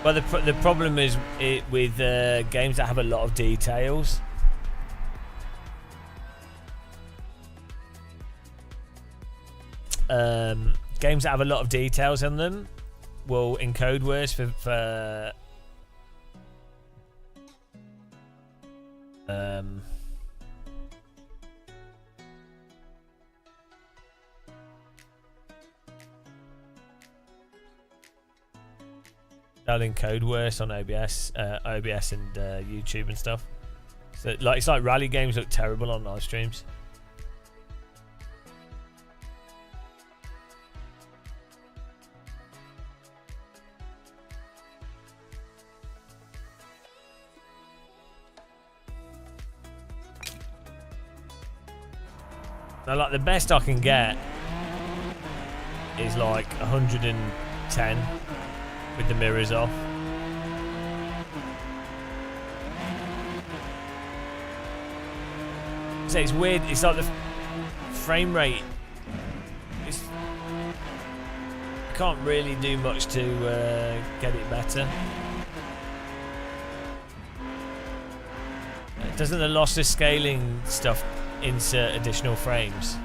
Well, the problem is with games that have a lot of details. Games that have a lot of details in them will encode worse for they'll encode worse on OBS and YouTube and stuff. So it's like rally games look terrible on live streams. Now, like, the best I can get is like 110 with the mirrors off. So it's weird. It's like the frame rate. I can't really do much to get it better. Doesn't the lossless scaling stuff insert additional frames?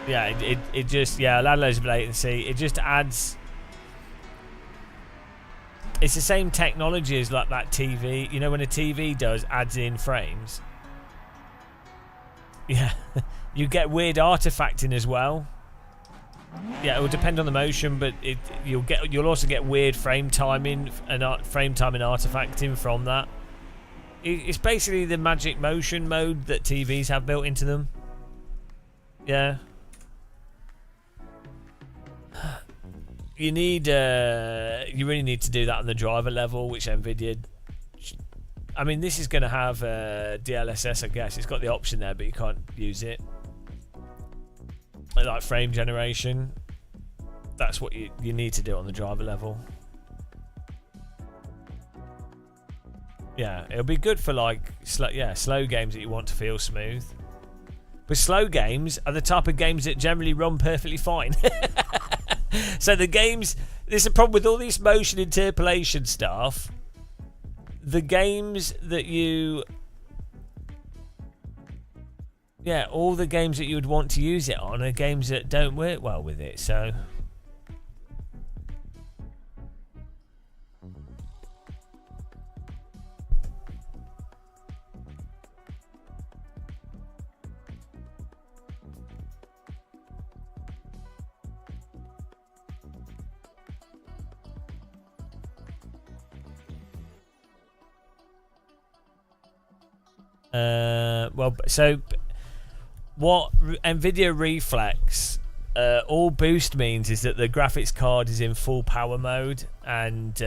Yeah, it just, yeah, I'll add loads of latency. It just adds. It's the same technology as like that TV. You know, when a TV adds in frames. Yeah, you get weird artifacting as well. Yeah, it will depend on the motion, but you'll also get weird frame timing and artifacting from that. It's basically the magic motion mode that TVs have built into them. Yeah. You really need to do that on the driver level, which NVIDIA. I mean, this is going to have DLSS, I guess. It's got the option there, but you can't use it. Like frame generation. That's what you need to do on the driver level. Yeah, it'll be good for like slow games that you want to feel smooth. But slow games are the type of games that generally run perfectly fine. So the games, there's a problem with all this motion interpolation stuff. The games that all the games that you would want to use it on are games that don't work well with it, so. So what NVIDIA Reflex all boost means is that the graphics card is in full power mode, and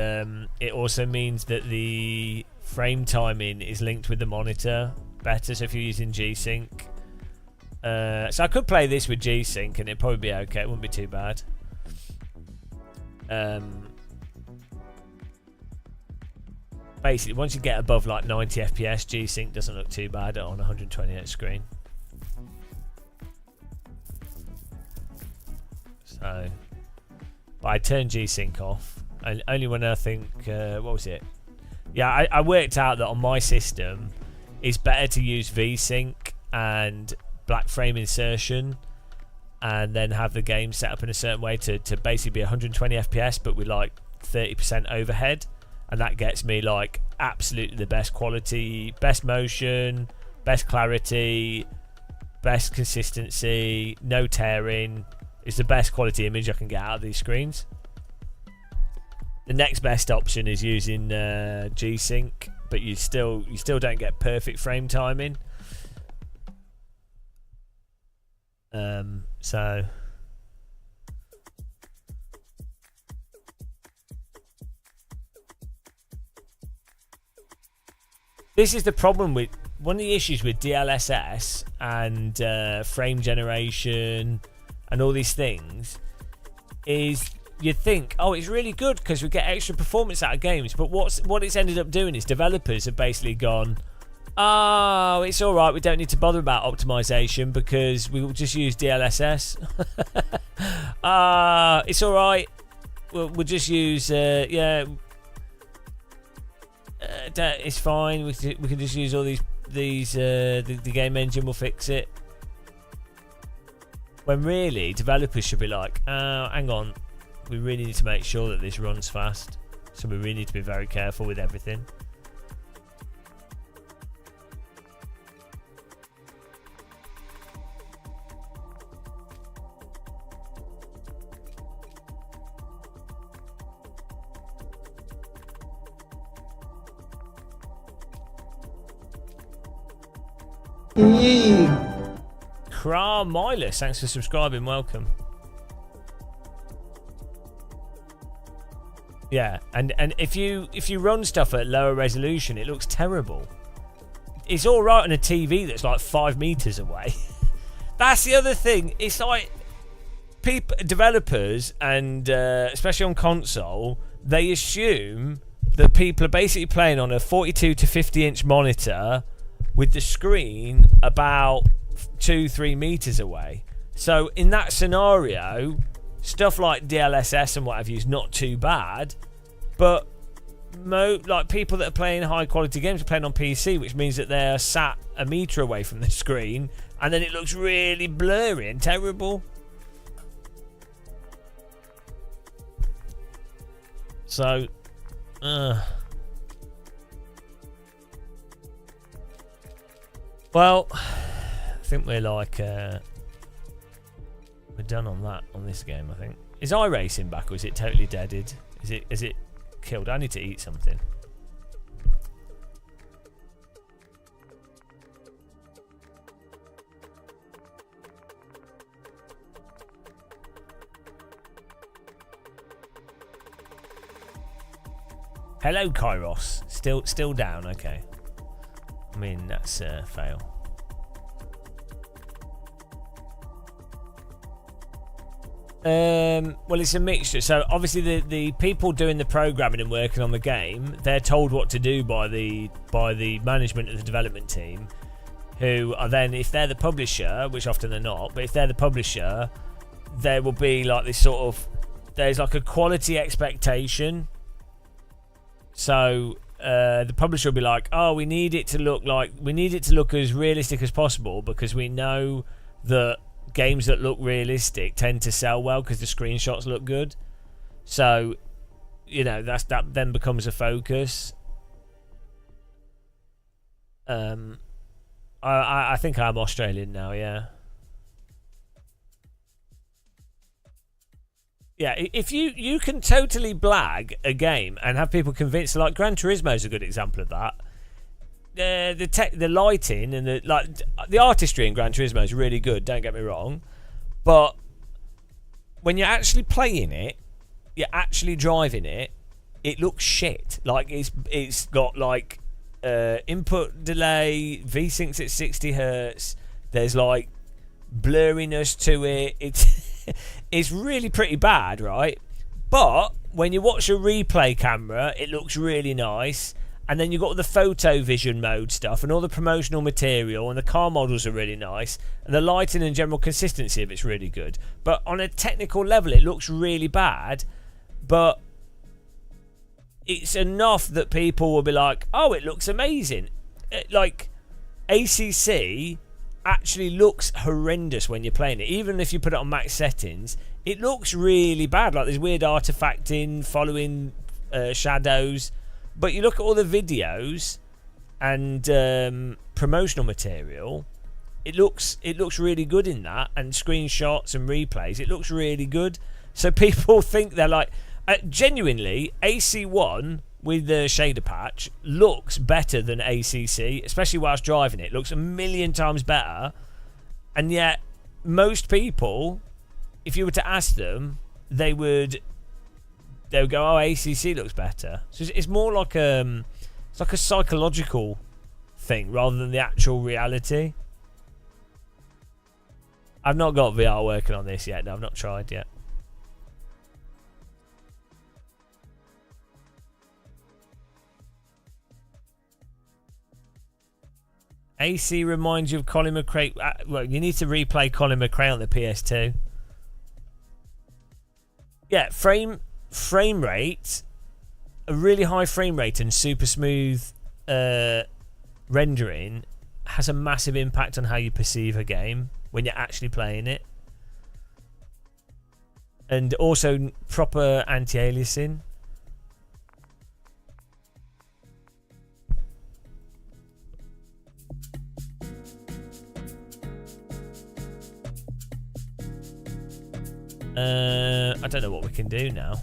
it also means that the frame timing is linked with the monitor better. So if you're using G-Sync, so I could play this with G-Sync and it'd probably be okay. It wouldn't be too bad. Basically, once you get above like 90 FPS, G-Sync doesn't look too bad on a 120Hz screen. So, but I turned G-Sync off, and only when I think, what was it? Yeah, I worked out that on my system, it's better to use V-Sync and black frame insertion, and then have the game set up in a certain way to basically be 120 FPS, but with like 30% overhead. And that gets me like absolutely the best quality, best motion, best clarity, best consistency, no tearing. It's the best quality image I can get out of these screens. The next best option is using G-Sync, but you still don't get perfect frame timing. So this is the problem with one of the issues with DLSS and frame generation and all these things is you think, oh, it's really good because we get extra performance out of games, but what it's ended up doing is developers have basically gone, oh, it's all right, we don't need to bother about optimization because we will just use DLSS. It's all right, we'll just use it's fine, we can just use all these the game engine will fix it. When really developers should be like, hang on, we really need to make sure that this runs fast, so we really need to be very careful with everything. Kramilus, thanks for subscribing, welcome. Yeah, and if you run stuff at lower resolution, it looks terrible. It's all right on a TV that's like 5 meters away. That's the other thing. It's like developers and especially on console, they assume that people are basically playing on a 42 to 50 inch monitor with the screen about 2-3 meters away. So in that scenario, stuff like DLSS and what have you is not too bad, but like people that are playing high quality games are playing on PC, which means that they're sat a meter away from the screen, and then it looks really blurry and terrible. So, well, I think we're like we're done on that on this game. I think is iRacing back or is it totally deaded? Is it killed? I need to eat something. Hello, Kairos. Still down. Okay. I mean that's a fail. Well, it's a mixture. So obviously the people doing the programming and working on the game, they're told what to do by the management of the development team, who are then, if they're the publisher, which often they're not, but if they're the publisher, there will be like this sort of, there's like a quality expectation. So the publisher will be like, oh, we need it to look as realistic as possible because we know that games that look realistic tend to sell well because the screenshots look good. So, you know, that then becomes a focus. I think I'm Australian now, yeah. Yeah, if you can totally blag a game and have people convinced, like Gran Turismo is a good example of that. The lighting and the artistry in Gran Turismo is really good, don't get me wrong, but when you're actually playing it, you're actually driving it, it looks shit. Like it's got like input delay, V-Sync's at 60 hertz, there's like blurriness to it, it's really pretty bad, right? But when you watch a replay camera, it looks really nice. And then you've got the photo vision mode stuff and all the promotional material, and the car models are really nice, and the lighting and general consistency of it's really good. But on a technical level, it looks really bad, but it's enough that people will be like, oh, it looks amazing. Like, ACC actually looks horrendous when you're playing it. Even if you put it on max settings, it looks really bad. Like, there's weird artifacting, following shadows. But you look at all the videos and promotional material, it looks really good in that, and screenshots and replays. It looks really good. So people think they're like, genuinely, AC1 with the shader patch looks better than ACC, especially whilst driving it. It looks a million times better. And yet, most people, if you were to ask them, they would go, "Oh, ACC looks better." So it's more like it's like a psychological thing rather than the actual reality. I've not got VR working on this yet. No, I've not tried yet. AC reminds you of Colin McRae. Well, you need to replay Colin McRae on the PS2. Yeah, frame rate, a really high frame rate and super smooth rendering has a massive impact on how you perceive a game when you're actually playing it. And also proper anti-aliasing. I don't know what we can do now.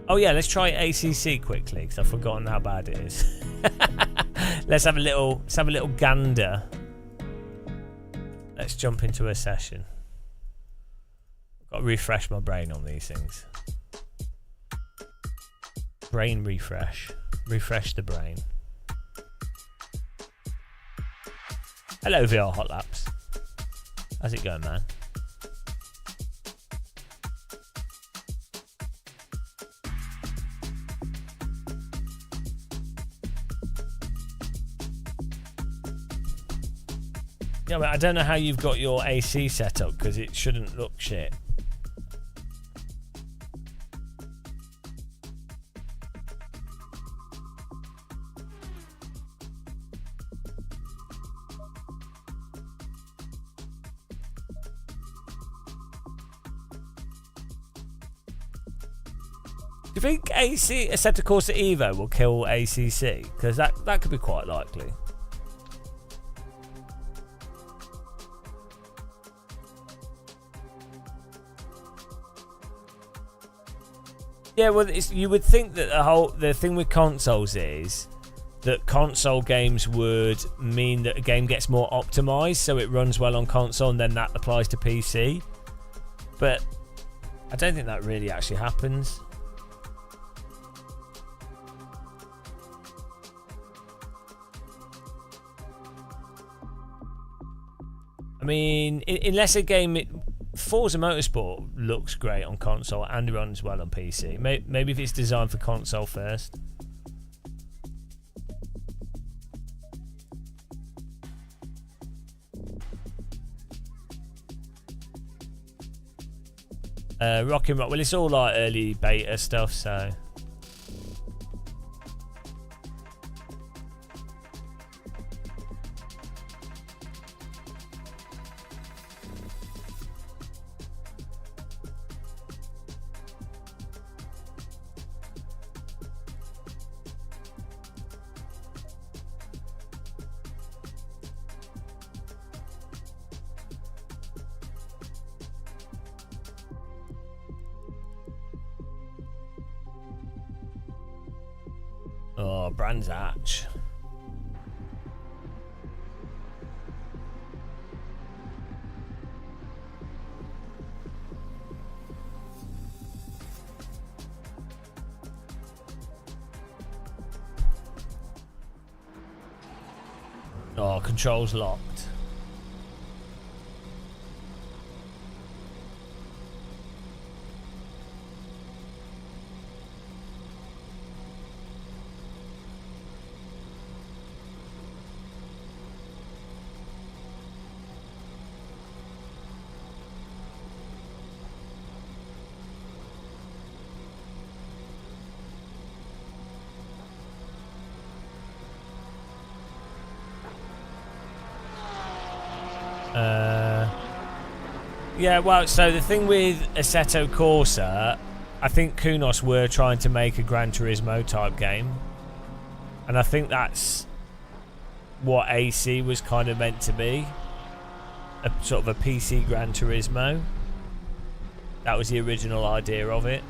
Oh yeah, let's try ACC quickly because I've forgotten how bad it is. Let's have a little gander. Let's jump into a session. Got to refresh my brain on these things. Brain refresh. Refresh the brain. Hello, VR Hot Laps. How's it going, man? Yeah, but I don't know how you've got your AC set up because it shouldn't look shit. Do you think Assetto Corsa Evo will kill ACC? Because that could be quite likely. Yeah, well, you would think that the thing with consoles is that console games would mean that a game gets more optimized, so it runs well on console, and then that applies to PC. But I don't think that really actually happens. I mean, unless a game... Forza Motorsport looks great on console and runs well on PC. Maybe if it's designed for console first. Rockin' Rock. Well, it's all like early beta stuff, so... Oh, Brands Hatch. Oh, controls locked. Yeah, well, so the thing with Assetto Corsa, I think Kunos were trying to make a Gran Turismo type game. And I think that's what AC was kind of meant to be. A sort of a PC Gran Turismo. That was the original idea of it.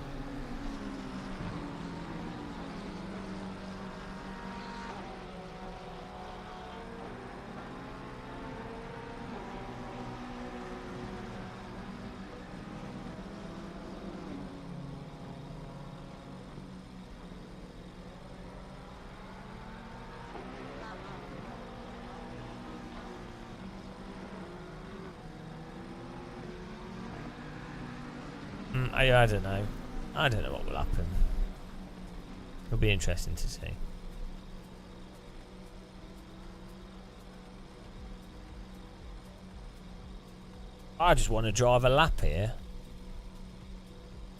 I don't know. I don't know what will happen. It'll be interesting to see. I just want to drive a lap here.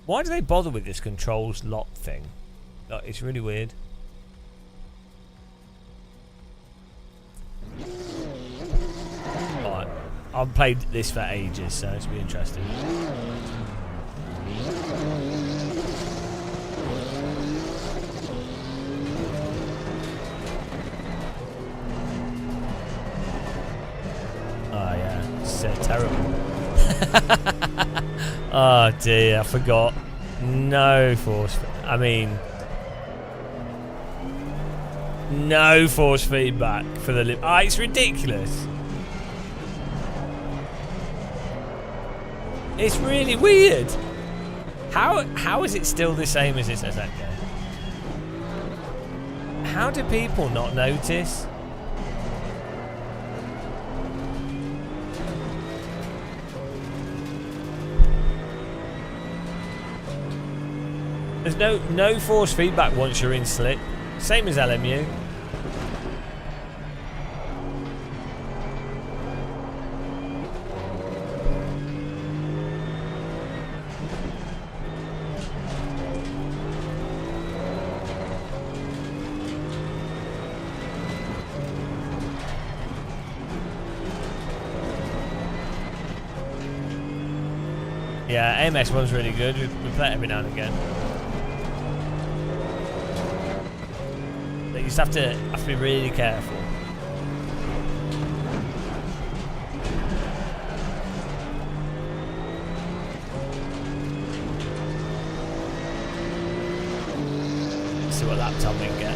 Why do they bother with this controls lock thing? Like, it's really weird. Right. I've played this for ages, so it's be interesting. Terrible. Oh dear, I forgot. No force. I mean, no force feedback for the lip. Oh, it's ridiculous. It's really weird. How is it still the same as it says that game? How do people not notice? There's no force feedback once you're in slip. Same as LMU. Yeah, AMS one's really good. We play it every now and again. You just have to be really careful. Let's see what laptop we can get.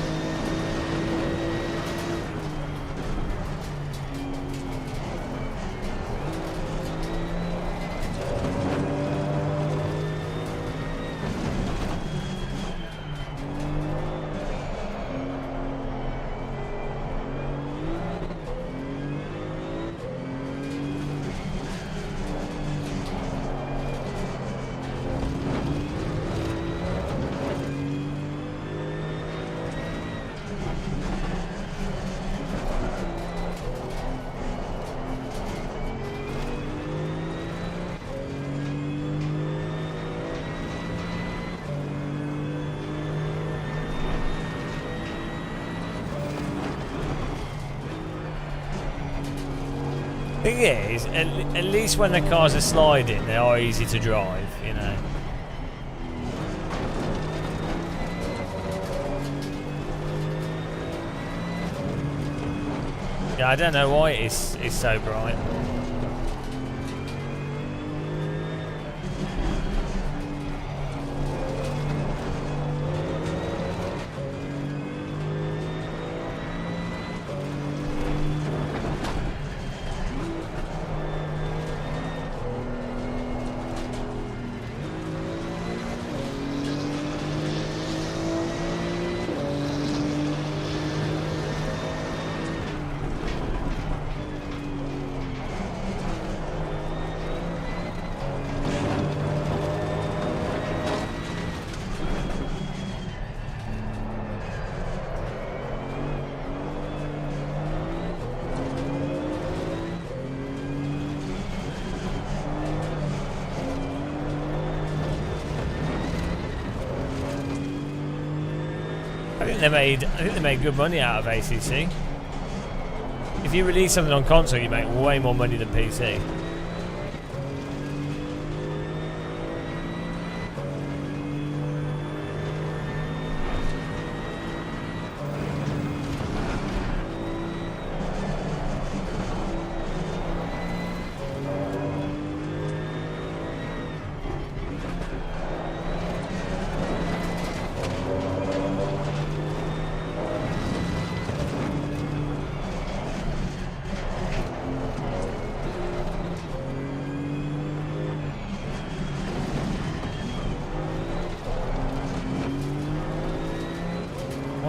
Thing is, at least when the cars are sliding, they are easy to drive, you know. Yeah, I don't know why it's so bright. I think they made good money out of ACC. If you release something on console, you make way more money than PC.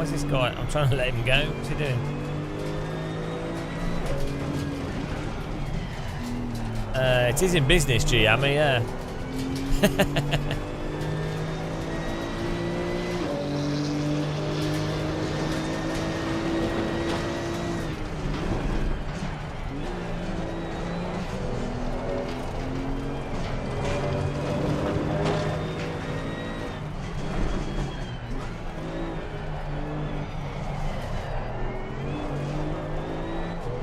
Why is this guy? I'm trying to let him go. What's he doing? It is in business, Giammi, yeah.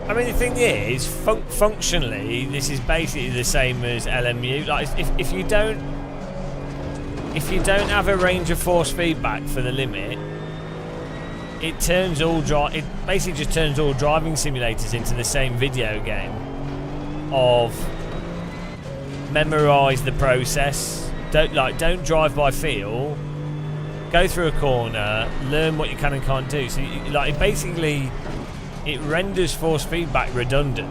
I mean, the thing is, functionally, this is basically the same as LMU. Like, if you don't have a range of force feedback for the limit, it basically just turns all driving simulators into the same video game of memorize the process. Don't drive by feel. Go through a corner, learn what you can and can't do. So, it renders force feedback redundant,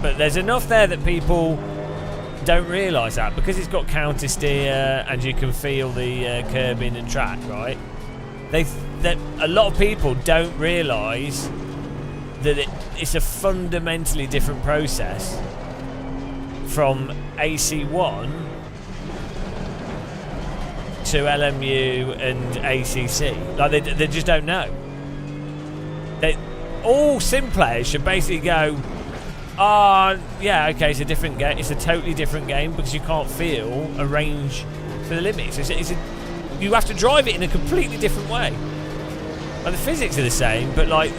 but there's enough there that people don't realise that because it's got counter steer and you can feel the curbing and track, right? That a lot of people don't realise that it's a fundamentally different process from AC1 to LMU and ACC. Like they just don't know. All sim players should basically go, yeah, okay, it's a different game. It's a totally different game because you can't feel a range for the limits. You have to drive it in a completely different way. Like, the physics are the same, but like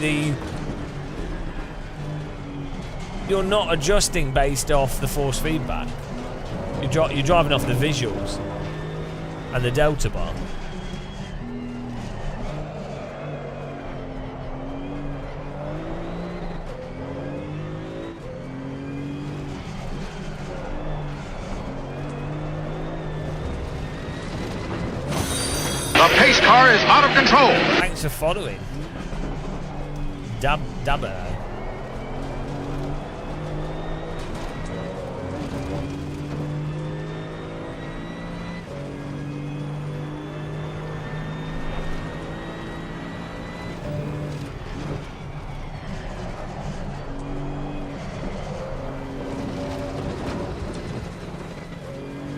you're not adjusting based off the force feedback. You're driving off the visuals and the delta bar. The pace car is out of control. Thanks for following. Dubber.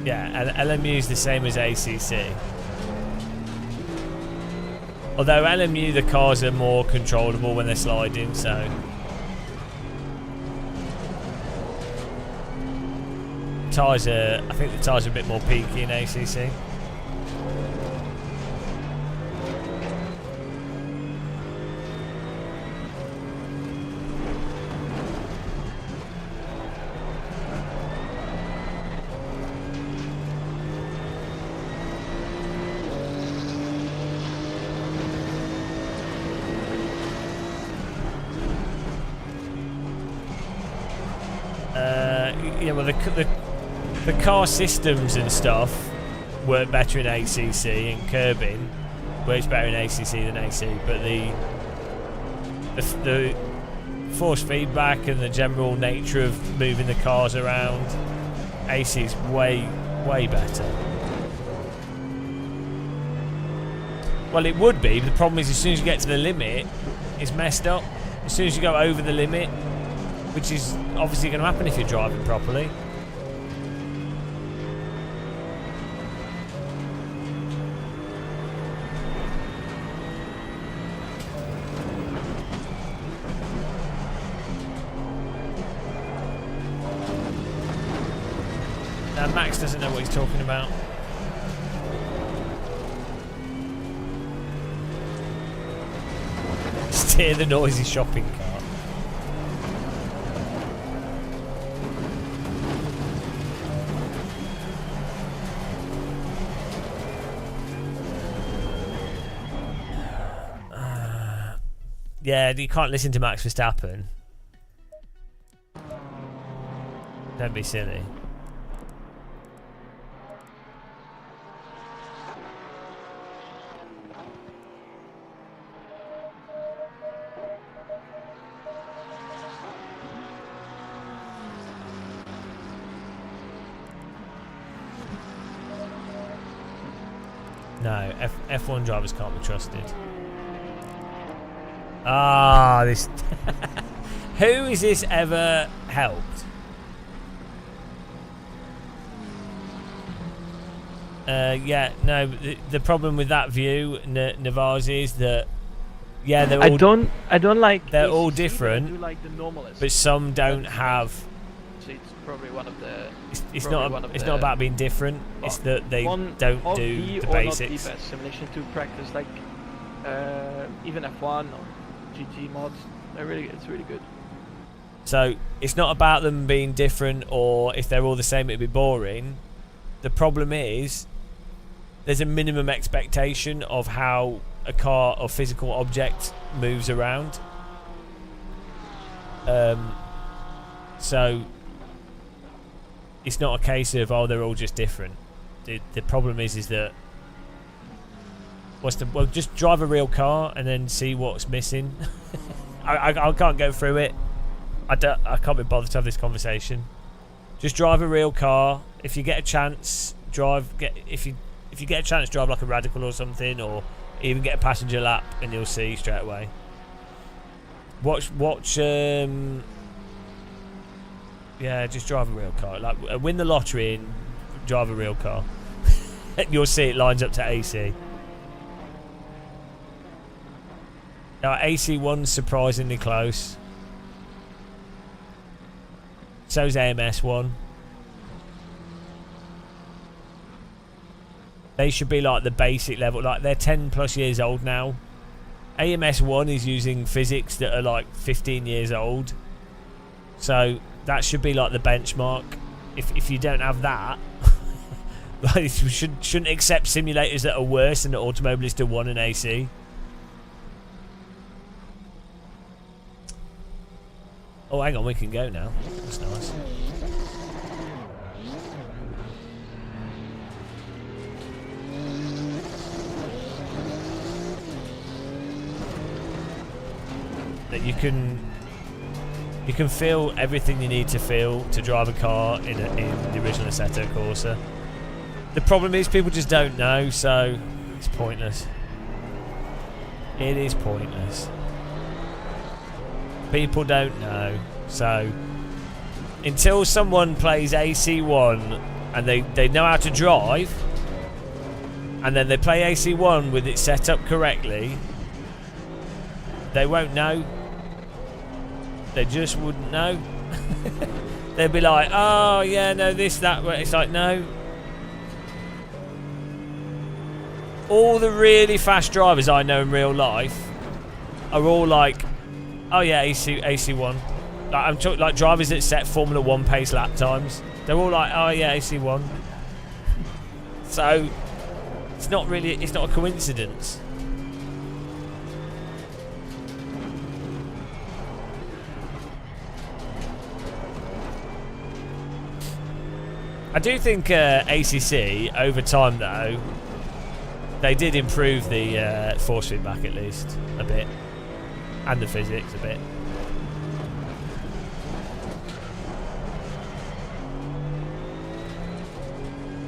Yeah, LMU is the same as ACC. Although LMU, the cars are more controllable when they're sliding, so... I think the tyres are a bit more peaky in ACC. Yeah, well, the car systems and stuff work better in ACC, and curbing works better in ACC than AC. But the force feedback and the general nature of moving the cars around, AC is way better. Well, it would be, but the problem is as soon as you get to the limit, it's messed up. As soon as you go over the limit, which is obviously going to happen if you're driving properly. Now Max doesn't know what he's talking about. Steer the noisy shopping cart. Yeah, you can't listen to Max Verstappen. Don't be silly. No, F1 drivers can't be trusted. Ah, this. Who is this ever helped? Yeah, no. The problem with that view, Navaz, is that they're all. I don't like. They're ACC, all but different. I do like the normalist. But some don't have. So it's probably one of the. It's not about being different. It's that they don't do the basics. Not the best simulation to practice, like even F1 or GT mods. It's really good. So it's not about them being different, or if they're all the same, it'd be boring. The problem is there's a minimum expectation of how a car or physical object moves around. So it's not a case of they're all just different. The problem is that just drive a real car and then see what's missing. I can't go through it. I can't be bothered to have this conversation. Just drive a real car. If you get a chance, if you get a chance, drive like a Radical or something, or even get a passenger lap, and you'll see straight away. Watch. Yeah, just drive a real car. Like win the lottery and drive a real car. You'll see it lines up to AC. Now AC1's surprisingly close. So's AMS1. They should be like the basic level. Like they're 10 plus years old now. AMS1 is using physics that are like 15 years old. So that should be like the benchmark. If you don't have that, like you shouldn't accept simulators that are worse than the Automobilista 1 and AC. Oh, hang on, we can go now. That's nice. That you can feel everything you need to feel to drive a car in the original Assetto Corsa. The problem is people just don't know, so it's pointless. It is pointless. People don't know, so until someone plays AC1 and they know how to drive, and then they play AC1 with it set up correctly, they won't know. They just wouldn't know. They'd be like, oh yeah, no, this, that. It's like, no. All the really fast drivers I know in real life are all like, oh yeah, AC1. Like I'm talking like drivers that set Formula 1 pace lap times. They're all like, oh yeah, AC1. So it's not a coincidence. I do think ACC over time though, they did improve the force feedback at least a bit. And the physics a bit.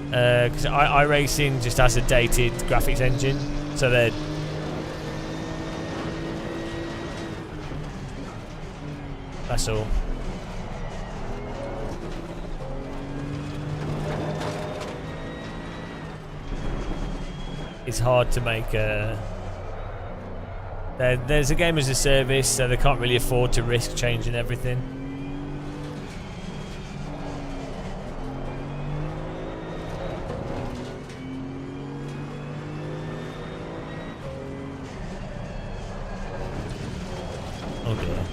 Because iRacing just has a dated graphics engine, so they're that's all. It's hard to make a. There's a game as a service, so they can't really afford to risk changing everything. Oh dear.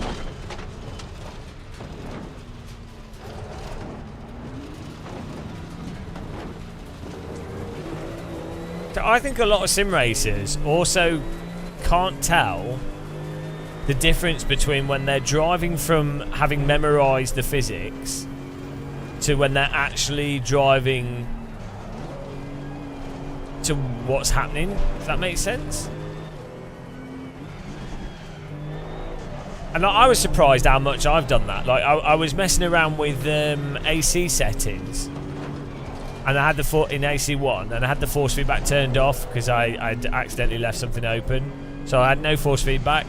So I think a lot of sim racers also can't tell the difference between when they're driving from having memorized the physics to when they're actually driving to what's happening. Does that make sense? And I was surprised how much I've done that. Like I was messing around with AC settings, and I had in AC1, and I had the force feedback turned off because I'd accidentally left something open. So I had no force feedback,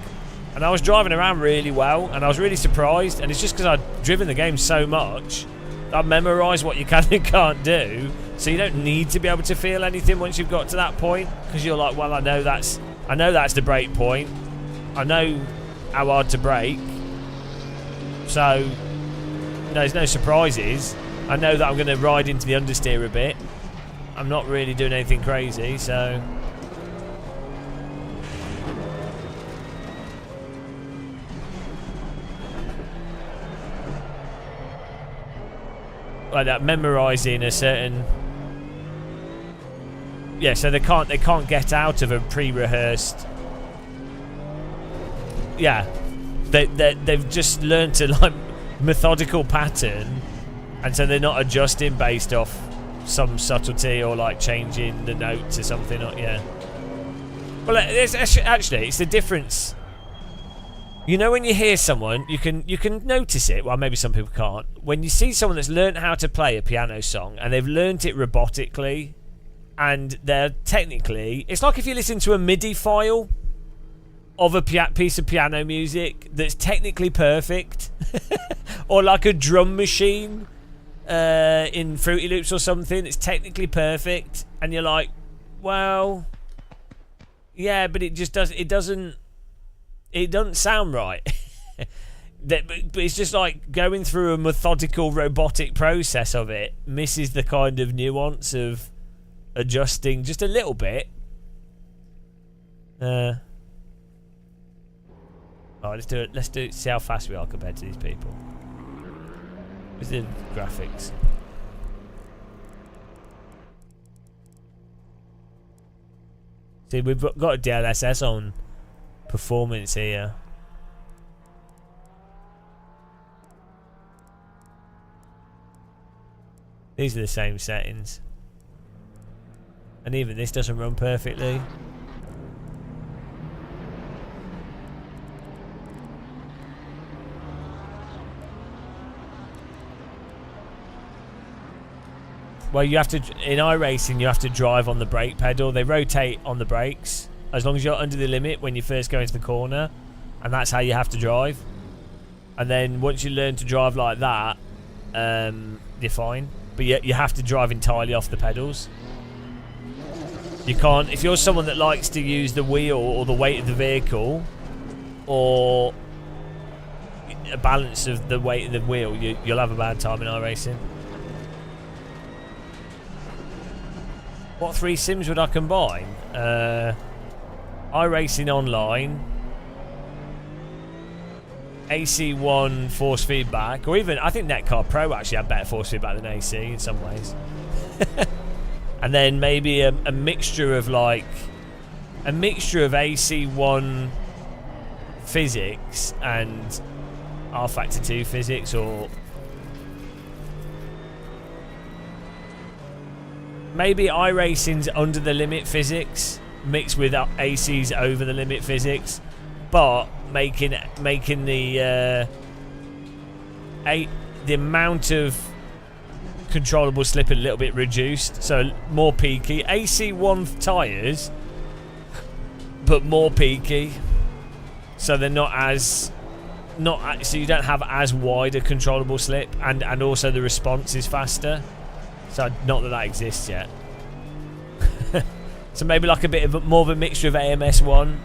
And I was driving around really well, and I was really surprised. And it's just because I'd driven the game so much, I've memorised what you can and can't do. So you don't need to be able to feel anything once you've got to that point, because you're like, well, I know that's the brake point. I know how hard to brake. So there's no surprises. I know that I'm going to ride into the understeer a bit. I'm not really doing anything crazy, so. Like that, memorising a certain. Yeah, so they can't get out of a pre-rehearsed. Yeah, they've just learned to like methodical pattern, and so they're not adjusting based off some subtlety or like changing the note to something. Or, yeah. Well, it's the difference. You know, when you hear someone, you can notice it. Well, maybe some people can't. When you see someone that's learned how to play a piano song and they've learned it robotically, and they're technically, it's like if you listen to a MIDI file of a piece of piano music that's technically perfect, or like a drum machine in Fruity Loops or something, it's technically perfect, and you're like, well, yeah, but it doesn't sound right. But it's just like going through a methodical robotic process of it misses the kind of nuance of adjusting just a little bit. Alright, let's do it. See how fast we are compared to these people. Where's the graphics? See, we've got a DLSS on performance here. These are the same settings. And even this doesn't run perfectly. Well, you have to, in iRacing, you have to drive on the brake pedal. They rotate on the brakes as long as you're under the limit when you first go into the corner, and that's how you have to drive. And then once you learn to drive like that, you're fine. But you have to drive entirely off the pedals. You can't, if you're someone that likes to use the wheel or the weight of the vehicle, or a balance of the weight of the wheel, you'll have a bad time in iRacing. What 3 sims would I combine? iRacing Online, AC1 force feedback, or even I think Netcar Pro actually had better force feedback than AC in some ways. And then maybe a mixture of AC1 physics and R Factor 2 physics, or maybe iRacing's under the limit physics mixed with AC's over the limit physics, but making the amount of controllable slip a little bit reduced, so more peaky. AC1 tyres, but more peaky, so they're so you don't have as wide a controllable slip, and also the response is faster. So not that exists yet. So maybe like a bit of more of a mixture of AMS1.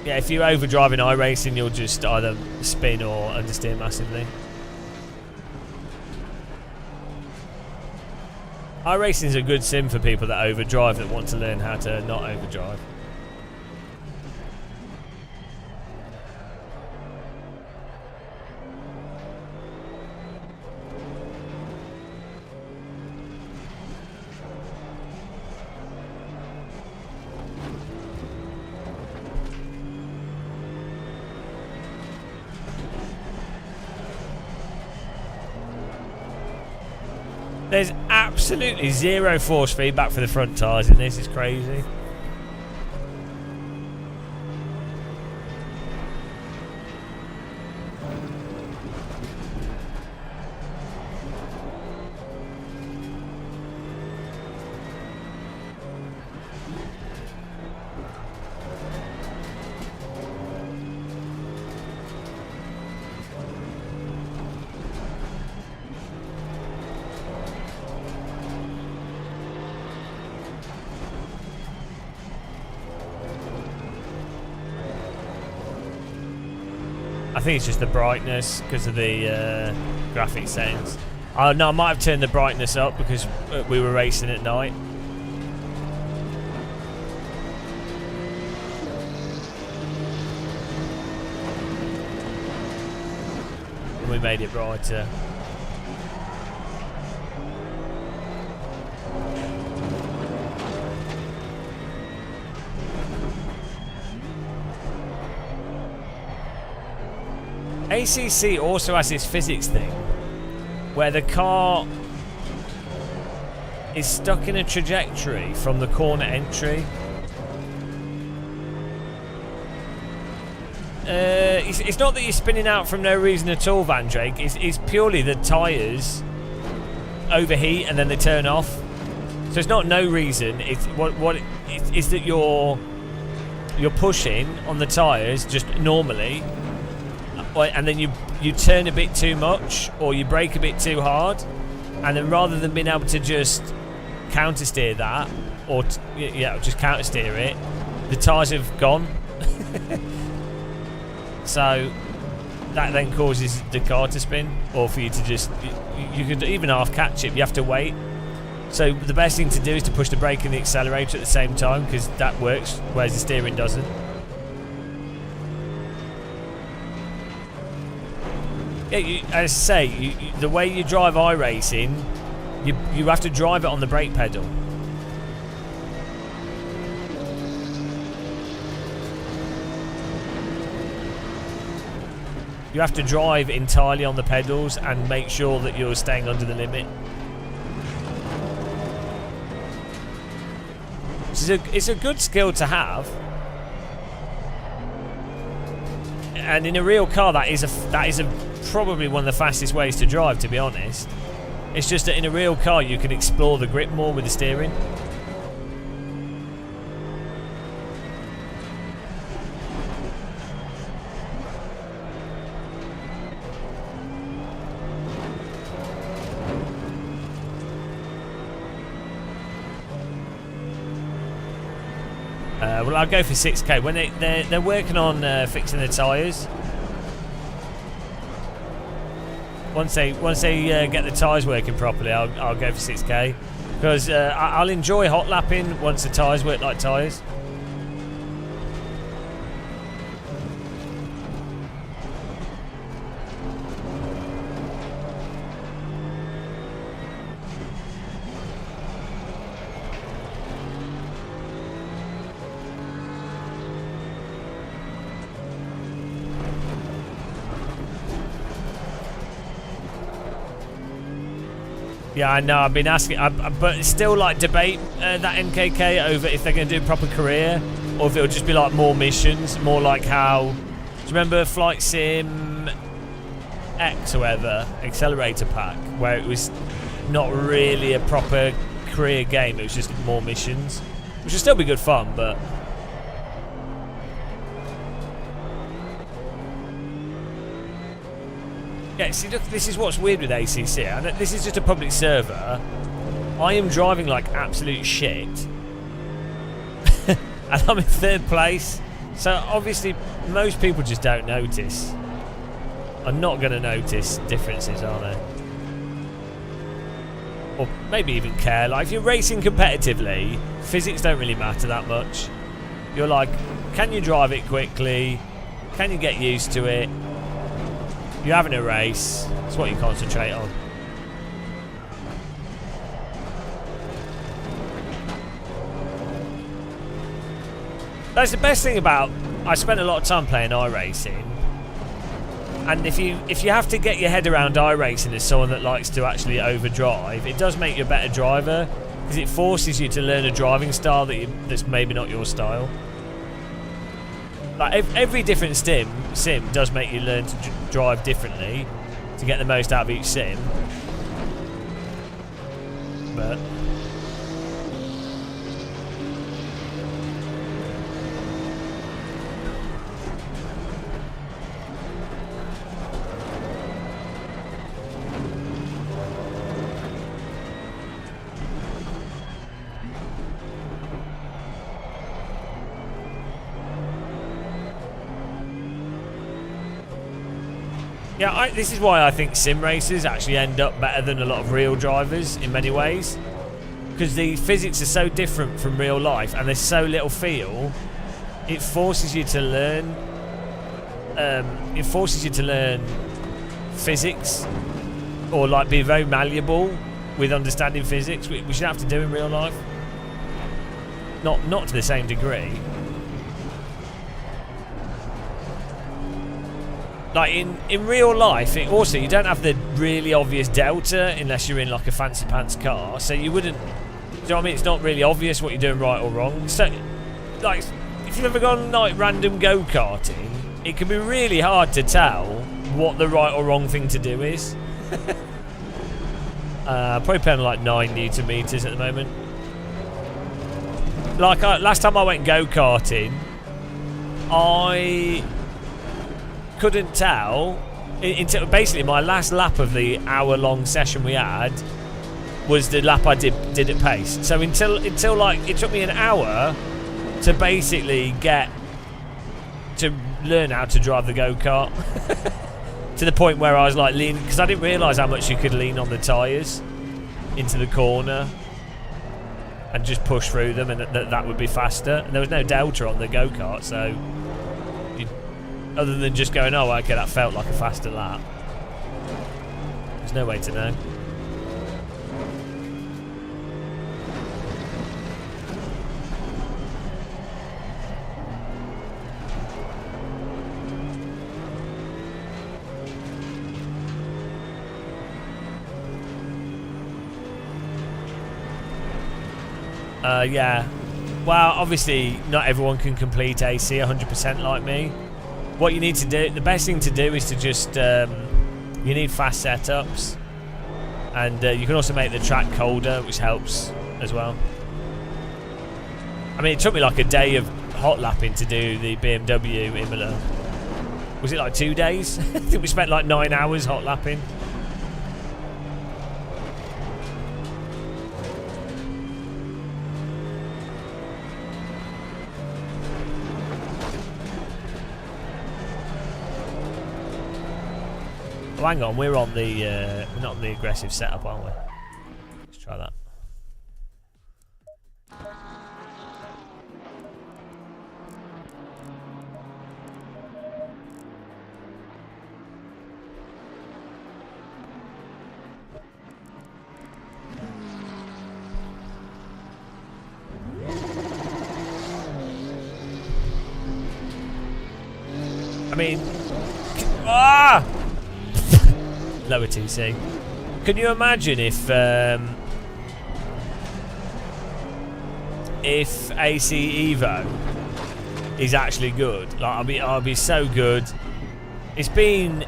Yeah, if you overdrive in iRacing, you'll just either spin or understeer massively. iRacing is a good sim for people that overdrive, that want to learn how to not overdrive. There's absolutely zero force feedback for the front tyres in this. It's crazy. I think it's just the brightness because of the graphic settings. Oh no, I might have turned the brightness up because we were racing at night. And we made it brighter. ACC also has this physics thing where the car is stuck in a trajectory from the corner entry. It's not that you're spinning out from no reason at all, Van Drake. It's purely the tyres overheat and then they turn off. So it's not no reason. It's it's that you're pushing on the tyres just normally. And then you turn a bit too much or you brake a bit too hard, and then rather than being able to just counter steer that or just counter steer it, the tyres have gone. So that then causes the car to spin, or for you to just you could even half catch it. You have to wait. So the best thing to do is to push the brake and the accelerator at the same time, because that works, whereas the steering doesn't. Yeah, as I say, the way you drive iRacing, you have to drive it on the brake pedal. You have to drive entirely on the pedals and make sure that you're staying under the limit. It's a good skill to have. And in a real car, that is probably one of the fastest ways to drive, to be honest. It's just that in a real car you can explore the grip more with the steering. Well, I'll go for 6k. When they're working on fixing the tyres. Once they get the tyres working properly, I'll go for 6k, because I'll enjoy hot lapping once the tyres work like tyres. Yeah, I know. I've been asking, but still, like, debate that NKK over if they're going to do a proper career, or if it'll just be like more missions, more like how. Do you remember Flight Sim X or whatever, Accelerator Pack, where it was not really a proper career game? It was just more missions, which would still be good fun, but. Yeah, see, look, this is what's weird with ACC. And this is just a public server. I am driving like absolute shit. And I'm in 3rd place. So obviously, most people just don't notice. I'm not going to notice differences, are they? Or maybe even care. Like, if you're racing competitively, physics don't really matter that much. You're like, can you drive it quickly? Can you get used to it? You're having a race. That's what you concentrate on. That's the best thing about. I spent a lot of time playing iRacing, and if you have to get your head around iRacing as someone that likes to actually overdrive, it does make you a better driver, because it forces you to learn a driving style that's maybe not your style. Like every different sim does make you learn to drive differently to get the most out of each sim. But Yeah, this is why I think sim racers actually end up better than a lot of real drivers in many ways. Because the physics are so different from real life and there's so little feel, it forces you to learn physics, or like be very malleable with understanding physics, which you have to do in real life. Not to the same degree. Like in real life, also you don't have the really obvious delta unless you're in like a fancy pants car, so you wouldn't. Do you know what I mean? It's not really obvious what you're doing right or wrong. So, like, if you've ever gone like random go-karting, it can be really hard to tell what the right or wrong thing to do is. Probably playing like 9 Newton meters at the moment. Like last time I went go-karting, I couldn't tell until basically my last lap of the hour-long session we had was the lap I did at pace. So until like it took me an hour to basically get to learn how to drive the go-kart to the point where I was like leaning, because I didn't realise how much you could lean on the tyres into the corner and just push through them, and that would be faster. And there was no delta on the go-kart, so other than just going, oh, okay, that felt like a faster lap. There's no way to know. Yeah. Well, obviously, not everyone can complete AC 100% like me. What you need to do, the best thing to do is to just, you need fast setups. And you can also make the track colder, which helps as well. I mean, it took me like a day of hot lapping to do the BMW Imola. Was it like 2 days? I think we spent like 9 hours hot lapping. Oh, hang on, we're on the we're not on the aggressive setup, aren't we? Let's try that. I mean, lower TC. Can you imagine if AC Evo is actually good? Like, I'll be so good. It's been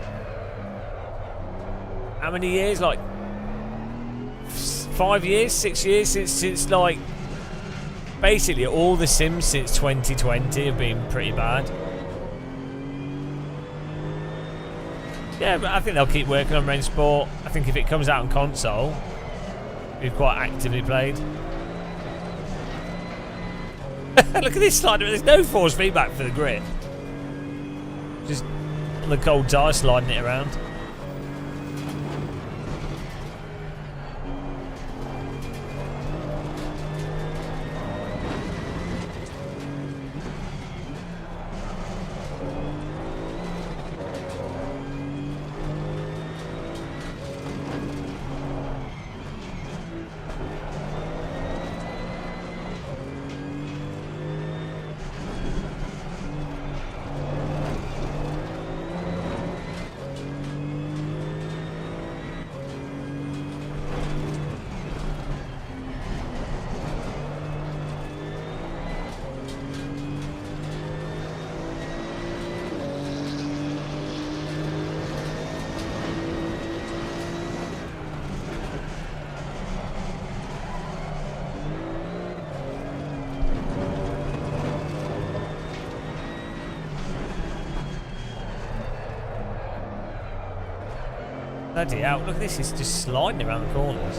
how many years? Like 5 years, 6 years since like basically all the Sims since 2020 have been pretty bad. Yeah, but I think they'll keep working on Ren Sport. I think if it comes out on console, we've quite actively played. Look at this slider. There's no force feedback for the grip. Just the cold tire sliding it around. Bloody hell, look at this, it's just sliding around the corners.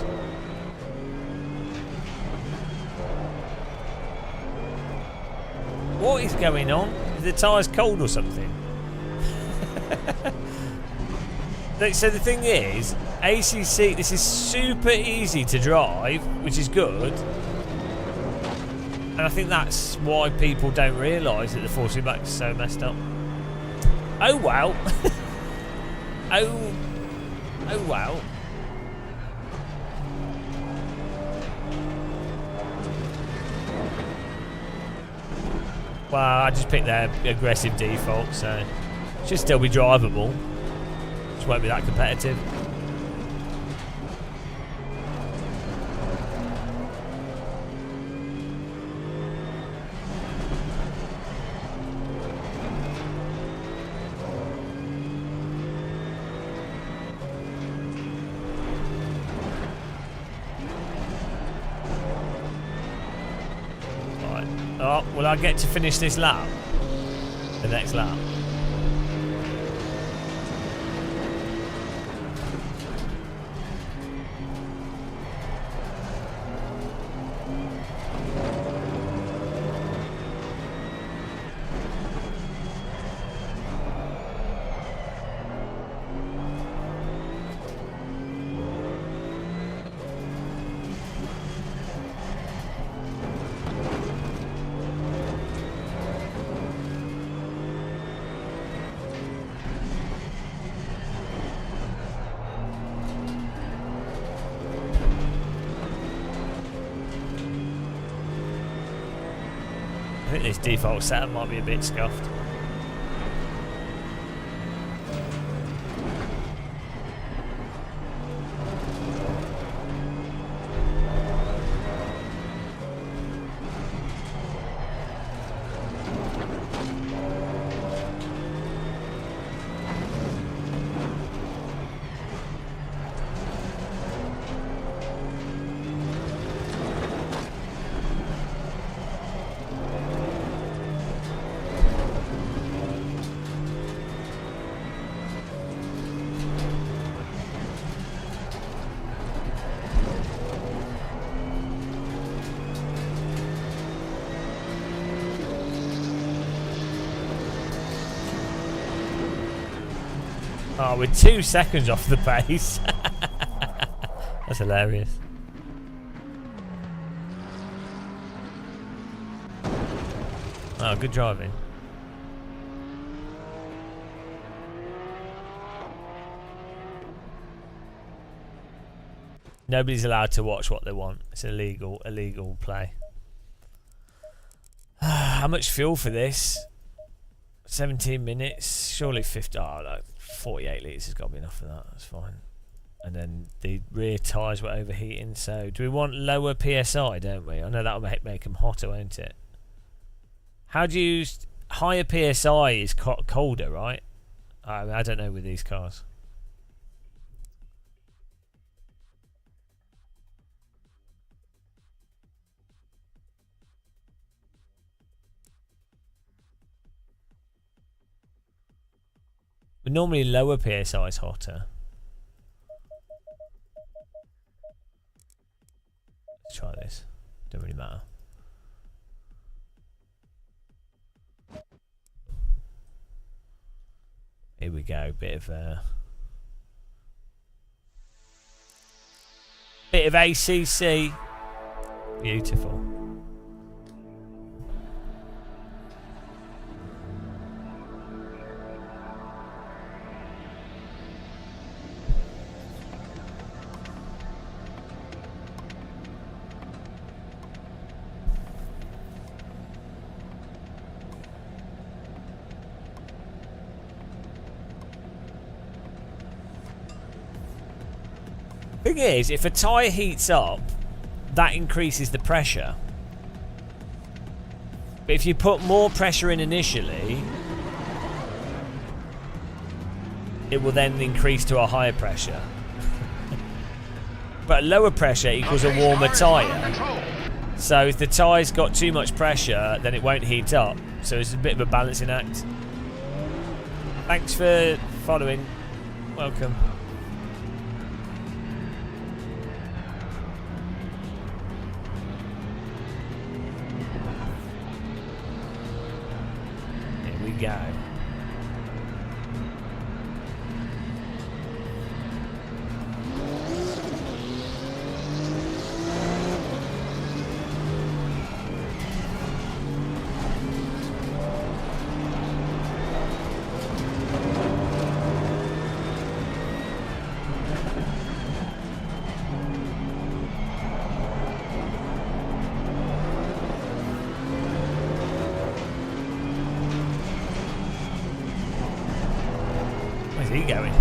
What is going on? Is the tyres cold or something? So the thing is, ACC, this is super easy to drive, which is good. And I think that's why people don't realise that the force feedback is so messed up. Oh wow. Oh wow. Well, I just picked their aggressive default, so should still be drivable. Just won't be that competitive. Right. Oh, will I get to finish this lap? The next lap? I think this default setup might be a bit scuffed. Oh, we're 2 seconds off the pace. That's hilarious. Oh, good driving. Nobody's allowed to watch what they want. It's illegal play. How much fuel for this? 17 minutes. Surely 50. Oh, no, 48 litres has got to be enough for that. That's fine. And then the rear tyres were overheating. So do we want lower PSI, don't we? I know that'll make them hotter, won't it? How do you... Higher PSI is colder, right? I don't know with these cars. But normally lower PSI is hotter. Let's try this. Don't really matter. Here we go. Bit of ACC. Beautiful. Thing is, if a tyre heats up, that increases the pressure. But if you put more pressure in initially, it will then increase to a higher pressure. But lower pressure equals a warmer tyre. So if the tyre's got too much pressure, then it won't heat up. So it's a bit of a balancing act. Thanks for following. Welcome. Go. he going?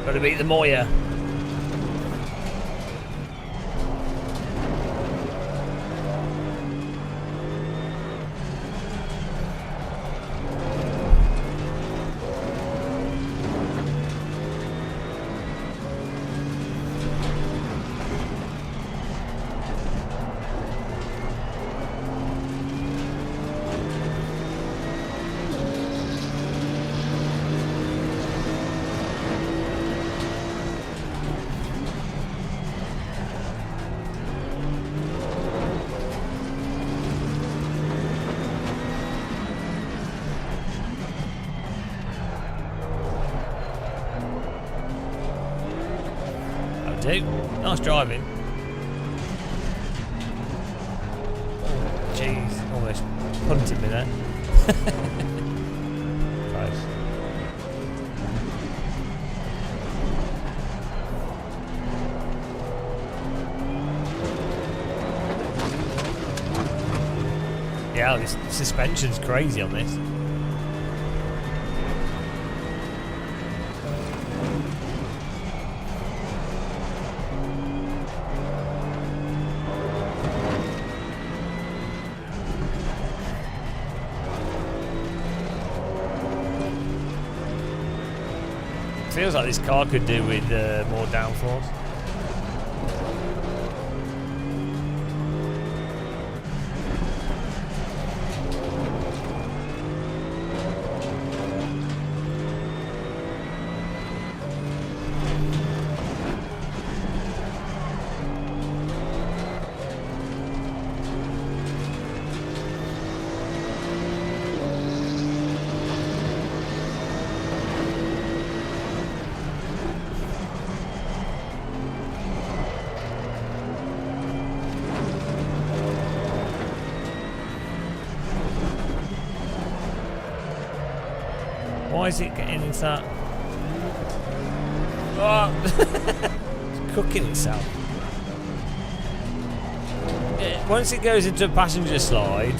Got to beat the Moya. Nice driving. Oh, jeez. Almost punted me there. Close. Yeah, this suspension's crazy on this. Feels like this car could do with more downforce. Why is it getting into that? Oh. It's cooking itself. Once it goes into a passenger slide,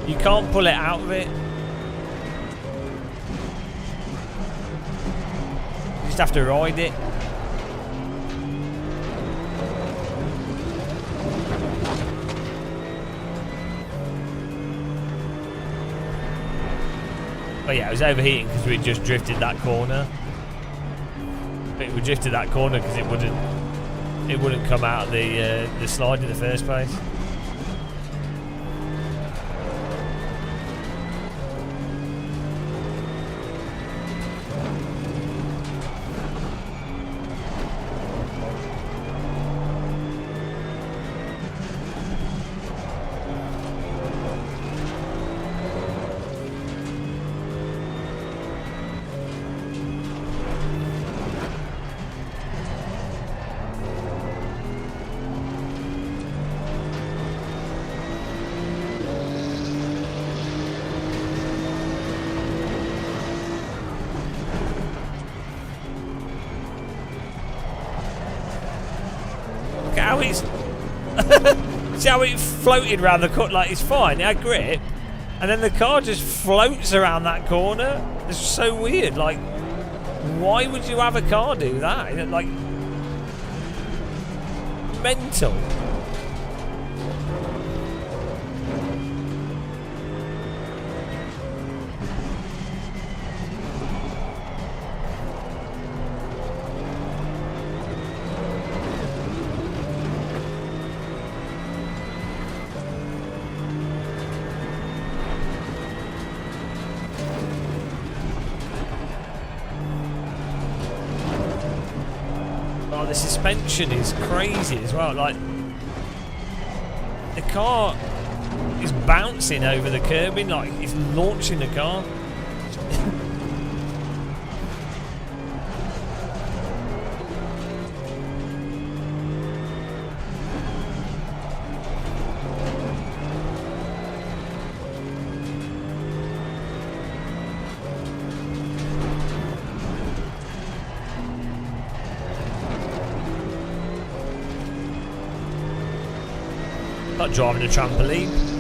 you can't pull it out of it. You just have to ride it. Oh yeah, it was overheating because we just drifted that corner. We drifted that corner because it wouldn't come out of the slide in the first place. How it's see how it floated around the cut, like it's fine, it had grip, and then the car just floats around that corner. It's so weird. Like, why would you have a car do that? Like, mental. The suspension is crazy as well. Like, the car It's bouncing over the curbing like it's launching the car. Like driving a trampoline.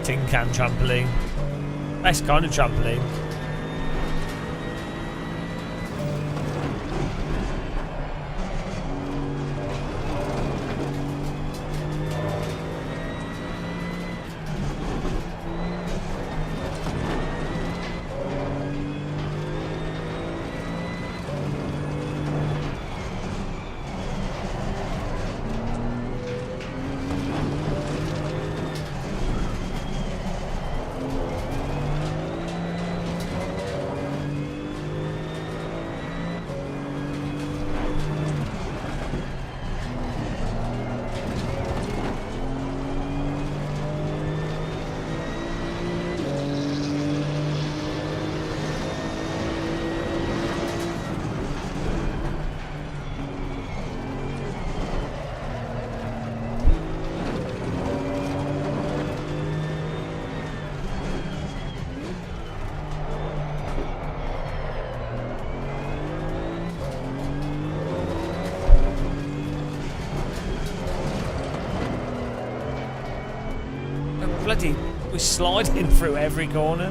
Tin can trampoline. Best kind of trampoline. Bloody, we're sliding through every corner.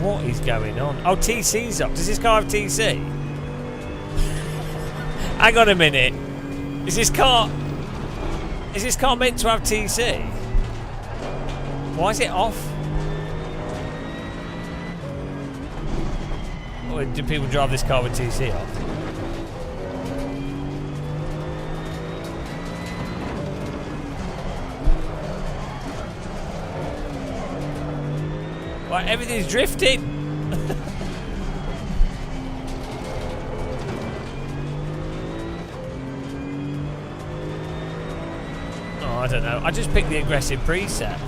What is going on? Oh, TC's up. Does this car have TC? Hang on a minute. Is this car meant to have TC? Why is it off? Or do people drive this car with TC off? Right, everything's drifting. Oh, I don't know. I just picked the aggressive preset.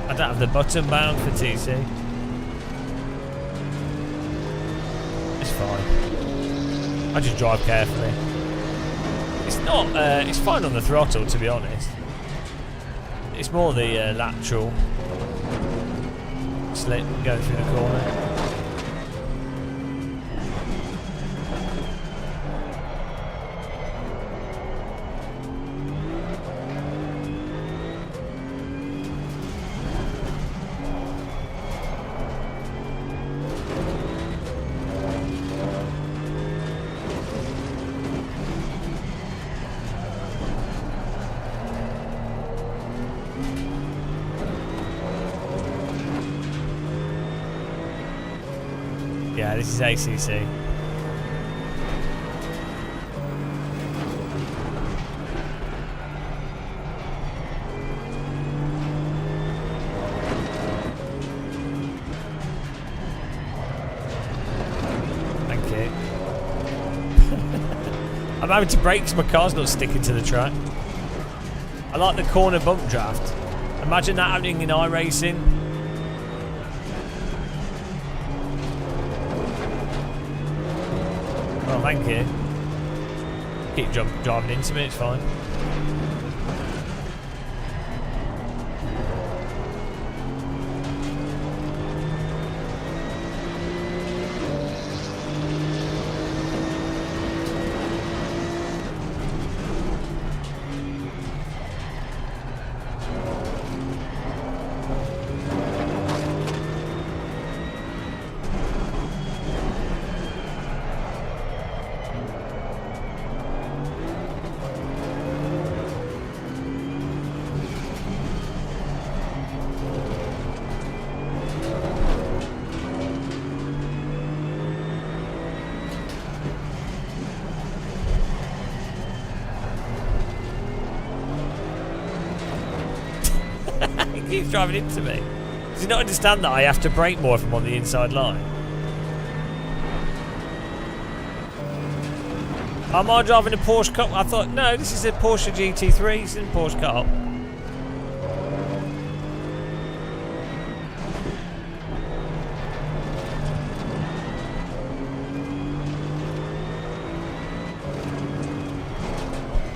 I don't have the button bound for TC. It's fine. I just drive carefully. It's not. It's fine on the throttle, to be honest. It's more the lateral slit going through the corner. Yeah, this is ACC. Thank you. I'm having to brake because my car's not sticking to the track. I like the corner bump draft. Imagine that happening in iRacing. Oh, thank you. Keep driving into me, it's fine. keeps driving into me. Does he not understand that I have to brake more if I'm on the inside line? Am I driving a Porsche Cup? I thought, no, this is a Porsche GT3. It's in Porsche Cup.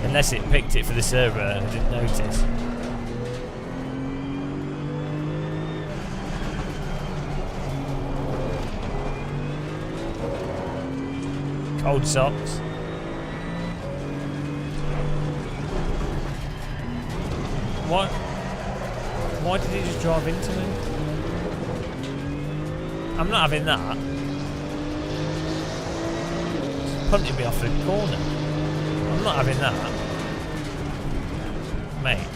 Unless it picked it for the server and I didn't notice. Cold socks. What? Why did he just drive into me? I'm not having that. Just punted me off the corner. I'm not having that. Mate.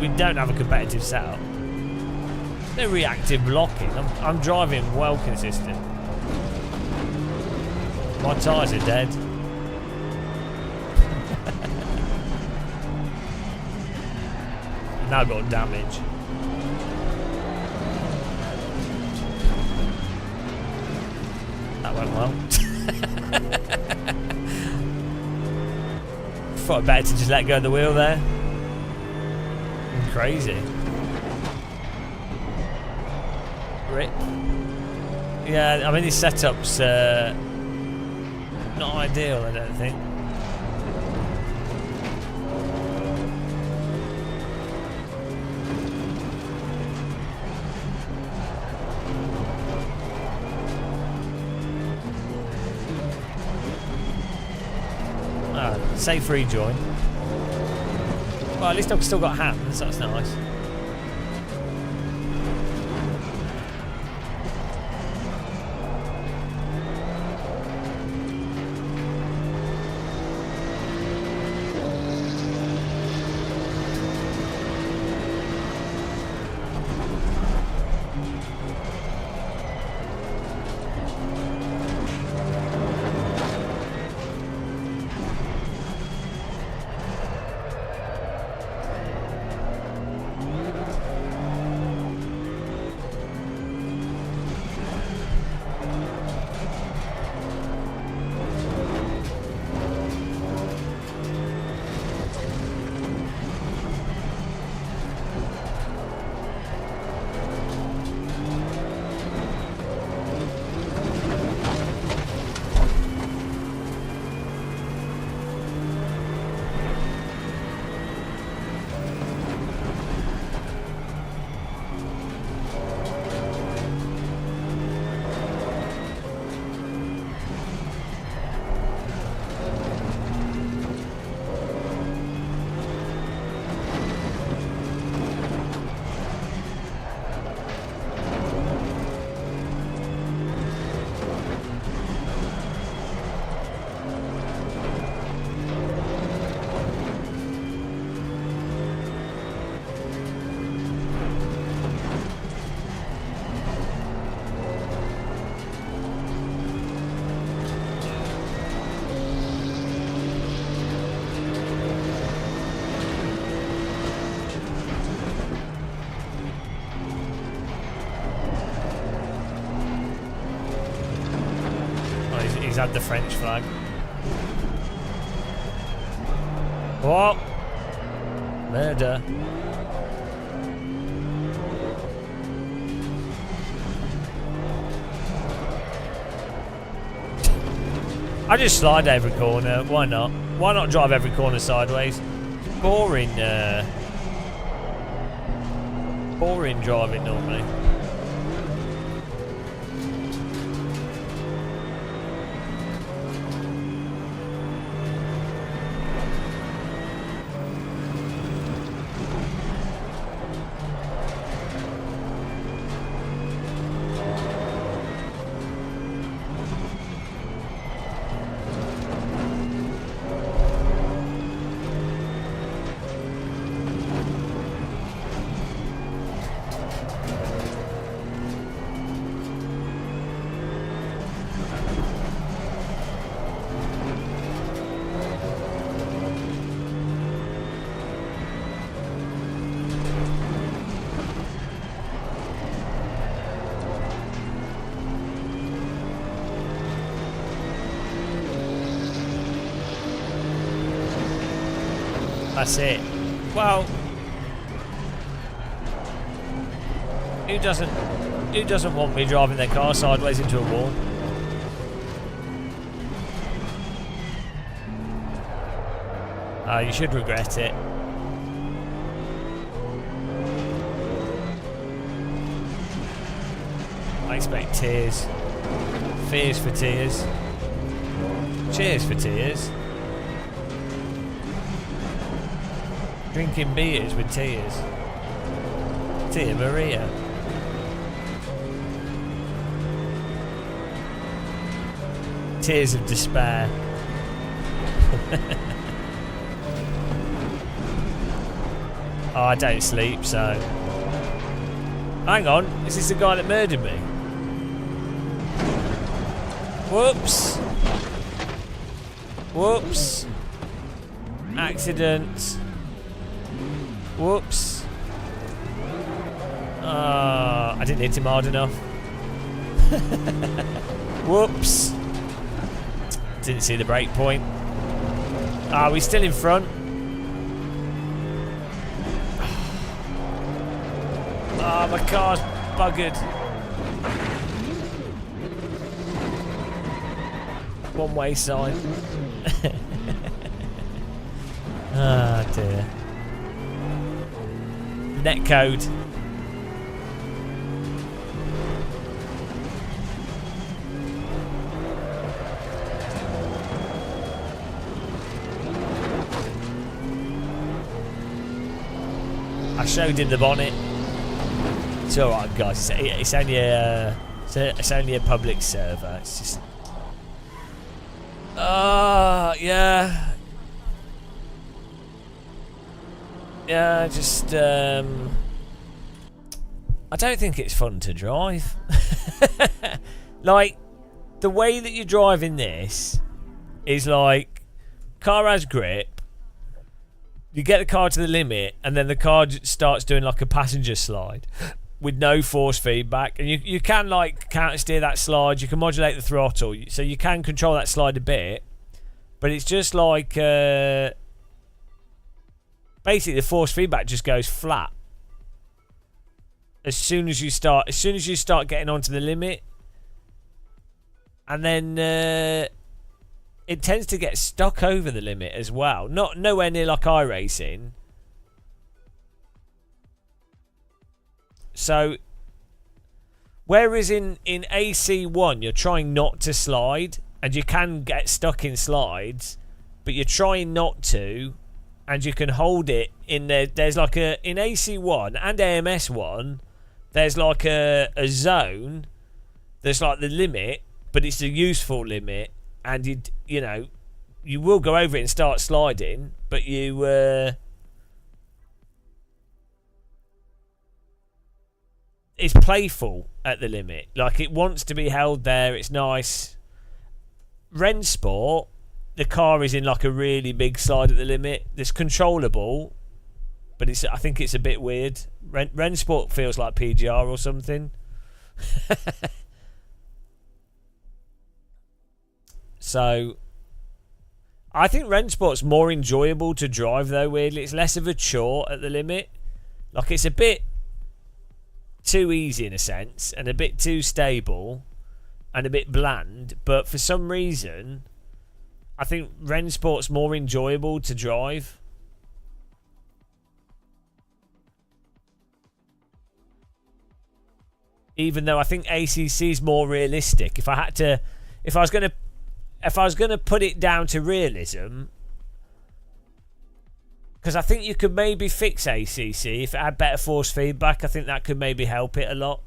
We don't have a competitive setup. No reactive blocking. I'm driving well consistent. My tyres are dead. Now got damage. That went well. Thought better to just let go of the wheel there. Crazy. Rip. Yeah, I mean this setup's not ideal, I don't think. Safe rejoin. Well, at least I've still got hands, that's nice. He's had the French flag. What? Murder. I just slide every corner. Why not? Why not drive every corner sideways? Boring. Boring driving normally. That's it. Well, who doesn't want me driving their car sideways into a wall? You should regret it. I expect tears. Fears for tears. Cheers for tears. Drinking beers with tears. Tia Maria. Tears of despair. Oh, I don't sleep, so... Hang on, is this the guy that murdered me? Whoops. Whoops. Accident. Whoops. I didn't hit him hard enough. Whoops. Didn't see the brake point. We're still in front. My car's buggered. One-way sign. Ah, dear. Netcode. I showed him the bonnet. It's alright, guys. It's only a public server. It's just. Yeah. Yeah, just I don't think it's fun to drive. Like, the way that you drive in this is like, car has grip, you get the car to the limit, and then the car starts doing like a passenger slide with no force feedback, and you can like counter steer that slide, you can modulate the throttle, so you can control that slide a bit, but it's just like basically the force feedback just goes flat as soon as you start getting onto the limit, and then it tends to get stuck over the limit as well. Nowhere near like iRacing. So, whereas in AC1 you're trying not to slide, and you can get stuck in slides, but you're trying not to, and you can hold it in there. There's like in AC1 and AMS1, there's like a zone. There's like the limit, but it's a useful limit, and you know you will go over it and start sliding, but you it's playful at the limit. Like, it wants to be held there. It's nice. Rennsport, the car is in like a really big slide at the limit. It's controllable, but I think it's a bit weird. Rennsport feels like PGR or something. So, I think Rennsport's more enjoyable to drive though, weirdly. It's less of a chore at the limit. Like, it's a bit too easy in a sense, and a bit too stable, and a bit bland, but for some reason I think Rennsport's more enjoyable to drive. Even though I think ACC is more realistic. If I was gonna put it down to realism, because I think you could maybe fix ACC if it had better force feedback. I think that could maybe help it a lot.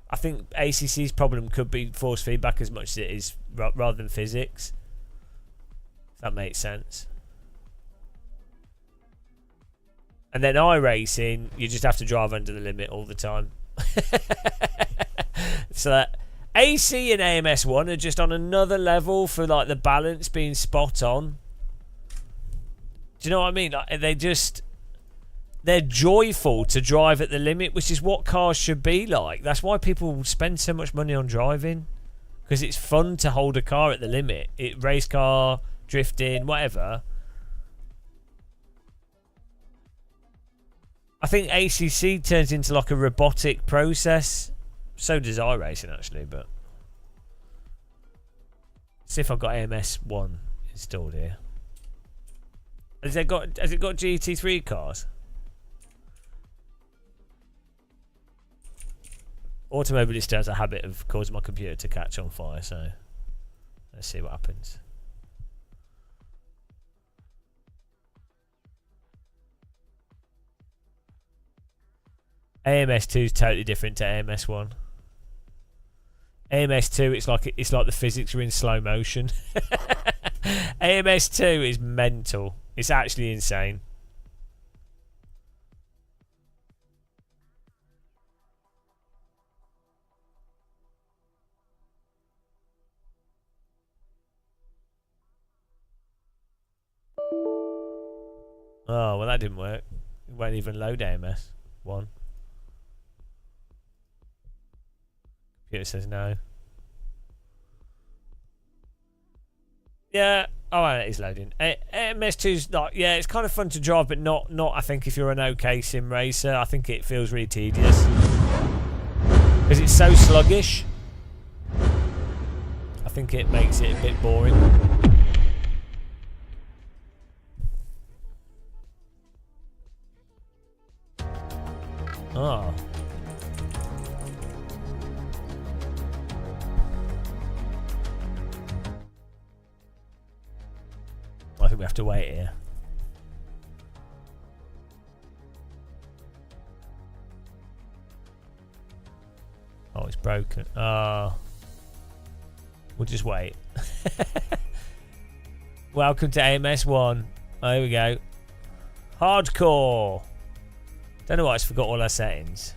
I think ACC's problem could be force feedback as much as it is rather than physics. If that makes sense. And then iRacing, you just have to drive under the limit all the time. So that AC and AMS1 are just on another level for like the balance being spot on. Do you know what I mean? Like, they're joyful to drive at the limit, which is what cars should be like. That's why people spend so much money on driving, because it's fun to hold a car at the limit. Race car, drifting, whatever. I think ACC turns into like a robotic process. So does iRacing actually, but see if I've got AMS1 installed here. Has it got GT3 cars? Automobilist has a habit of causing my computer to catch on fire, so let's see what happens. AMS2 is totally different to AMS1. AMS2, it's like the physics are in slow motion. AMS2 is mental. It's actually insane. Oh, well that didn't work. It won't even load AMS1. Computer says no. Yeah, oh, it is loading. MS2's not. Yeah, it's kind of fun to drive, but not. I think if you're an OK sim racer, I think it feels really tedious because it's so sluggish. I think it makes it a bit boring. Oh. I think we have to wait here. Oh, it's broken. We'll just wait. Welcome to AMS1. Oh, here we go. Hardcore. Don't know why I just forgot all our settings.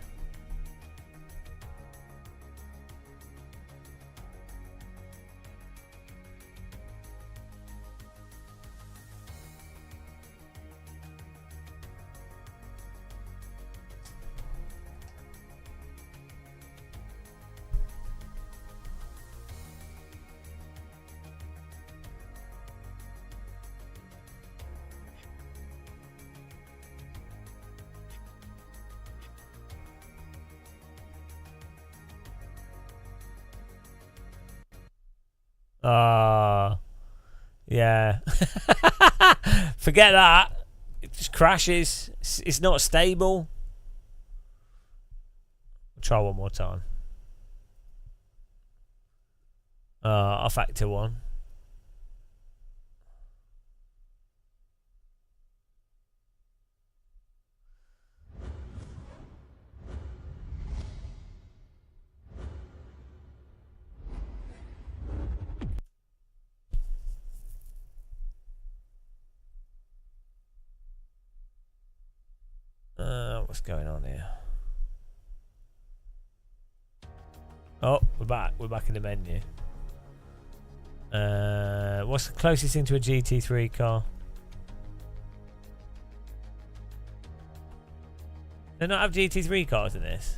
Yeah. Forget that. It just crashes. It's not stable. I'll try one more time. I'll factor one. What's going on here? Oh, we're back. We're back in the menu. What's the closest thing to a GT3 car? They not have GT3 cars in this?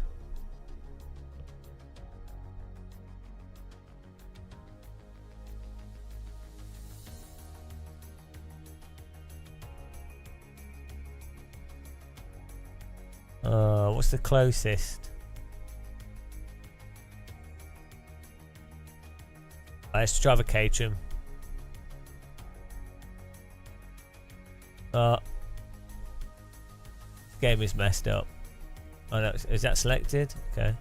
What's the closest? Let's drive a Caterham. This game is messed up. Oh no, is that selected? Okay.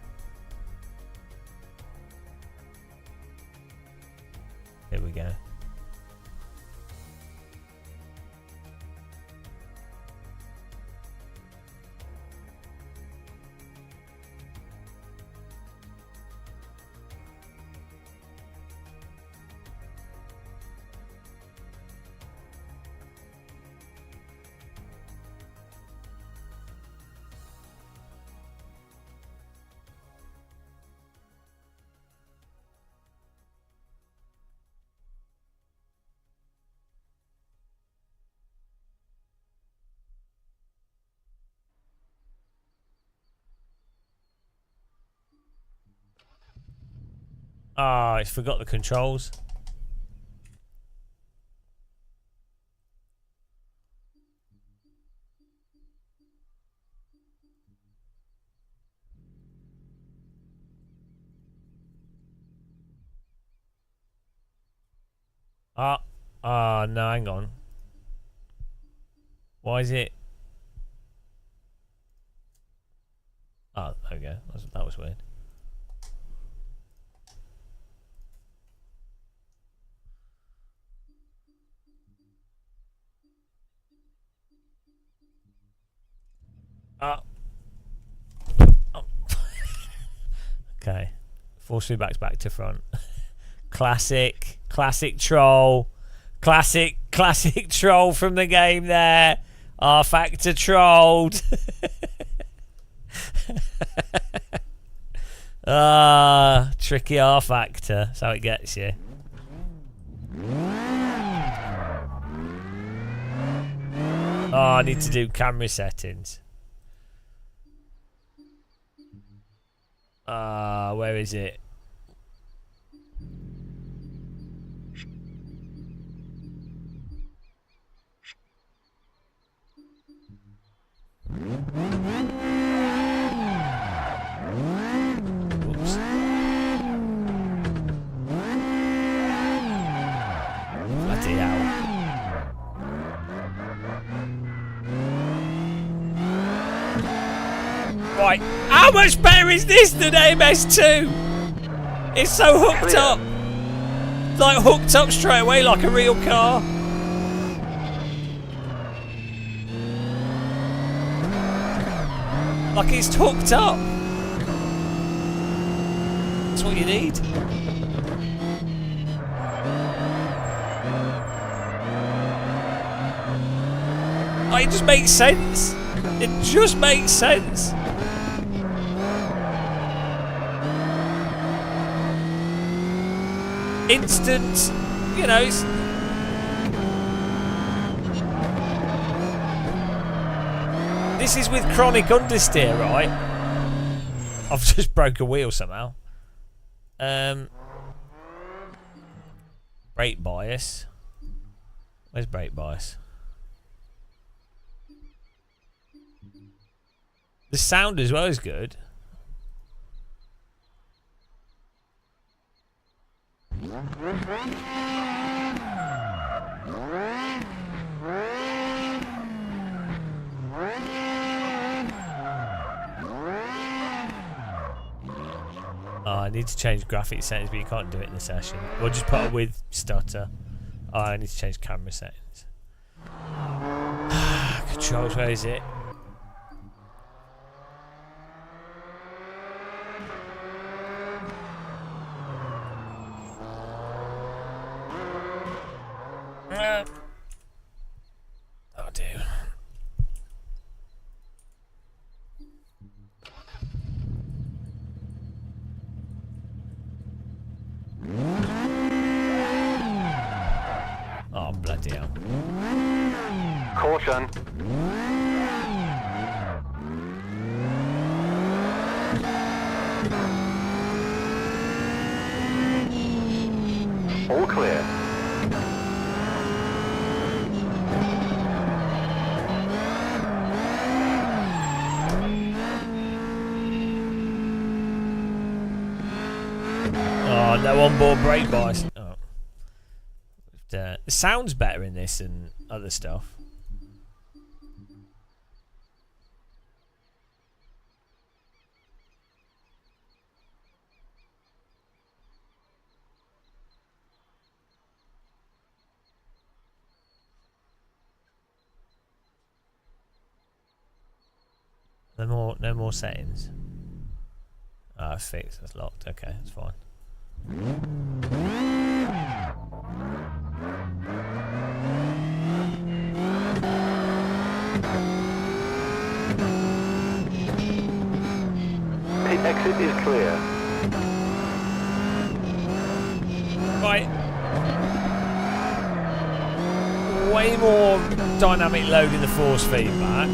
Here we go. Ah, I forgot the controls. No, hang on. Why is it? Oh, there we go. That was weird. Oh. Okay. Force feedback's back to front. Classic troll. Classic troll from the game there. R-Factor trolled. Tricky R-Factor. That's how it gets you. I need to do camera settings. Where is it? Oops. Bloody hell. Right, how much better is this than MS2? It's so hooked up. Like hooked up straight away like a real car. Like it's hooked up. That's what you need. Like, it just makes sense. It just makes sense. Instant, you know, it's... This is with chronic understeer, right? I've just broke a wheel somehow. Brake bias. Where's brake bias? The sound as well is good. I need to change graphic settings, but you can't do it in the session. Or just put it with stutter. I need to change camera settings. Controls, where is it? Oh dear. Oh bloody hell. Caution. All clear. Oh, no onboard brake bias. Oh. It sounds better in this than other stuff. No more settings. Ah, fixed. That's locked. Okay, that's fine. The exit is clear. Right. Way more dynamic load in the force feedback.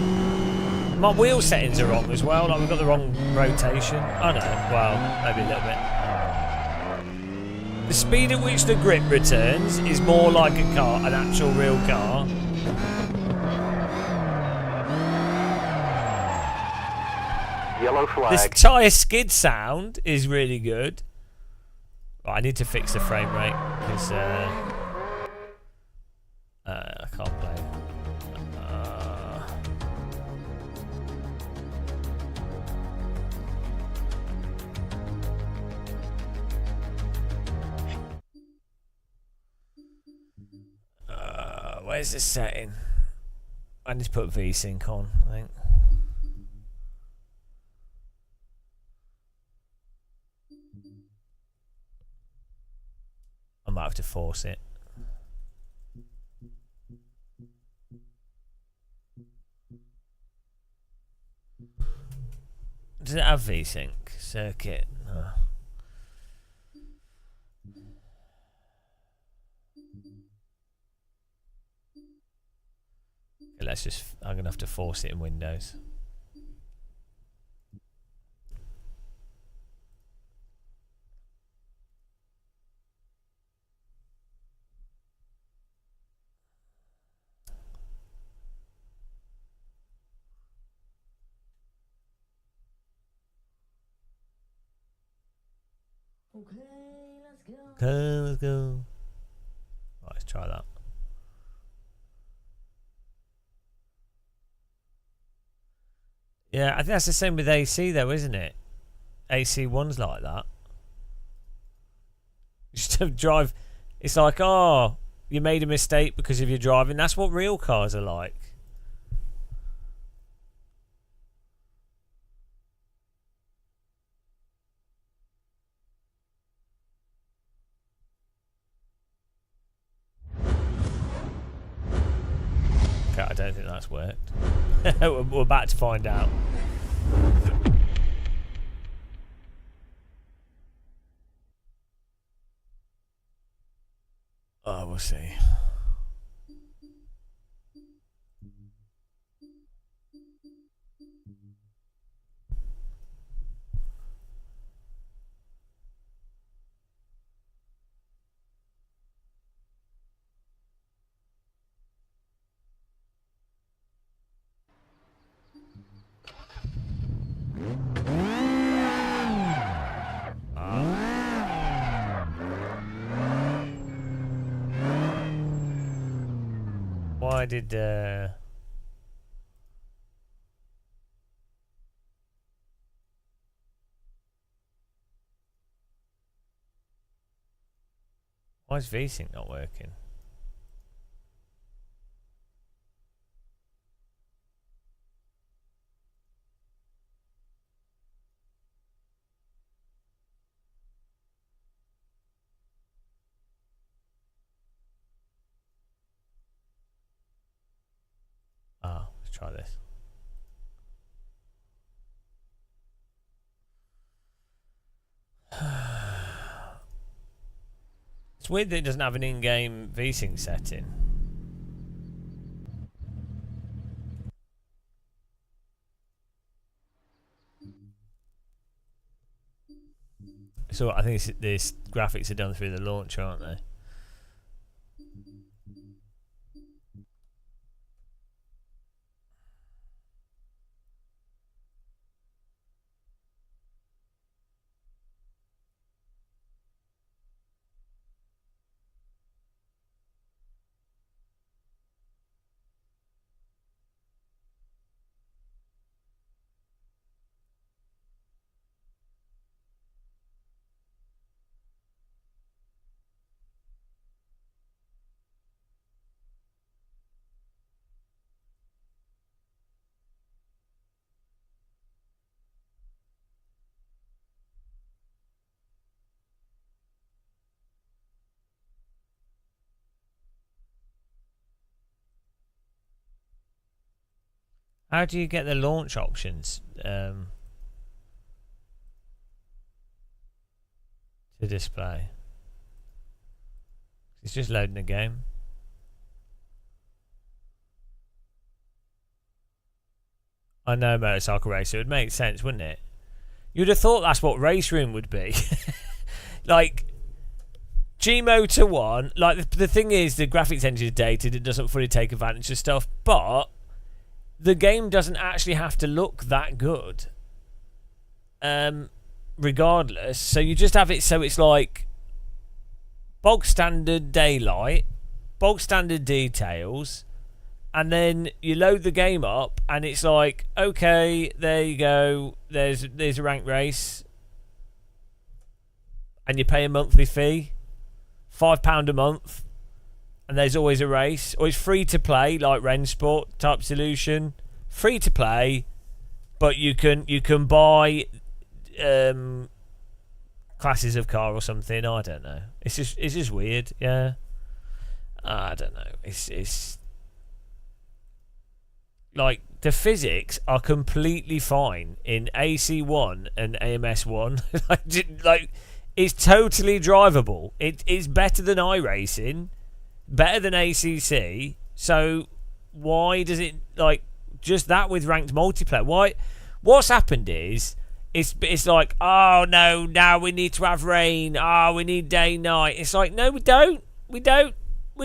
My wheel settings are wrong as well. Like, we've got the wrong rotation. Oh no, well, maybe a little bit. The speed at which the grip returns is more like a car, an actual real car. Yellow flag. This tyre skid sound is really good. Right, I need to fix the frame rate because Where's the setting? I need to put VSync on, I think. I might have to force it. Does it have VSync circuit? No. Okay, let's just. I'm gonna have to force it in Windows. Okay, let's go. Right, let's try that. Yeah, I think that's the same with AC though, isn't it? AC1's like that. You just have to drive. It's like, oh, you made a mistake because of your driving. That's what real cars are like. I don't think that's worked. We're about to find out. Oh, we'll see. Why did why is VSync not working? Let's try this. It's weird that it doesn't have an in-game VSync setting. So I think this graphics are done through the launcher, aren't they? How do you get the launch options to display? It's just loading a game. I know Motorcycle Racer. It would make sense, wouldn't it? You'd have thought that's what Race Room would be. Like, G-Motor 1, like, the thing is, the graphics engine is dated. It doesn't fully take advantage of stuff, but the game doesn't actually have to look that good, regardless. So you just have it so it's like bog standard daylight, bog standard details, and then you load the game up and it's like, okay, there you go, there's a ranked race, and you pay a monthly fee, £5 a month, and there's always a race, or it's free to play like Rensport type solution, free to play, but you can buy classes of car or something. I don't know. It's just weird. Yeah, I don't know. It's like the physics are completely fine in AC1 and AMS1. like it's totally drivable. It's better than iRacing, better than ACC. So why does it like just that with ranked multiplayer? Why? What's happened is it's like, oh no, now we need to have rain. Oh, we need day night. It's like, no, we don't. We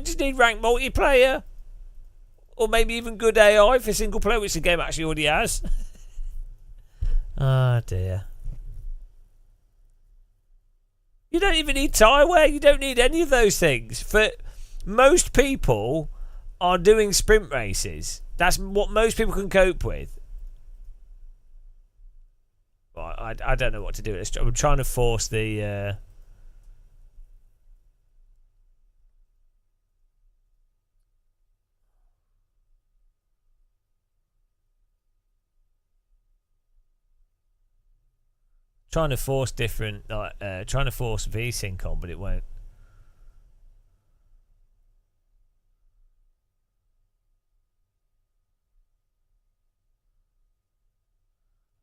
just need ranked multiplayer. Or maybe even good AI for single player, which the game actually already has. Oh dear. You don't even need tyre wear. You don't need any of those things. For most people are doing sprint races. That's what most people can cope with. Well, I don't know what to do. I'm trying to force the... trying to force different, trying to force VSync on, but it won't.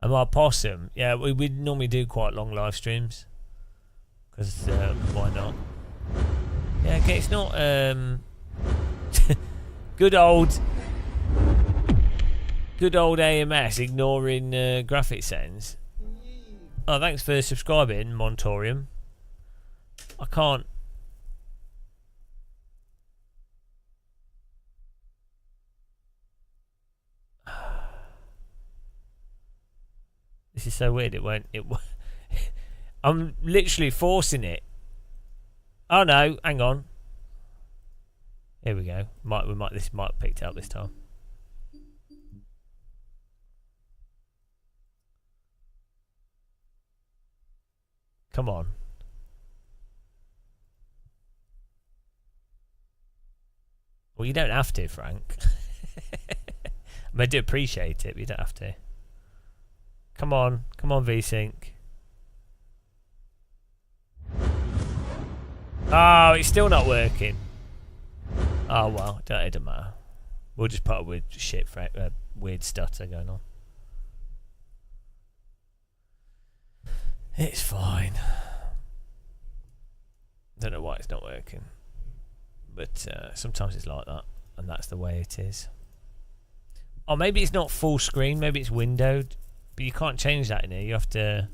And my possum, yeah, we normally do quite long live streams, because why not? Yeah, okay, it's not good old AMS ignoring graphic settings. Oh, thanks for subscribing, Montorium. I can't... This is so weird. It won't... I'm literally forcing it. Oh no, hang on. Here we go. This might have picked it up this time. Come on. Well, you don't have to, Frank. I do appreciate it, but you don't have to. Come on. Come on, VSync. Oh, it's still not working. Oh, well. It doesn't matter. We'll just put up with shit, weird stutter going on. It's fine. Don't know why it's not working, but sometimes it's like that, and that's the way it is. Oh, maybe it's not full screen. Maybe it's windowed, but you can't change that in here. You have to.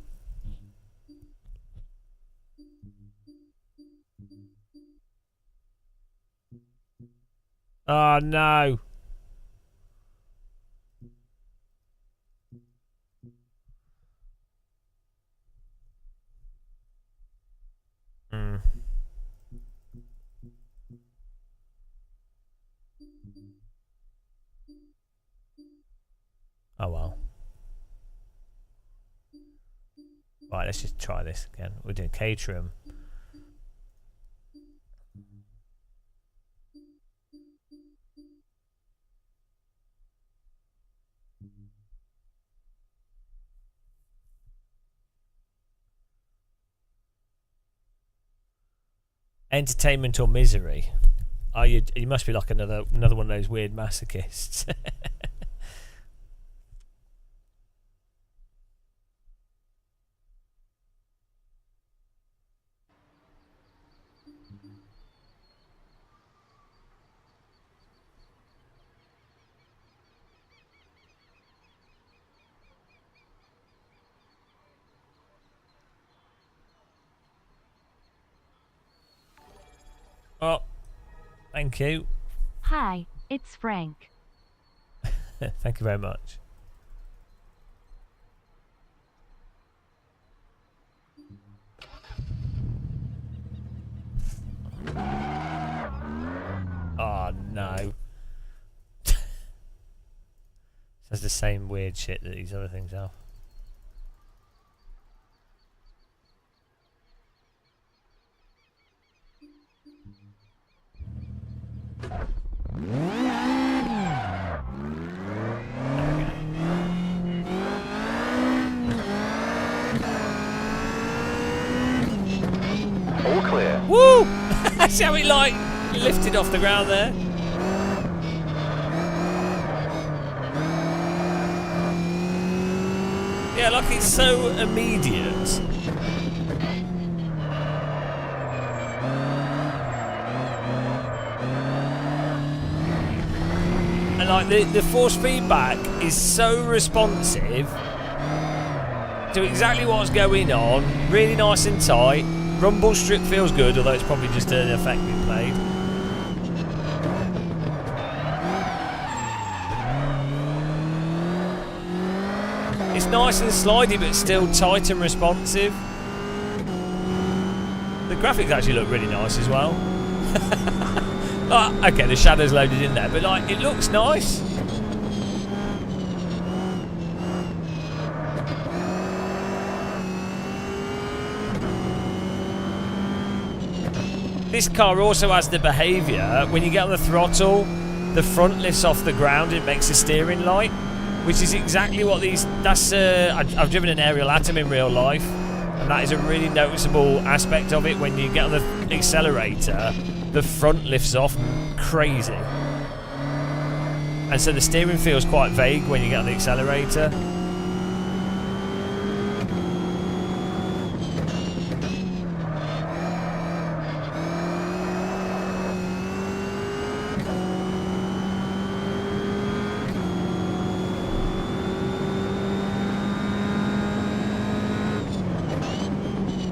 Oh no. Oh well. Right, let's just try this again. We're doing Caterham. Entertainment or misery? Oh, you must be like another one of those weird masochists. Oh, thank you. Hi, it's Frank. Thank you very much. Oh no. That's the same weird shit that these other things have. See how it like lifted off the ground there? Yeah, like it's so immediate. And like the force feedback is so responsive to exactly what's going on. Really nice and tight. Rumble strip feels good, although it's probably just an effect we played. It's nice and slidey, but still tight and responsive. The graphics actually look really nice as well. Like, okay, the shadow's loaded in there, but like it looks nice. This car also has the behaviour, when you get on the throttle, the front lifts off the ground, it makes a steering light, which is exactly what these, I've driven an Aerial Atom in real life, and that is a really noticeable aspect of it. When you get on the accelerator, the front lifts off crazy. And so the steering feels quite vague when you get on the accelerator.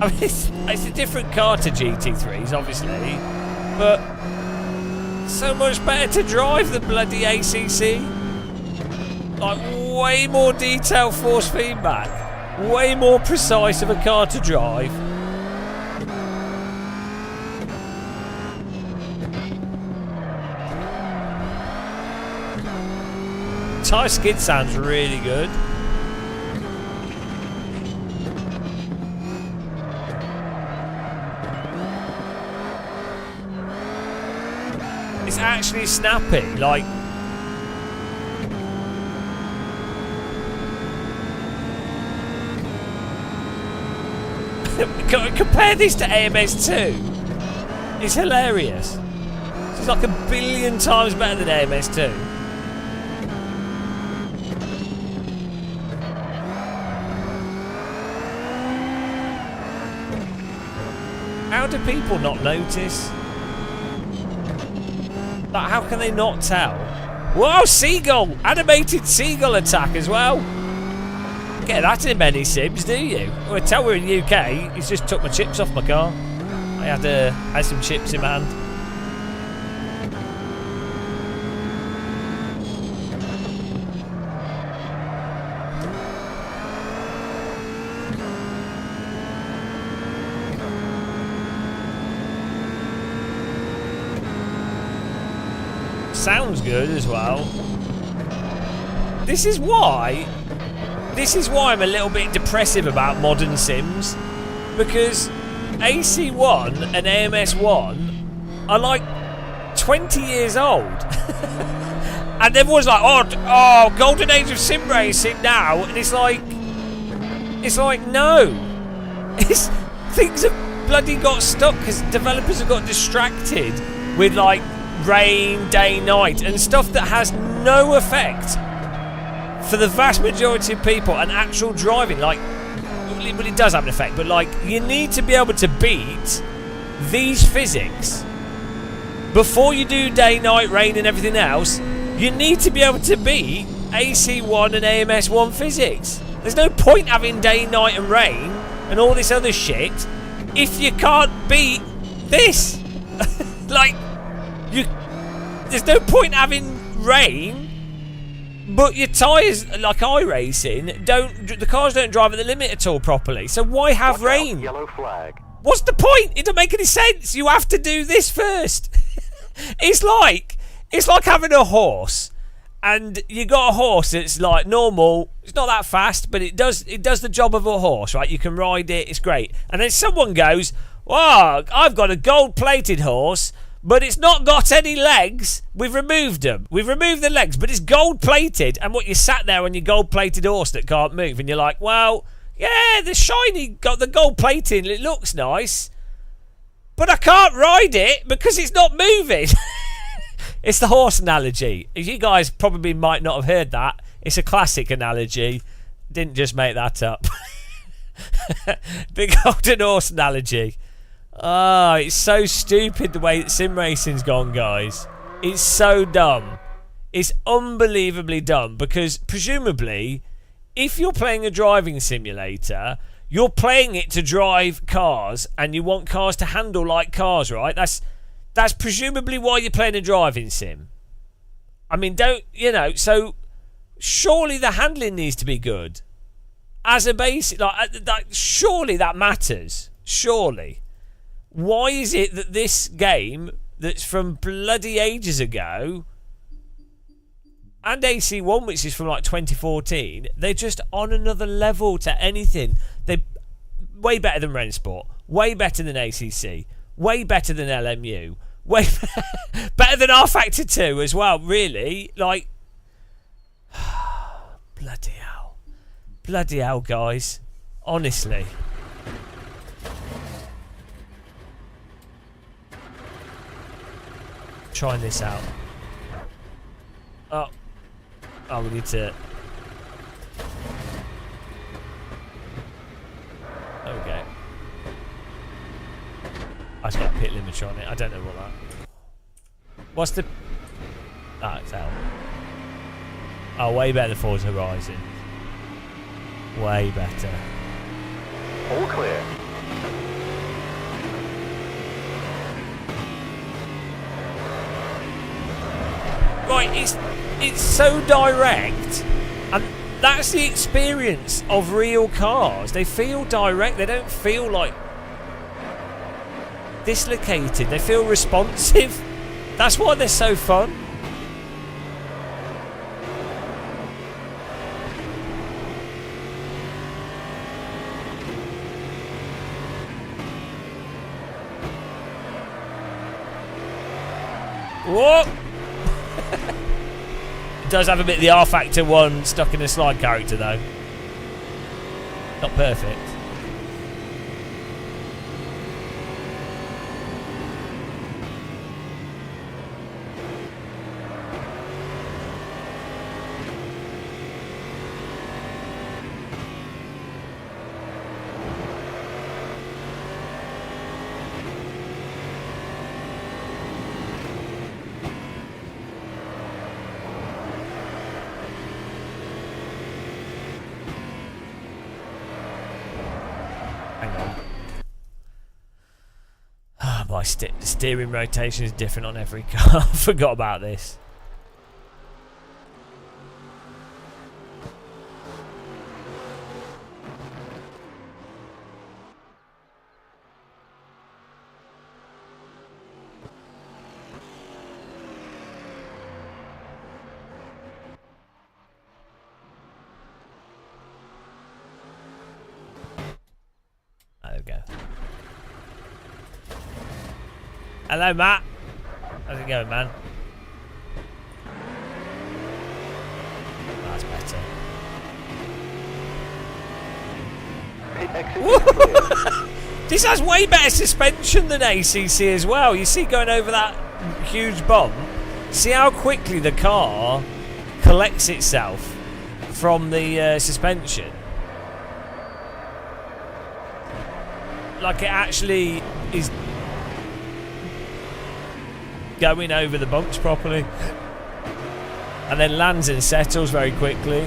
I mean, it's a different car to GT3s, obviously, but so much better to drive than bloody ACC. Like, way more detailed force feedback, way more precise of a car to drive. Tyre skid sounds really good. It's actually snappy, like compare this to AMS2. It's hilarious. It's like 1 billion times better than AMS2. How do people not notice? Like, how can they not tell? Whoa, seagull! Animated seagull attack as well. Get that in many sims, do you? Well, tell we're in the UK. He's just took my chips off my car. I had some chips in my hand. Sounds good as well. This is why I'm a little bit depressive about modern sims, because AC1 and AMS1 are like 20 years old. And everyone's like, oh, golden age of sim racing now, and it's like no. Things have bloody got stuck because developers have got distracted with like rain, day, night, and stuff that has no effect for the vast majority of people, and actual driving, like, well, it does have an effect, but like, you need to be able to beat these physics before you do day, night, rain and everything else. You need to be able to beat AC1 and AMS1 physics. There's no point having day, night and rain and all this other shit if you can't beat this. Like, there's no point having rain, but your tyres, like iRacing, the cars don't drive at the limit at all properly. So why have rain? Yellow flag. What's the point? It doesn't make any sense. You have to do this first. It's like having a horse, and you got a horse that's like normal. It's not that fast, but it does the job of a horse, right? You can ride it. It's great. And then someone goes, "Wow, I've got a gold-plated horse, but it's not got any legs. We've removed them. We've removed the legs, but it's gold-plated." And what, you sat there on your gold-plated horse that can't move, and you're like, well, yeah, the shiny got the gold plating. It looks nice. but I can't ride it because it's not moving. It's the horse analogy. You guys probably might not have heard that. It's a classic analogy. Didn't just make that up. The golden horse analogy. Oh, it's so stupid the way that sim racing's gone, guys. It's so dumb. It's unbelievably dumb because presumably, if you're playing a driving simulator, you're playing it to drive cars and you want cars to handle like cars, right? That's presumably why you're playing a driving sim. I mean, so surely the handling needs to be good. As a basic, surely that matters. Surely. Why is it that this game that's from bloody ages ago, and AC1, which is from like 2014, they're just on another level to anything. They're way better than Rennsport, way better than ACC, way better than LMU, way better than R Factor 2 as well, really. Like, bloody hell. Bloody hell, guys. Honestly. Trying this out. Oh, we need to. Okay. I just got a pit limiter on it. I don't know what that. What's the? Ah, it's out. Oh, way better than Forza Horizon. Way better. All clear. Right, it's so direct, and that's the experience of real cars. They feel direct. They don't feel like dislocated. They feel responsive. That's why they're so fun. Whoa! It does have a bit of the R Factor 1 stuck in a slide character though. Not perfect. My steering rotation is different on every car. I forgot about this. There we go. Hello, Matt. How's it going, man? That's better. This has way better suspension than ACC as well. You see, going over that huge bump, see how quickly the car collects itself from the suspension. Like it actually is going over the bumps properly, and then lands and settles very quickly.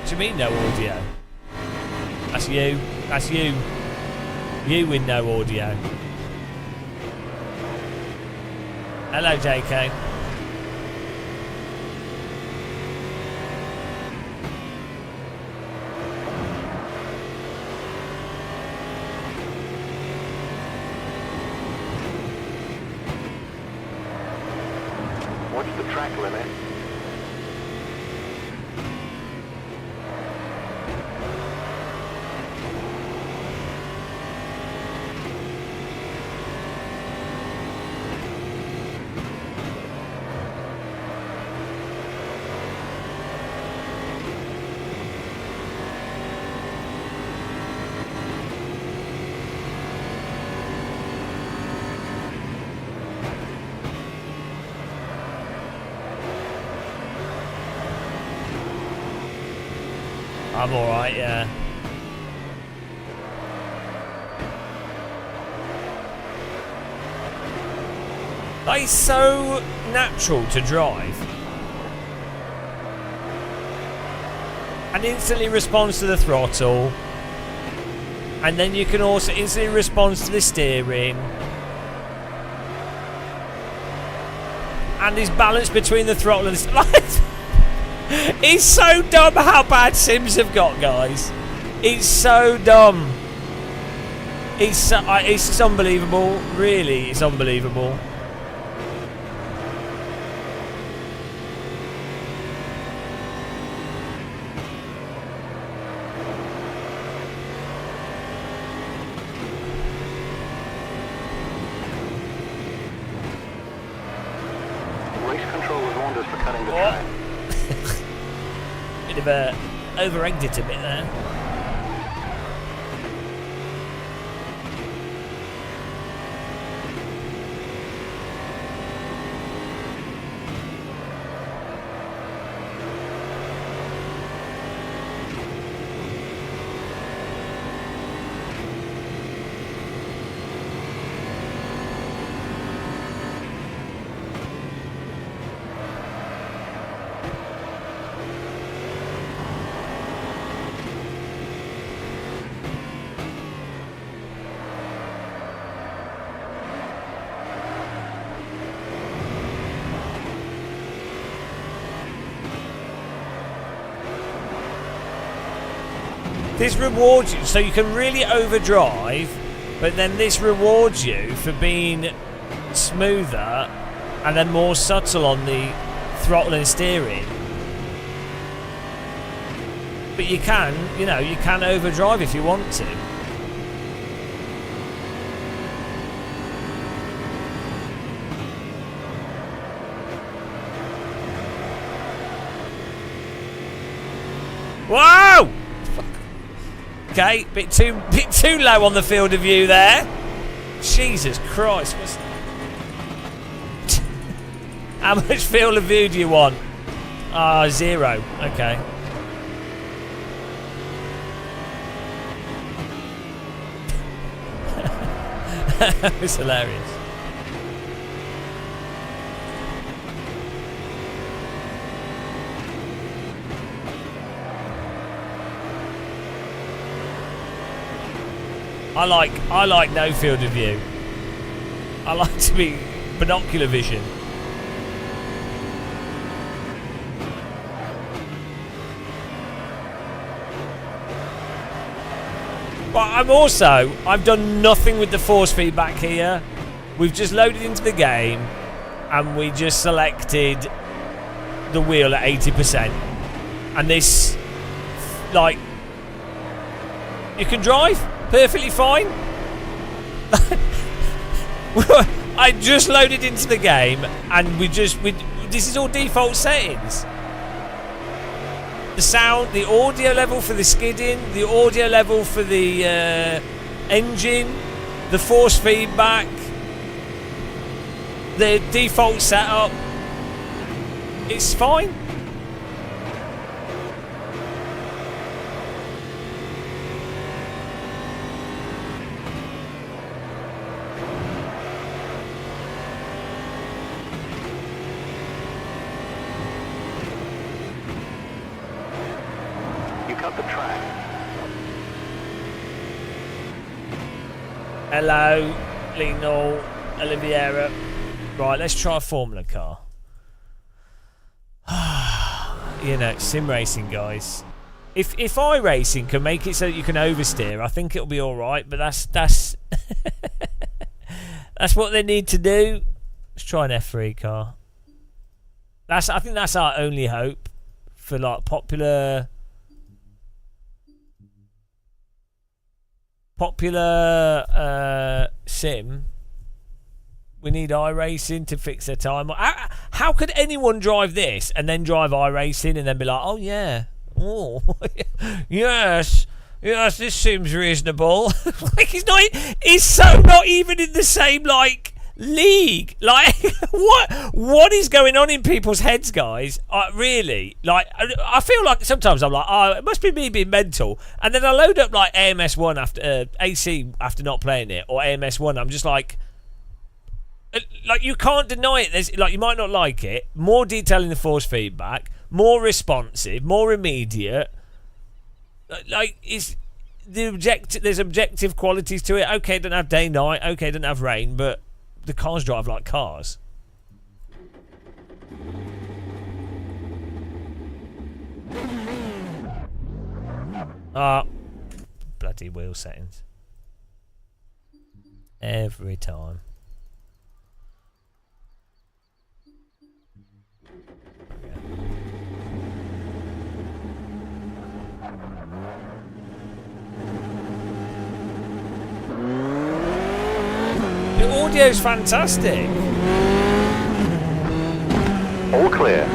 What do you mean no audio? That's you. That's you. You with no audio. Hello, JK. What's the track limit? I'm alright, yeah. Like, it's so natural to drive. And instantly responds to the throttle. And then you can also instantly respond to the steering. And his balance between the throttle and the... It's so dumb how bad Sims have got, guys. It's so dumb. It's unbelievable. Really, it's unbelievable. Race controllers warned us for cutting the track. Bit of a over-egged it a bit there. This rewards you, so you can really overdrive, but then this rewards you for being smoother and then more subtle on the throttle and steering. But you can, you know, you can overdrive if you want to. Whoa! Okay, bit too low on the field of view there. Jesus Christ! How much field of view do you want? Ah, 0. Okay. It's hilarious. I like no field of view. I like to be binocular vision. But I've done nothing with the force feedback here. We've just loaded into the game and we just selected the wheel at 80%. And this, like, you can drive perfectly fine. I just loaded into the game and this is all default settings. The sound, the audio level for the skidding, the audio level for the engine, the force feedback, the default setup. It's fine. Hello, Lino Oliveira. Right, let's try a Formula car. You know, sim racing, guys. If iRacing can make it so that you can oversteer, I think it'll be all right. But that's that's what they need to do. Let's try an F3 car. I think that's our only hope for like popular sim. We need iRacing to fix their time. How could anyone drive this and then drive iRacing and then be like, oh yeah, oh yes, this seems reasonable. Like he's so not even in the same like league. Like, what is going on in people's heads, guys? Really? Like, I feel like sometimes I'm like, oh, it must be me being mental. And then I load up like AMS1 after AC after not playing it, or AMS1. I'm just like you can't deny it. There's like, you might not like it. More detail in the force feedback, more responsive, more immediate. Like, is there's objective qualities to it. Okay, don't have day night. Okay, don't have rain, but the cars drive like cars. Bloody wheel settings. Every time. The audio's fantastic. All clear.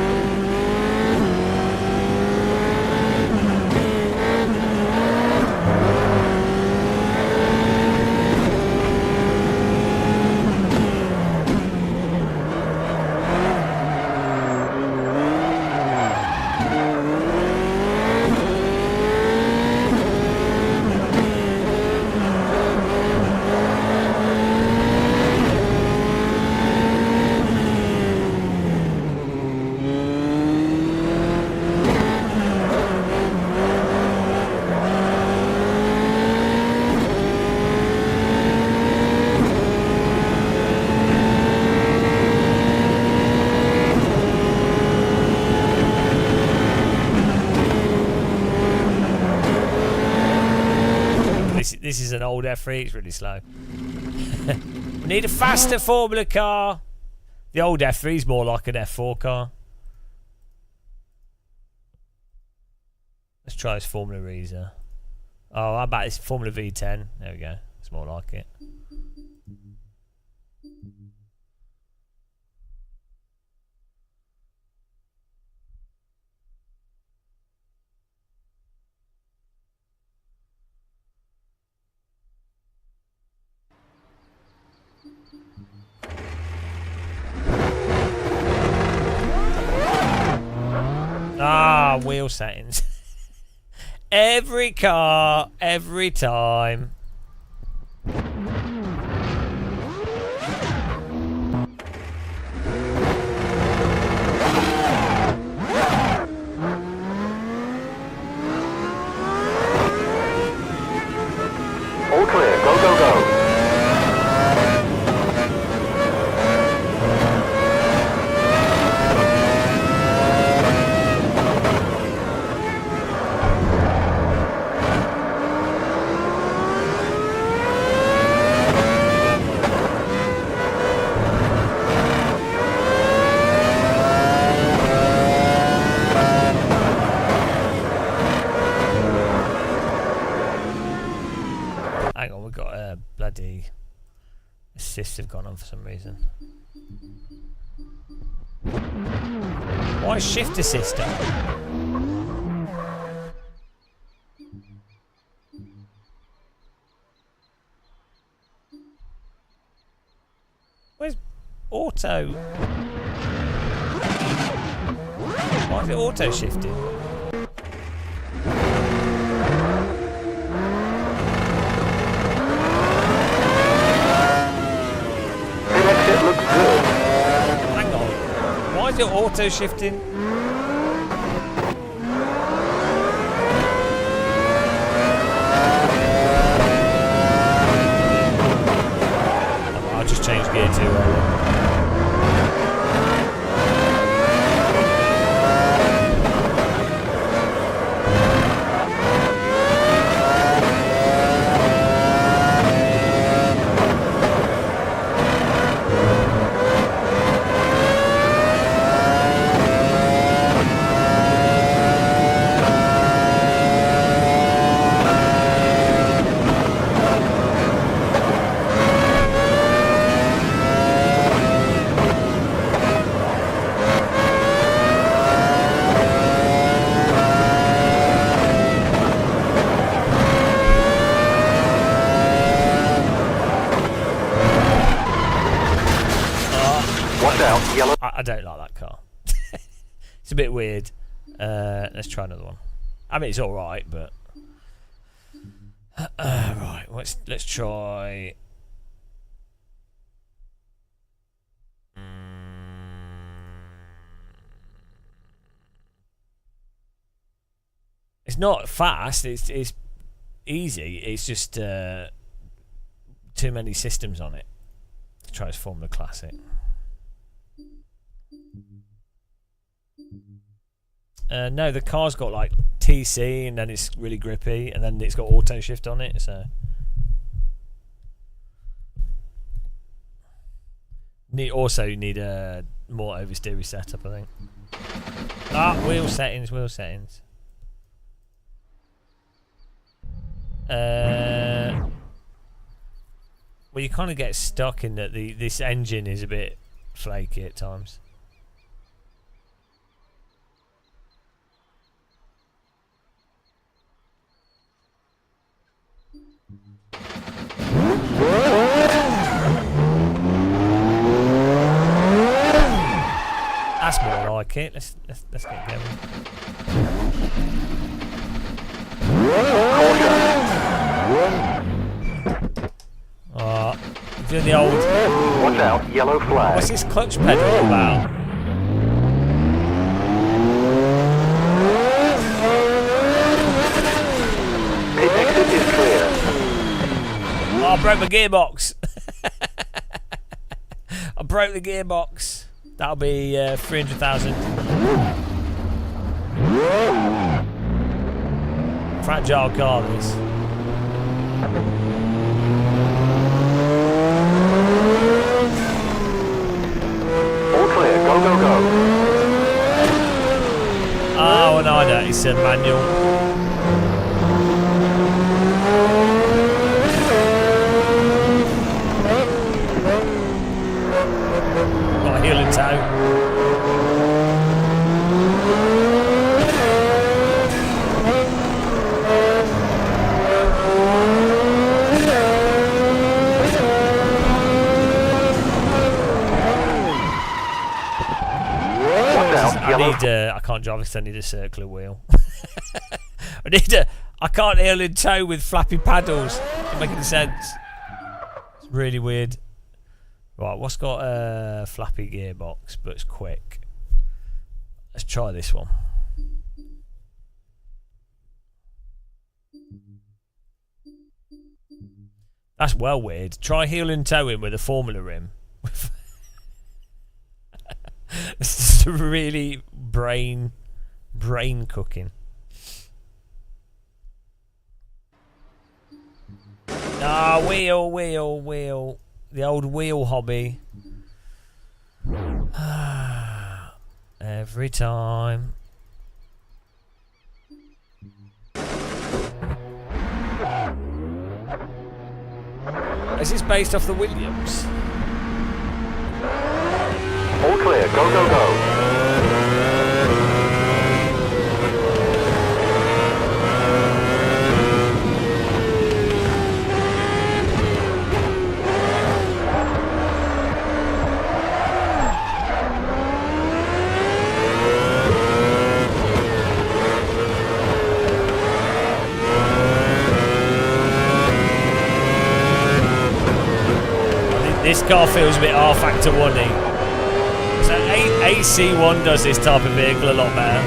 This is an old F3, it's really slow. We need a faster Formula car. The old F3 is more like an F4 car. Let's try this Formula Reza. Oh, how about this Formula V10? There we go. It's more like it. Wheel settings. Every car, every time. All clear. Go, go, go. Assists have gone on for some reason. Why is shift assist on? Where's auto? Why is it auto shifting? Hang on. Why is it auto shifting? I'll just change gear to I don't like that car. It's a bit weird. Let's try another one. I mean, it's all right, but right. Let's try. It's not fast. It's easy. It's just too many systems on it. Let's try this Formula Classic. No, the car's got like TC, and then it's really grippy, and then it's got auto shift on it. So also need a more oversteery setup, I think. Wheel settings. Well, you kind of get stuck in that this engine is a bit flaky at times. That's more like it. Let's get going. Doing the old. Watch out, yellow flag. What's this clutch pedal about? Pit exit is clear. Oh, I broke my gearbox. I broke the gearbox. That'll be 300,000. Fragile car, this. All clear, go, go, go. Oh, no, I know. It's a manual. Got a heel and toe. I can't drive because I need a circular wheel. I can't heel and toe with flappy paddles. Doesn't make any sense. It's really weird. Right, what's got a flappy gearbox but it's quick? Let's try this one. That's well weird. Try heel and toe in with a Formula rim. It's just really brain cooking. Wheel. The old wheel hobby. Every time. Is this based off the Williams? All clear, go, go, go. This car feels a bit R-Factor 1-y. So AC1 does this type of vehicle a lot better.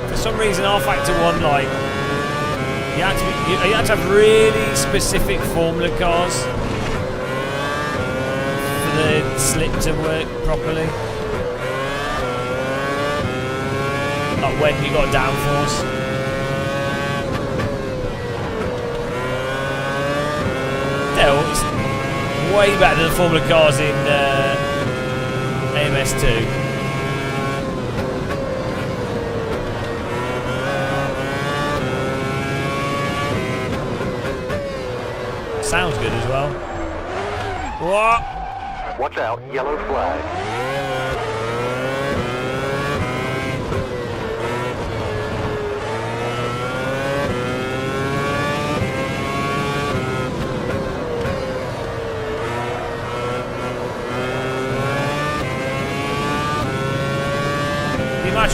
For some reason, R-Factor 1, like, you had to have really specific Formula cars for the slip to work properly. Like when you got downforce. Still, it's way better than the Formula cars in AMS2. Sounds good as well. What? Watch out, yellow flag.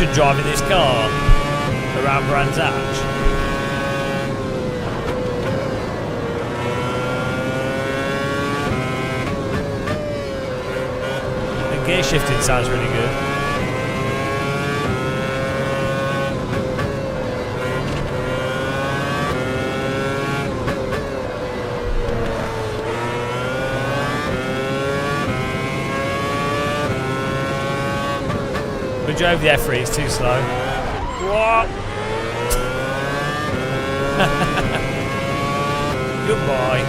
Imagine driving this car around Brands Hatch. The gear shifting sounds really good. We drove the F3, it's too slow. What? Goodbye.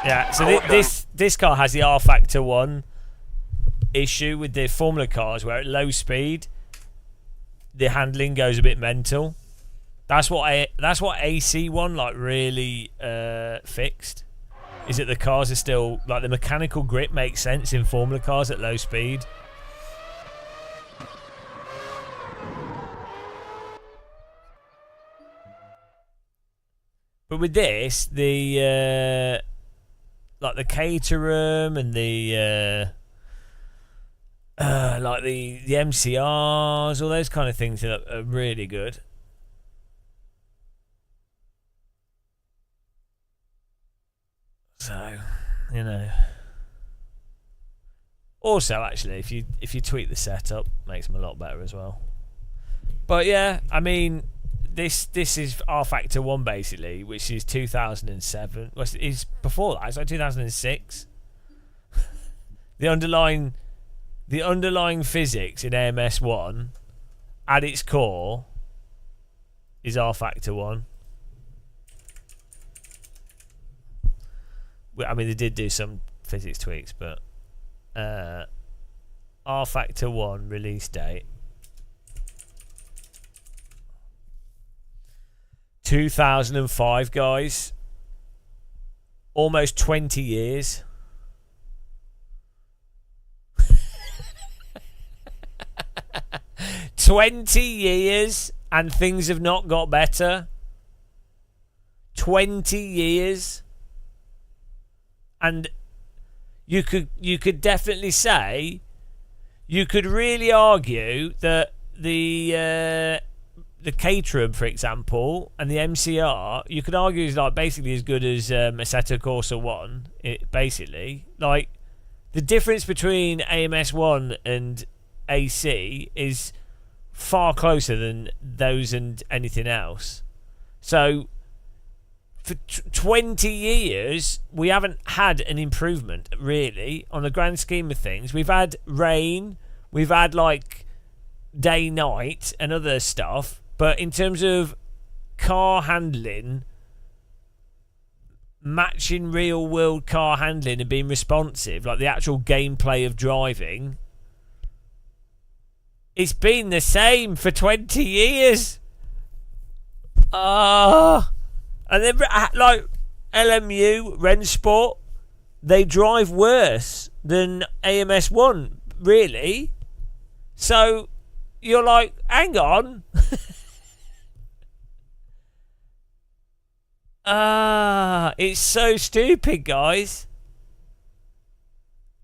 Yeah, so this car has the R Factor 1 issue with the Formula cars, where at low speed the handling goes a bit mental. That's what AC1 like really fixed. Is that the cars are still like the mechanical grip makes sense in Formula cars at low speed. But with this, the like the Caterham and the like the MCRs, all those kind of things are really good. So, you know. Also, actually, if you tweak the setup, makes them a lot better as well. But yeah, I mean, this is R Factor 1 basically, which is 2007. Well, it's before that. It's like 2006. The underlying physics in AMS1 at its core is R Factor 1. I mean, they did do some physics tweaks, but R Factor 1 release date 2005, guys. Almost 20 years. "20 years and things have not got better." 20 years. And you could definitely say, you could really argue that the Caterham, for example, and the MCR, you could argue is like basically as good as Assetto Corsa 1. Basically, like the difference between AMS1 and AC is far closer than those and anything else. So for 20 years, we haven't had an improvement, really, on the grand scheme of things. We've had rain, we've had, like, day-night and other stuff, but in terms of car handling, matching real-world car handling and being responsive, like the actual gameplay of driving, it's been the same for 20 years. And then, like, LMU, Rennsport, they drive worse than AMS1, really. So, you're like, hang on. It's so stupid, guys.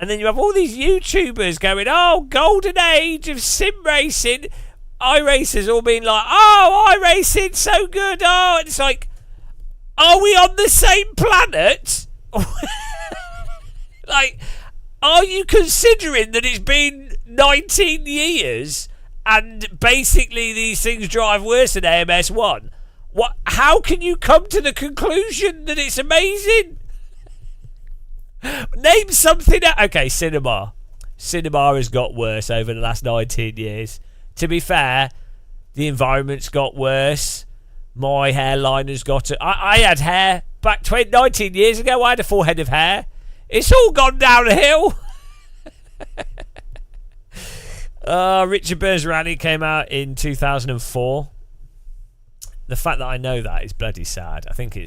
And then you have all these YouTubers going, oh, golden age of sim racing. iRacers all being like, oh, iRacing, so good. Oh, it's like, are we on the same planet? Like, are you considering that it's been 19 years and basically these things drive worse than AMS1? What? How can you come to the conclusion that it's amazing? Name something. Okay, cinema. Cinema has got worse over the last 19 years. To be fair, the environment's got worse. My hairline has got to... I had hair back 19 years ago. I had a full head of hair. It's all gone downhill. Richard Burns Rally came out in 2004. The fact that I know that is bloody sad. I think it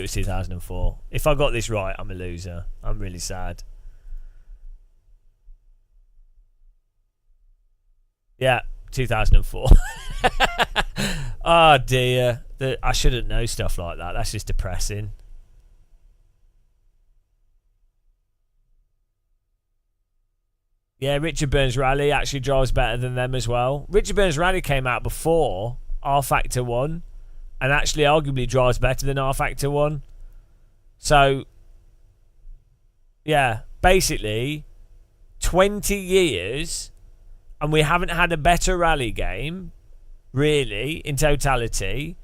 was 2004. If I got this right, I'm a loser. I'm really sad. Yeah, 2004. Oh dear. I shouldn't know stuff like that. That's just depressing. Yeah, Richard Burns Rally actually drives better than them as well. Richard Burns Rally came out before R Factor 1 and actually arguably drives better than R Factor 1. So, yeah, basically 20 years and we haven't had a better rally game, really, in totality.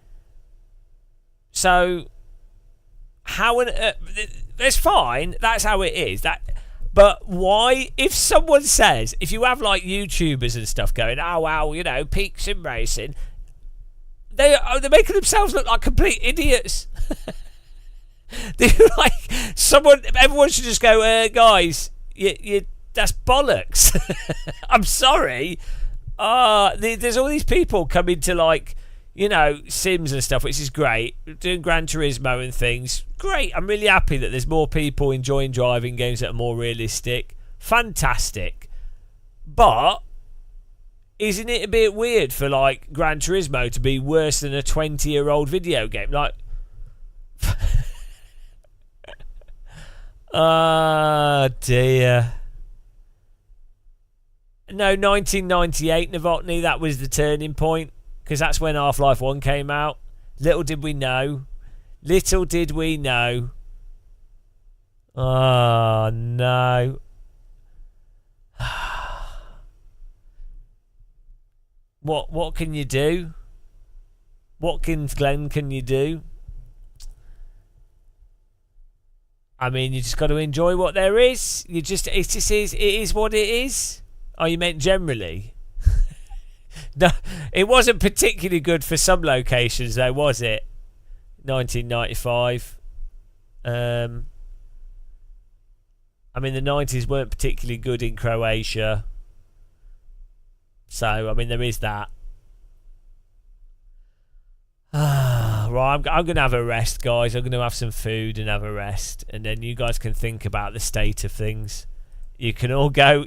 So, how that's fine. That's how it is. But why, if someone says, if you have like YouTubers and stuff going, oh wow, you know, peak sim racing, they're making themselves look like complete idiots. They're like everyone should just go, guys, you that's bollocks. I'm sorry. There's all these people coming to like, you know, Sims and stuff, which is great. Doing Gran Turismo and things. Great. I'm really happy that there's more people enjoying driving games that are more realistic. Fantastic. But isn't it a bit weird for like Gran Turismo to be worse than a 20-year-old video game? Like, oh dear. No, 1998, Novotny, that was the turning point. Because that's when Half-Life 1 came out. Little did we know. Little did we know. Oh, no. What can you do? Watkins Glen can you do? I mean, you just got to enjoy what there is. It is what it is. Oh, you meant generally? No, it wasn't particularly good for some locations though, was it? 1995. I mean, the 90s weren't particularly good in Croatia. So, I mean, there is that. Right, I'm going to have a rest, guys. I'm going to have some food and have a rest. And then you guys can think about the state of things. You can all go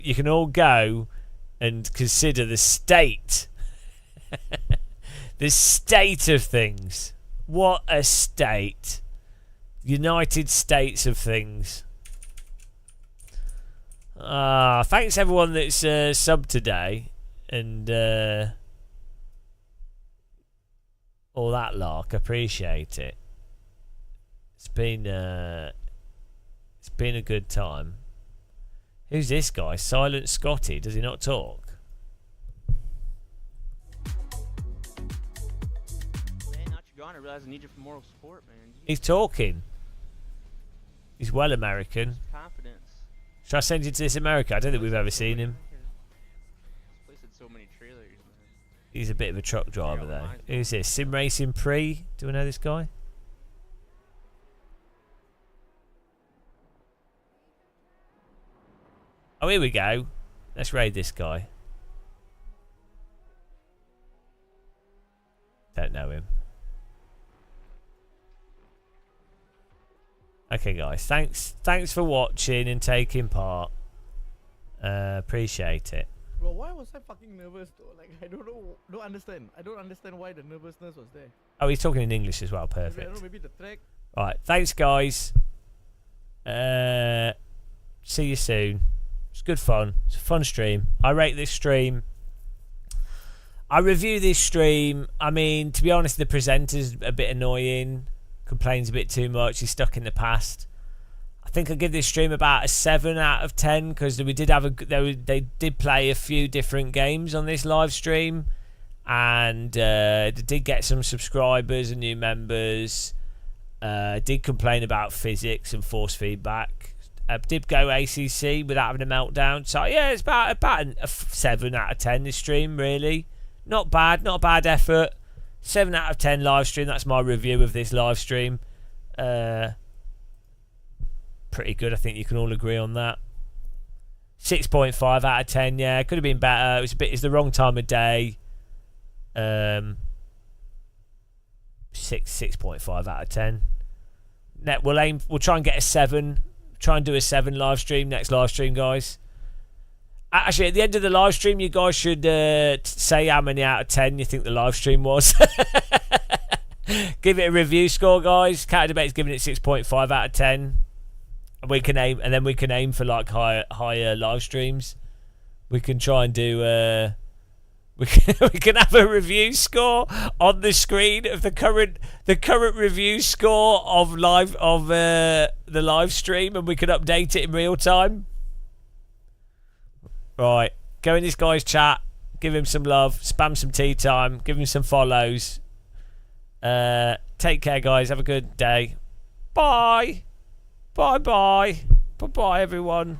and consider the state. The state of things. What a state. United States of things. Thanks everyone that's subbed today and all that lark. Appreciate it. It's been a good time. Who's this guy? Silent Scotty. Does he not talk? I realize I need you for moral support, man. He's talking. He's well American. Confidence. Should I send you to this America? I don't think we've ever seen him. This place had so many trailers, man. He's a bit of a truck driver, though. Who's this? Sim Racing Pre? Do we know this guy? Oh, here we go. Let's raid this guy. Don't know him. Okay, guys. Thanks for watching and taking part. Appreciate it. Bro, why was I fucking nervous though? Like, I don't understand. I don't understand why the nervousness was there. Oh, he's talking in English as well. Perfect. Maybe, I don't know, maybe the track. Right. Thanks, guys. See you soon. It's good fun. It's a fun stream. I rate this stream. I review this stream. I mean, to be honest, the presenter's a bit annoying. Complains a bit too much. He's stuck in the past. I think I give this stream about a 7 out of 10 because we did have they did play a few different games on this live stream, and they did get some subscribers and new members. Did complain about physics and force feedback. Did go ACC without having a meltdown. So yeah, it's about a 7 out of 10 this stream. Really, not bad. Not a bad effort. 7 out of 10 live stream. That's my review of this live stream. Pretty good. I think you can all agree on that. 6.5 out of 10. Yeah, could have been better. It was it's the wrong time of day. 6.5 out of 10. We'll try and get a 7. Try and do a 7 live stream next live stream, guys. Actually, at the end of the live stream, you guys should say how many out of 10 you think the live stream was. Give it a review score, guys. Cat Debate's giving it 6.5 out of 10. And we can aim, and then we can aim for like higher live streams. We can try and do. We can have a review score on the screen of the current review score of the live stream, and we can update it in real time. Right, go in this guy's chat, give him some love, spam some tea time, give him some follows. Take care, guys. Have a good day. Bye. Bye, everyone.